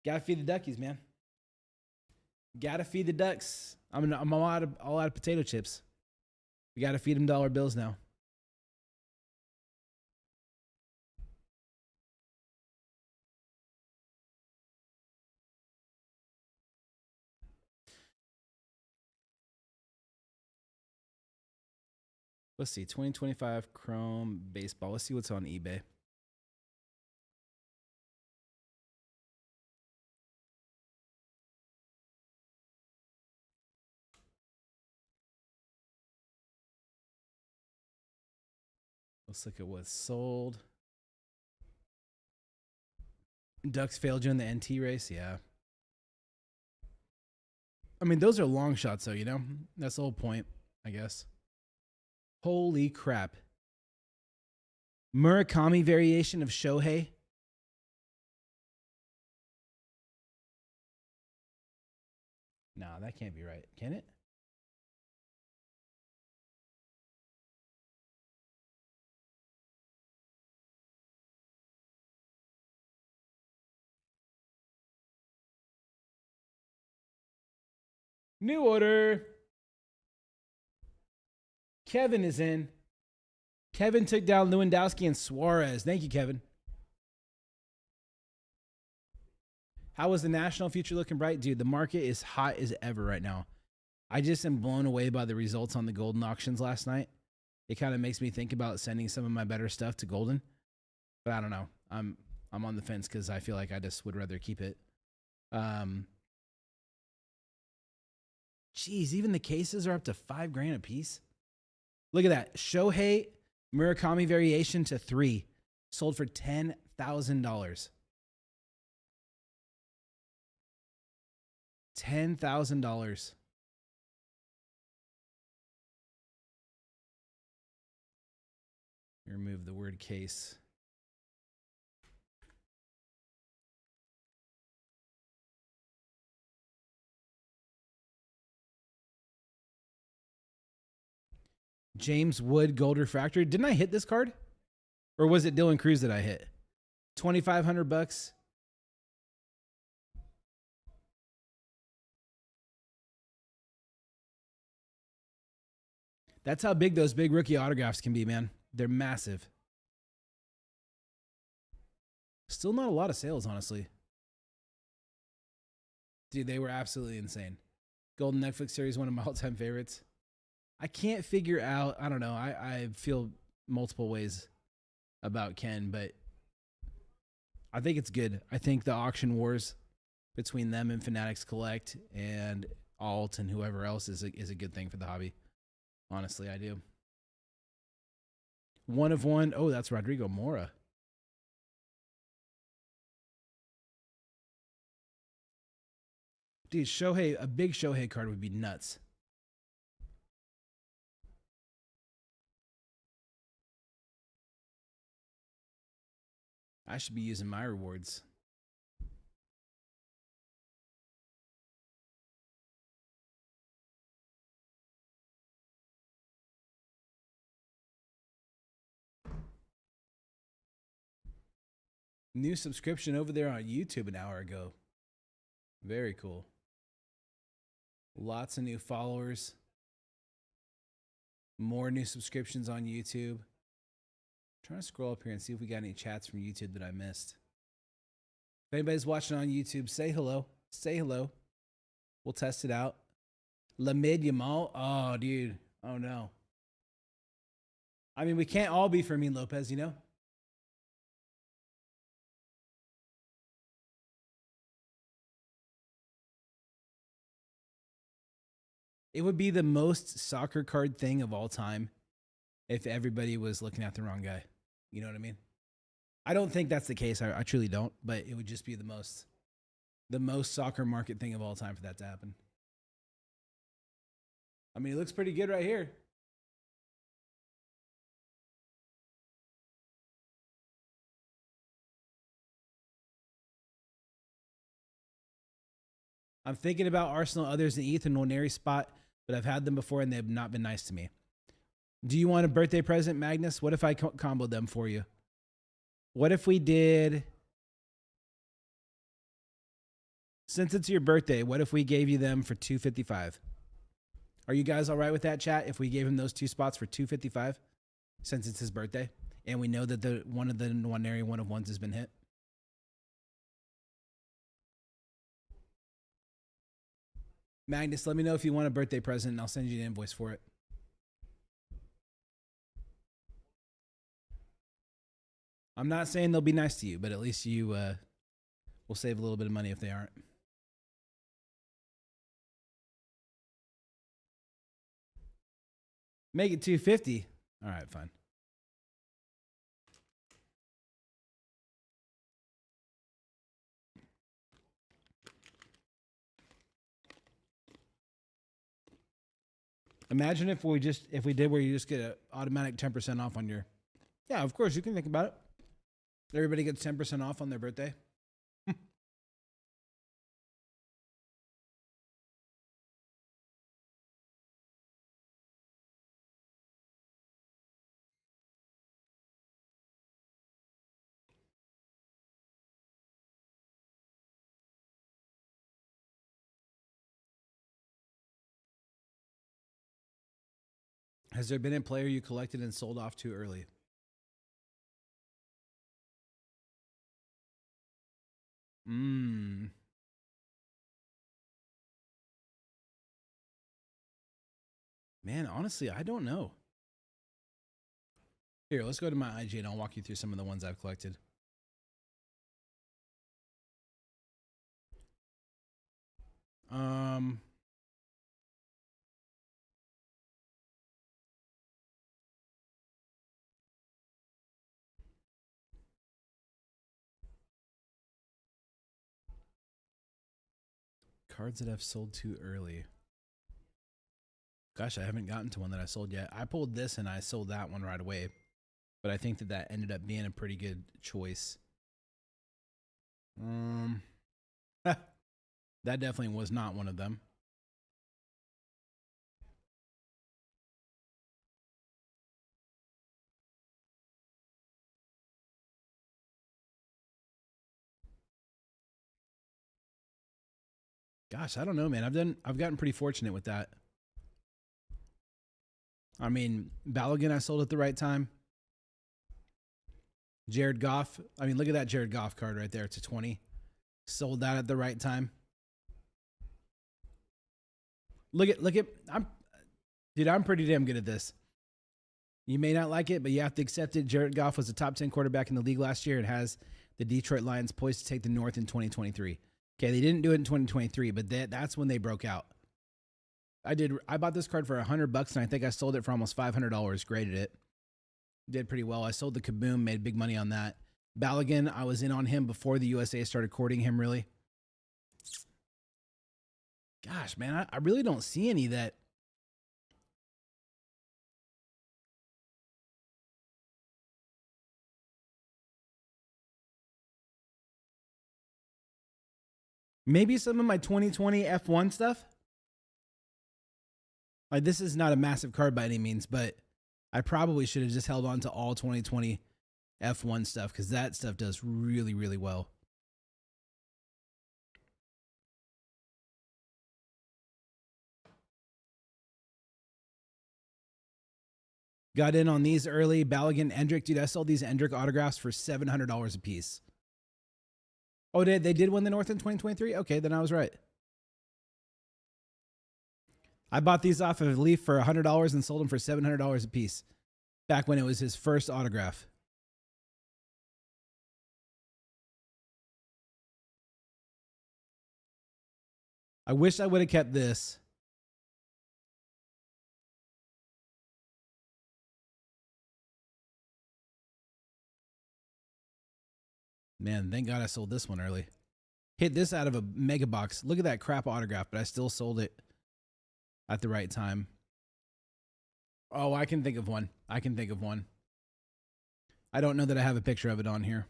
Gotta feed the duckies, man. Gotta feed the ducks. I'm all out of potato chips. We gotta feed them dollar bills now. Let's see, 2025 Chrome baseball. Let's see what's on eBay. Let's look at what's sold. Ducks failed you in the NT race, yeah. I mean, those are long shots, though, you know? That's the whole point, I guess. Holy crap. Murakami variation of Shohei. No, that can't be right. Can it? New order. Kevin is in. Kevin took down Lewandowski and Suarez. Thank you, Kevin. How is the national future looking bright? Dude, the market is hot as ever right now. I just am blown away by the results on the Golden auctions last night. It kind of makes me think about sending some of my better stuff to Golden. But I don't know. I'm on the fence because I feel like I just would rather keep it. Geez, even the cases are up to $5,000 a piece. Look at that. Shohei Murakami variation to 3. Sold for $10,000. $10,000. Remove the word case. James Wood Gold Refractor. Didn't I hit this card? Or was it Dylan Cruz that I hit? $2,500. That's how big those big rookie autographs can be, man. They're massive. Still not a lot of sales, honestly. Dude, they were absolutely insane. Golden Netflix series, one of my all-time favorites. I can't figure out, I don't know, I feel multiple ways about Ken, but I think it's good. I think the auction wars between them and Fanatics Collect and Alt and whoever else is a good thing for the hobby. Honestly, I do. 1 of 1. Oh, that's Rodrigo Mora. Dude, Shohei, a big Shohei card would be nuts. I should be using my rewards. New subscription over there on YouTube an hour ago. Very cool. Lots of new followers. More new subscriptions on YouTube. Trying to scroll up here and see if we got any chats from YouTube that I missed. If anybody's watching on YouTube, say hello. Say hello. We'll test it out. Lamid Yamal. Oh, dude. Oh, no. I mean, we can't all be Fermin Lopez, you know? It would be the most soccer card thing of all time if everybody was looking at the wrong guy. You know what I mean? I don't think that's the case. I truly don't, but it would just be the most the most soccer market thing of all time for that to happen. I mean, it looks pretty good right here. I'm thinking about Arsenal, others, and Ethan Nwaneri spot, but I've had them before and they have not been nice to me. Do you want a birthday present, Magnus? What if I comboed them for you? What if we did, since it's your birthday, what if we gave you them for $255? Are you guys all right with that, chat? If we gave him those 2 spots for $255, since it's his birthday, and we know that the one of the Nwaneri 1-of-1s has been hit? Magnus, let me know if you want a birthday present, and I'll send you an invoice for it. I'm not saying they'll be nice to you, but at least you will save a little bit of money if they aren't. Make it $250. All right, fine. Imagine if we did where you just get an automatic 10% off on your. Yeah, of course you can think about it. Everybody gets 10% off on their birthday. Has there been a player you collected and sold off too early? Man, honestly, I don't know. Here, let's go to my IG and I'll walk you through some of the ones I've collected. Cards that I've sold too early. Gosh, I haven't gotten to one that I sold yet. I pulled this and I sold that one right away. But I think that ended up being a pretty good choice. That definitely was not one of them. Gosh, I don't know, man. I've gotten pretty fortunate with that. I mean, Balogun, I sold at the right time. Jared Goff. I mean, look at that Jared Goff card right there. It's a 20. Sold that at the right time. Look at I'm pretty damn good at this. You may not like it, but you have to accept it. Jared Goff was a top 10 quarterback in the league last year and has the Detroit Lions poised to take the North in 2023. Okay, they didn't do it in 2023, but that's when they broke out. I bought this card for $100 and I think I sold it for almost $500, graded it. Did pretty well. I sold the Kaboom, made big money on that. Balogun, I was in on him before the USA started courting him, really. Gosh, man, I really don't see any that. Maybe some of my 2020 F1 stuff. Like, this is not a massive card by any means, but I probably should have just held on to all 2020 F1 stuff because that stuff does really, really well. Got in on these early. Balogun, Endrick. Dude, I sold these Endrick autographs for $700 a piece. Oh, they did win the North in 2023? Okay, then I was right. I bought these off of Leaf for $100 and sold them for $700 a piece. Back when it was his first autograph. I wish I would have kept this. Man, thank God I sold this one early. Hit this out of a mega box. Look at that crap autograph, but I still sold it at the right time. Oh, I can think of one. I don't know that I have a picture of it on here.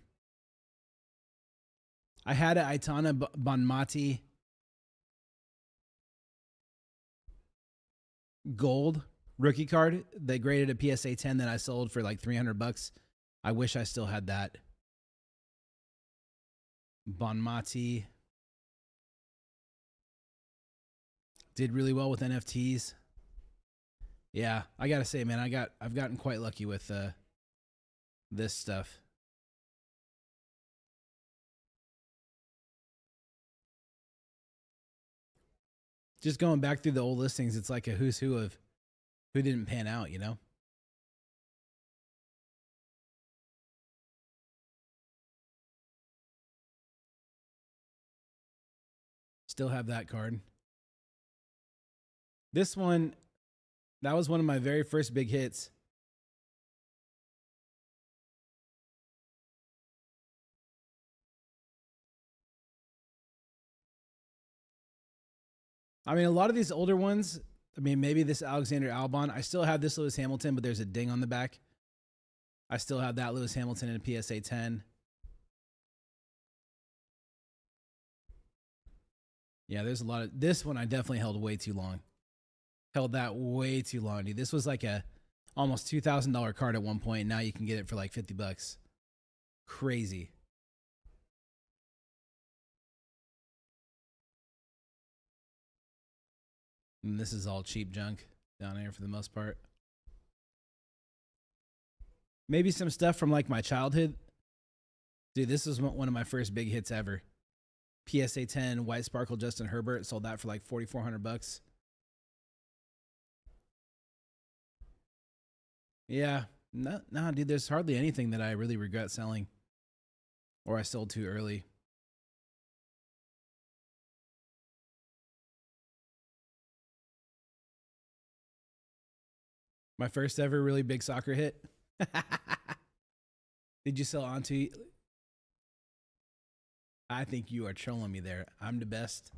I had an Aitana Bonmati gold rookie card. They graded a PSA 10 that I sold for like $300. I wish I still had that. Bonmati did really well with NFTs. Yeah, I gotta say, man, I've gotten quite lucky with this stuff. Just going back through the old listings, it's like a who's who of who didn't pan out, you know? Still have that card. This one, that was one of my very first big hits. I mean, a lot of these older ones, I mean, maybe this Alexander Albon. I still have this Lewis Hamilton, but there's a ding on the back. I still have that Lewis Hamilton in a PSA 10. Yeah, there's a lot of this one. I definitely held way too long. Held that way too long, dude. This was like a almost $2,000 card at one point. Now you can get it for like $50. Crazy. And this is all cheap junk down here for the most part. Maybe some stuff from like my childhood. Dude, this was one of my first big hits ever. PSA 10 White Sparkle Justin Herbert. Sold that for like $4,400. Yeah. No, dude, there's hardly anything that I really regret selling or I sold too early. My first ever really big soccer hit. Did you sell onto? I think you are trolling me there. I'm the best.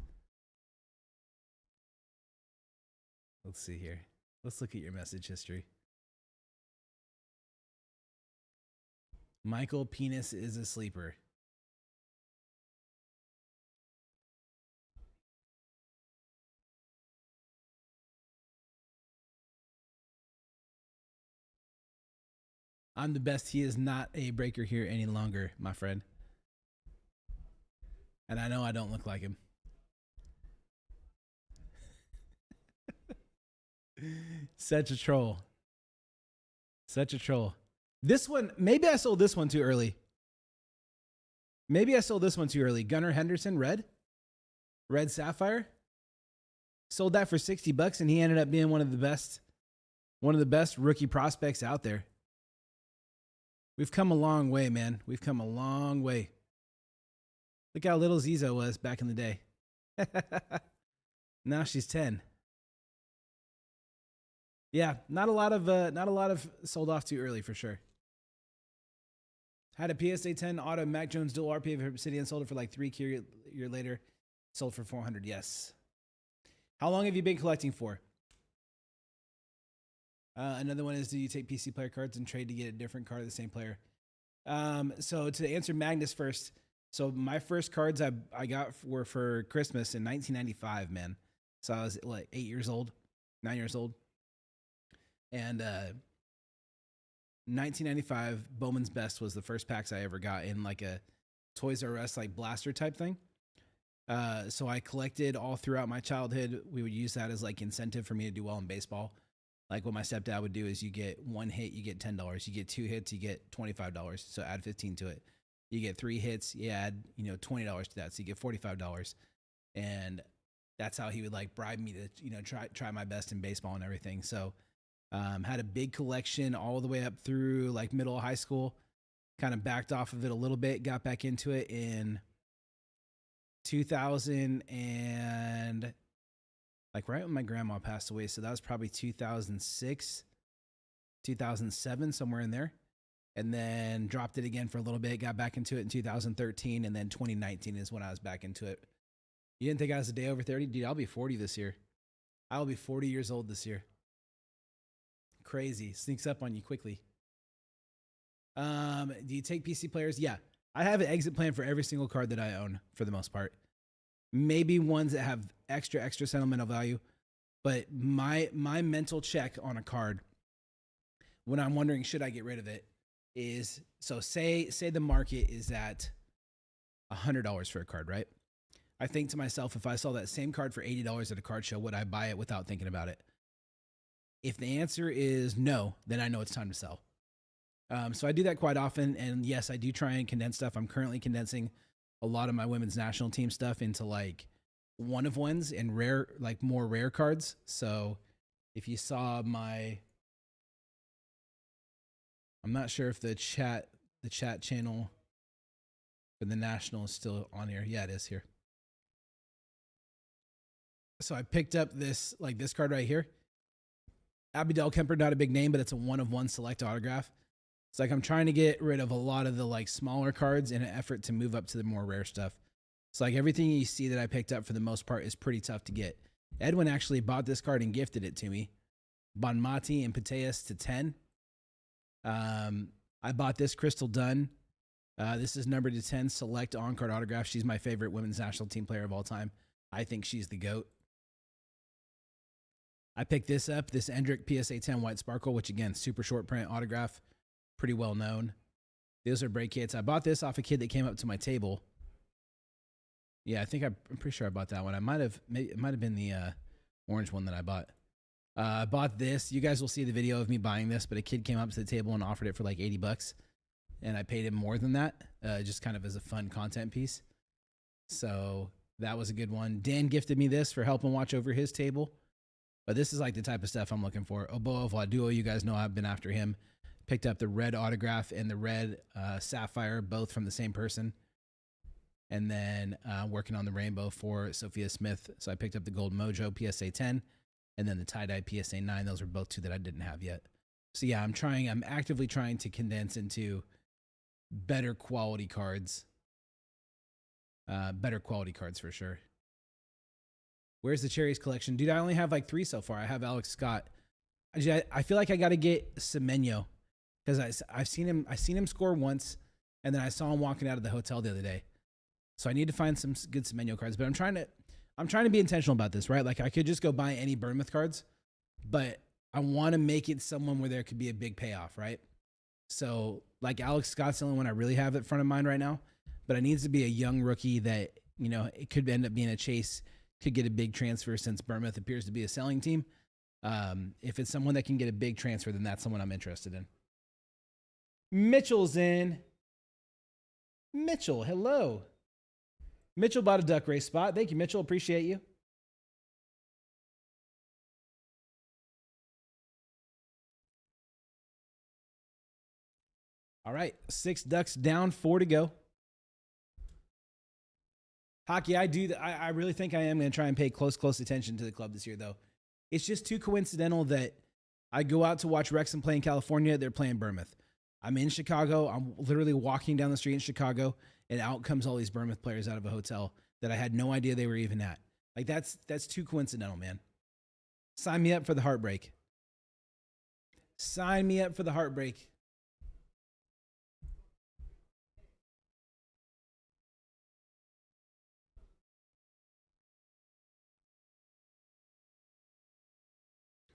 Let's see here. Let's look at your message history. Michael Penis is a sleeper. I'm the best. He is not a breaker here any longer, my friend. And I know I don't look like him. Such a troll. Such a troll. This one, maybe I sold this one too early. Gunnar Henderson, red sapphire. Sold that for $60 and he ended up being one of the best rookie prospects out there. We've come a long way, man. We've come a long way. Look how little Zizo was back in the day. Now she's 10. Yeah, not a lot of sold off too early for sure. Had a PSA 10 auto Mac Jones dual RPA of Obsidian, sold it for like 3 year later. Sold for $400. Yes. How long have you been collecting for? Another one is, do you take PC player cards and trade to get a different card of the same player? So to answer Magnus first, so my first cards I got were for Christmas in 1995, man. So I was like 9 years old. And 1995 Bowman's Best was the first packs I ever got in like a Toys R Us like blaster type thing. So I collected all throughout my childhood. We would use that as like incentive for me to do well in baseball. Like what my stepdad would do is you get 1 hit, you get $10. You get 2 hits, you get $25. So add 15 to it. You get 3 hits, you add, $20 to that. So you get $45. And that's how he would like bribe me to, try my best in baseball and everything. So had a big collection all the way up through like middle of high school. Kind of backed off of it a little bit, got back into it in 2000 and like right when my grandma passed away. So that was probably 2006, 2007, somewhere in there. and then dropped it again for a little bit. Got back into it in 2013, and then 2019 is when I was back into it. You didn't think I was a day over 30? Dude, I'll be 40 this year. I will be 40 years old this year. Crazy. Sneaks up on you quickly. Do you take PC players? Yeah. I have an exit plan for every single card that I own for the most part. Maybe ones that have extra sentimental value. But my mental check on a card when I'm wondering should I get rid of it is, so say the market is at $100 for a card, right? I think to myself, if I saw that same card for $80 at a card show, would I buy it without thinking about it? If the answer is no, then I know it's time to sell. So I do that quite often. And yes, I do try and condense stuff. I'm currently condensing a lot of my women's national team stuff into like one of ones and rare, like more rare cards. So if you saw my, I'm not sure if the chat channel for the national is still on here. Yeah, it is here. So I picked up this card right here. Abidel Kemper, not a big name, but it's a one of one select autograph. It's like I'm trying to get rid of a lot of the like smaller cards in an effort to move up to the more rare stuff. It's like everything you see that I picked up for the most part is pretty tough to get. Edwin actually bought this card and gifted it to me. Bonmati and Pateas to 10. I bought this Crystal Dunn. This is numbered to 10 select on-card autograph. She's my favorite women's national team player of all time. I think she's the GOAT. I picked this up, this Endrick PSA 10 White Sparkle, which again, super short print autograph, pretty well known. Those are break kits. I bought this off a kid that came up to my table. Yeah, I'm pretty sure I bought that one. It might have been the orange one that I bought. I bought this. You guys will see the video of me buying this, but a kid came up to the table and offered it for like $80, and I paid him more than that, just kind of as a fun content piece. So that was a good one. Dan gifted me this for helping watch over his table. But this is like the type of stuff I'm looking for. Oboa Vladuo, you guys know I've been after him. Picked up the red autograph and the red sapphire, both from the same person. And then working on the rainbow for Sophia Smith. So I picked up the Gold Mojo PSA 10 and then the tie-dye PSA 9. Those are both two that I didn't have yet. So yeah, I'm actively trying to condense into better quality cards. Better quality cards for sure. Where's the Cherries collection? Dude, I only have like 3 so far. I have Alex Scott. I feel like I got to get Semenyo because I've seen him score once, and then I saw him walking out of the hotel the other day. So I need to find some good Semenyo cards. But I'm trying to be intentional about this, right? Like I could just go buy any Bournemouth cards, but I want to make it someone where there could be a big payoff, right? So like Alex Scott's the only one I really have at front of mind right now, but it needs to be a young rookie that, you know, it could end up being a chase. Could get a big transfer since Bournemouth appears to be a selling team. If it's someone that can get a big transfer, then that's someone I'm interested in. Mitchell's in. Mitchell, hello. Mitchell bought a duck race spot. Thank you, Mitchell. Appreciate you. All right, 6 ducks down, 4 to go. Hockey, I really think I am going to try and pay close attention to the club this year, though. It's just too coincidental that I go out to watch Wrexham play in California. They're playing Bournemouth. I'm in Chicago. I'm literally walking down the street in Chicago, and out comes all these Bournemouth players out of a hotel that I had no idea they were even at. Like, that's too coincidental, man. Sign me up for the heartbreak. Sign me up for the heartbreak.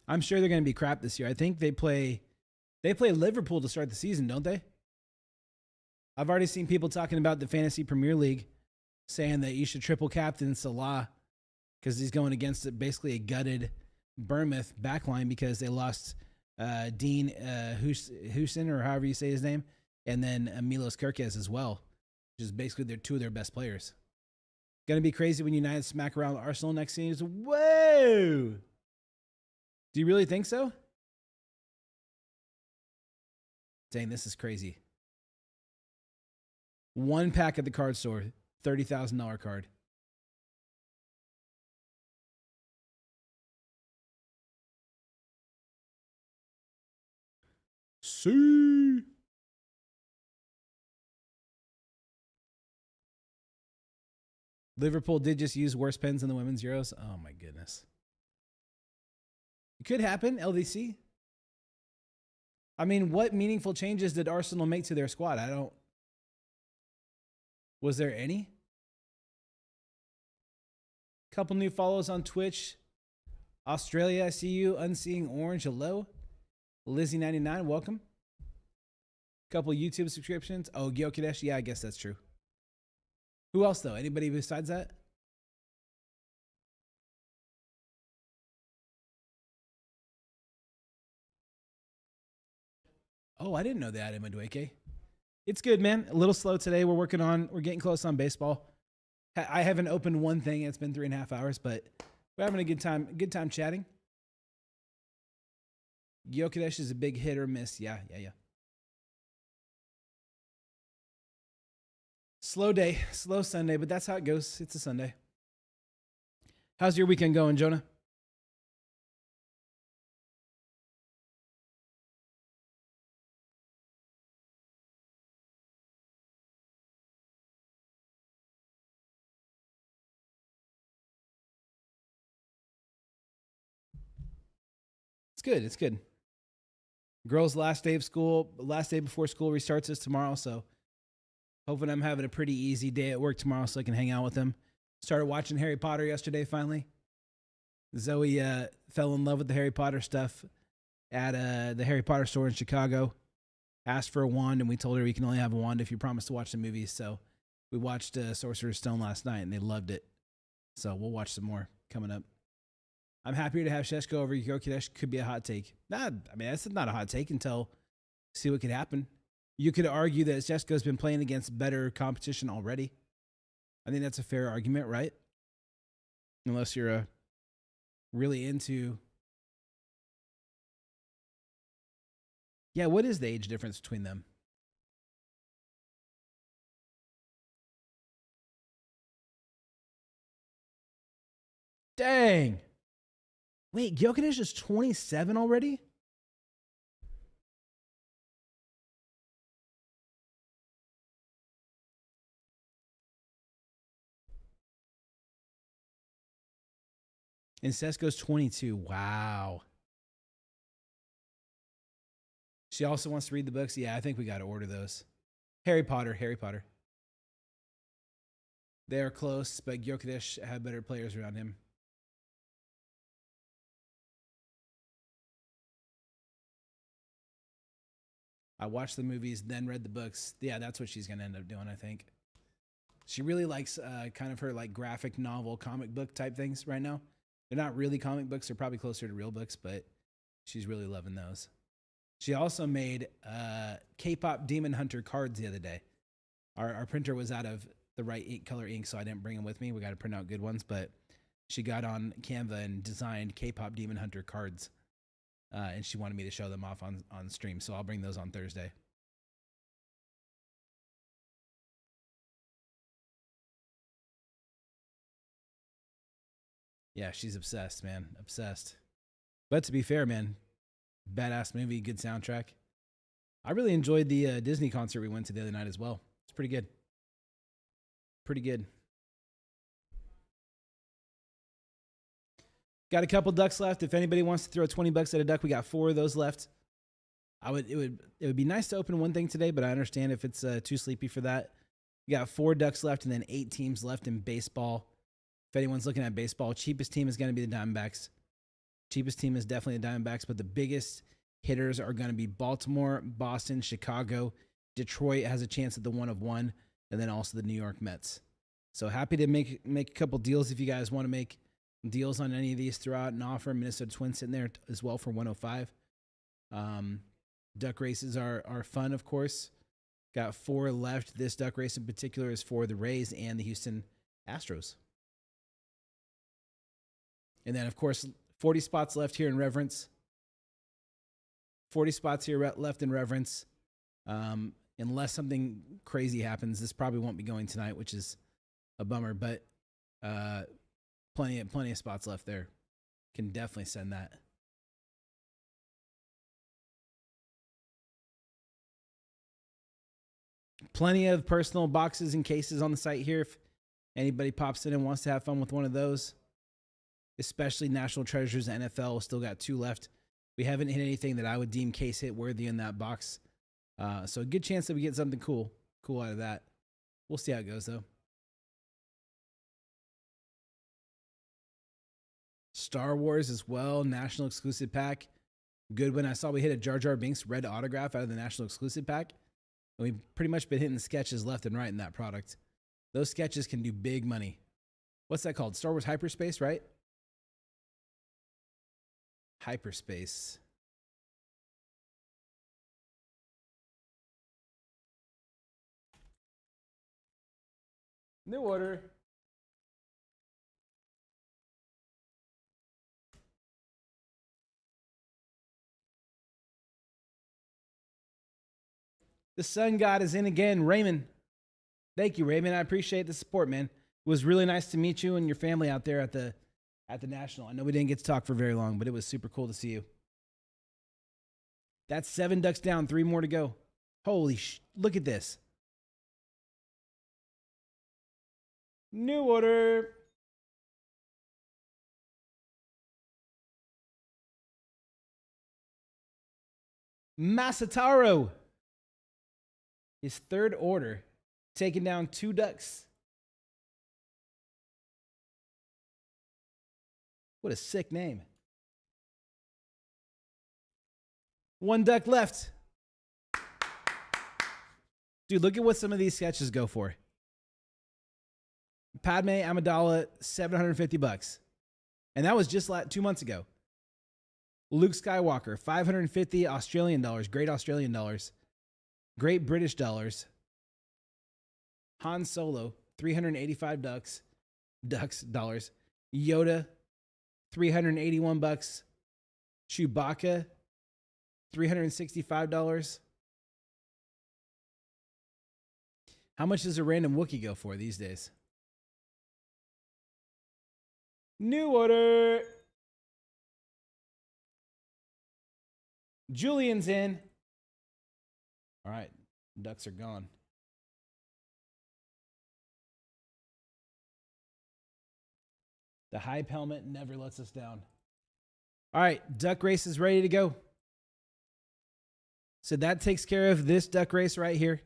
I'm sure they're going to be crap this year. I think they play Liverpool to start the season, don't they? I've already seen people talking about the Fantasy Premier League saying that you should triple captain Salah because he's going against basically a gutted Bournemouth backline because they lost Dean Huijsen, or however you say his name, and then Milos Kerkez as well, which is basically their 2 of their best players. Going to be crazy when United smack around Arsenal next season. Whoa! Do you really think so? Dang, this is crazy. 1 pack at the card store, $30,000 card. See. Liverpool did just use worse pens in the women's Euros. Oh my goodness. It could happen, LDC. I mean, what meaningful changes did Arsenal make to their squad? Was there any? Couple new follows on Twitch. Australia, I see you. Unseeing Orange, hello. Lizzie99, welcome. Couple YouTube subscriptions. Oh, Gyokadesh, yeah, I guess that's true. Who else, though? Anybody besides that? Oh, I didn't know that, Madueke. It's good, man. A little slow today. We're getting close on baseball. I haven't opened one thing. It's been 3.5 hours, but we're having a good time. Good time chatting. Gyokadesh is a big hit or miss. Yeah. Slow day, slow Sunday, but that's how it goes. It's a Sunday. How's your weekend going, Jonah? It's good. It's good. Girls' last day of school, last day before school restarts is tomorrow, so hoping I'm having a pretty easy day at work tomorrow so I can hang out with them. Started watching Harry Potter yesterday, finally. Zoe fell in love with the Harry Potter stuff at the Harry Potter store in Chicago. Asked for a wand, and we told her we can only have a wand if you promise to watch the movies. So we watched Sorcerer's Stone last night, and they loved it. So we'll watch some more coming up. I'm happier to have Sheshko over Gyokadesh. Could be a hot take. I mean, that's not a hot take until see what could happen. You could argue that Sheshko's been playing against better competition already. I think that's a fair argument, right? Unless you're really into... Yeah, what is the age difference between them? Dang. Wait, Gyokadesh is 27 already? And Sesko's 22. Wow. She also wants to read the books. Yeah, I think we got to order those. Harry Potter. They are close, but Gyokadesh had better players around him. I watched the movies, then read the books. Yeah, that's what she's going to end up doing, I think. She really likes kind of her like graphic novel, comic book type things right now. They're not really comic books. They're probably closer to real books, but she's really loving those. She also made K-pop Demon Hunter cards the other day. Our printer was out of the right color ink, so I didn't bring them with me. We got to print out good ones, but she got on Canva and designed K-pop Demon Hunter cards. And she wanted me to show them off on stream, so I'll bring those on Thursday. Yeah, she's obsessed, man. Obsessed. But to be fair, man, badass movie, good soundtrack. I really enjoyed the Disney concert we went to the other night as well. It's pretty good. Pretty good. Got a couple ducks left. If anybody wants to throw $20 at a duck, we got 4 of those left. It would be nice to open one thing today, but I understand if it's too sleepy for that. We got 4 ducks left and then 8 teams left in baseball. If anyone's looking at baseball, cheapest team is going to be the Diamondbacks. Cheapest team is definitely the Diamondbacks, but the biggest hitters are going to be Baltimore, Boston, Chicago. Detroit has a chance at the 1 of 1, and then also the New York Mets. So happy to make a couple deals if you guys want to make deals on any of these. Throw out an offer. Minnesota Twins sitting there as well for 105. Duck races are fun, of course. Got 4 left. This duck race in particular is for the Rays and the Houston Astros. And then, of course, 40 spots left here in Reverence. 40 spots here left in Reverence. Unless something crazy happens, this probably won't be going tonight, which is a bummer. But plenty of spots left there. Can definitely send that. Plenty of personal boxes and cases on the site here. If Anybody pops in and wants to have fun with one of those, especially National Treasures NFL, still got 2 left. We haven't hit anything that I would deem case hit worthy in that box. So a good chance that we get something cool out of that. We'll see how it goes though. Star Wars as well, national exclusive pack. Good one. I saw we hit a Jar Jar Binks red autograph out of the national exclusive pack. And we've pretty much been hitting sketches left and right in that product. Those sketches can do big money. What's that called? Star Wars Hyperspace, right? Hyperspace. New order. The Sun God is in again. Raymond. Thank you, Raymond. I appreciate the support, man. It was really nice to meet you and your family out there at the National. I know we didn't get to talk for very long, but it was super cool to see you. That's 7 ducks down, 3 more to go. Holy look at this. New order. Masataro. His 3rd order, taking down 2 ducks. What a sick name. 1 duck left. Dude, look at what some of these sketches go for. Padme Amidala, $750. And that was just 2 months ago. Luke Skywalker, $550 Australian dollars, great Australian dollars. Great British dollars. Han Solo, $385 dollars. Yoda, $381. Chewbacca, $365. How much does a random Wookiee go for these days? New order. Julian's in. All right, ducks are gone. The hype helmet never lets us down. All right, duck race is ready to go. So that takes care of this duck race right here.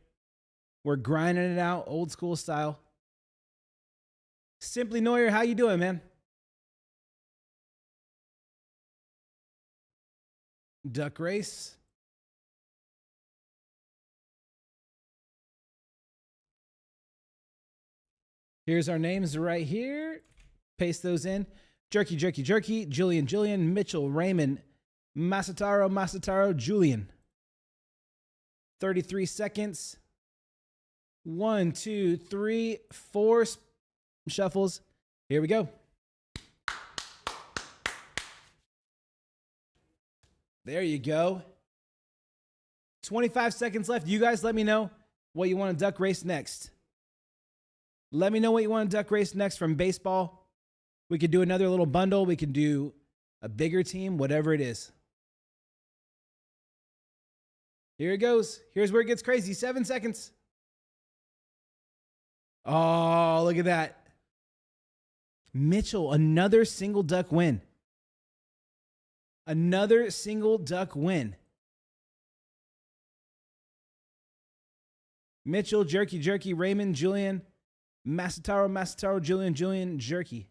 We're grinding it out, old school style. Simply Neuer, how you doing, man? Duck race. Here's our names right here. Paste those in. Jerky, Jerky, Jerky, Julian, Julian, Mitchell, Raymond, Masataro, Julian. 33 seconds. 1, 2, 3, 4 shuffles. Here we go. There you go. 25 seconds left. You guys let me know what you want to duck race next. Let me know what you want to duck race next from baseball. We could do another little bundle. We could do a bigger team, whatever it is. Here it goes. Here's where it gets crazy. 7 seconds. Oh, look at that. Mitchell, another single duck win. Another single duck win. Mitchell, Jerky, Jerky, Raymond, Julian, Masataro, Julian, Julian, Jerky.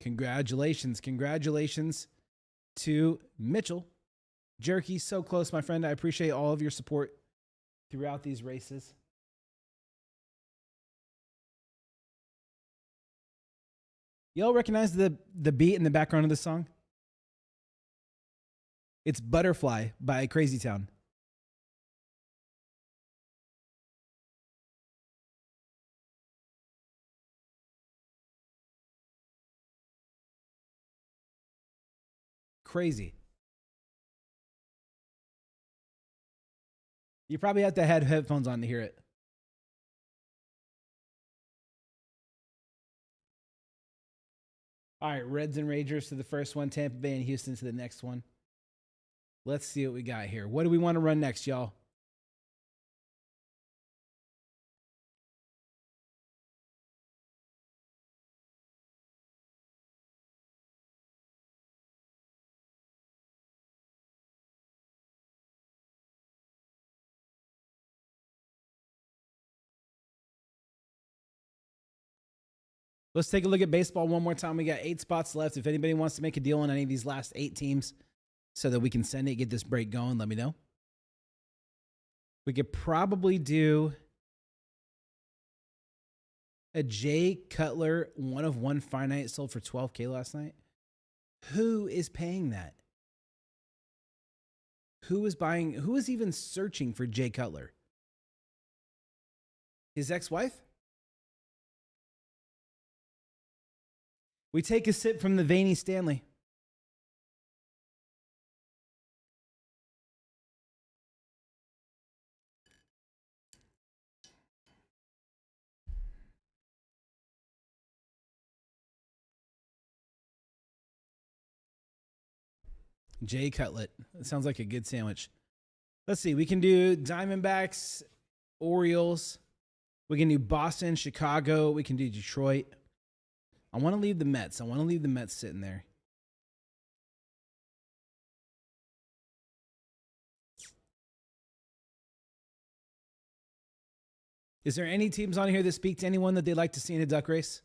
Congratulations. Congratulations to Mitchell. Jerky, so close, my friend. I appreciate all of your support throughout these races. Y'all recognize the beat in the background of the song? It's Butterfly by Crazy Town. Crazy. You probably have to have headphones on to hear it. All right, Reds and Rangers to the first one, Tampa Bay and Houston to the next one. Let's see what we got here. What do we want to run next, y'all? Let's take a look at baseball one more time. We got 8 spots left. If anybody wants to make a deal on any of these last 8 teams so that we can send it, get this break going, let me know. We could probably do a Jay Cutler 1/1 finite sold for $12K last night. Who is paying that? Who is buying? Who is even searching for Jay Cutler? His ex-wife? We take a sip from the veiny Stanley. Jay Cutlet. That sounds like a good sandwich. Let's see. We can do Diamondbacks, Orioles. We can do Boston, Chicago. We can do Detroit. I want to leave the Mets. I want to leave the Mets sitting there. Is there any teams on here that speak to anyone that they'd like to see in a duck race?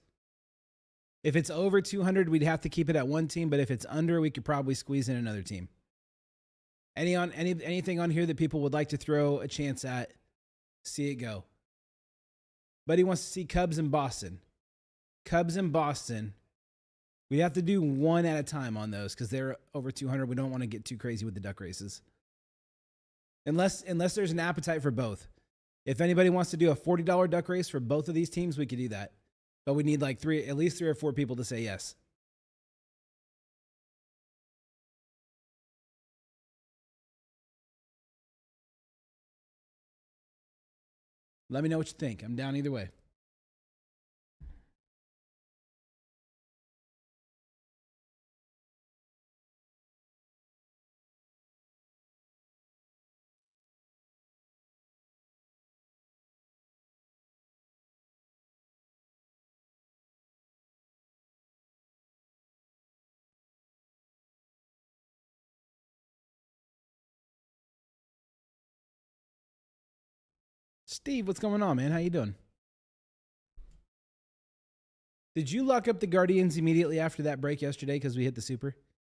If it's over 200, we'd have to keep it at one team, but if it's under, we could probably squeeze in another team. Anything on here that people would like to throw a chance at? See it go. Buddy wants to see Cubs in Boston. Cubs in Boston. We have to do one at a time on those because they're over 200. We don't want to get too crazy with the duck races. Unless there's an appetite for both. If anybody wants to do a $40 duck race for both of these teams, we could do that. But we need like at least 3 or 4 people to say yes. Let me know what you think. I'm down either way. Steve, what's going on, man? How you doing? Did you lock up the Guardians immediately after that break yesterday because we hit the super?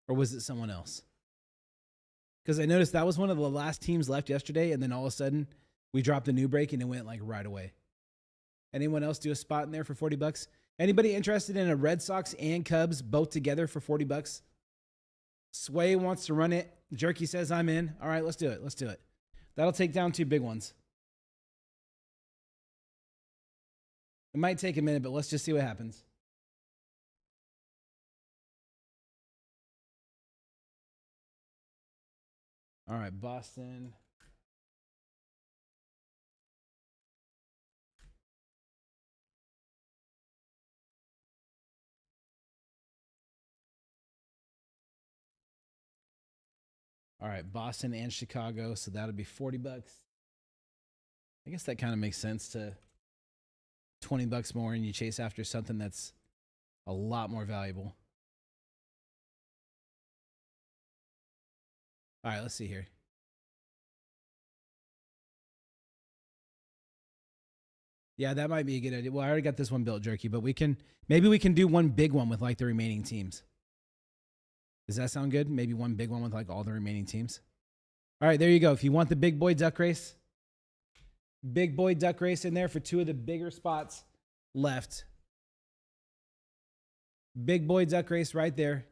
Or was it someone else? Because I noticed that was one of the last teams left yesterday, and then all of a sudden, we dropped a new break and it went like right away. Anyone else do a spot in there for $40? Anybody interested in a Red Sox and Cubs both together for $40? Sway wants to run it. Jerky says I'm in. All right, let's do it. Let's do it. That'll take down 2 big ones. It might take a minute, but let's just see what happens. All right, Boston. All right, Boston and Chicago, so that'll be $40. I guess that kind of makes sense to $20 more and you chase after something that's a lot more valuable. All right, let's see here. Yeah, that might be a good idea. Well, I already got this one built, Jerky, but maybe we can do one big one with like the remaining teams. Does that sound good? Maybe one big one with like all the remaining teams. All right, there you go. If you want the big boy duck race in there for 2 of the bigger spots left. Big boy duck race right there.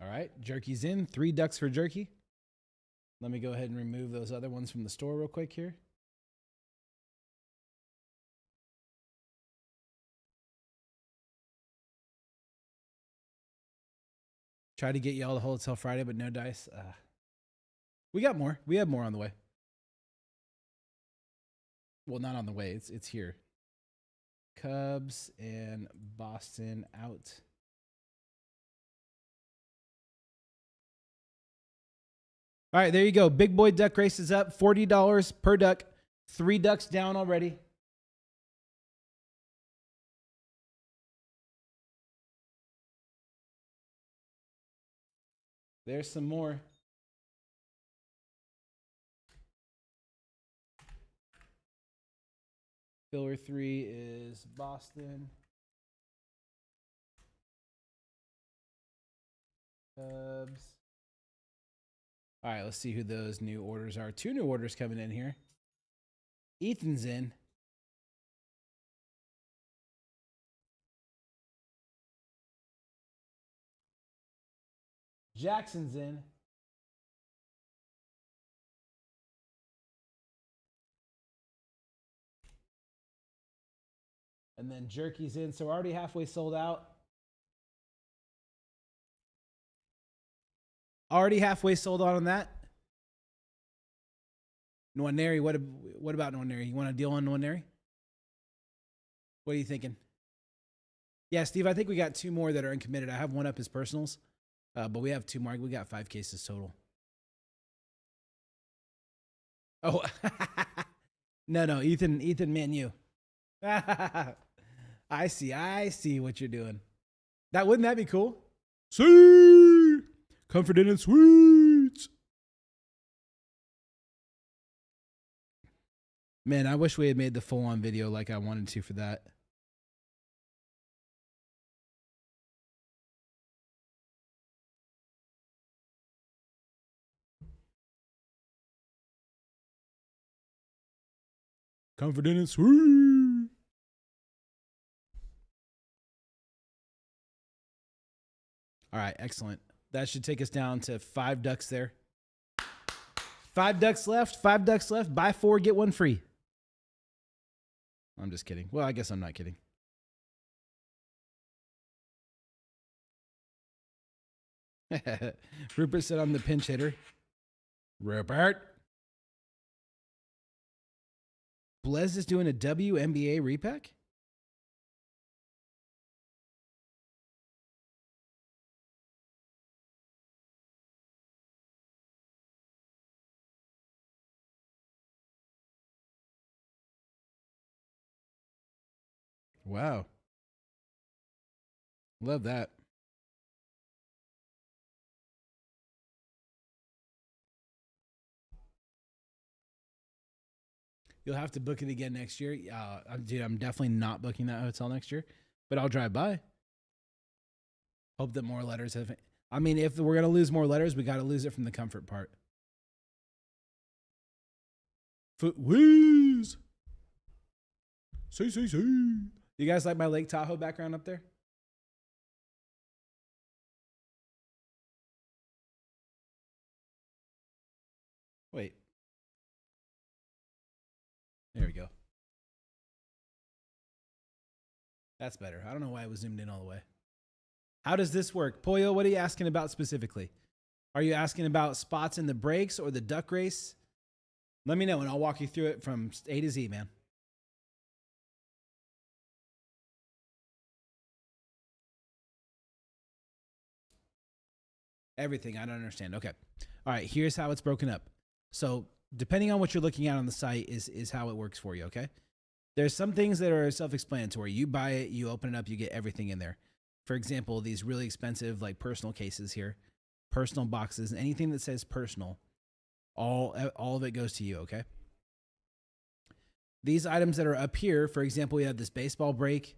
right, jerky's in. 3 ducks for jerky. Let me go ahead and remove those other ones from the store real quick here. Try to get y'all to hold till Friday, but no dice. We got more. We have more on the way. Well, not on the way. It's here. Cubs and Boston out. All right, there you go. Big boy duck race is up. $40 per duck. 3 ducks down already. There's some more. Filler 3 is Boston. Cubs. All right, let's see who those new orders are. 2 new orders coming in here. Ethan's in. Jackson's in. And then jerky's in. So we're already halfway sold out. Already halfway sold out on that. Nwaneri, what about Nwaneri? You want a deal on Nwaneri? What are you thinking? Yeah, Steve, I think we got 2 more that are uncommitted. I have one up as personals, but we have 2 more. We got 5 cases total. Oh, no, Ethan Manu. I see what you're doing. Wouldn't that be cool? See, Comfort Inn and Suites. Man, I wish we had made the full-on video like I wanted to for that. Comfort Inn and Suites. All right, excellent. That should take us down to 5 ducks there. 5 ducks left. 5 ducks left. Buy 4, get 1 free. I'm just kidding. Well, I guess I'm not kidding. Rupert said I'm the pinch hitter. Rupert. Blez is doing a WNBA repack? Wow. Love that. You'll have to book it again next year. Dude, I'm definitely not booking that hotel next year, but I'll drive by. Hope that more letters have. I mean, if we're going to lose more letters, we got to lose it from the comfort part. Foot whiz. See. You guys like my Lake Tahoe background up there? Wait. There we go. That's better. I don't know why it was zoomed in all the way. How does this work? Pollo, what are you asking about specifically? Are you asking about spots in the breaks or the duck race? Let me know and I'll walk you through it from A to Z, man. Everything. I don't understand. Okay. All right. Here's how it's broken up. So depending on what you're looking at on the site is how it works for you. Okay. There's some things that are self-explanatory. You buy it, you open it up, you get everything in there. For example, these really expensive like personal cases here, personal boxes, anything that says personal, all of it goes to you. Okay. These items that are up here, for example, we have this baseball break,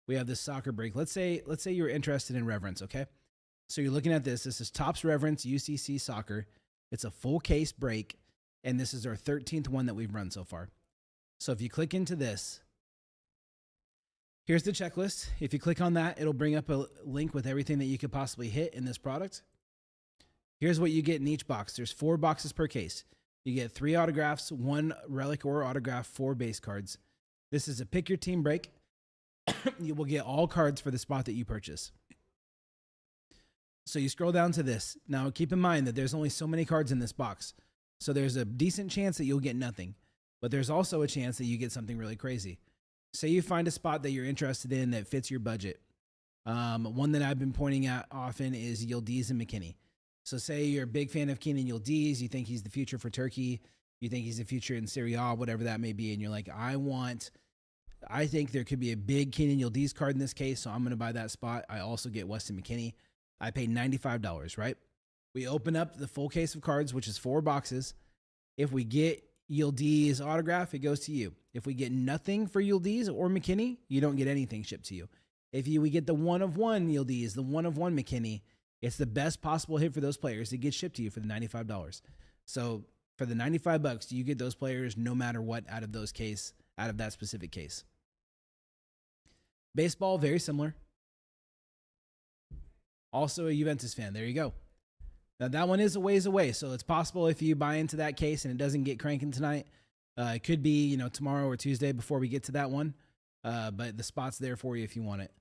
we have this soccer break. Let's say you're interested in Reverence. Okay. So you're looking at this. This is Topps Reverence UCC Soccer. It's a full case break, and this is our 13th one that we've run so far. So if you click into this, here's the checklist. If you click on that, it'll bring up a link with everything that you could possibly hit in this product. Here's what you get in each box. There's 4 boxes per case. You get 3 autographs, 1 relic or autograph, 4 base cards. This is a pick your team break. You will get all cards for the spot that you purchase. So you scroll down to this. Now keep in mind that there's only so many cards in this box. So there's a decent chance that you'll get nothing. But there's also a chance that you get something really crazy. Say you find a spot that you're interested in that fits your budget. One that I've been pointing out often is Yildiz and McKinney. So say you're a big fan of Kenan Yildiz, you think he's the future for Turkey, you think he's the future in Serie A, whatever that may be, and you're like, I think there could be a big Kenan Yildiz card in this case, so I'm going to buy that spot. I also get Weston McKinney. I paid $95, right? We open up the full case of cards, which is 4 boxes. If we get Yildiz autograph, it goes to you. If we get nothing for Yildiz or McKinney, you don't get anything shipped to you. If we get the 1-of-1 Yildiz, the 1-of-1 McKinney, it's the best possible hit for those players. It gets shipped to you for the $95. So for the $95, you get those players no matter what out of that specific case. Baseball, very similar. Also a Juventus fan. There you go. Now that one is a ways away, so it's possible if you buy into that case and it doesn't get cranking tonight, it could be tomorrow or Tuesday before we get to that one. But the spot's there for you if you want it.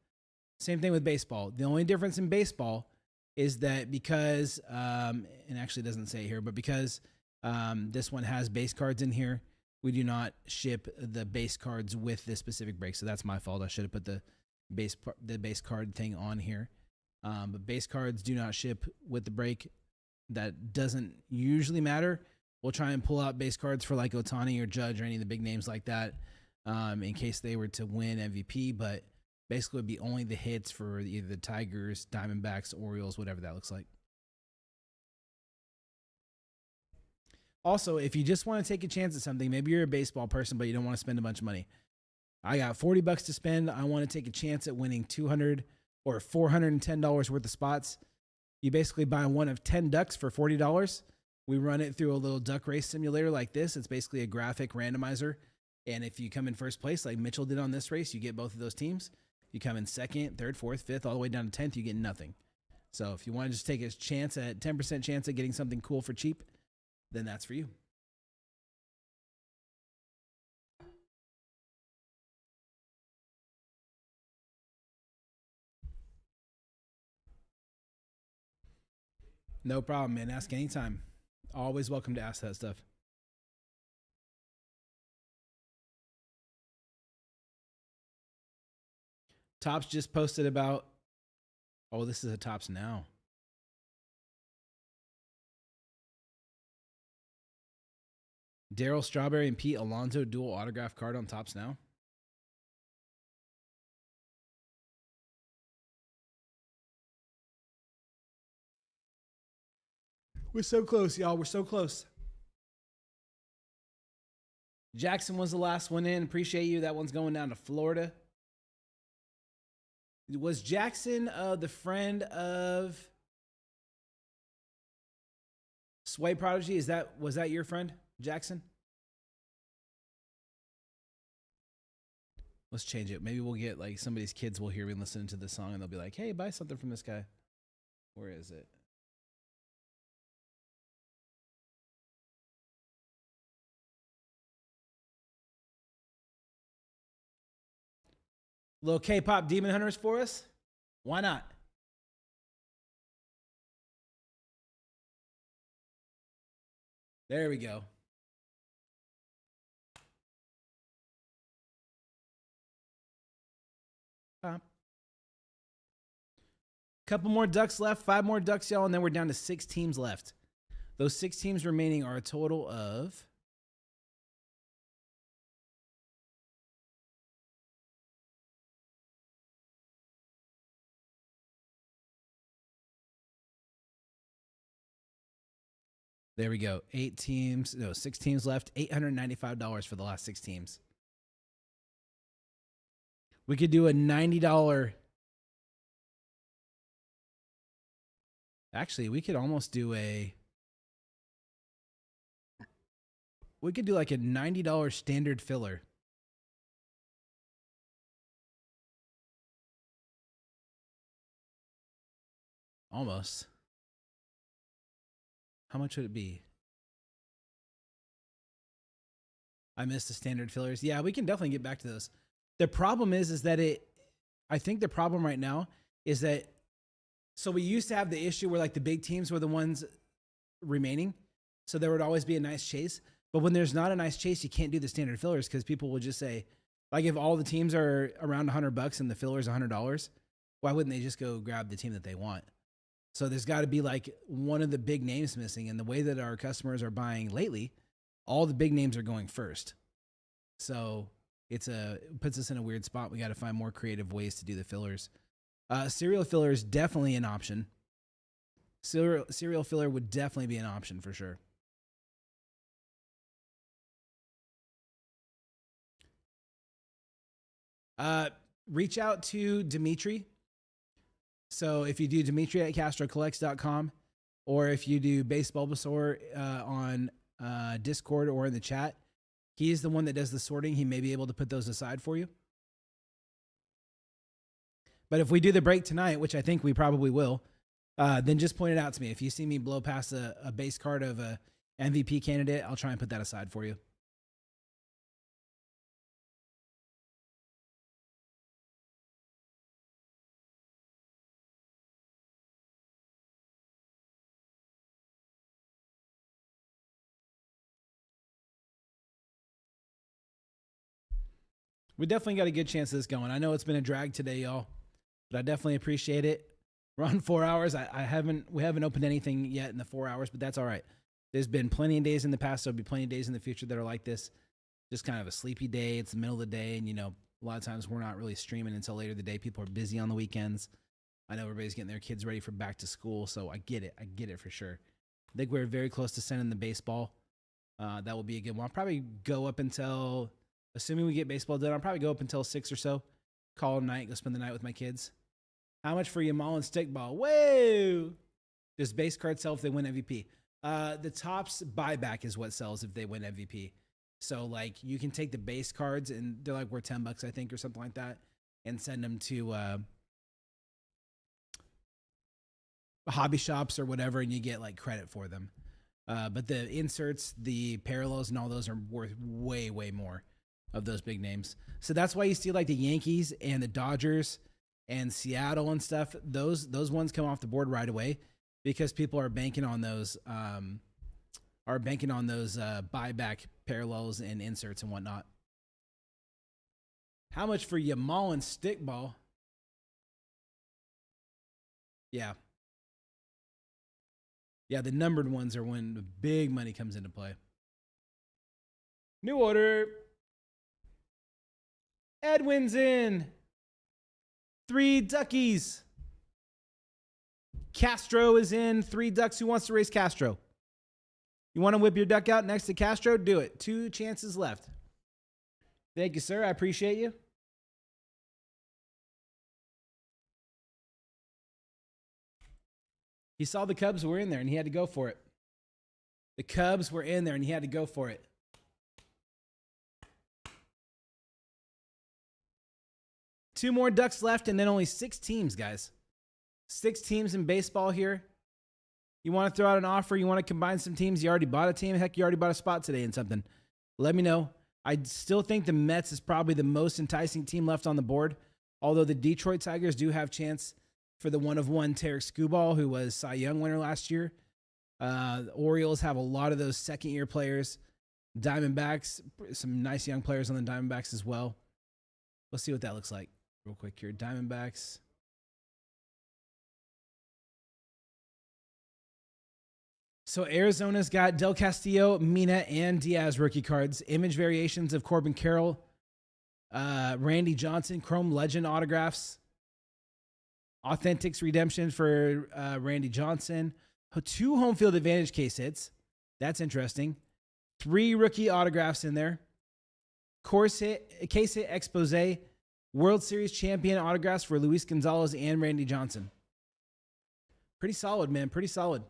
Same thing with baseball. The only difference in baseball is that because, and actually it doesn't say here, but because this one has base cards in here, we do not ship the base cards with this specific break. So that's my fault. I should have put the base card thing on here. But base cards do not ship with the break. That doesn't usually matter. We'll try and pull out base cards for like Ohtani or Judge or any of the big names like that in case they were to win MVP. But basically, it would be only the hits for either the Tigers, Diamondbacks, Orioles, whatever that looks like. Also, if you just want to take a chance at something, maybe you're a baseball person, but you don't want to spend a bunch of money. I got $40 to spend. I want to take a chance at winning $200 or $410 worth of spots. You basically buy one of 10 ducks for $40. We run it through a little duck race simulator like this. It's basically a graphic randomizer. And if you come in first place, like Mitchell did on this race, you get both of those teams. You come in second, third, fourth, fifth, all the way down to 10th, you get nothing. So if you want to just take a chance at 10% chance at getting something cool for cheap, then that's for you. No problem, man. Ask anytime. Always welcome to ask that stuff. Tops just posted about, oh, this is a Tops now. Daryl Strawberry and Pete Alonso dual autograph card on Tops now. We're so close, y'all. We're so close. Jackson was the last one in. Appreciate you. That one's going down to Florida. Was Jackson the friend of Sway Prodigy? Was that your friend, Jackson? Let's change it. Maybe we'll get like somebody's kids will hear me listening to this song and they'll be like, "Hey, buy something from this guy." Where is it? Little K-pop Demon Hunters for us? Why not? There we go. Couple more ducks left, 5 more ducks, y'all, and then we're down to 6 teams left. Those 6 teams remaining are a total of there we go. 6 teams left. $895 for the last 6 teams. We could do a $90. Actually, we could almost do we could do like a $90 standard filler. Almost. How much would it be? I missed the standard fillers. Yeah, we can definitely get back to those. The problem is that I think the problem right now is that, so we used to have the issue where like the big teams were the ones remaining. So there would always be a nice chase. But when there's not a nice chase, you can't do the standard fillers because people will just say, like, if all the teams are around $100 and the filler's $100, why wouldn't they just go grab the team that they want? So there's got to be like one of the big names missing. And the way that our customers are buying lately, all the big names are going first. So it puts us in a weird spot. We got to find more creative ways to do the fillers. Serial filler is definitely an option. Serial filler would definitely be an option for sure. Reach out to Dimitri. So if you do Dimitri at CastroCollects.com, or if you do Base Bulbasaur on Discord or in the chat, he's the one that does the sorting. He may be able to put those aside for you. But if we do the break tonight, which I think we probably will, then just point it out to me. If you see me blow past a base card of a MVP candidate, I'll try and put that aside for you. We definitely got a good chance of this going. I know it's been a drag today, y'all, but I definitely appreciate it. We're on 4 hours. We haven't opened anything yet in the 4 hours, but that's all right. There's been plenty of days in the past. There'll be plenty of days in the future that are like this. Just kind of a sleepy day. It's the middle of the day, and a lot of times we're not really streaming until later in the day. People are busy on the weekends. I know everybody's getting their kids ready for back to school, so I get it. I get it for sure. I think we're very close to sending the baseball. That will be a good one. I'll probably go up until, assuming we get baseball done, I'll probably go up until 6 or so. Call it night, go spend the night with my kids. How much for Yamal Stickball? Whoa! Does base card sell if they win MVP? The Topps buyback is what sells if they win MVP. So, like, you can take the base cards, and they're like worth $10, I think, or something like that, and send them to hobby shops or whatever, and you get, like, credit for them. But the inserts, the parallels, and all those are worth way, way more of those big names. So that's why you see, like, the Yankees and the Dodgers and Seattle and stuff. Those ones come off the board right away because people are banking on those buyback parallels and inserts and whatnot. How much for Yamal and Stickball? Yeah. Yeah, the numbered ones are when the big money comes into play. New order. Edwin's in. 3 duckies. Castro is in. 3 ducks. Who wants to race Castro? You want to whip your duck out next to Castro? Do it. 2 chances left. Thank you, sir. I appreciate you. He saw the Cubs were in there and he had to go for it. The Cubs were in there and he had to go for it. Two more ducks left and then only 6 teams, guys. 6 teams in baseball here. You want to throw out an offer? You want to combine some teams? You already bought a team? Heck, you already bought a spot today in something. Let me know. I still think the Mets is probably the most enticing team left on the board. Although the Detroit Tigers do have chance for the one-of-one Tarek Skubal, who was Cy Young winner last year. The Orioles have a lot of those second-year players. Diamondbacks, some nice young players on the Diamondbacks as well. Let's see what that looks like real quick here. Diamondbacks. So Arizona's got Del Castillo, Mina, and Diaz rookie cards. Image variations of Corbin Carroll, Randy Johnson, Chrome Legend autographs. Authentics redemption for Randy Johnson. 2 home field advantage case hits. That's interesting. 3 rookie autographs in there. Case hit expose. World Series champion autographs for Luis Gonzalez and Randy Johnson. Pretty solid, man. Pretty solid.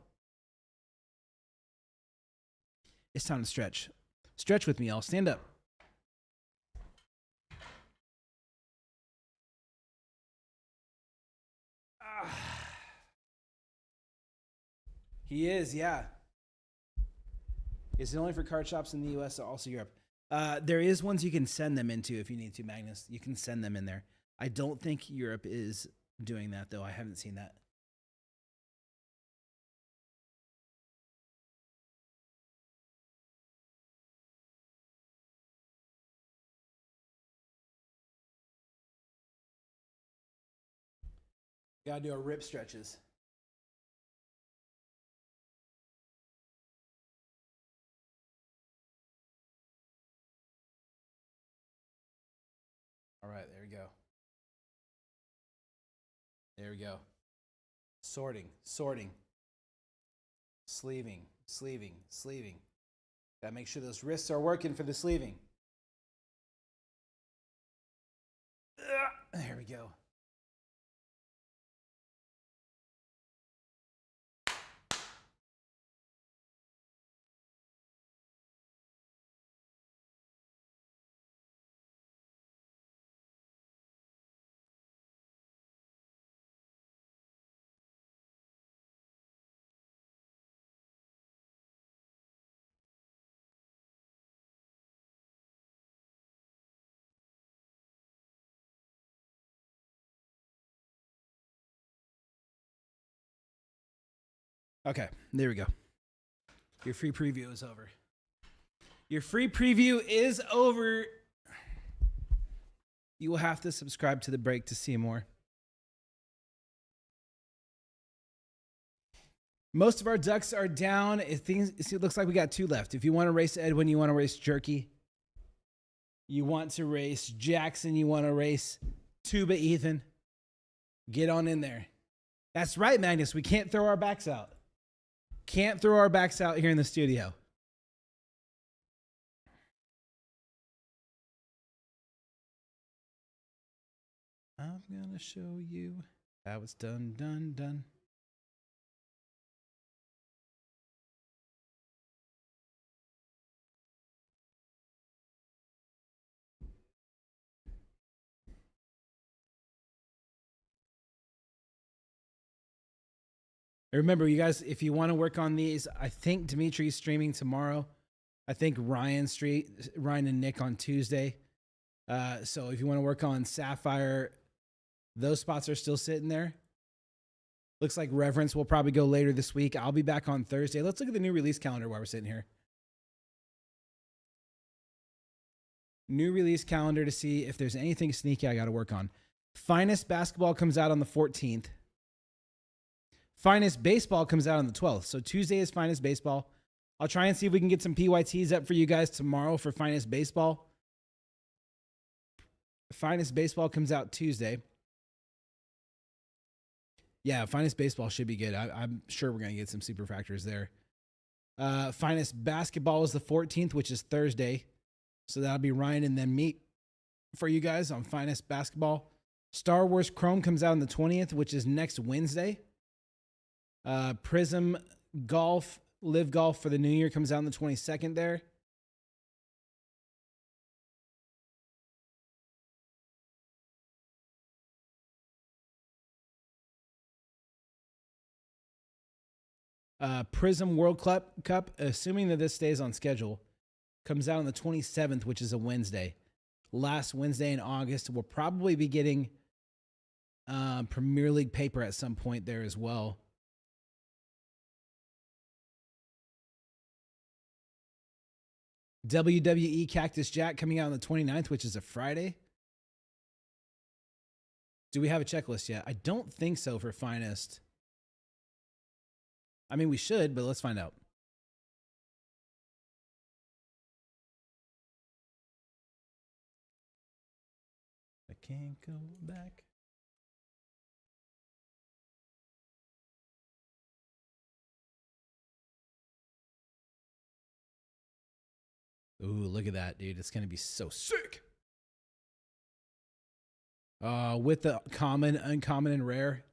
It's time to stretch. Stretch with me, y'all. Stand up. He is, yeah. Is it only for card shops in the U.S. or also Europe? There is ones you can send them into if you need to, Magnus. You can send them in there. I don't think Europe is doing that, though. I haven't seen that. Gotta do our rip stretches. All right, there we go. There we go. Sorting, sorting. Sleeving, sleeving, sleeving. Gotta make sure those wrists are working for the sleeving. There we go. Okay, there we go. Your free preview is over. Your free preview is over. You will have to subscribe to the break to see more. Most of our ducks are down. It looks like we got 2 left. If you want to race Edwin, you want to race Jerky. You want to race Jackson. You want to race Tuba Ethan. Get on in there. That's right, Magnus. We can't throw our backs out. Can't throw our backs out here in the studio. I'm going to show you how it's done, done, done. Remember, you guys, if you want to work on these, I think Dimitri's streaming tomorrow. I think Ryan and Nick on Tuesday. So if you want to work on Sapphire, those spots are still sitting there. Looks like Reverence will probably go later this week. I'll be back on Thursday. Let's look at the new release calendar while we're sitting here. New release calendar to see if there's anything sneaky I got to work on. Finest Basketball comes out on the 14th. Finest Baseball comes out on the 12th. So Tuesday is Finest Baseball. I'll try and see if we can get some PYTs up for you guys tomorrow for Finest Baseball. Finest Baseball comes out Tuesday. Yeah, Finest Baseball should be good. I'm sure we're going to get some super factors there. Finest Basketball is the 14th, which is Thursday. So that'll be Ryan and then me for you guys on Finest Basketball. Star Wars Chrome comes out on the 20th, which is next Wednesday. Prism Golf, Live Golf for the New Year comes out on the 22nd there. Prism World Cup, assuming that this stays on schedule, comes out on the 27th, which is a Wednesday. Last Wednesday in August. We'll probably be getting Premier League paper at some point there as well. WWE Cactus Jack coming out on the 29th, which is a Friday. Do we have a checklist yet? I don't think so for Finest. I mean, we should, but let's find out. I can't go back. Ooh, look at that, dude. It's going to be so sick. With the common, uncommon, and rare.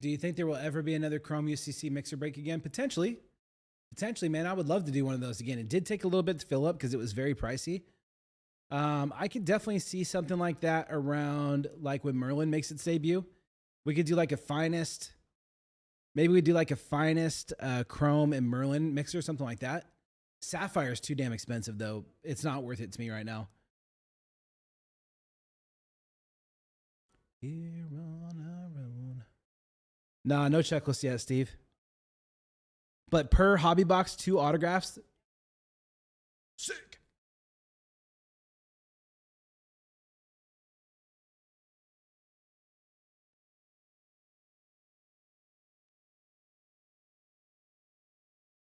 Do you think there will ever be another Chrome UCC mixer break again? Potentially. Potentially, man. I would love to do one of those again. It did take a little bit to fill up because it was very pricey. I could definitely see something like that around like when Merlin makes its debut. We could do like a Finest, Maybe we do like a finest chrome and Merlin mixer, something like that. Sapphire is too damn expensive though. It's not worth it to me right now. Here on our own. Nah, no checklist yet, Steve. But per hobby box, 2 autographs. Sick.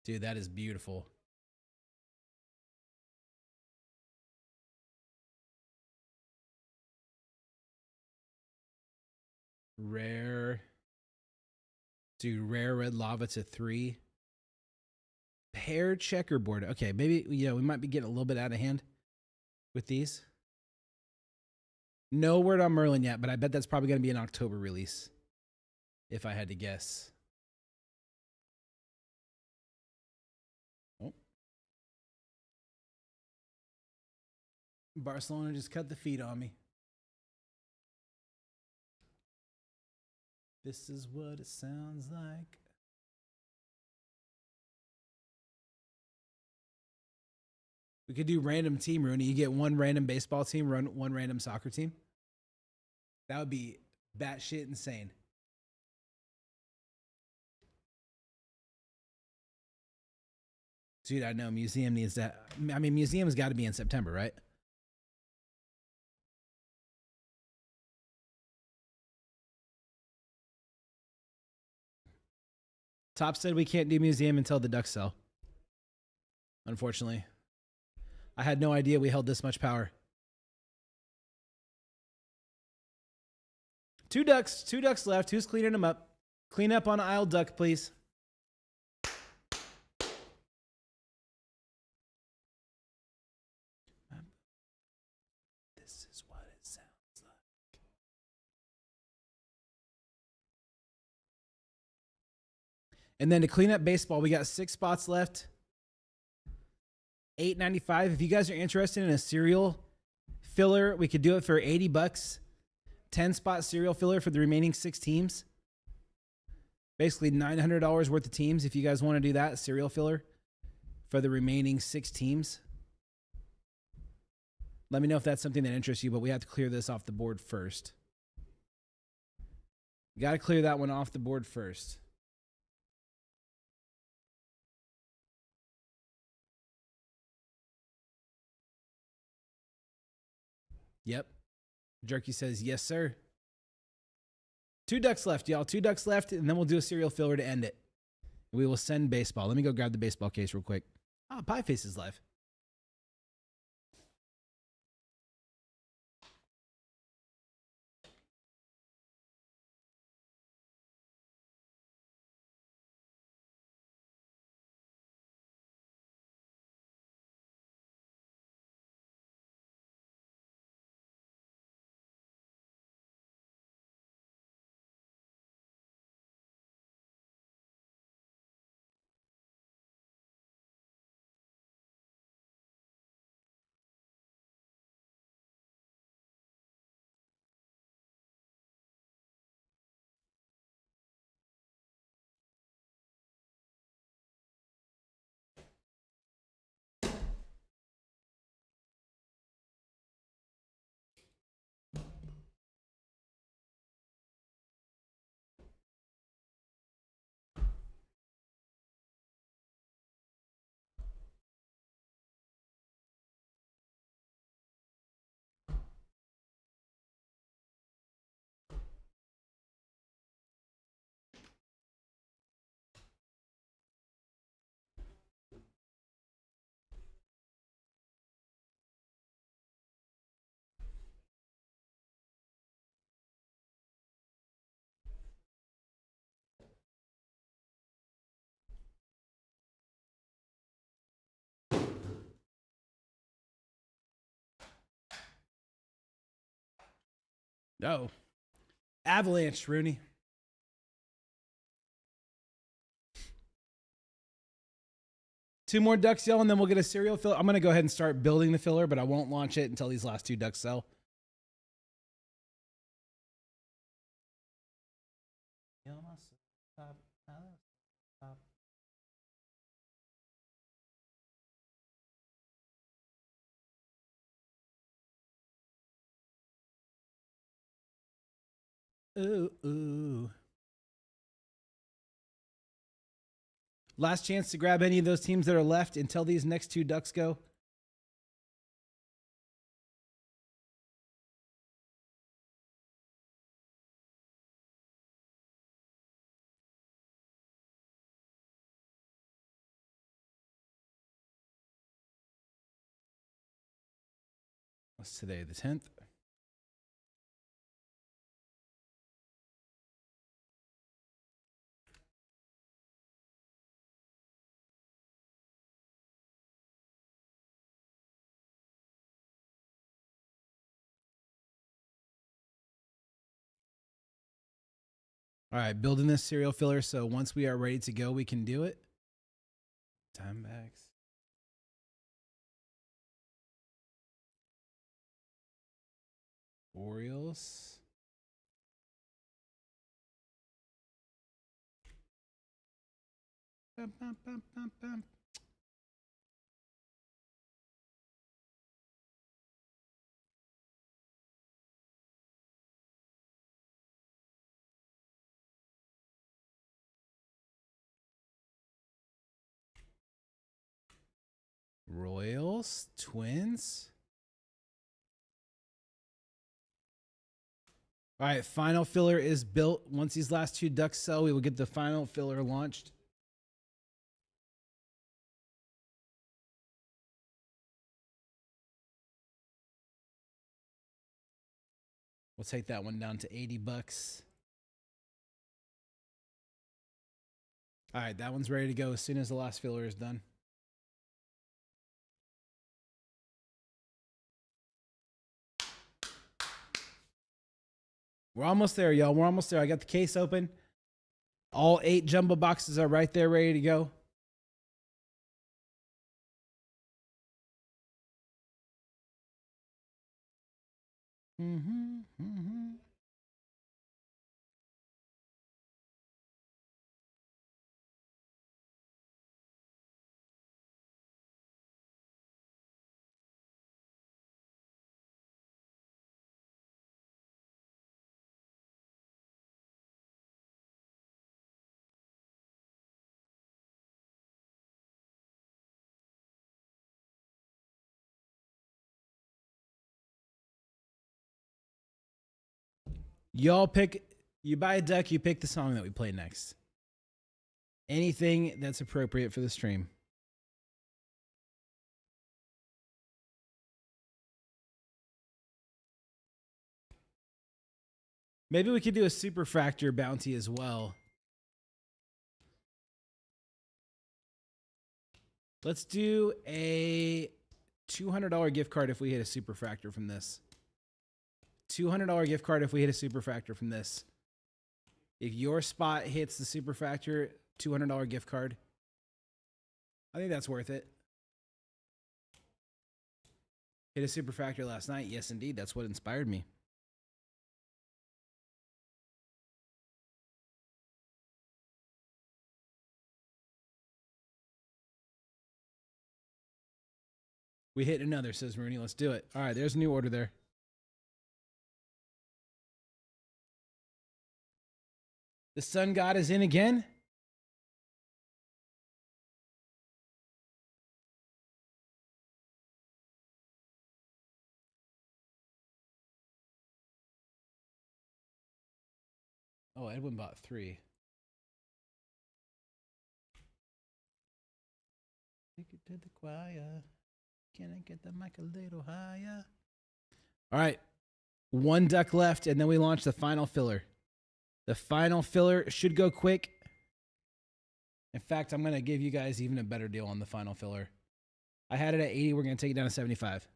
Dude, that is beautiful. Rare. Dude, rare red lava to 3. Pair checkerboard. Okay, maybe, we might be getting a little bit out of hand with these. No word on Merlin yet, but I bet that's probably going to be an October release, if I had to guess. Oh. Barcelona just cut the feed on me. This is what it sounds like. We could do random team, Rooney. You get one random baseball team, run one random soccer team. That would be batshit insane. Dude, I know museum needs that. I mean, museum's got to be in September, right? Top said we can't do museum until the ducks sell. Unfortunately. I had no idea we held this much power. 2 ducks left. Who's cleaning them up? Clean up on aisle duck, please. This is what it sounds like. And then to clean up baseball, we got 6 spots left. $8.95. If you guys are interested in a cereal filler, we could do it for $80. 10-spot cereal filler for the remaining 6 teams. Basically $900 worth of teams if you guys want to do that, cereal filler for the remaining 6 teams. Let me know if that's something that interests you, but we have to clear this off the board first. You got to clear that one off the board first. Yep. Jerky says, yes, sir. 2 ducks left, y'all. 2 ducks left, and then we'll do a cereal filler to end it. We will send baseball. Let me go grab the baseball case real quick. Ah, Pie Face is live. No. Avalanche, Rooney. Two more ducks sell, and then we'll get a cereal filler. I'm going to go ahead and start building the filler, but I won't launch it until these last 2 ducks sell. Ooh, ooh. Last chance to grab any of those teams that are left until these next two ducks go. What's today, the 10th? All right, building this serial filler so once we are ready to go, we can do it. Timebacks. Orioles. Bum, bum, bum, bum, bum. Royals, Twins. All right, final filler is built. Once these last two ducks sell, we will get the final filler launched. We'll take that one down to 80 bucks. All right, that one's ready to go as soon as the last filler is done. We're almost there, y'all. We're almost there. I got the case open. All 8 jumbo boxes are right there ready to go. Mm-hmm. Y'all pick, you buy a deck, you pick the song that we play next. Anything that's appropriate for the stream. Maybe we could do a super factor bounty as well. Let's do a $200 gift card if we hit a super factor from this. $200 gift card if we hit a super factor from this. If your spot hits the super factor, $200 gift card. I think that's worth it. Hit a super factor last night. Yes, indeed. That's what inspired me. We hit another, says Rooney. Let's do it. All right, there's a new order there. The sun god is in again. Oh, Edwin bought 3. Take it to the choir. Can I get the mic a little higher? All right. 1 duck left, and then we launch the final filler. The final filler should go quick. In fact, I'm going to give you guys even a better deal on the final filler. I had it at 80. We're going to take it down to 75.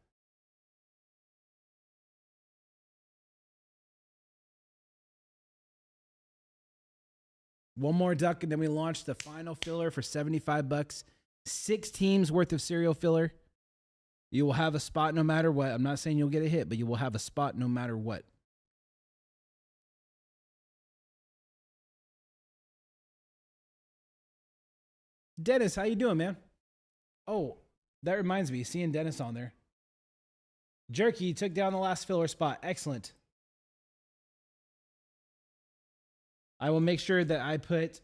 One more duck, and then we launch the final filler for 75 bucks. 6 teams worth of serial filler. You will have a spot no matter what. I'm not saying you'll get a hit, but you will have a spot no matter what. Dennis, how you doing, man? Oh, that reminds me. Seeing Dennis on there. Jerky took down the last filler spot. Excellent. I will make sure that I put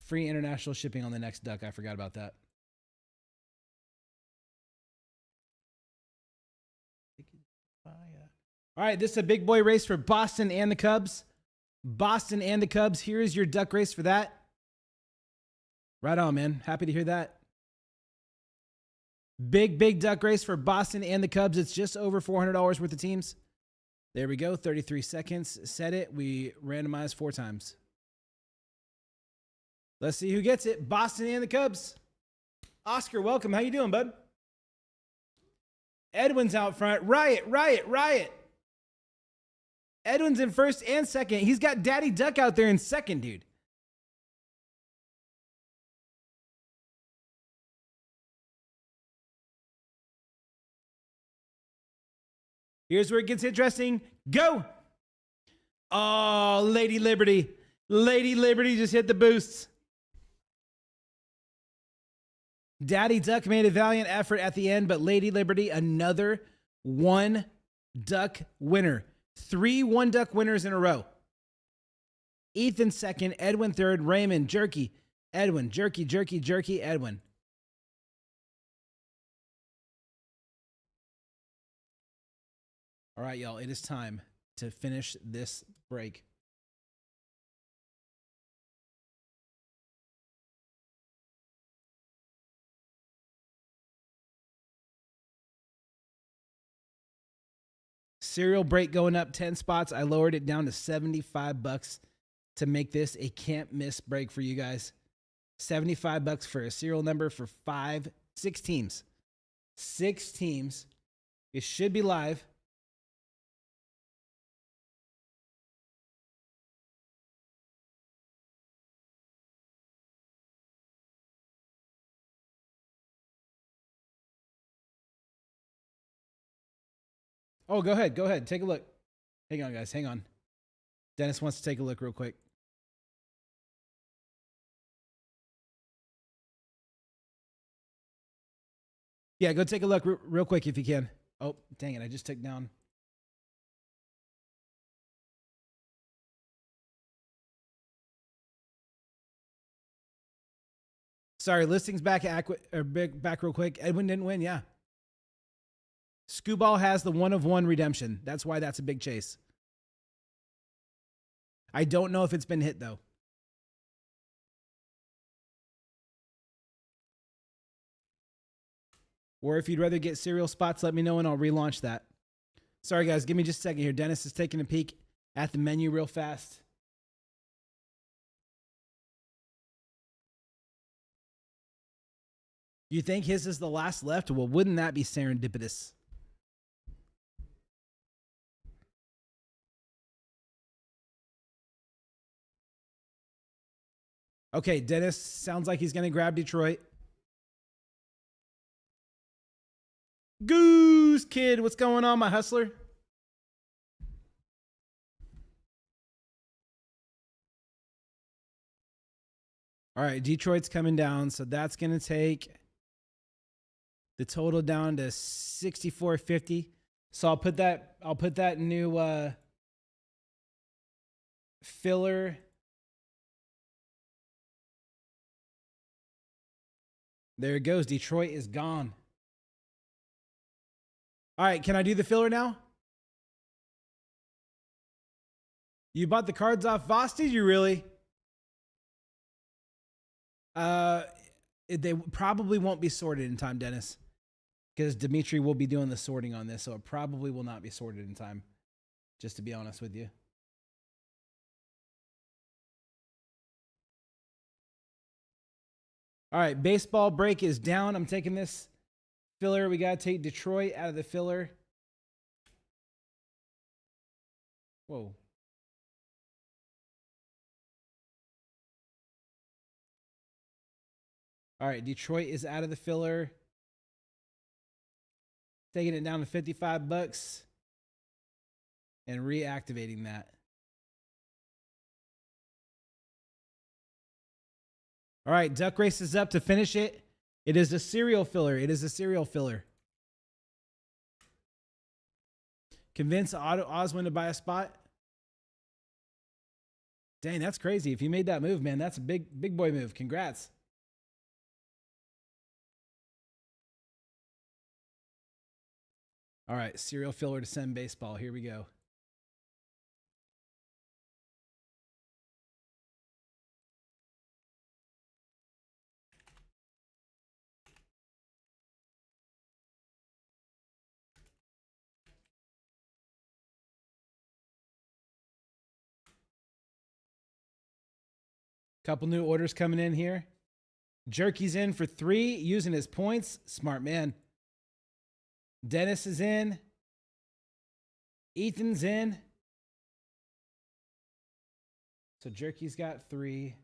free international shipping on the next duck. I forgot about that. All right, this is a big boy race for Boston and the Cubs. Boston and the Cubs. Here is your duck race for that. Right on, man. Happy to hear that. Big duck race for Boston and the Cubs. It's just over $400 worth of teams. There we go. 33 seconds. Set it. We randomize 4 times. Let's see who gets it. Boston and the Cubs. Oscar, welcome. How you doing, bud? Edwin's out front. Riot. Edwin's in first and second. He's got Daddy Duck out there in second, dude. Here's where it gets interesting. Go. Oh, Lady Liberty. Lady Liberty just hit the boosts. Daddy Duck made a valiant effort at the end, but Lady Liberty, another 1 duck winner. 3 1 duck winners in a row. Ethan second, Edwin third, Raymond, Jerky, Edwin, Jerky, Edwin. All right, y'all, it is time to finish this break. Cereal break going up 10 spots. I lowered it down to $75 to make this a can't miss break for you guys. $75 for a serial number for 6 teams. 6 teams. It should be live. Oh, go ahead. Take a look. Hang on, guys. Hang on. Dennis wants to take a look real quick. Yeah, go take a look real quick if you can. Oh, dang it. I just took down. Sorry, listings back back real quick. Edwin didn't win, yeah. Scooball has the 1 of 1 redemption. That's why that's a big chase. I don't know if it's been hit, though. Or if you'd rather get serial spots, let me know and I'll relaunch that. Sorry, guys. Give me just a second here. Dennis is taking a peek at the menu real fast. You think his is the last left? Well, wouldn't that be serendipitous? Okay, Dennis sounds like he's going to grab Detroit. Goose Kid, what's going on, my hustler? All right, Detroit's coming down, so that's going to take the total down to 64.50. So I'll put that new filler. There it goes. Detroit is gone. All right, can I do the filler now? You bought the cards off Voss? Did you really? They probably won't be sorted in time, Dennis, because Dimitri will be doing the sorting on this, so it probably will not be sorted in time, just to be honest with you. All right, baseball break is down. I'm taking this filler. We got to take Detroit out of the filler. Whoa. All right, Detroit is out of the filler. Taking it down to $55 and reactivating that. All right, Duck Race is up to finish it. It is a serial filler. Convince Oswin to buy a spot. Dang, that's crazy. If you made that move, man, that's a big boy move. Congrats. All right, serial filler to send baseball. Here we go. Couple new orders coming in here. Jerky's in for 3, using his points. Smart man. Dennis is in. Ethan's in. So Jerky's got 3.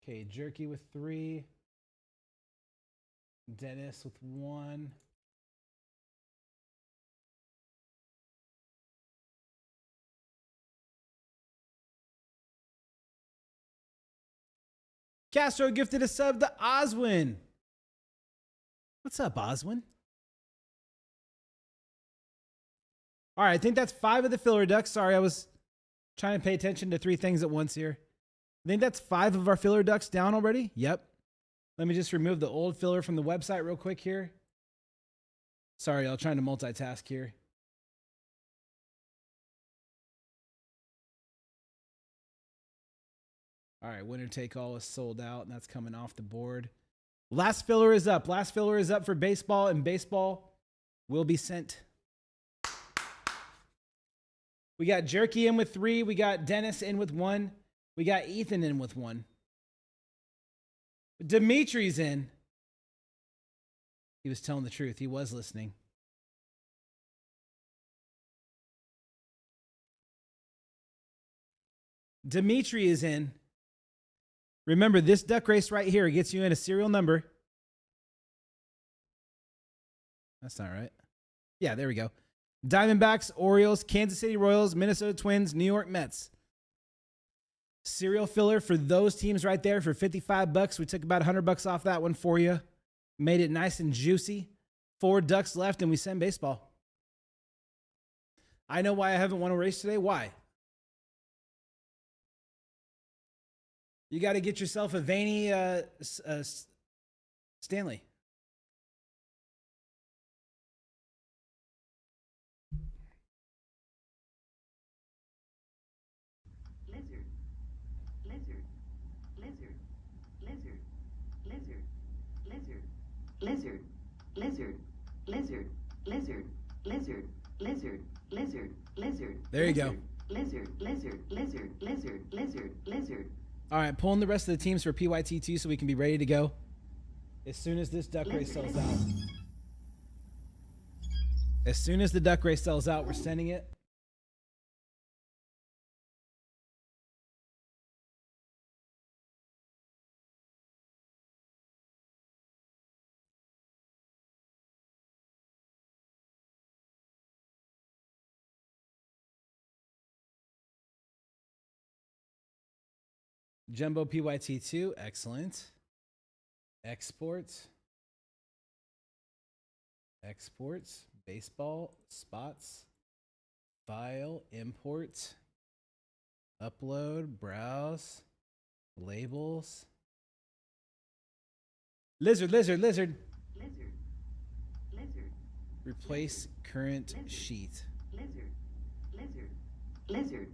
Okay, Jerky with 3. Dennis with 1. Castro gifted a sub to Oswin. What's up, Oswin? All right, I think that's 5 of the filler ducks. Sorry, I was trying to pay attention to 3 things at once here. I think that's 5 of our filler ducks down already. Yep. Let me just remove the old filler from the website real quick here. Sorry, I'm trying to multitask here. All right, winner take all is sold out, and that's coming off the board. Last filler is up. Last filler is up for baseball, and baseball will be sent. We got Jerky in with 3. We got Dennis in with 1. We got Ethan in with 1. Dimitri's in. He was telling the truth. He was listening. Dimitri is in. Remember, this duck race right here gets you in a serial number. That's not right. Yeah, there we go. Diamondbacks, Orioles, Kansas City Royals, Minnesota Twins, New York Mets. Serial filler for those teams right there for $55. We took about $100 off that one for you. Made it nice and juicy. 4 ducks left, and we send baseball. I know why I haven't won a race today. Why? You got to get yourself a veiny Stanley. Lizard, lizard, lizard, lizard, lizard, lizard, lizard, lizard, lizard, lizard, lizard, lizard, lizard, lizard. There you go. Lizard, lizard, lizard, lizard, lizard, lizard. All right, pulling the rest of the teams for PYT2 so we can be ready to go as soon as this duck race sells out. As soon as the duck race sells out, we're sending it. Jumbo PYT2, excellent. Exports. Exports. Baseball. Spots. File. Import. Upload. Browse. Labels. Lizard, lizard, lizard. Lizard, lizard, Replace current sheet. lizard, lizard, lizard,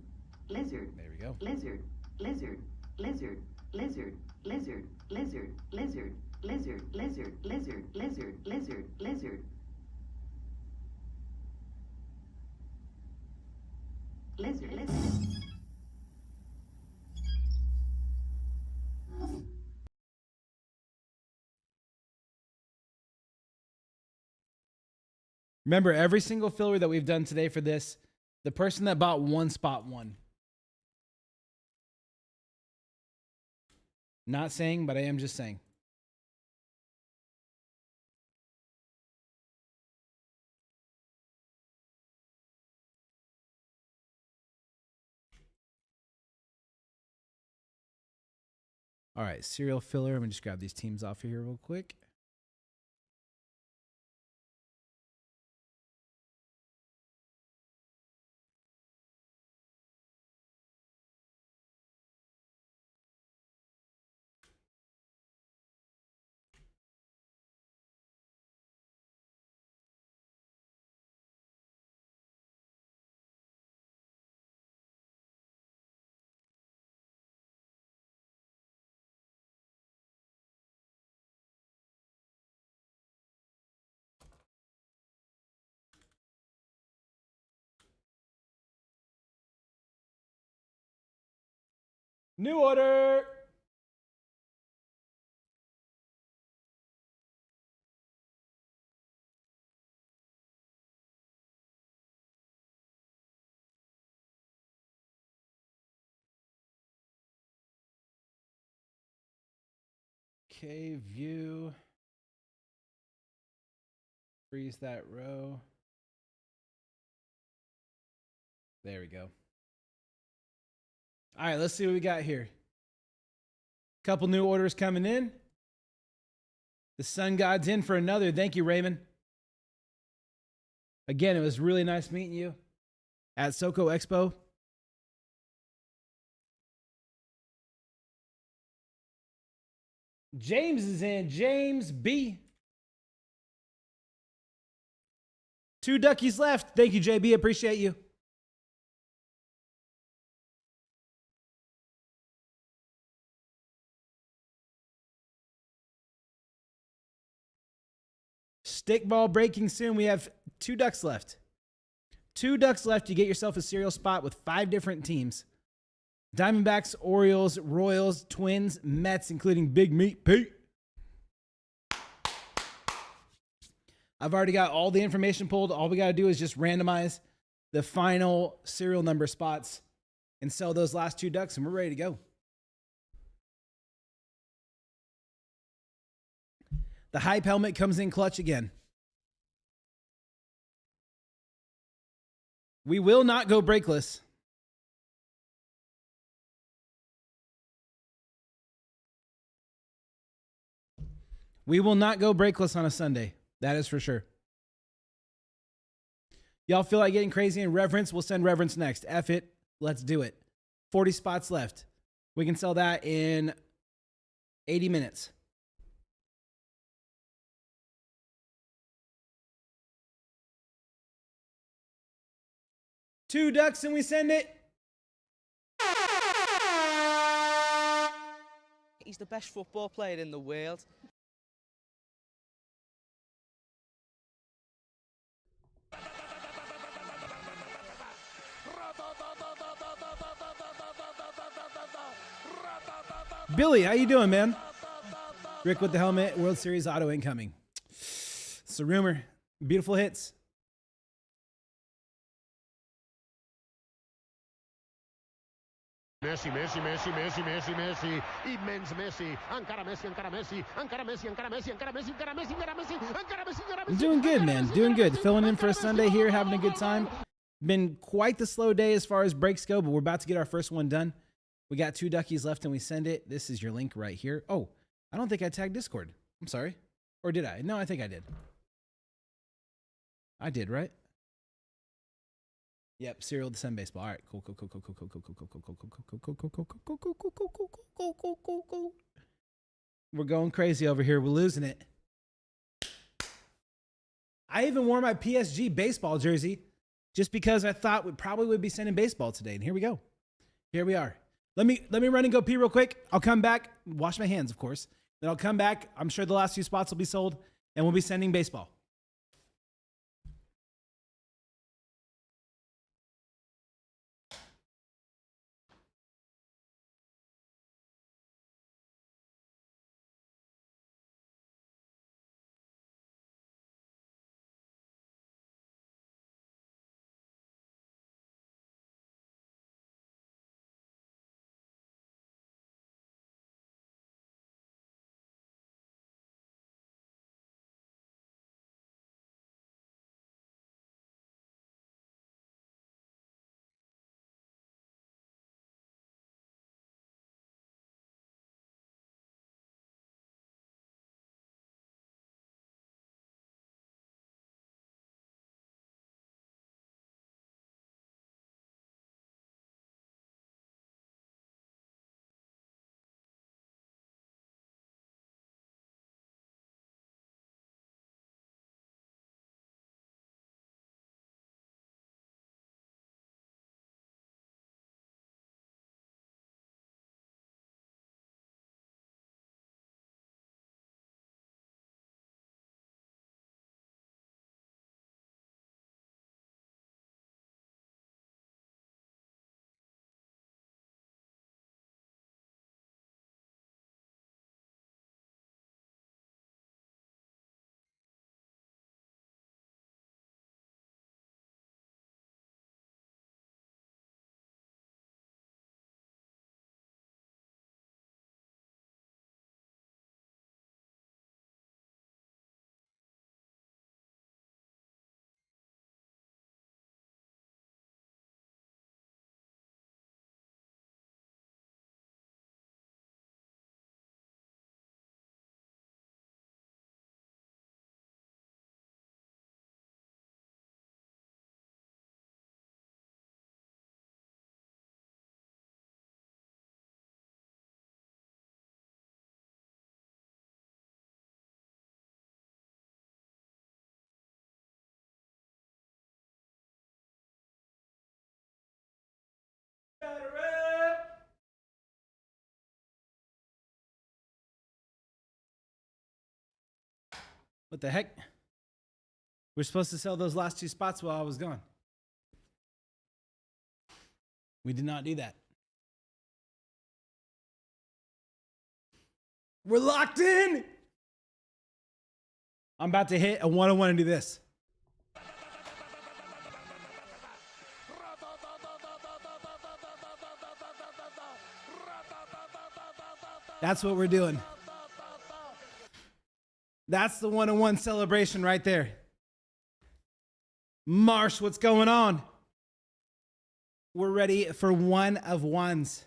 lizard. There we go. Lizard, lizard, lizard, lizard, lizard, lizard, lizard, lizard, lizard, lizard, lizard, lizard, lizard. Lizard, lizard. Remember, every single filler that we've done today for this, the person that bought one spot won. Not saying, but I am just saying. All right, serial filler. Let me just grab these teams off of here real quick. New order. Okay, view. Freeze that row. There we go. All right, let's see what we got here. Couple new orders coming in. The Sun God's in for another. Thank you, Raymond. Again, it was really nice meeting you at SoCo Expo. James is in. James B. 2 duckies left. Thank you, JB. Appreciate you. Stickball breaking soon. We have 2 ducks left. 2 ducks left. You get yourself a serial spot with 5 different teams. Diamondbacks, Orioles, Royals, Twins, Mets, including Big Meat Pete. I've already got all the information pulled. All we got to do is just randomize the final serial number spots and sell those last 2 ducks, and we're ready to go. The hype helmet comes in clutch again. We will not go breakless. We will not go breakless on a Sunday. That is for sure. Y'all feel like getting crazy in reverence? We'll send reverence next. F it. Let's do it. 40 spots left. We can sell that in 80 minutes. Two ducks and we send it. He's the best football player in the world. Billy, how you doing, man? Rick with the helmet, World Series auto incoming. It's a rumor. Beautiful hits. Messi, Messi, Messi, Messi, Messi, Messi, immens Messi, encara Messi, encara Messi, encara Messi, encara Messi, encara Messi, encara Messi, encara Messi, encara Messi, encara Messi. I'm doing good, man. Doing good. Filling in for a Sunday here, having a good time. Been quite the slow day as far as breaks go, but we're about to get our first one done. We got 2 duckies left and we send it. This is your link right here. Oh, I don't think I tagged Discord. I'm sorry. Or did I? No, I think I did. I did, right? Yep, serial to send baseball. All right, cool. We're going crazy over here. We're losing it. I even wore my PSG baseball jersey just because I thought we probably would be sending baseball today. And here we go. Here we are. Let me run and go pee real quick. I'll come back, wash my hands, of course. Then I'll come back. I'm sure the last few spots will be sold, and we'll be sending baseball. What the heck? We're supposed to sell those last 2 spots while I was gone. We did not do that. We're locked in. I'm about to hit a 101 and do this. That's what we're doing. That's the 101 celebration right there. Marsh, what's going on? We're ready for 1 of 1s.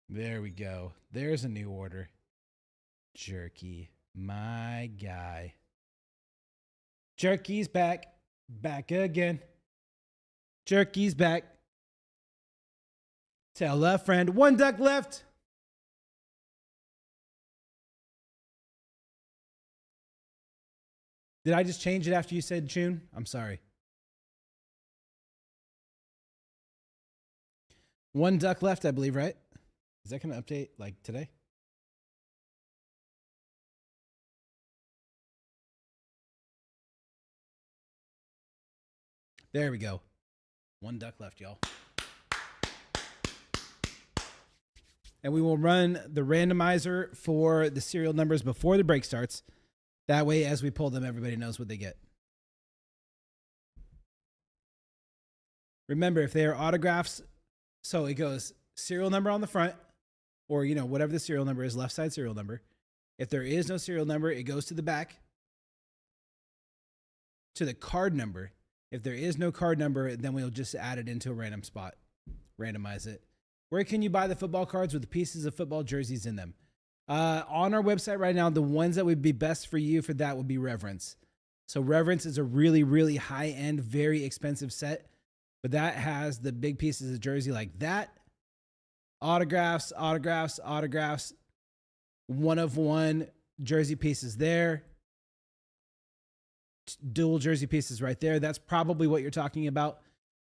There we go. There's a new order. Jerky, my guy. Jerky's back. Back again. Jerky's back. Tell a friend. 1 duck left. Did I just change it after you said tune? I'm sorry. 1 duck left, I believe, right? Is that going to update like today? There we go. 1 duck left, y'all. And we will run the randomizer for the serial numbers before the break starts. That way, as we pull them, everybody knows what they get. Remember, if they are autographs, so it goes serial number on the front, or, you know, whatever the serial number is, left side serial number. If there is no serial number, it goes to the back, to the card number. If there is no card number, then we'll just add it into a random spot, randomize it. Where can you buy the football cards with the pieces of football jerseys in them? On our website right now, the ones that would be best for you for that would be Reverence. So Reverence is a really, really high-end, very expensive set, but that has the big pieces of jersey like that. Autographs, 1 of 1 jersey pieces there. Dual jersey pieces right there. That's probably what you're talking about.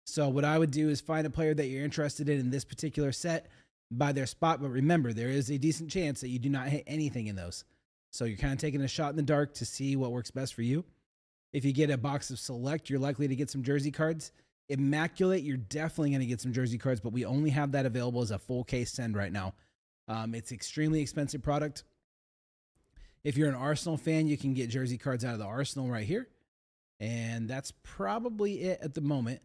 So what I would do is find a player that you're interested in this particular set, buy their spot. But remember, there is a decent chance that you do not hit anything in those. So you're kind of taking a shot in the dark to see what works best for you. If you get a box of select, you're likely to get some jersey cards. Immaculate, you're definitely going to get some jersey cards, but we only have that available as a full case send right now. It's extremely expensive product. If you're an Arsenal fan, you can get jersey cards out of the Arsenal right here. And that's probably it at the moment.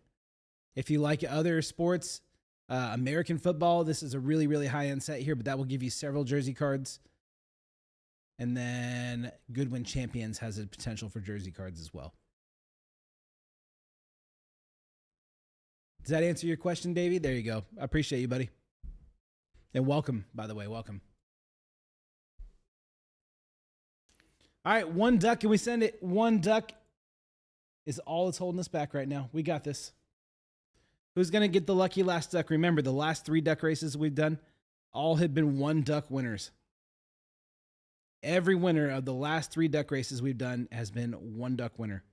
If you like other sports, American football, this is a really, really high-end set here, but that will give you several jersey cards. And then Goodwin Champions has a potential for jersey cards as well. Does that answer your question, Davey? There you go. I appreciate you, buddy. And welcome, by the way. Welcome. All right, 1 duck. Can we send it? 1 duck is all that's holding us back right now. We got this. Who's going to get the lucky last duck? Remember, the last 3 duck races we've done all have been 1 duck winners. Every winner of the last 3 duck races we've done has been 1 duck winner.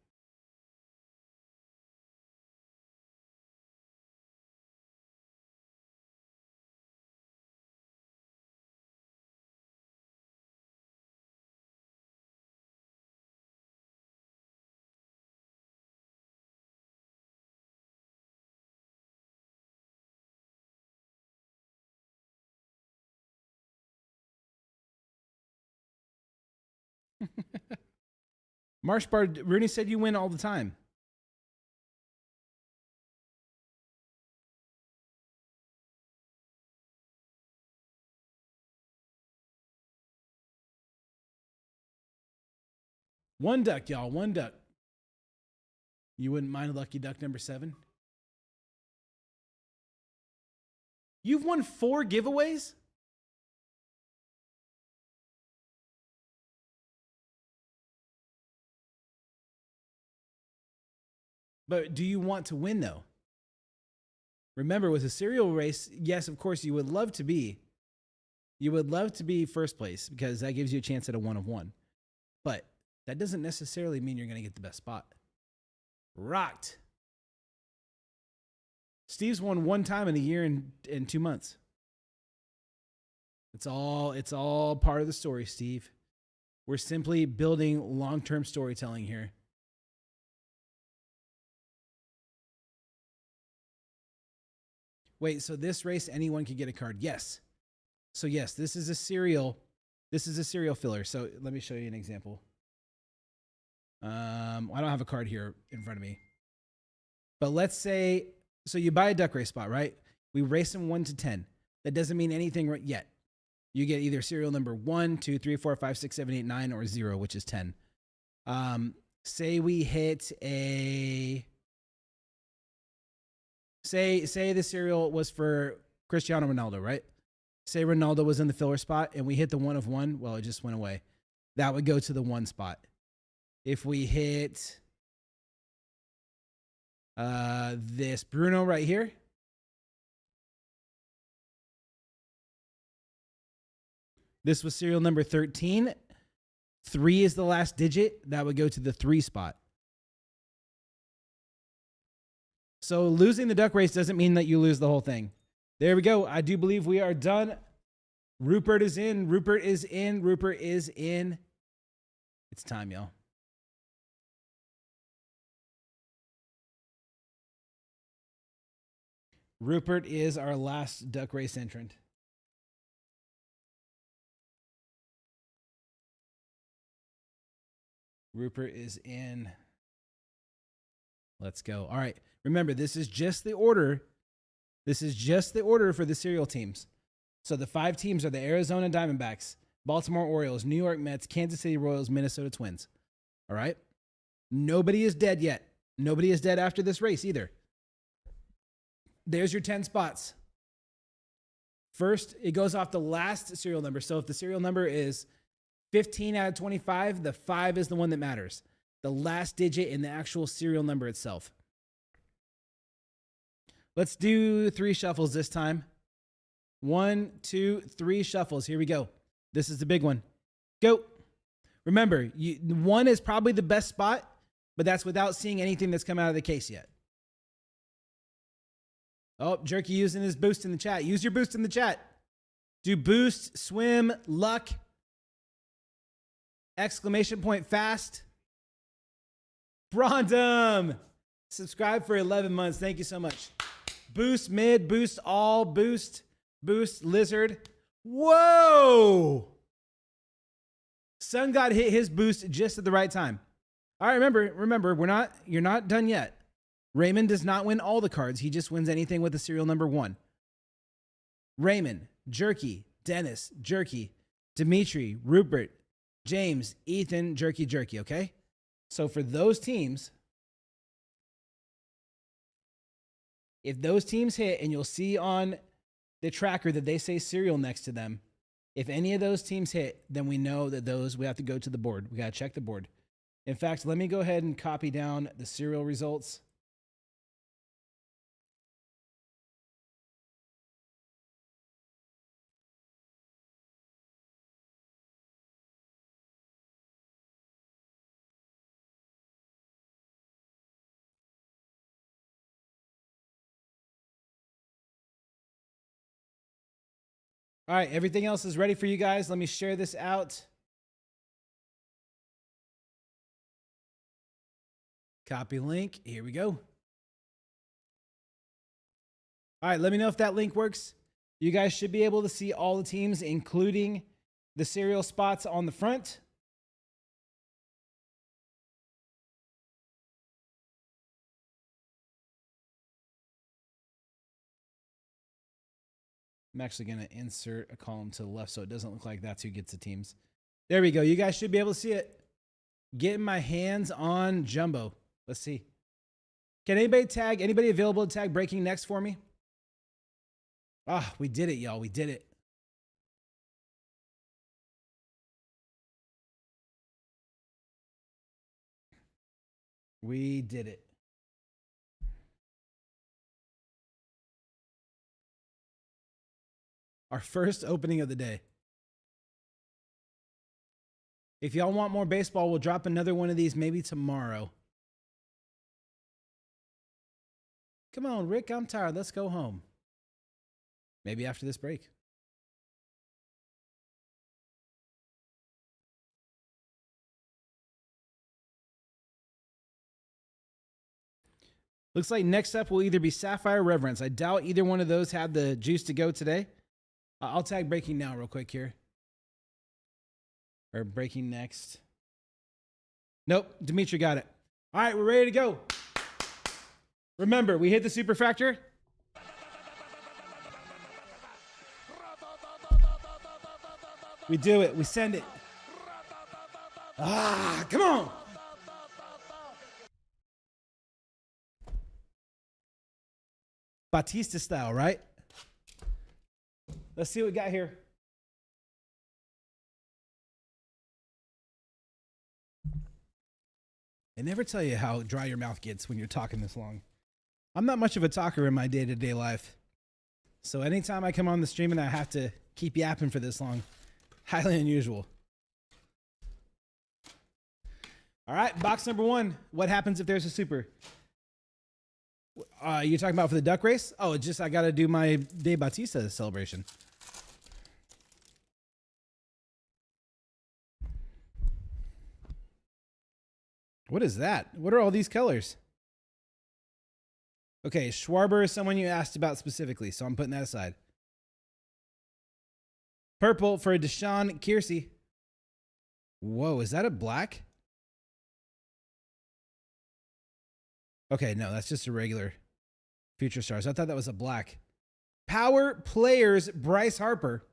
Marshbar, Rooney said you win all the time. One duck, y'all. 1 duck. You wouldn't mind lucky duck number 7? You've won 4 giveaways? But do you want to win, though? Remember, with a cereal race, yes, of course, you would love to be first place because that gives you a chance at a 1 of 1. But that doesn't necessarily mean you're going to get the best spot. Rocked. Steve's won one time in a year and 2 months. It's all part of the story, Steve. We're simply building long-term storytelling here. Wait, so this race, anyone could get a card? Yes. So yes, this is a serial filler. So let me show you an example. I don't have a card here in front of me. But let's say, so you buy a duck race spot, right? We race them 1 to 10. That doesn't mean anything yet. You get either serial number 1, 2, 3, 4, 5, 6, 7, 8, 9, or 0, which is 10. Say we hit a... Say the serial was for Cristiano Ronaldo, right? Say Ronaldo was in the filler spot and we hit the 1 of 1. Well, it just went away. That would go to the 1 spot. If we hit this Bruno right here, this was serial number 13. 3 is the last digit. That would go to the 3 spot. So losing the duck race doesn't mean that you lose the whole thing. There we go. I do believe we are done. Rupert is in. Rupert is in. Rupert is in. It's time, y'all. Rupert is our last duck race entrant. Rupert is in. Let's go. All right. Remember, this is just the order. This is just the order for the serial teams. So the 5 teams are the Arizona Diamondbacks, Baltimore Orioles, New York Mets, Kansas City Royals, Minnesota Twins. All right? Nobody is dead yet. Nobody is dead after this race either. There's your 10 spots. First, it goes off the last serial number. So if the serial number is 15 out of 25, the 5 is the one that matters. The last digit in the actual serial number itself. Let's do 3 shuffles this time. 1, 2, 3 shuffles. Here we go. This is the big one. Go. Remember, 1 is probably the best spot, but that's without seeing anything that's come out of the case yet. Oh, Jerky using his boost in the chat. Use your boost in the chat. Do boost, swim, luck, exclamation point fast. Brondum, subscribe for 11 months. Thank you so much. Boost mid, boost all, boost, lizard. Whoa! Sun God hit his boost just at the right time. All right, remember, you're not done yet. Raymond does not win all the cards. He just wins anything with the serial number 1. Raymond, Jerky, Dennis, Jerky, Dimitri, Rupert, James, Ethan, Jerky, okay? So for those teams, if those teams hit, and you'll see on the tracker that they say serial next to them, if any of those teams hit, then we know that we have to go to the board. We got to check the board. In fact, let me go ahead and copy down the serial results. All right, everything else is ready for you guys. Let me share this out. Copy link. Here we go. All right, let me know if that link works. You guys should be able to see all the teams, including the serial spots on the front. I'm actually going to insert a column to the left so it doesn't look like that's who gets the teams. There we go. You guys should be able to see it. Getting my hands on Jumbo. Let's see. Can anybody available to tag Breaking Next for me? Ah, we did it, y'all. We did it. We did it. Our first opening of the day. If y'all want more baseball, we'll drop another one of these maybe tomorrow. Come on, Rick, I'm tired. Let's go home. Maybe after this break. Looks like next up will either be Sapphire or Reverence. I doubt either one of those had the juice to go today. I'll tag breaking now real quick here. Or breaking next. Nope, Dimitri got it. All right, we're ready to go. Remember, we hit the superfractor. We do it. We send it. Ah, come on. Batista style, right? Let's see what we got here. They never tell you how dry your mouth gets when you're talking this long. I'm not much of a talker in my day-to-day life. So anytime I come on the stream and I have to keep yapping for this long, highly unusual. All right, box number 1. What happens if there's a super? You talking about for the duck race? Oh, it's just I got to do my Dave Bautista celebration. What is that? What are all these colors? Okay, Schwarber is someone you asked about specifically, so I'm putting that aside. Purple for Deshaun Kiersey. Whoa, is that a black? Okay, no, that's just a regular Future Stars. I thought that was a black. Power Players Bryce Harper.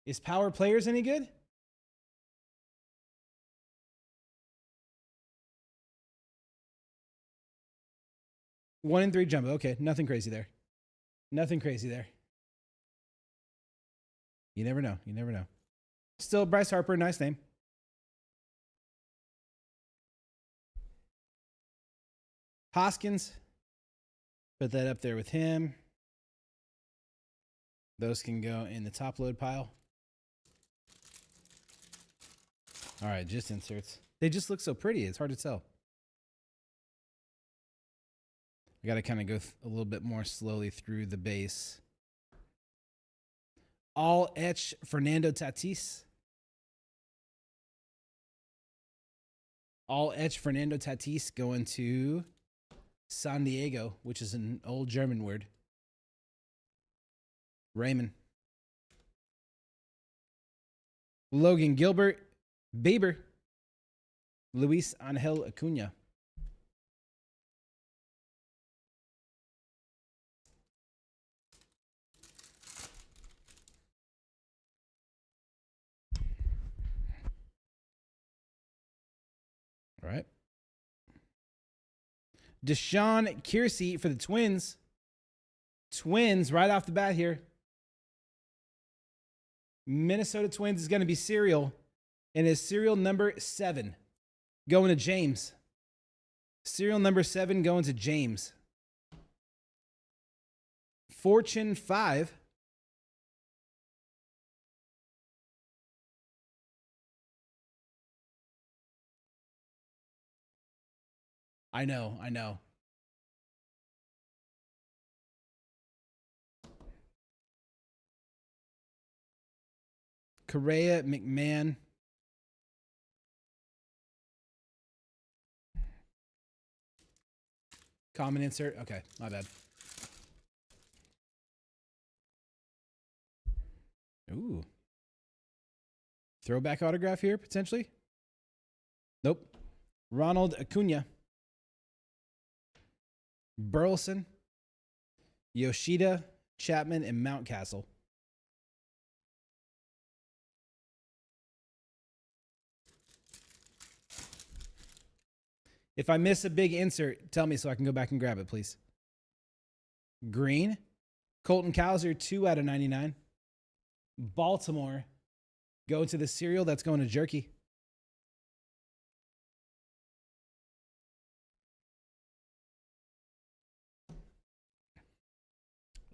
Is Power Players any good? One in 3 jumbo. Okay, nothing crazy there. Nothing crazy there. You never know. You never know. Still, Bryce Harper, nice name. Hoskins. Put that up there with him. Those can go in the top load pile. All right, just inserts. They just look so pretty. It's hard to tell. I got to kind of go a little bit more slowly through the base. All etch Fernando Tatis. All etch Fernando Tatis going to San Diego, which is an old German word. Raymond. Logan Gilbert. Bieber. Luis Angel Acuna. All right. Deshaun Kiersey for the Twins. Twins right off the bat here. Minnesota Twins is going to be serial. And is serial number 7 going to James. Serial number 7 going to James. Fortune 5. I know. Correa, McMahon. Common insert. Okay, my bad. Ooh. Throwback autograph here, potentially? Nope. Ronald Acuna. Burleson. Yoshida, Chapman, and Mountcastle. If I miss a big insert, tell me so I can go back and grab it, please. Green. Colton Cowser, 2/99. Baltimore. Go to the cereal. That's going to Jerky.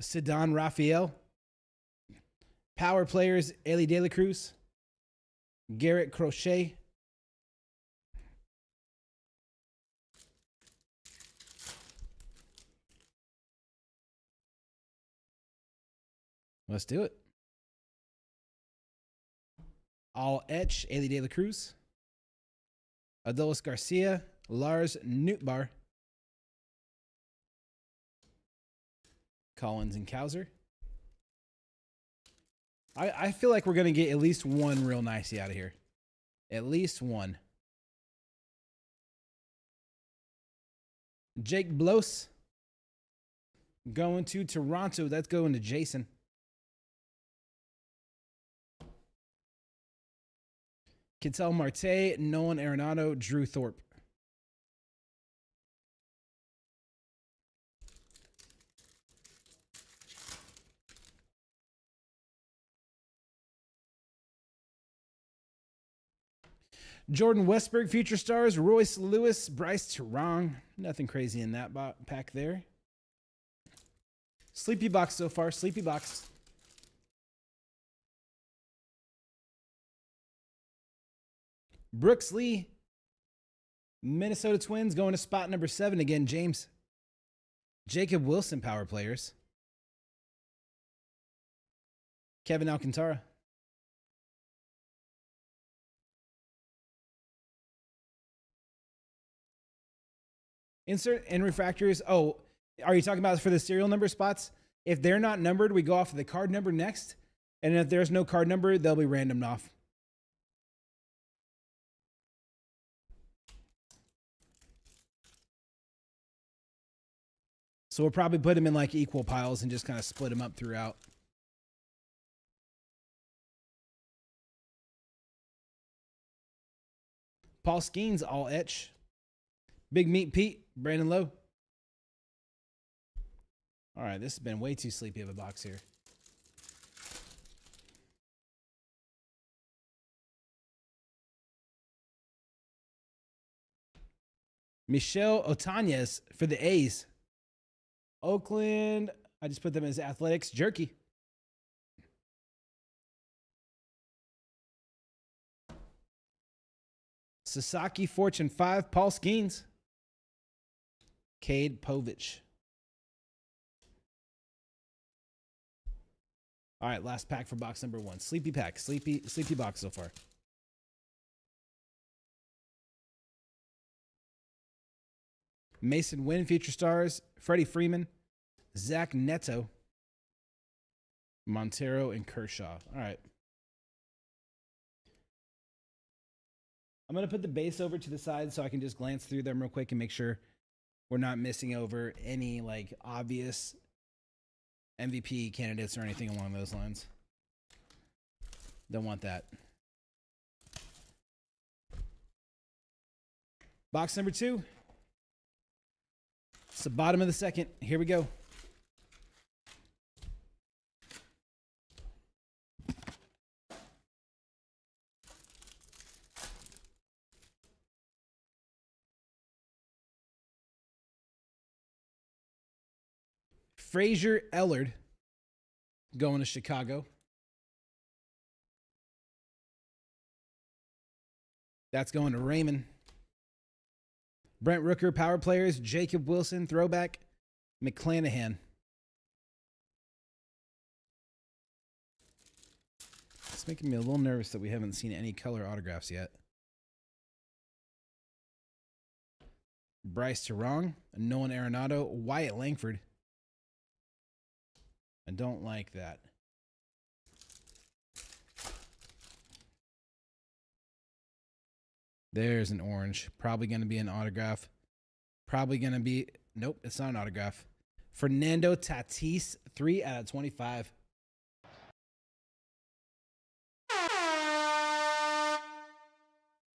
Sidon Raphael. Power players, Eli De La Cruz, Garrett Crochet, let's do it. All etch, Eli De La Cruz, Adolis Garcia, Lars Nootbaar, Collins and Kauser. I feel like we're going to get at least one real nicey out of here. At least one. Jake Blos going to Toronto. That's going to Jason. Ketel Marte, Nolan Arenado, Drew Thorpe. Jordan Westberg, Future Stars, Royce Lewis, Bryce Terang. Nothing crazy in that pack there. Sleepy box so far. Sleepy box. Brooks Lee, Minnesota Twins going to spot number 7 again, James. Jacob Wilson, power players. Kevin Alcantara. Insert and refractors. Oh, are you talking about for the serial number spots? If they're not numbered, we go off of the card number next. And if there's no card number, they'll be randomed off. So we'll probably put them in like equal piles and just kind of split them up throughout. Paul Skeens, all etch. Big Meat Pete, Brandon Lowe. All right, this has been way too sleepy of a box here. Michelle Otanez for the A's. Oakland, I just put them as Athletics. Jerky. Sasaki Fortune 5, Paul Skeens. Cade Povich. All right, last pack for box number 1. Sleepy pack. Sleepy box so far. Mason Wynn, Future Stars. Freddie Freeman. Zach Neto. Montero and Kershaw. All right. I'm going to put the base over to the side so I can just glance through them real quick and make sure we're not missing over any like obvious MVP candidates or anything along those lines. Don't want that. Box number 2. It's the bottom of the second. Here we go. Frazier Ellard going to Chicago. That's going to Raymond. Brent Rooker, power players. Jacob Wilson, throwback. McClanahan. It's making me a little nervous that we haven't seen any color autographs yet. Bryce Terang, Nolan Arenado, Wyatt Langford. I don't like that. There's an orange. Probably going to be an autograph. Probably going to be... Nope, it's not an autograph. Fernando Tatis, 3 out of 25.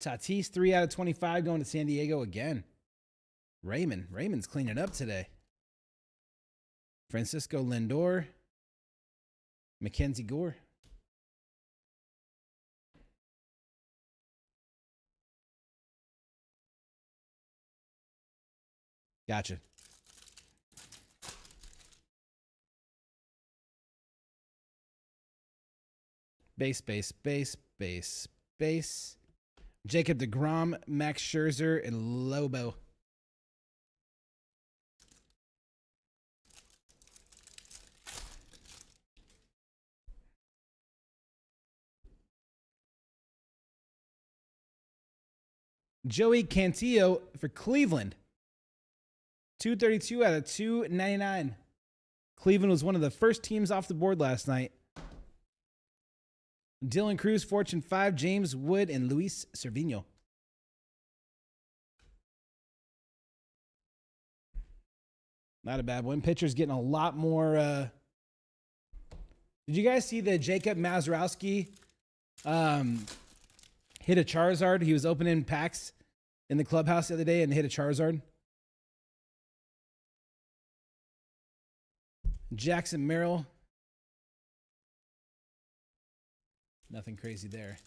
Tatis, 3 out of 25, going to San Diego again. Raymond's cleaning up today. Francisco Lindor. Mackenzie Gore. Gotcha. Base. Jacob deGrom, Max Scherzer, and Lobo. Joey Cantillo for Cleveland. 232 out of 299. Cleveland was one of the first teams off the board last night. Dylan Cruz, Fortune 5, James Wood, and Luis Cervino. Not a bad one. Pitcher's getting a lot more. Did you guys see that Jacob Mazurowski hit a Charizard? He was opening packs in the clubhouse the other day and hit a Charizard. Jackson Merrill. Nothing crazy there.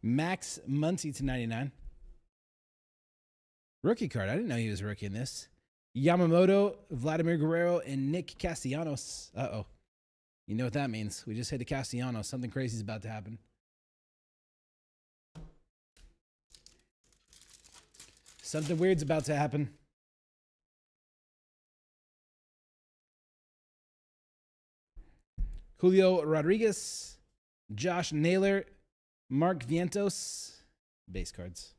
Max Muncy to 99. Rookie card. I didn't know he was a rookie in this. Yamamoto, Vladimir Guerrero, and Nick Castellanos. Uh-oh. You know what that means. We just hit a Castellanos. Something crazy is about to happen. Something weird's about to happen. Julio Rodriguez, Josh Naylor, Mark Vientos. Base cards.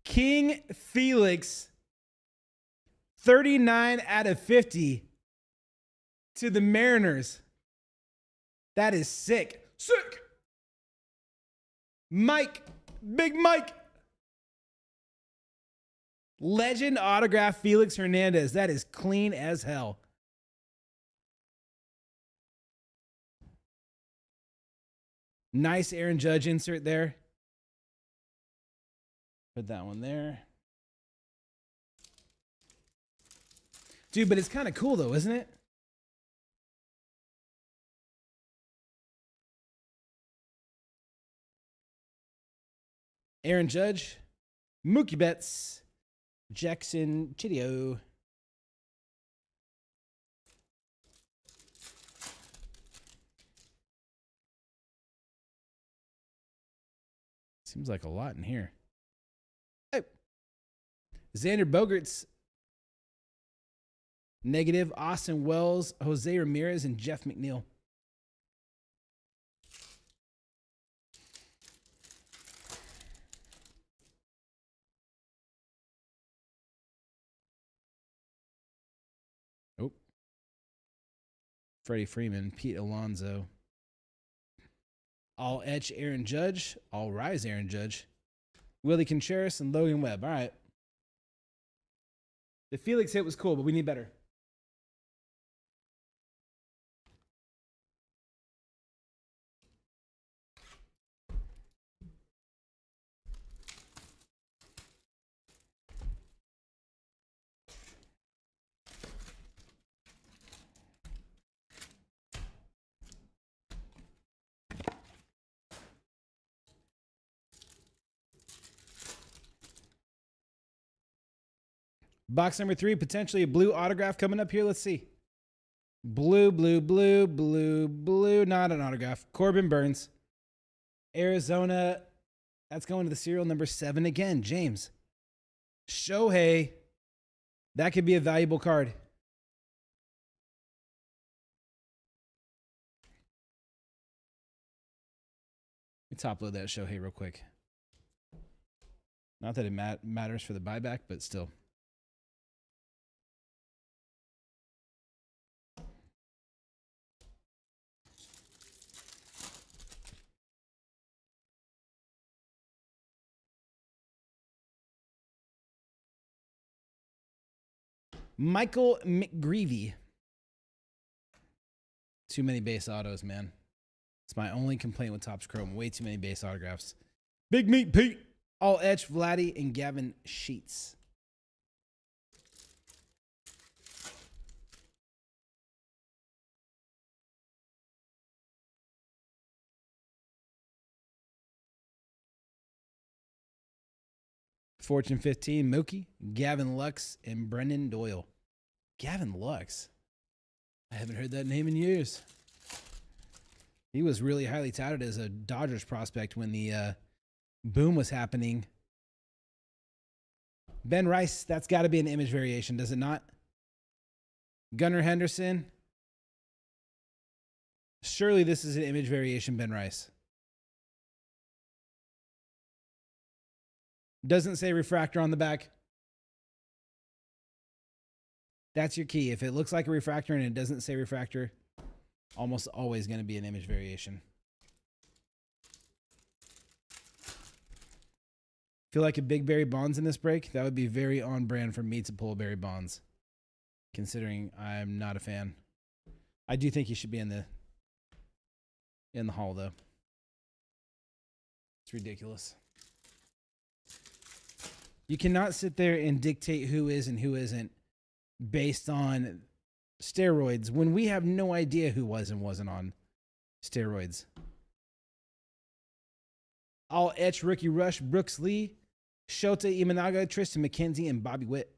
King Felix, 39 out of 50 to the Mariners. That is sick. Sick. Mike, Big Mike. Legend autograph Felix Hernandez. That is clean as hell. Nice Aaron Judge insert there. Put that one there. Dude, but it's kind of cool though, isn't it? Aaron Judge, Mookie Betts, Jackson Chideo. Seems like a lot in here. Oh. Xander Bogaerts. Negative. Austin Wells, Jose Ramirez, and Jeff McNeil. Oh. Freddie Freeman, Pete Alonso. All etch Aaron Judge. All rise Aaron Judge. Willie Contreras and Logan Webb. All right. The Felix hit was cool, but we need better. Box number 3, potentially a blue autograph coming up here. Let's see. Blue. Not an autograph. Corbin Burns. Arizona. That's going to the serial number 7 again. James. Shohei. That could be a valuable card. Let me top load that Shohei real quick. Not that it matters for the buyback, but still. Michael McGreevy. Too many base autos, man. It's my only complaint with Topps Chrome. Way too many base autographs. Big Meat Pete. All etch, Vladdy, and Gavin Sheets. Fortune 15, Mookie, Gavin Lux, and Brendan Doyle. Gavin Lux. I haven't heard that name in years. He was really highly touted as a Dodgers prospect when the boom was happening. Ben Rice, that's got to be an image variation, does it not? Gunnar Henderson. Surely this is an image variation, Ben Rice. Doesn't say refractor on the back. That's your key. If it looks like a refractor and it doesn't say refractor, almost always going to be an image variation. Feel like a big Barry Bonds in this break? That would be very on brand for me to pull Barry Bonds, considering I'm not a fan. I do think he should be in the hall, though. It's ridiculous. You cannot sit there and dictate who is and who isn't based on steroids when we have no idea who was and wasn't on steroids. All etch, Rookie Rush, Brooks Lee, Shota Imanaga, Tristan McKenzie, and Bobby Witt.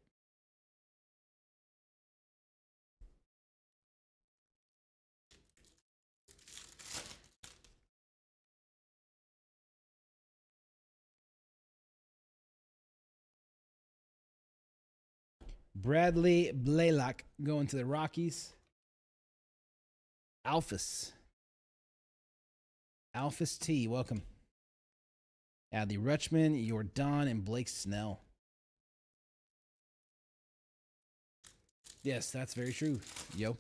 Bradley Blaylock going to the Rockies. Alphys T, welcome. Adley Rutschman, Jordan, and Blake Snell. Yes, that's very true. Yo.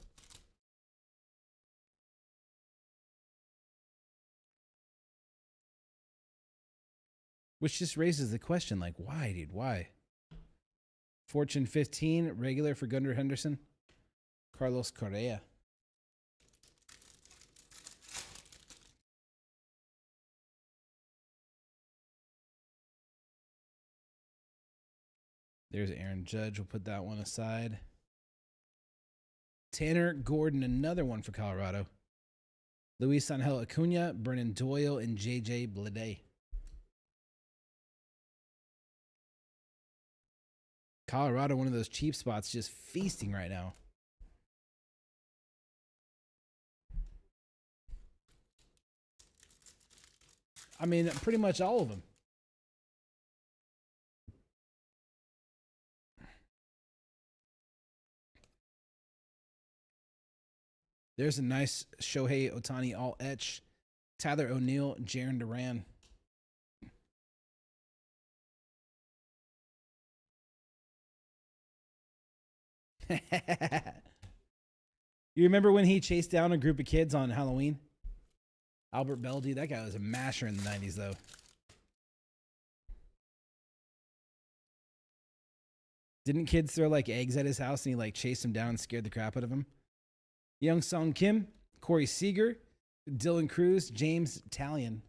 Which just raises the question, like, why, dude? Why? Fortune 15, regular for Gunnar Henderson. Carlos Correa. There's Aaron Judge. We'll put that one aside. Tanner Gordon, another one for Colorado. Luis Angel Acuna, Brennan Doyle, and JJ Bleday. Colorado, one of those cheap spots, just feasting right now. I mean, pretty much all of them. There's a nice Shohei Ohtani all etch. Tyler O'Neill, Jarren Duran. You remember when he chased down a group of kids on Halloween? Albert Bell, dude, that guy was a masher in the 90s, though. Didn't kids throw like eggs at his house and he like chased them down and scared the crap out of him? Young Song Kim, Corey Seager, Dylan Cruz, James Talion.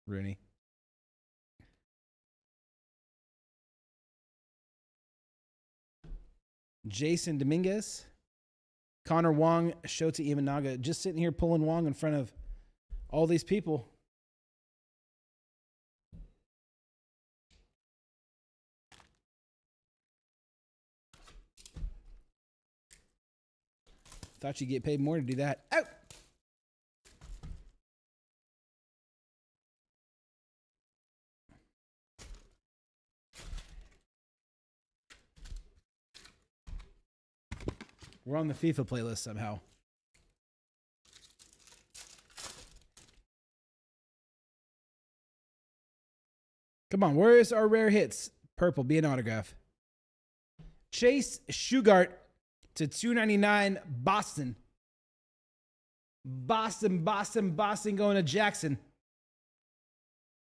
Rooney. Jason Dominguez, Connor Wong, Shota Imanaga, just sitting here pulling Wong in front of all these people. Thought you'd get paid more to do that. Out. We're on the FIFA playlist somehow. Come on, where is our rare hits? Purple, be an autograph. Chase Shugart to 299, Boston. Boston going to Jackson.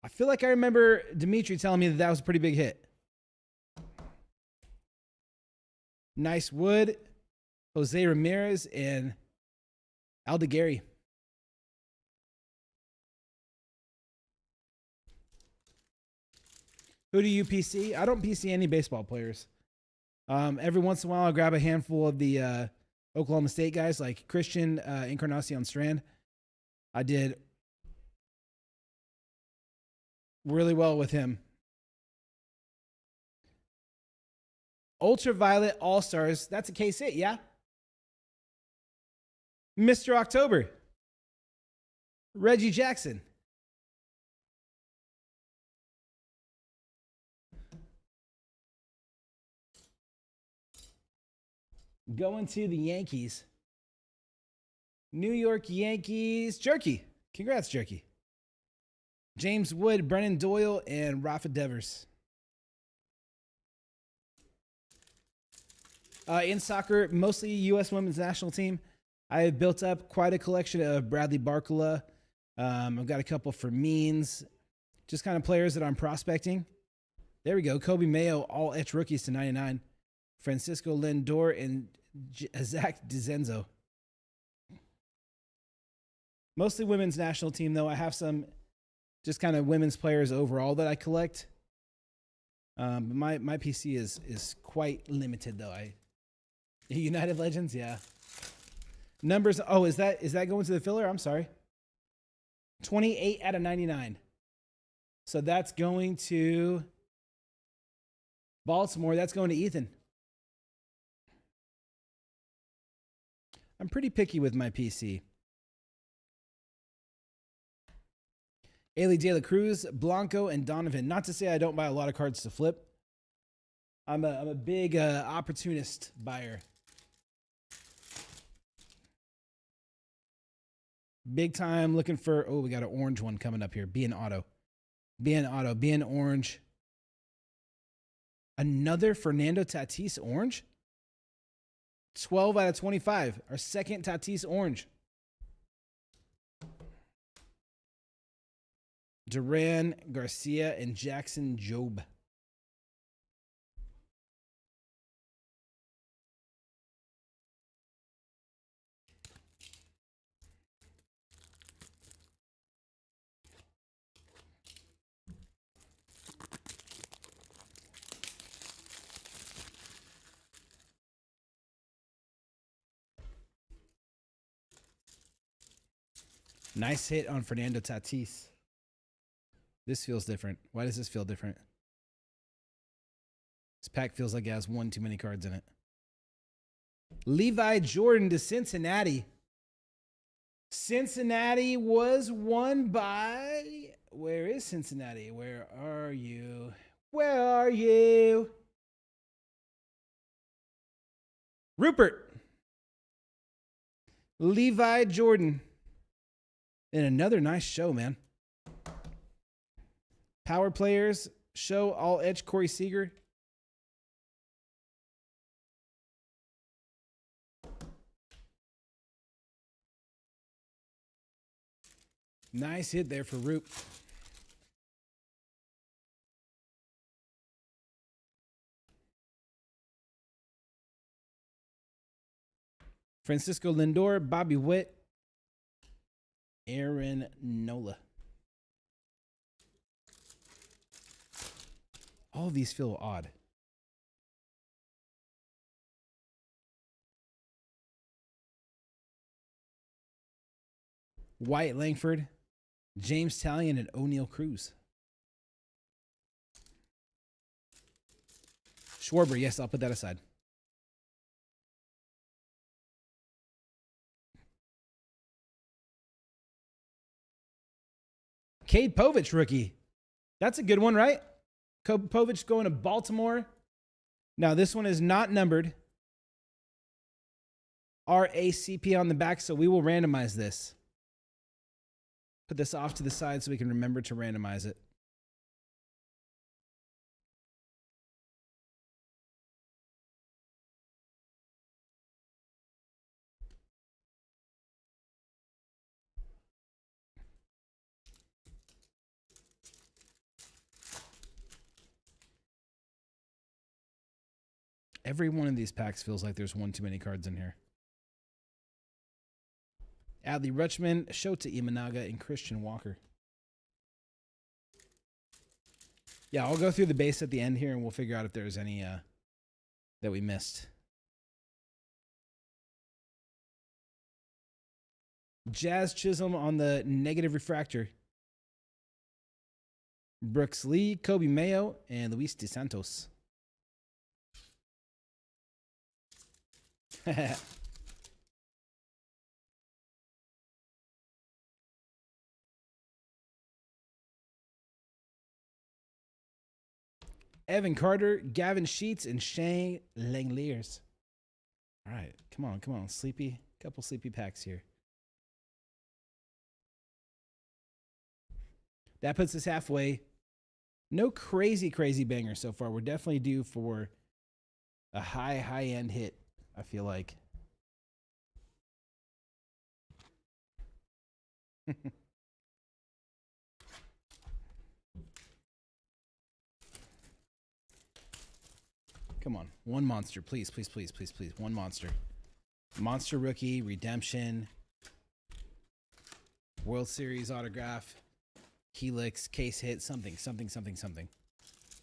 I feel like I remember Dimitri telling me that that was a pretty big hit. Nice wood. Jose Ramirez and Aldegari. Who do you PC? I don't PC any baseball players. Every once in a while, I'll grab a handful of the Oklahoma State guys like Christian Encarnacion Strand. I did really well with him. Ultraviolet All-Stars. That's a case hit, yeah? Mr. October. Reggie Jackson. Going to the Yankees. New York Yankees. Jerky. Congrats, Jerky. James Wood, Brennan Doyle, and Rafa Devers. In soccer, mostly U.S. women's national team. I have built up quite a collection of Bradley Barcola. I've got a couple for Means. Just kind of players that I'm prospecting. There we go. Kobe Mayo, all etch rookies to 99. Francisco Lindor and Zach DiZenzo. Mostly women's national team, though. I have some just kind of women's players overall that I collect. But my PC is quite limited, though. United Legends, yeah. Numbers. Oh, is that going to the filler? I'm sorry. 28 out of 99. So that's going to Baltimore. That's going to Ethan. I'm pretty picky with my PC. Ailey De La Cruz, Blanco, and Donovan. Not to say I don't buy a lot of cards to flip. I'm a big opportunist buyer. Big time looking for, we got an orange one coming up here. Being auto. Being orange. Another Fernando Tatis orange? 12 out of 25. Our second Tatis orange. Duran, Garcia, and Jackson Jobe. Nice hit on Fernando Tatis. This feels different. Why does this feel different? This pack feels like it has one too many cards in it. Levi Jordan to Cincinnati. Cincinnati was won by... Where is Cincinnati? Where are you? Where are you? Rupert. Levi Jordan. And another nice show, man. Power players, show all edge Corey Seager. Nice hit there for Roop. Francisco Lindor, Bobby Witt, Aaron Nola. All of these feel odd. Wyatt Langford, James Talion, and O'Neal Cruz. Schwarber, yes, I'll put that aside. Cade Povich, rookie. That's a good one, right? Povich going to Baltimore. Now, this one is not numbered. RACP on the back, so we will randomize this. Put this off to the side so we can remember to randomize it. Every one of these packs feels like there's one too many cards in here. Adley Rutschman, Shota Imanaga, and Christian Walker. Yeah, I'll go through the base at the end here and we'll figure out if there's any that we missed. Jazz Chisholm on the negative refractor. Brooks Lee, Kobe Mayo, and Luis DeSantos. Evan Carter, Gavin Sheets, and Shane Langeliers. All right, come on. Sleepy, couple sleepy packs here. That puts us halfway. No crazy banger so far. We're definitely due for a high end hit, I feel like. Come on. One monster, please. One monster. Monster rookie, redemption, World Series autograph, Helix, case hit, something.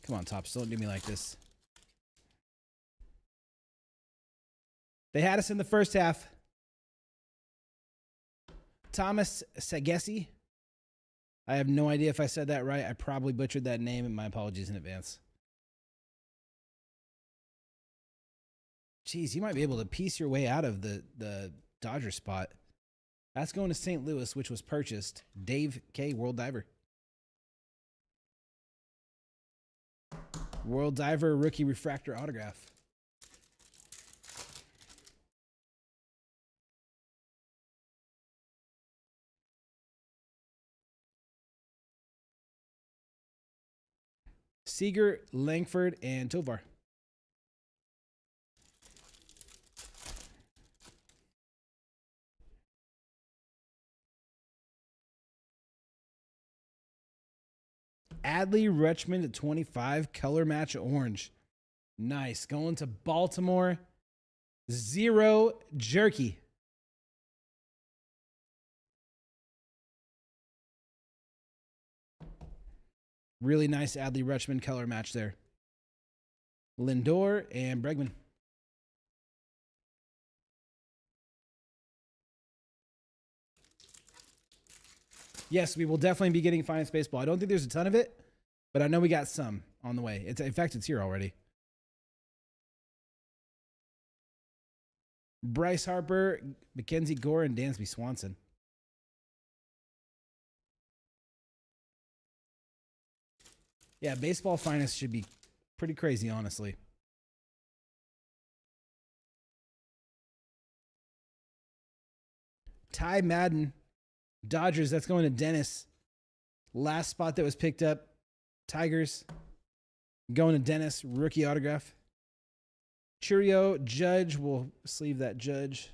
Come on, Topps. Don't do me like this. They had us in the first half. Thomas Sagesi. I have no idea if I said that right. I probably butchered that name, and my apologies in advance. Jeez, you might be able to piece your way out of the Dodger spot. That's going to St. Louis, which was purchased. Dave K. World Diver. World Diver rookie refractor autograph. Seager, Langford, and Tovar. Adley Rutschman to 25, color match orange. Nice. Going to Baltimore. 0 Jerky. Really nice Adley Rutschman color match there. Lindor and Bregman. Yes, we will definitely be getting Finance Baseball. I don't think there's a ton of it, but I know we got some on the way. In fact, it's here already. Bryce Harper, Mackenzie Gore, and Dansby Swanson. Yeah, Baseball Finest should be pretty crazy, honestly. Ty Madden, Dodgers, that's going to Dennis. Last spot that was picked up, Tigers. Going to Dennis, rookie autograph. Churio, Judge, we'll sleeve that Judge.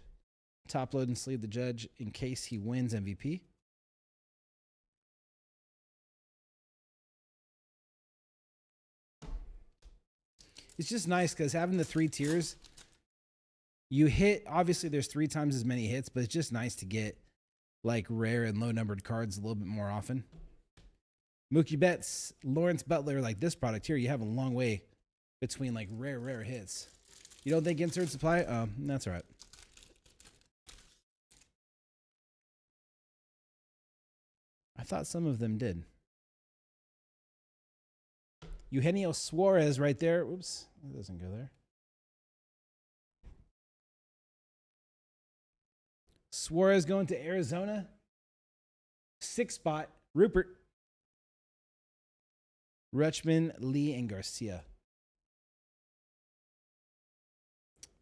Top load and sleeve the Judge in case he wins MVP. It's just nice because having the 3 tiers, you hit, obviously there's 3 times as many hits, but it's just nice to get like rare and low numbered cards a little bit more often. Mookie Betts, Lawrence Butler, like this product here, you have a long way between like rare hits. You don't think insert supply? That's all right. I thought some of them did. Eugenio Suarez right there. Oops, that doesn't go there. Suarez going to Arizona. 6 spot, Rupert. Rutschman, Lee, and Garcia.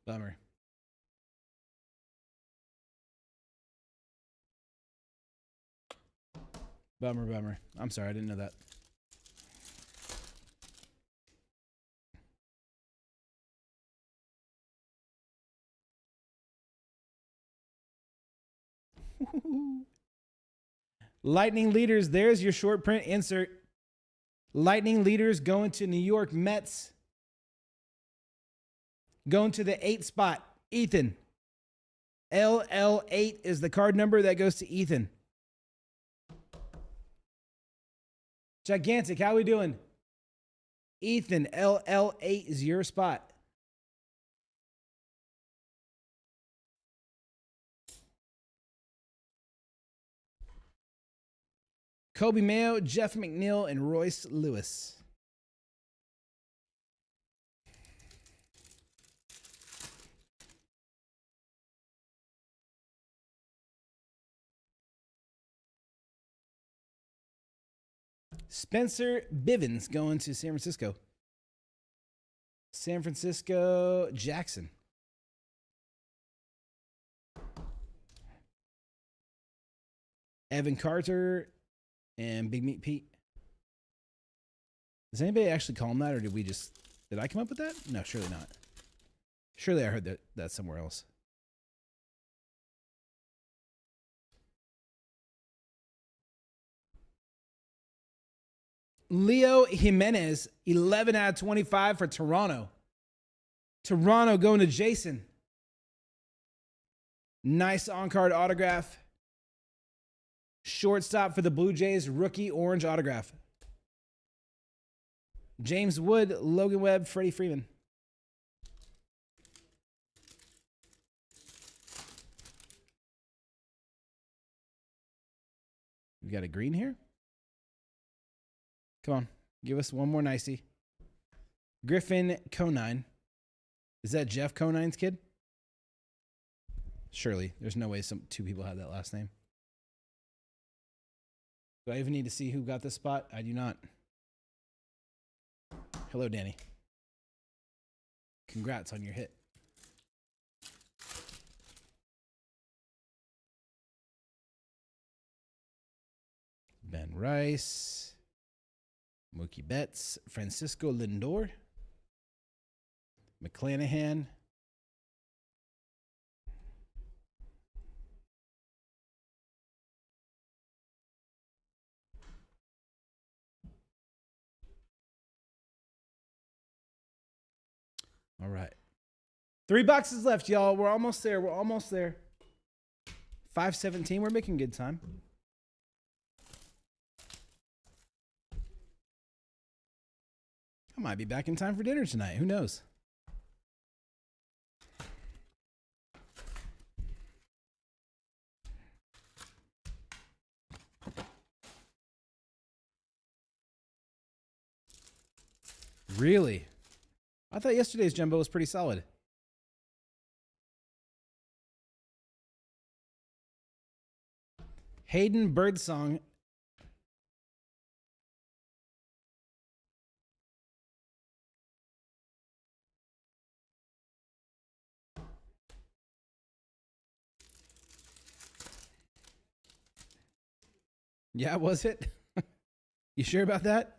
Bummer. Bummer. I'm sorry, I didn't know that. Lightning leaders, there's your short print insert. Lightning leaders going to New York Mets. Going to the 8 spot, Ethan. LL8 is the card number that goes to Ethan. Gigantic, how we doing? Ethan, LL8 is your spot. Kobe Mayo, Jeff McNeil, and Royce Lewis. Spencer Bivens going to San Francisco. San Francisco Jackson. Evan Carter and Big Meat Pete. Does anybody actually call him that, or did I come up with that? No, surely not. Surely I heard that somewhere else. Leo Jimenez, 11 out of 25 for Toronto. Toronto going to Jason. Nice on-card autograph. Shortstop for the Blue Jays, rookie orange autograph. James Wood, Logan Webb, Freddie Freeman. We got a green here. Come on, give us one more nicey. Griffin Conine. Is that Jeff Conine's kid? Surely. There's no way two people have that last name. Do I even need to see who got this spot? I do not. Hello, Danny. Congrats on your hit. Ben Rice. Mookie Betts, Francisco Lindor, McClanahan, all right. 3 boxes left, y'all. We're almost there. 5:17. We're making good time. I might be back in time for dinner tonight. Who knows? Really? I thought yesterday's jumbo was pretty solid. Hayden Birdsong. Yeah, was it? You sure about that?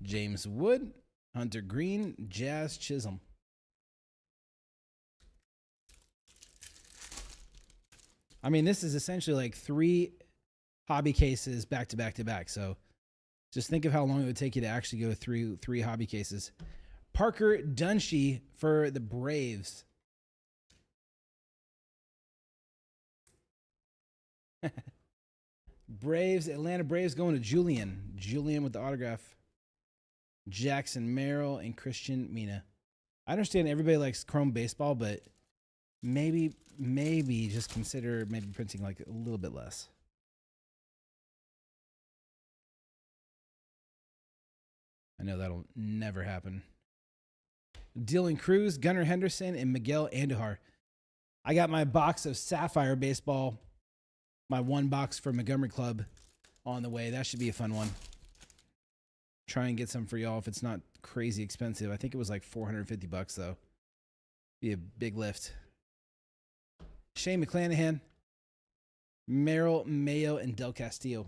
James Wood, Hunter Green, Jazz Chisholm. I mean, this is essentially like 3 hobby cases back to back to back. So just think of how long it would take you to actually go through 3 hobby cases. Parker Dunshee for the Braves. Braves, Atlanta Braves going to Julian. Julian with the autograph. Jackson Merrill and Christian Mina. I understand everybody likes Chrome Baseball, but maybe just consider maybe printing like a little bit less. I know that'll never happen. Dylan Cruz, Gunnar Henderson, and Miguel Andujar. I got my box of Sapphire Baseball, my 1 box for Montgomery Club on the way. That should be a fun one. Try and get some for y'all if it's not crazy expensive. I think it was like $450 though. Be a big lift. Shane McClanahan, Merrill, Mayo, and Del Castillo.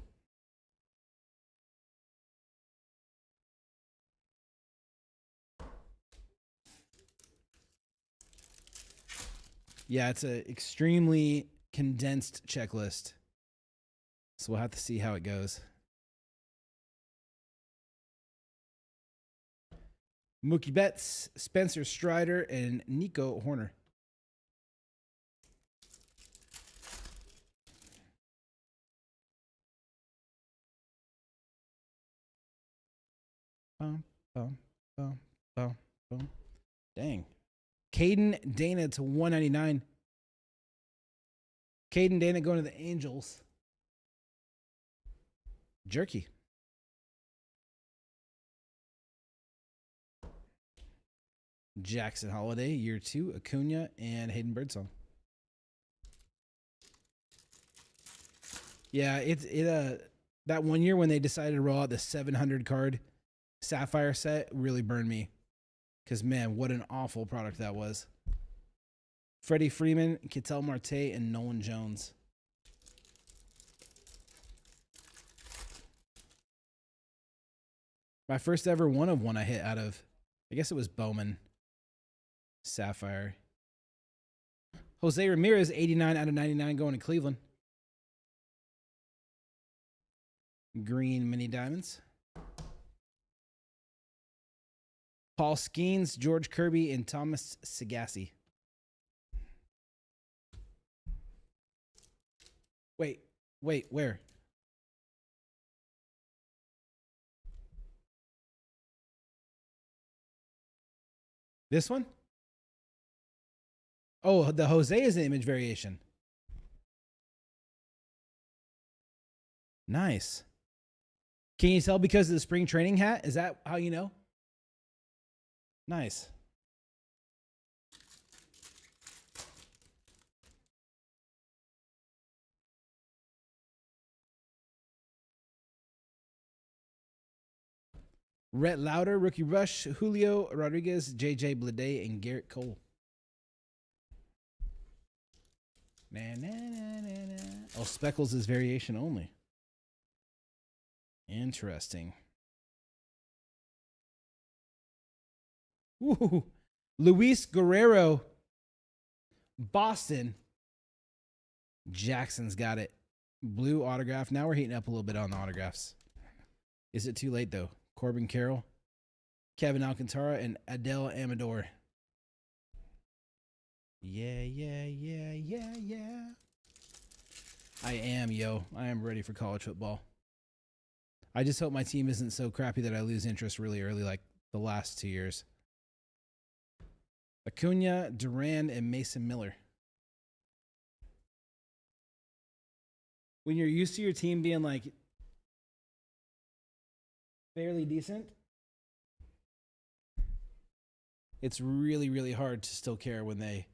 Yeah, it's an extremely condensed checklist. So we'll have to see how it goes. Mookie Betts, Spencer Strider, and Nico Horner. Bum, bum, bum, bum, bum. Dang. Caden Dana to 199. Caden Dana going to the Angels. Jerky. Jackson Holiday, year 2, Acuna, and Hayden Birdsong. Yeah, that one year when they decided to roll out the 700 card Sapphire set really burned me. Because, man, what an awful product that was. Freddie Freeman, Ketel Marte, and Nolan Jones. My first ever one of one I hit out of, I guess it was Bowman. Sapphire. Jose Ramirez, 89 out of 99 going to Cleveland. Green mini diamonds. Paul Skeens, George Kirby, and Thomas Sagassi. Wait, where? This one? Oh, the Jose is an image variation. Nice. Can you tell because of the spring training hat? Is that how you know? Nice. Rhett Lauder, Rookie Rush, Julio Rodriguez, JJ Bleday, and Garrett Cole. Na, na, na, na, na. Oh, Speckles is variation only. Interesting. Ooh, Luis Guerrero, Boston. Jackson's got it. Blue autograph. Now we're heating up a little bit on the autographs. Is it too late, though? Corbin Carroll, Kevin Alcantara, and Adele Amador. Yeah. I am, yo. I am ready for college football. I just hope my team isn't so crappy that I lose interest really early like the last 2 years. Acuna, Duran, and Mason Miller. When you're used to your team being like fairly decent, it's really, really hard to still care when they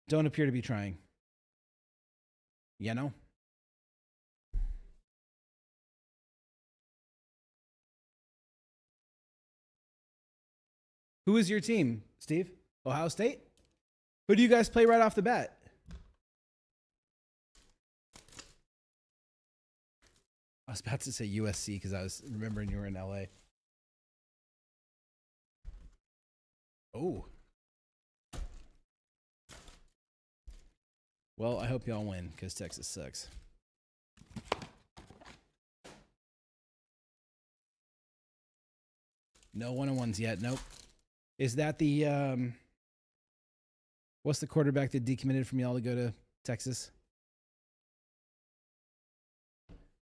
don't appear to be trying. You know? Who is your team, Steve? Ohio State? Who do you guys play right off the bat? I was about to say USC because I was remembering you were in LA. Oh. Well, I hope y'all win because Texas sucks. No one-on-ones yet. Nope. Is that the what's the quarterback that decommitted from y'all to go to Texas?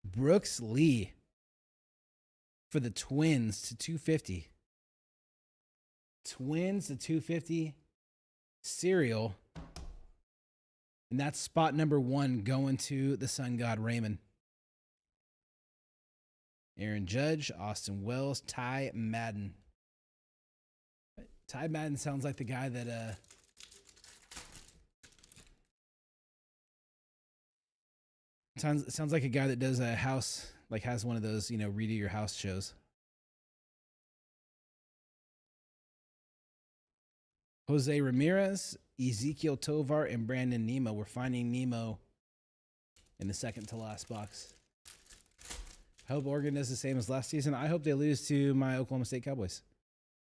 Brooks Lee for the Twins to 250. Twins to 250. Serial. And that's spot number 1 going to the Sun God Raymond. Aaron Judge, Austin Wells, Ty Madden. Ty Madden sounds like the guy that sounds like a guy that does a house, like has one of those, you know, redo your house shows. Jose Ramirez, Ezekiel Tovar, and Brandon Nemo. We're finding Nemo in the second to last box. I hope Oregon does the same as last season. I hope they lose to my Oklahoma State Cowboys.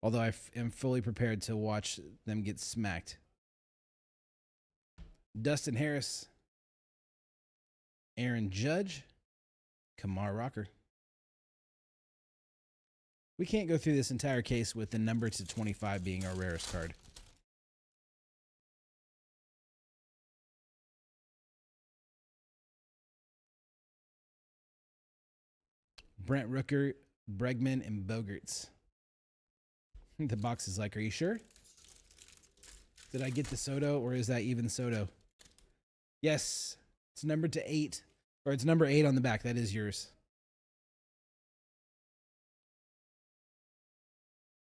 Although I am fully prepared to watch them get smacked. Dustin Harris, Aaron Judge, Kamar Rocker. We can't go through this entire case with the number to 25 being our rarest card. Brent Rooker, Bregman, and Bogerts. The box is like, are you sure? Did I get the Soto or is that even Soto? Yes. It's numbered to 8, or it's number 8 on the back. That is yours.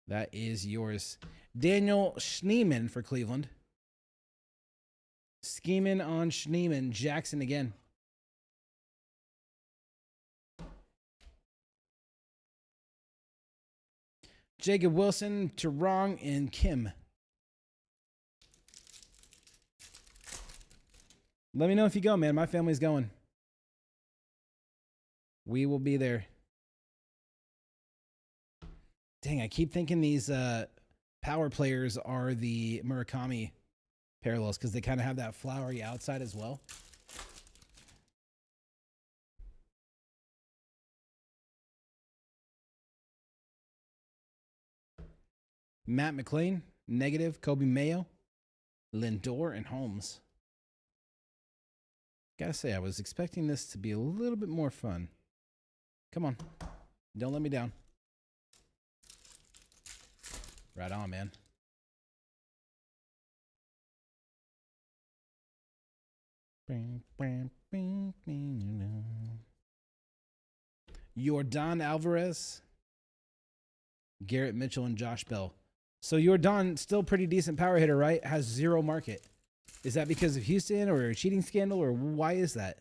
That is yours. Daniel Schneemann for Cleveland. Scheming on Schneemann. Jackson again. Jacob Wilson, Tarong, and Kim. Let me know if you go, man. My family's going. We will be there. Dang, I keep thinking these power players are the Murakami parallels because they kind of have that flowery outside as well. Matt McLean, negative. Kobe Mayo, Lindor, and Holmes. Gotta say, I was expecting this to be a little bit more fun. Come on. Don't let me down. Right on, man. Yordan Alvarez, Garrett Mitchell, and Josh Bell. So Yordan, still pretty decent power hitter, right? Has 0 market. Is that because of Houston or a cheating scandal, or why is that?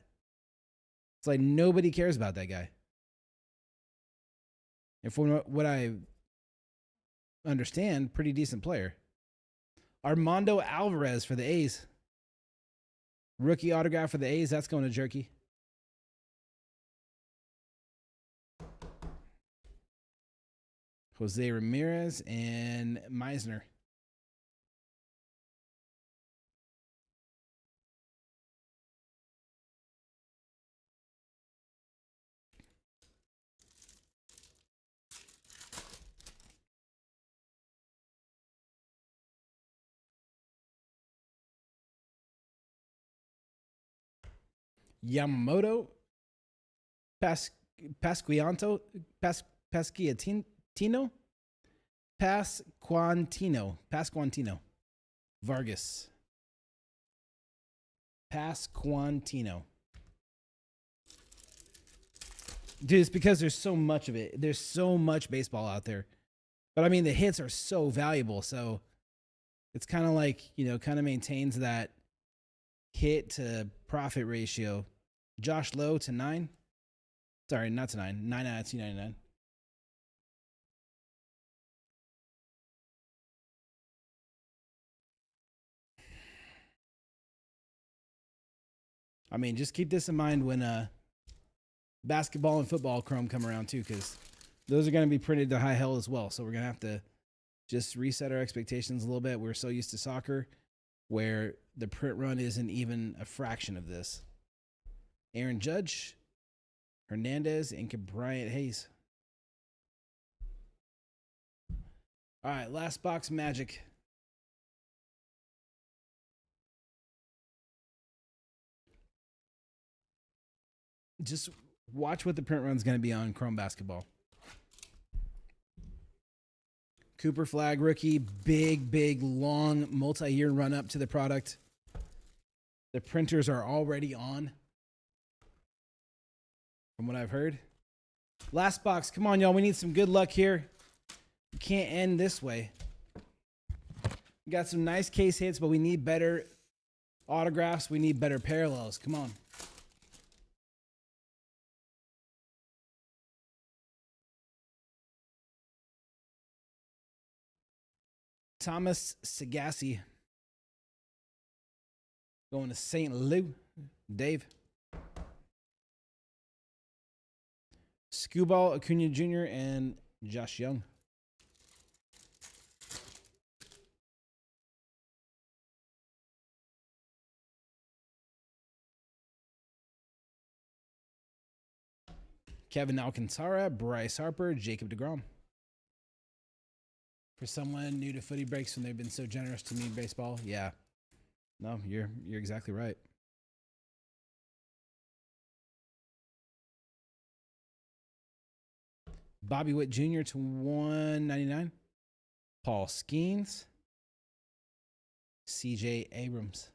It's like nobody cares about that guy. And from what I understand, pretty decent player. Armando Alvarez for the A's. Rookie autograph for the A's. That's going to Jerky. Jose Ramirez and Meisner. Yamamoto, Pasquantino, Vargas, Pasquantino. Dude, it's because there's so much of it. There's so much baseball out there. But I mean, the hits are so valuable. So it's kind of like, kind of maintains that hit to profit ratio. Josh Lowe to 9. Sorry, not to 9. 9 out of 299. I mean, just keep this in mind when basketball and football Chrome come around too, because those are going to be printed to high hell as well. So we're going to have to just reset our expectations a little bit. We're so used to soccer where the print run isn't even a fraction of this. Aaron Judge, Hernandez, and Bryant Hayes. All right, last box Magic. Just watch what the print run's going to be on Chrome Basketball. Cooper Flag rookie, big, long, multi-year run up to the product. The printers are already on, from what I've heard. Last box. Come on, y'all. We need some good luck here. We can't end this way. We got some nice case hits, but we need better autographs. We need better parallels. Come on. Thomas Sagassi. Going to St. Lou. Dave. Skubal Acuna Jr. and Josh Young. Kevin Alcantara, Bryce Harper, Jacob deGrom. For someone new to footy breaks when they've been so generous to me in baseball, yeah. No, you're exactly right. Bobby Witt Jr. to 199. Paul Skeens. CJ Abrams.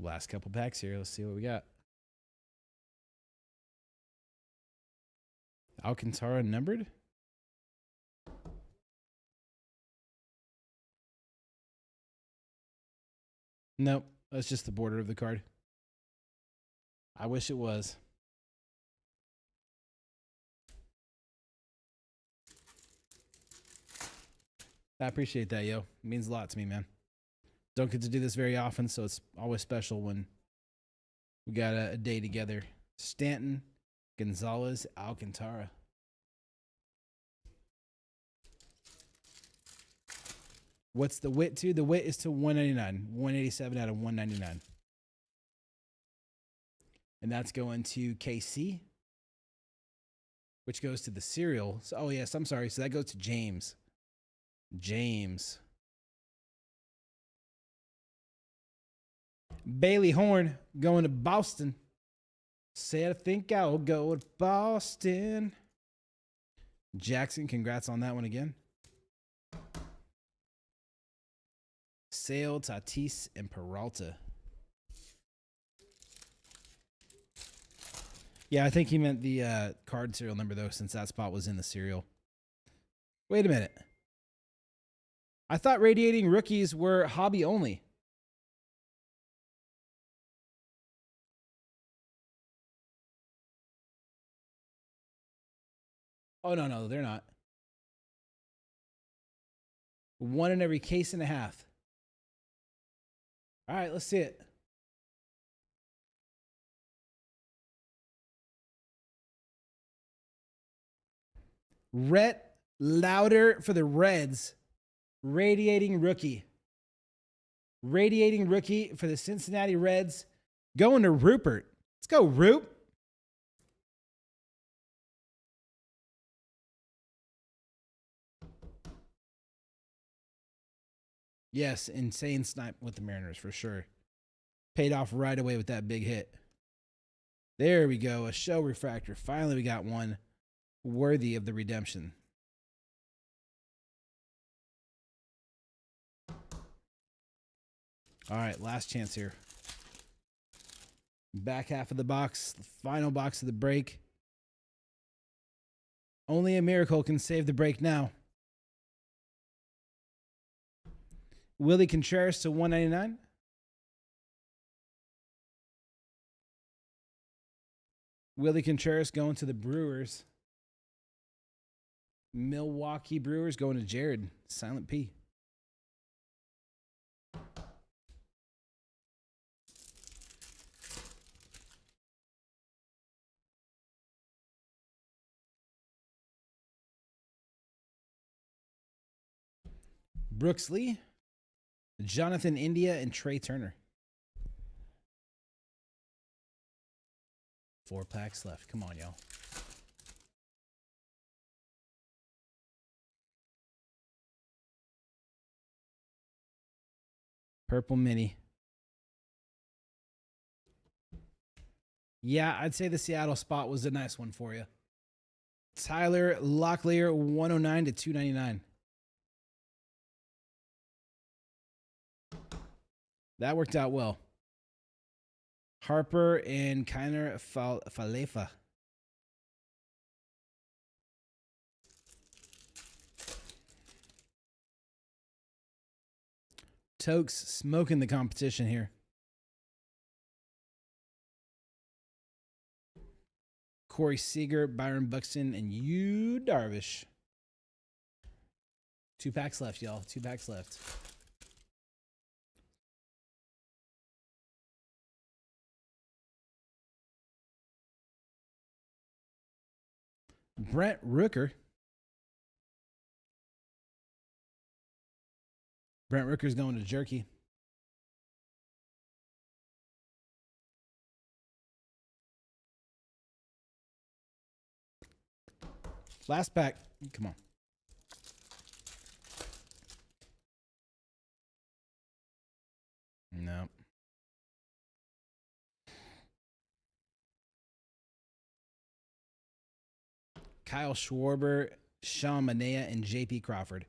Last couple packs here. Let's see what we got. Alcantara numbered. Nope, that's just the border of the card. I wish it was. I appreciate that, yo. It means a lot to me, man. Don't get to do this very often, so it's always special when we got a day together. Stanton, Gonzalez, Alcantara. What's the wit to? The wit is to 199. 187 out of 199. And that's going to KC, which goes to the cereal. So, oh, yes, I'm sorry. So that goes to James. James. Bailey Horn going to Boston. Said I think I'll go to Boston. Jackson, congrats on that one again. Sale, Tatis, and Peralta. Yeah, I think he meant the card serial number, though, since that spot was in the serial. Wait a minute. I thought radiating rookies were hobby only. Oh, no, they're not. One in every case and a half. All right, let's see it. Rhett Lauder for the Reds. Radiating rookie. Radiating rookie for the Cincinnati Reds. Going to Rupert. Let's go, Roop. Yes, insane snipe with the Mariners for sure. Paid off right away with that big hit. There we go. A show refractor. Finally, we got one worthy of the redemption. All right, last chance here. Back half of the box, the final box of the break. Only a miracle can save the break now. Willie Contreras to 199. Willie Contreras going to the Brewers. Milwaukee Brewers going to Jared. Silent P. Brooks Lee, Jonathan India, and Trey Turner. 4 packs left. Come on, y'all. Purple mini. Yeah, I'd say the Seattle spot was a nice one for you. Tyler Locklear, 109 to 299. That worked out well. Harper and Kiner Falefa. Tokes smoking the competition here. Corey Seager, Byron Buxton, and Yu Darvish. 2 packs left, y'all. 2 packs left. Brent Rooker. Brent Rooker's going to Jerky. Last pack. Come on. No. Kyle Schwarber, Sean Manaea, and JP Crawford.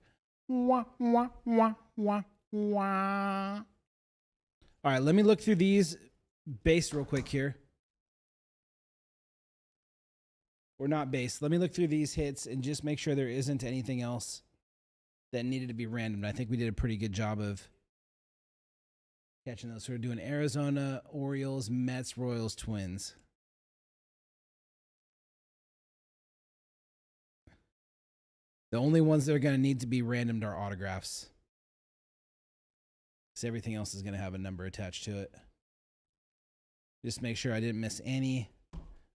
Wah, wah, wah, wah, wah. All right, let me look through these base real quick here. Or not base. Let me look through these hits and just make sure there isn't anything else that needed to be random. I think we did a pretty good job of catching those. So we're doing Arizona, Orioles, Mets, Royals, Twins. The only ones that are going to need to be randomed are autographs. So everything else is going to have a number attached to it. Just make sure I didn't miss any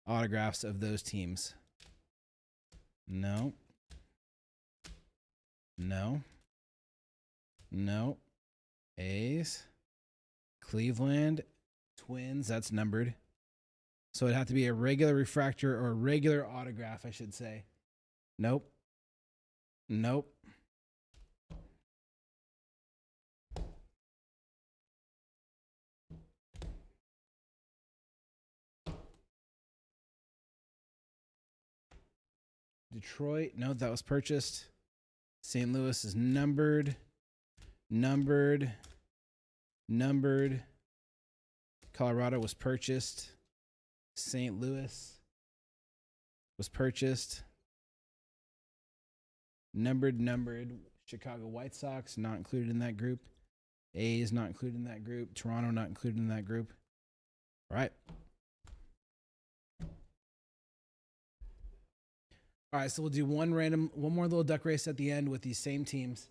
autographs of those teams. No. No. No. A's. Cleveland. Twins. That's numbered. So it'd have to be a regular refractor or a regular autograph, I should say. Nope. Nope. Detroit, no, that was purchased. St. Louis is numbered. Numbered. Numbered. Colorado was purchased. St. Louis was purchased. Numbered. Chicago White Sox, not included in that group. A's not included in that group. Toronto, not included in that group. All right. All right, so we'll do one more little duck race at the end with these same teams.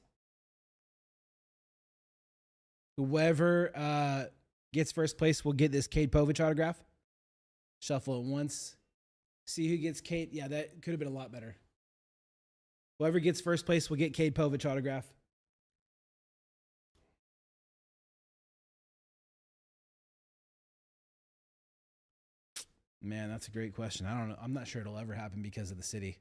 Whoever gets first place will get this Cade Povich autograph. Shuffle it once. See who gets Cade. Yeah, that could have been a lot better. Whoever gets first place will get Cade Povich autograph. Man, that's a great question. I don't know. I'm not sure it'll ever happen because of the city.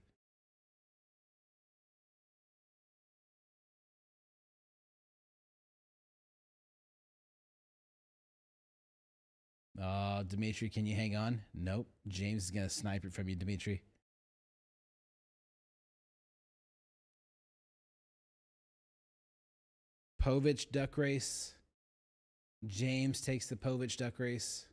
Dimitri, can you hang on? Nope. James is going to snipe it from you, Dimitri. Povich duck race. James takes the Povich duck race.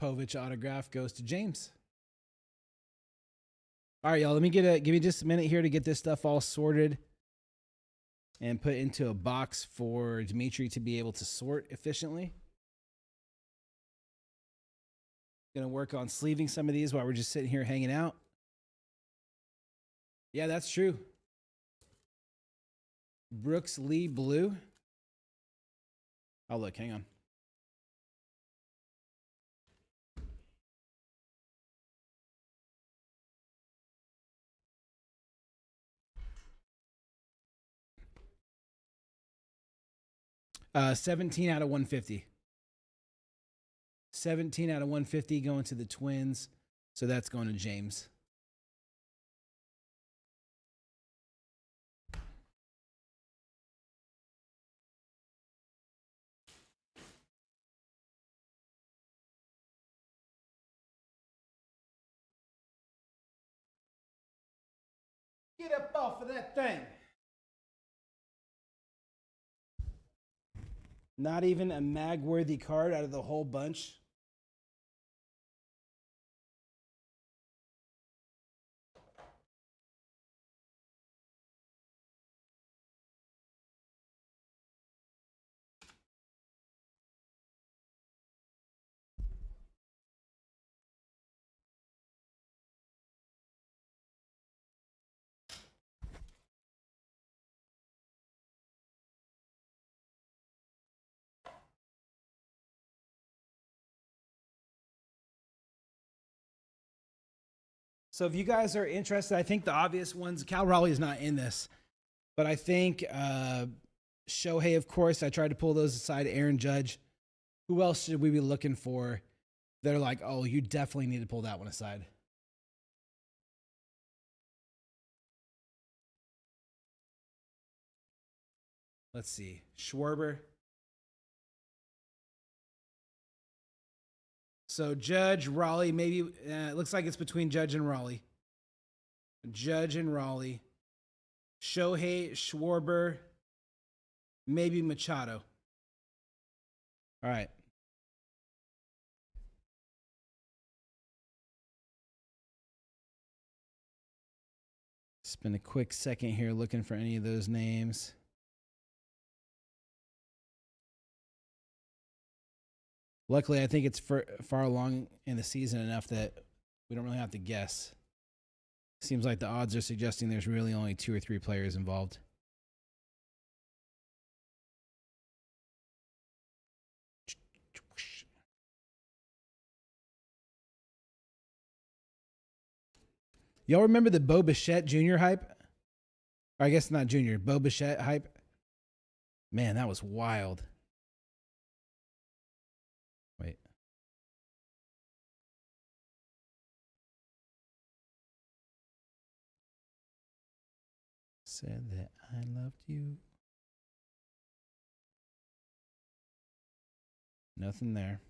Povich autograph goes to James. All right, y'all. Let me give me just a minute here to get this stuff all sorted and put into a box for Dimitri to be able to sort efficiently. Gonna work on sleeving some of these while we're just sitting here hanging out. Yeah, that's true. Brooks Lee blue. Oh, look, hang on. Uh, 17 out of 150. 17 out of 150 going to the Twins. So that's going to James. Get up off of that thing. Not even a mag-worthy card out of the whole bunch. So if you guys are interested, I think the obvious ones, Cal Raleigh is not in this, but I think Shohei, of course, I tried to pull those aside. Aaron Judge. Who else should we be looking for? They're like, oh, you definitely need to pull that one aside. Let's see. Schwarber. So Judge, Raleigh, maybe it looks like it's between Judge and Raleigh. Judge and Raleigh. Shohei, Schwarber, maybe Machado. All right. Spend a quick second here looking for any of those names. Luckily, I think it's far along in the season enough that we don't really have to guess. Seems like the odds are suggesting there's really only 2 or 3 players involved. Y'all remember the Bo Bichette Jr. hype? Or I guess not Jr., Bo Bichette hype? Man, that was wild. Wait. Said that I loved you. Nothing there.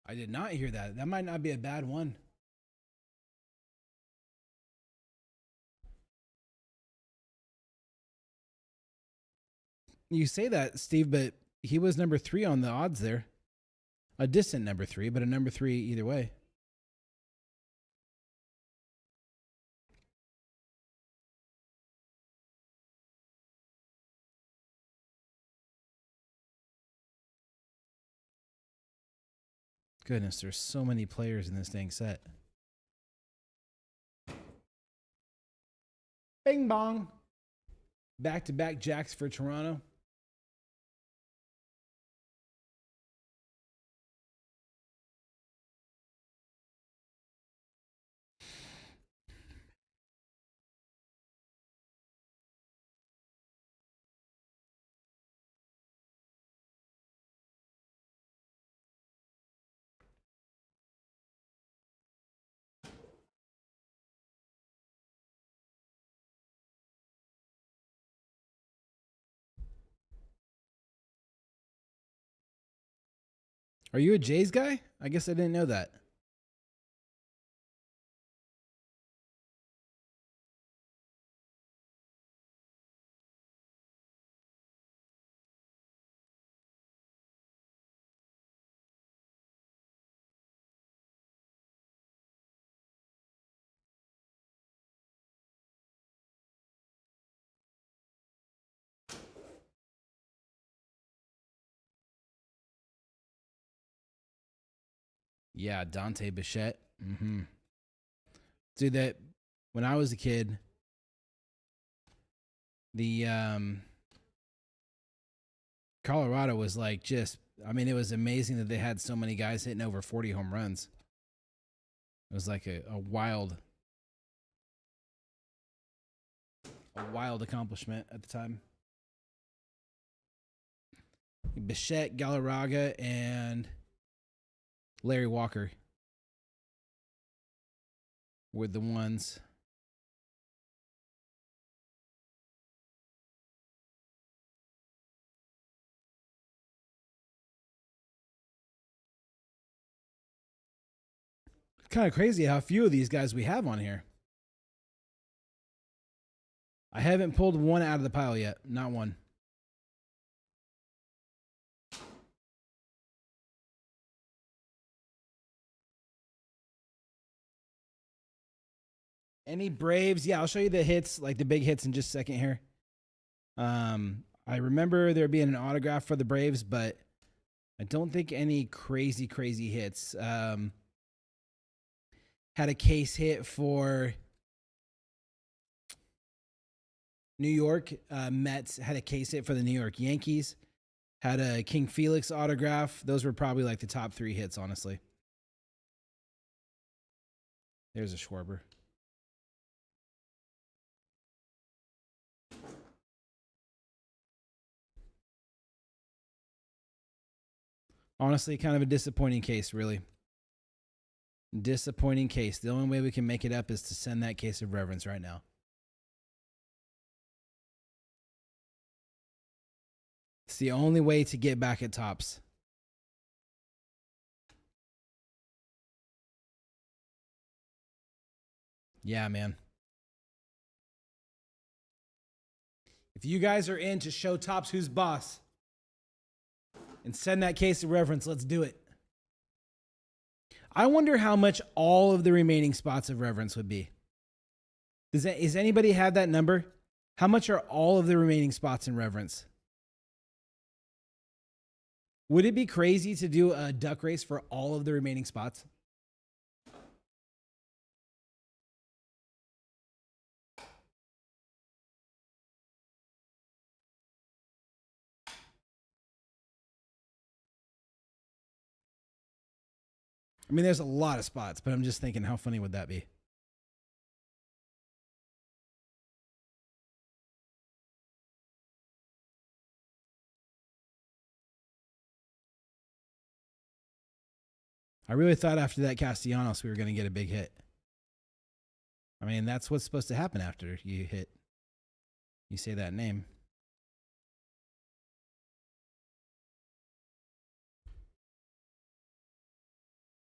I did not hear that. That might not be a bad one. You say that, Steve, but he was number 3 on the odds there. A distant number 3, but a number 3 either way. Goodness, there's so many players in this dang set. Bing bong. Back-to-back jacks for Toronto. Are you a Jays guy? I guess I didn't know that. Yeah, Dante Bichette. Dude, that when I was a kid, the Colorado was like just, I mean, it was amazing that they had so many guys hitting over 40 home runs. It was like a wild accomplishment at the time. Bichette, Galarraga, and Larry Walker were the ones. It's kind of crazy how few of these guys we have on here. I haven't pulled one out of the pile yet. Not one. Any Braves? Yeah, I'll show you the hits, like the big hits in just a second here. I remember there being an autograph for the Braves, but I don't think any crazy hits. Had a case hit for New York. Mets had a case hit for the New York Yankees. Had a King Felix autograph. Those were probably like the top 3 hits, honestly. There's a Schwarber. Honestly, kind of a disappointing case, really. Disappointing case. The only way we can make it up is to send that case of reverence right now. It's the only way to get back at Topps. Yeah, man. If you guys are in to show Topps who's boss and send that case of reverence, let's do it. I wonder how much all of the remaining spots of reverence would be. Does anybody have that number? How much are all of the remaining spots in reverence? Would it be crazy to do a duck race for all of the remaining spots? I mean, there's a lot of spots, but I'm just thinking, how funny would that be? I really thought after that Castellanos we were going to get a big hit. I mean, that's what's supposed to happen after you say that name.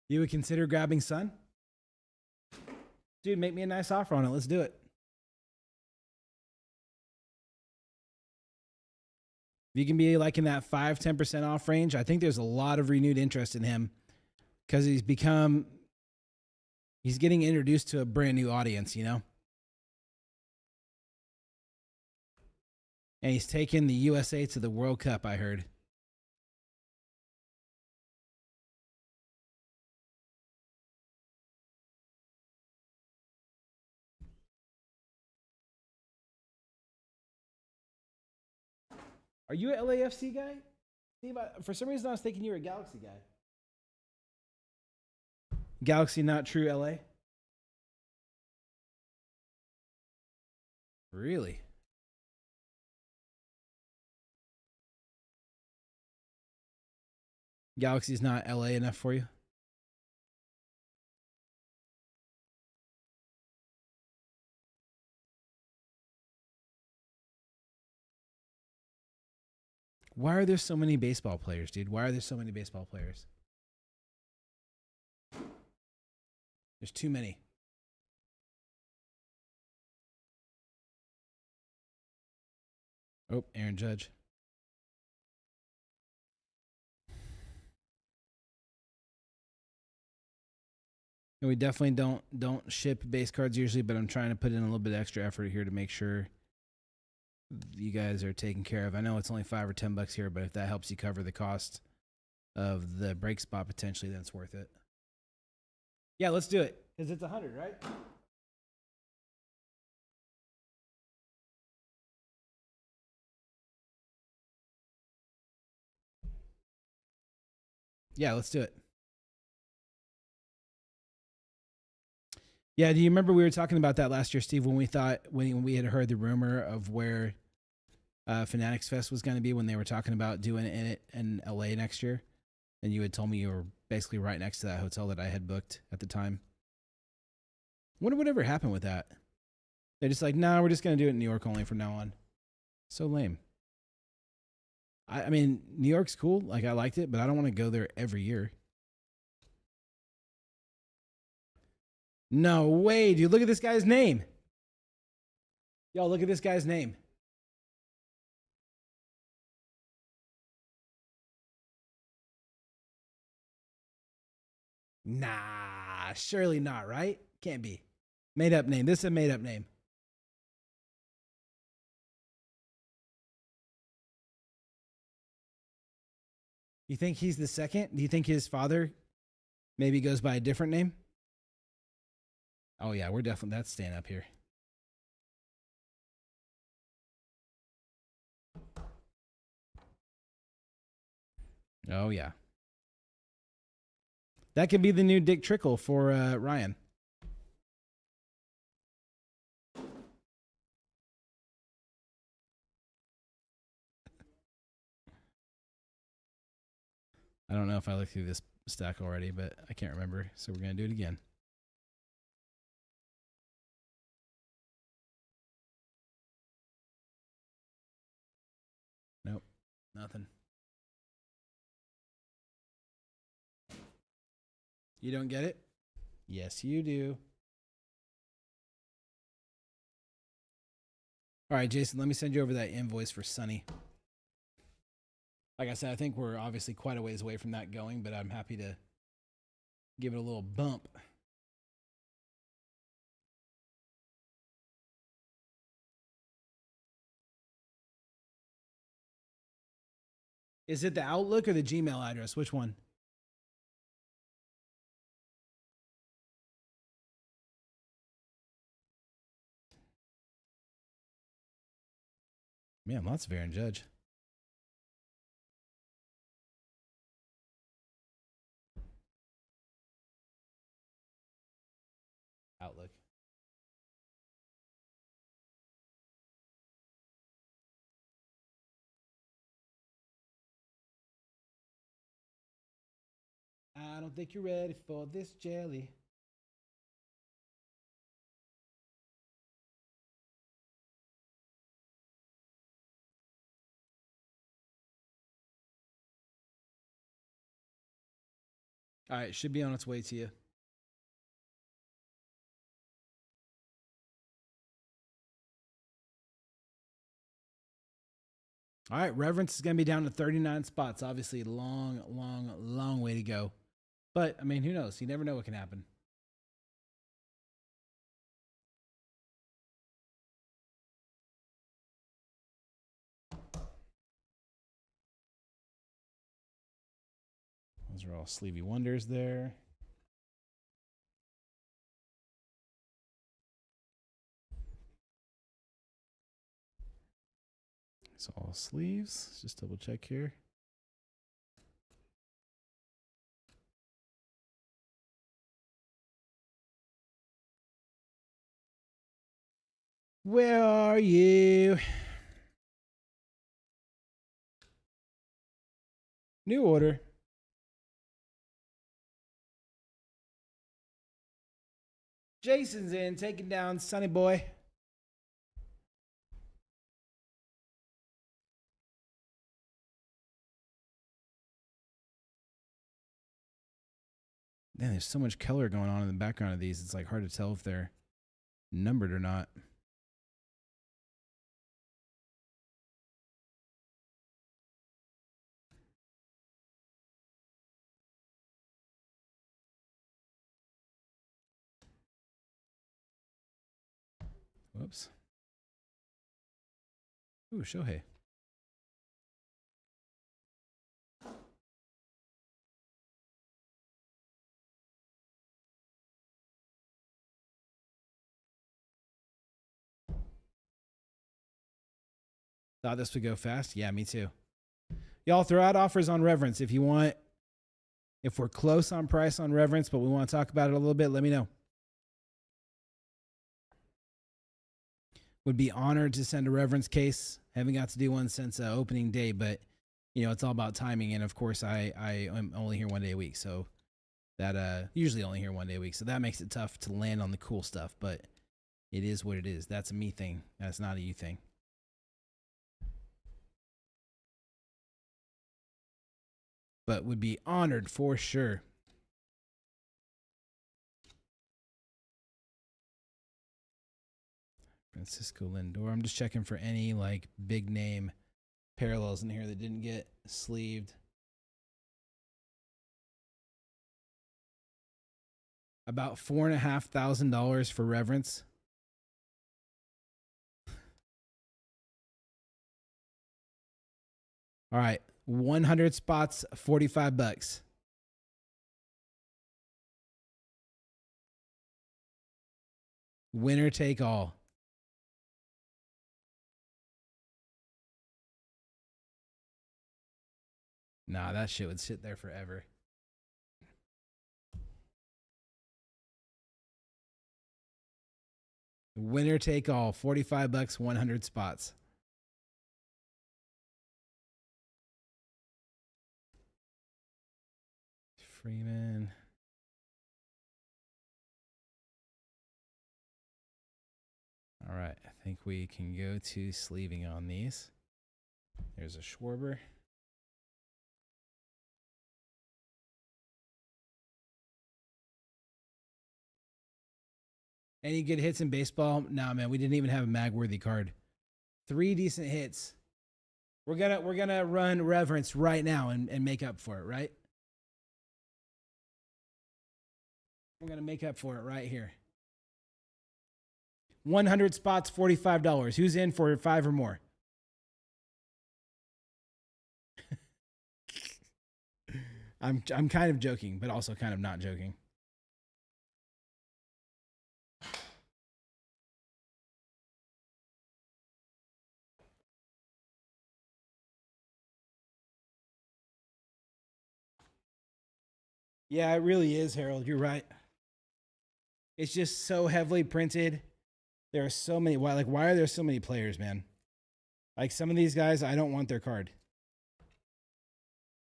You would consider grabbing Sun? Dude, make me a nice offer on it. Let's do it. If you can be like in that 5-10% off range, I think there's a lot of renewed interest in him because he's getting introduced to a brand new audience, you know? And he's taken the USA to the World Cup, I heard. Are you an LAFC guy? Steve, for some reason I was thinking you were a Galaxy guy. Galaxy, not true LA? Really? Galaxy's not LA enough for you? Why are there so many baseball players, dude? Why are there so many baseball players? There's too many. Oh, Aaron Judge. And we definitely don't ship base cards usually, but I'm trying to put in a little bit of extra effort here to make sure you guys are taken care of. I know it's only $5 or $10 here, but if that helps you cover the cost of the break spot potentially, then it's worth it. Yeah, let's do it because it's 100, right? Yeah, let's do it. Yeah, do you remember we were talking about that last year, Steve, when we had heard the rumor of where Fanatics Fest was going to be when they were talking about doing it in LA next year? And you had told me you were basically right next to that hotel that I had booked at the time. Wonder whatever happened with that. They're just like, nah, we're just going to do it in New York only from now on. So lame. I mean, New York's cool. Like, I liked it, but I don't want to go there every year. No way, dude. Look at this guy's name. Yo, look at this guy's name. Nah, surely not, right? Can't be. Made up name. This is a made up name. You think he's the second? Do you think his father maybe goes by a different name? Oh, yeah, we're definitely, that's staying up here. Oh, yeah. That could be the new Dick Trickle for Ryan. I don't know if I looked through this stack already, but I can't remember, so we're going to do it again. Nope. Nothing. You don't get it? Yes, you do. All right, Jason, let me send you over that invoice for Sunny. Like I said, I think we're obviously quite a ways away from that going, but I'm happy to give it a little bump. Is it the Outlook or the Gmail address? Which one? Man, lots of Aaron Judge. Outlook. I don't think you're ready for this jelly. All right, should be on its way to you. All right, Reverence is going to be down to 39 spots. Obviously, long way to go. But, I mean, who knows? You never know what can happen. Those are all Sleevey Wonders there. It's all sleeves. Let's just double check here. Where are you? New order. Jason's in, taking down Sunny Boy. Man, there's so much color going on in the background of these. It's like hard to tell if they're numbered or not. Whoops. Ooh, Shohei. Thought this would go fast? Yeah, me too. Y'all throw out offers on Reverence if you want. If we're close on price on Reverence, but we want to talk about it a little bit, let me know. Would be honored to send a Reverence case. Haven't got to do one since opening day, but you know it's all about timing. And of course, I am only here 1 day a week, so that usually only here 1 day a week, so that makes it tough to land on the cool stuff. But it is what it is. That's a me thing. That's not a you thing. But would be honored for sure. Francisco Lindor. I'm just checking for any like big name parallels in here that didn't get sleeved. About $4,500 for Reverence. All right. 100 spots, $45. Winner take all. Nah, that shit would sit there forever. Winner take all, $45, 100 spots. Freeman. All right, I think we can go to sleeving on these. There's a Schwarber. Any good hits in baseball? Nah, man, we didn't even have a mag-worthy card. 3 decent hits. We're gonna run reverence right now and make up for it, right? We're gonna make up for it right here. 100 spots, $45. Who's in for 5 or more? I'm kind of joking, but also kind of not joking. Yeah, it really is, Harold. You're right. It's just so heavily printed. There are so many. Why are there so many players, man? Like some of these guys, I don't want their card.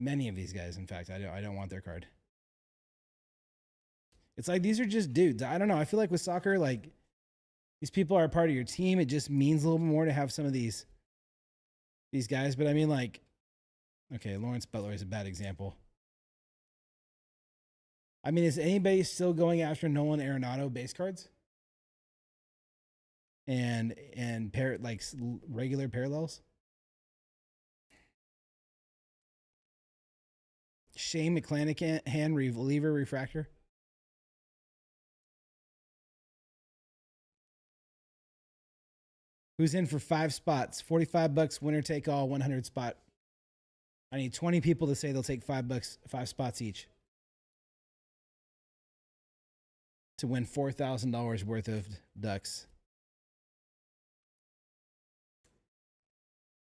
Many of these guys, in fact, I don't want their card. It's like these are just dudes. I don't know. I feel like with soccer, like these people are a part of your team. It just means a little more to have some of these guys. But I mean, like, okay, Lawrence Butler is a bad example. I mean, is anybody still going after Nolan Arenado base cards? And regular parallels? Shane McClanahan reliever refractor? Who's in for 5 spots? $45, winner take all, 100 spot. I need 20 people to say they'll take $5, 5 spots each, to win $4,000 worth of ducks.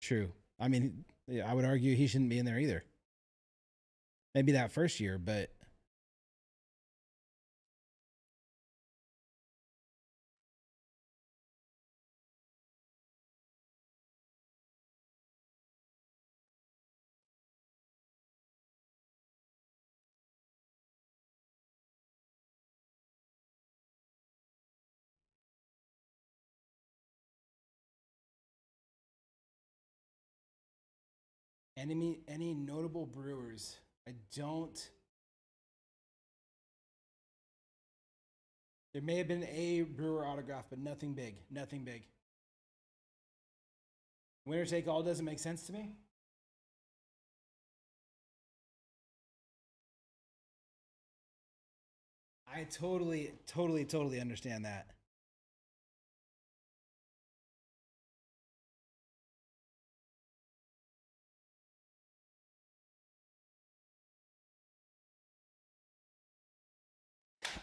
True. I mean, I would argue he shouldn't be in there either. Maybe that first year, but any notable Brewers? I don't. There may have been a Brewer autograph, but nothing big. Nothing big. Winner take all doesn't make sense to me. I totally understand that.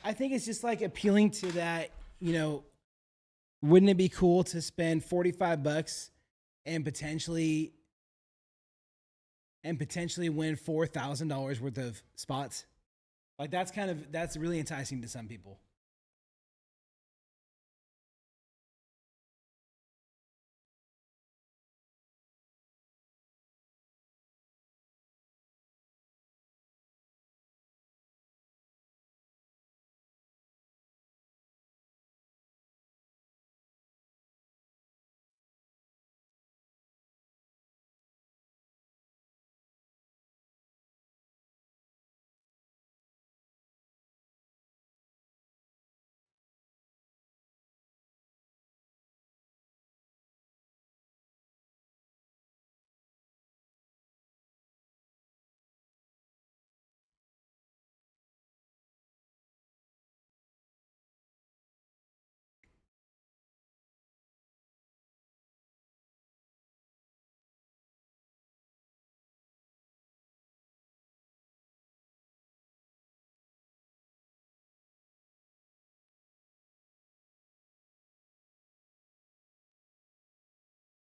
I think it's just like appealing to that, you know, wouldn't it be cool to spend $45 and potentially win $4,000 worth of spots? Like that's really enticing to some people.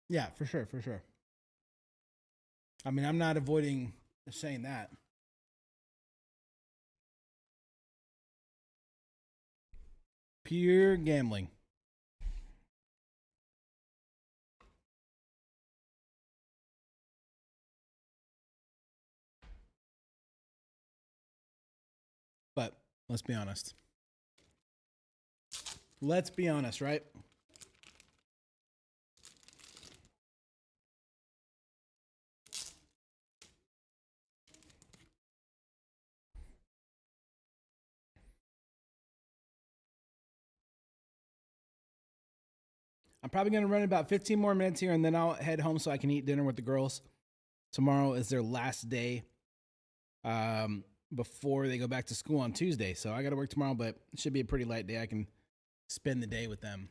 Yeah, for sure, for sure. I mean, I'm not avoiding saying that. Pure gambling. But let's be honest. Let's be honest, right? I'm probably going to run about 15 more minutes here, and then I'll head home so I can eat dinner with the girls. Tomorrow is their last day before they go back to school on Tuesday. So I got to work tomorrow, but it should be a pretty light day. I can spend the day with them.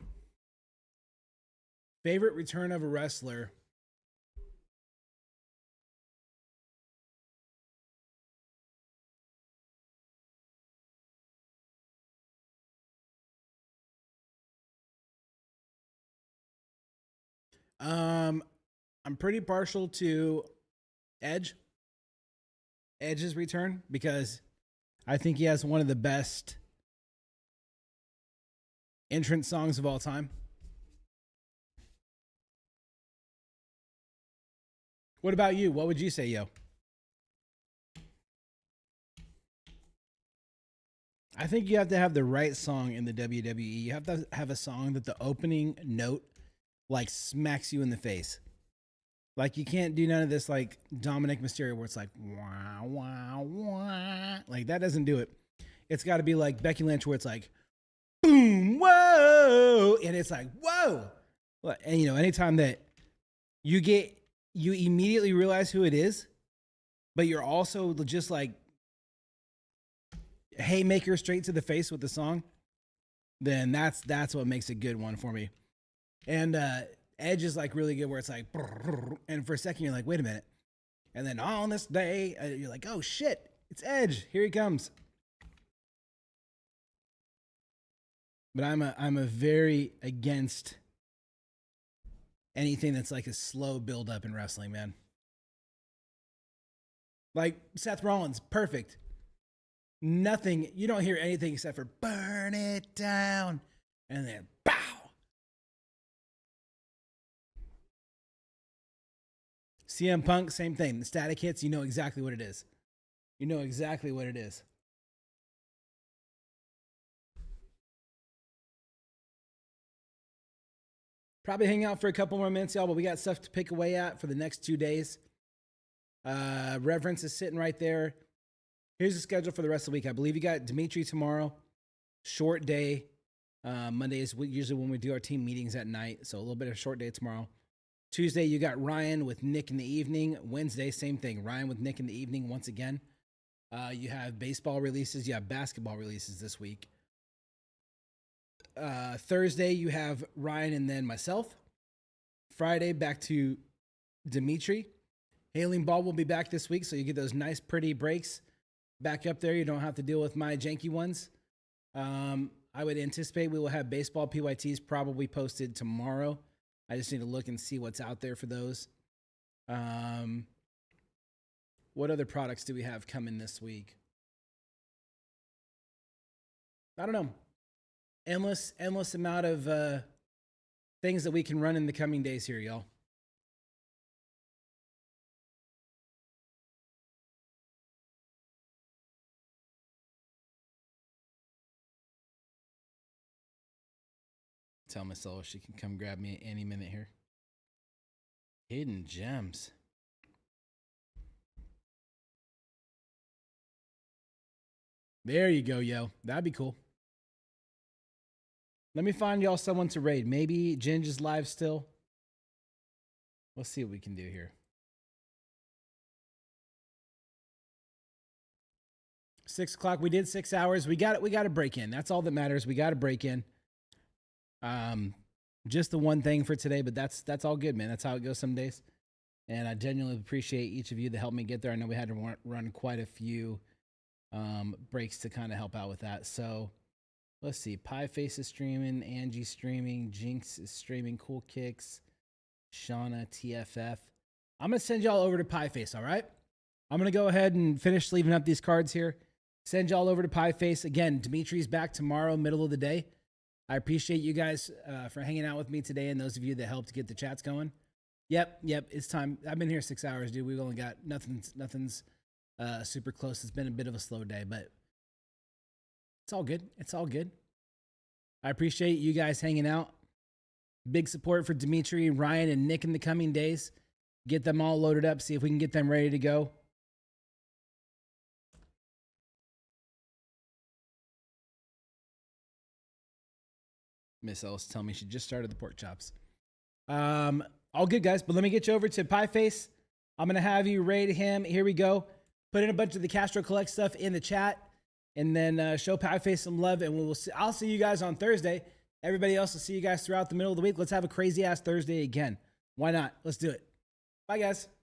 Favorite return of a wrestler? I'm pretty partial to Edge. Edge's return, because I think he has one of the best entrance songs of all time. What about you? What would you say, yo? I think you have to have the right song in the WWE. You have to have a song that the opening note like smacks you in the face. Like, you can't do none of this like Dominic Mysterio where it's like wah wah wah. Like, that doesn't do it. It's got to be like Becky Lynch where it's like boom whoa, and it's like whoa. And you know, anytime that you immediately realize who it is, but you're also just like haymaker straight to the face with the song, then that's what makes a good one for me. And Edge is like really good where it's like, and for a second you're like, wait a minute, and then on this day you're like, oh shit, it's Edge, here he comes. But I'm a very against anything that's like a slow build up in wrestling, man. Like Seth Rollins, perfect. Nothing, you don't hear anything except for burn it down and then bow. CM Punk, same thing. The static hits, you know exactly what it is. You know exactly what it is. Probably hang out for a couple more minutes, y'all, but we got stuff to pick away at for the next 2 days. Reverence is sitting right there. Here's the schedule for the rest of the week. I believe you got Dimitri tomorrow. Short day. Monday is usually when we do our team meetings at night, so a little bit of a short day tomorrow. Tuesday, you got Ryan with Nick in the evening. Wednesday, same thing. Ryan with Nick in the evening once again. You have baseball releases. You have basketball releases this week. Thursday, you have Ryan and then myself. Friday, back to Dimitri. Hailing Ball will be back this week, so you get those nice, pretty breaks back up there. You don't have to deal with my janky ones. I would anticipate we will have baseball PYTs probably posted tomorrow. I just need to look and see what's out there for those. What other products do we have coming this week? I don't know. Endless amount of things that we can run in the coming days here, y'all. Tell myself she can come grab me any minute here. Hidden gems. There you go, yo. That'd be cool. Let me find y'all someone to raid. Maybe Ginge is live still. Let's see what we can do here. 6 o'clock. We did 6 hours. We got to break in. That's all that matters. We got to break in. Just the one thing for today, but that's all good, man. That's how it goes some days. And I genuinely appreciate each of you that helped me get there. I know we had to run quite a few breaks to kind of help out with that. So let's see. Pie Face is streaming. Angie streaming. Jinx is streaming. Cool Kicks. Shauna, TFF. I'm going to send y'all over to Pie Face, all right? I'm going to go ahead and finish sleeving up these cards here. Send y'all over to Pie Face. Again, Dimitri's back tomorrow, middle of the day. I appreciate you guys for hanging out with me today and those of you that helped get the chats going. Yep, it's time. I've been here 6 hours, dude. We've only got nothing's super close. It's been a bit of a slow day, but it's all good. It's all good. I appreciate you guys hanging out. Big support for Dimitri, Ryan, and Nick in the coming days. Get them all loaded up, see if we can get them ready to go. Miss Ellis tell me she just started the pork chops. All good, guys. But let me get you over to Pieface. I'm gonna have you rate him. Here we go. Put in a bunch of the Castro Collect stuff in the chat, and then show Pieface some love. And we'll see. I'll see you guys on Thursday. Everybody else will see you guys throughout the middle of the week. Let's have a crazy ass Thursday again. Why not? Let's do it. Bye, guys.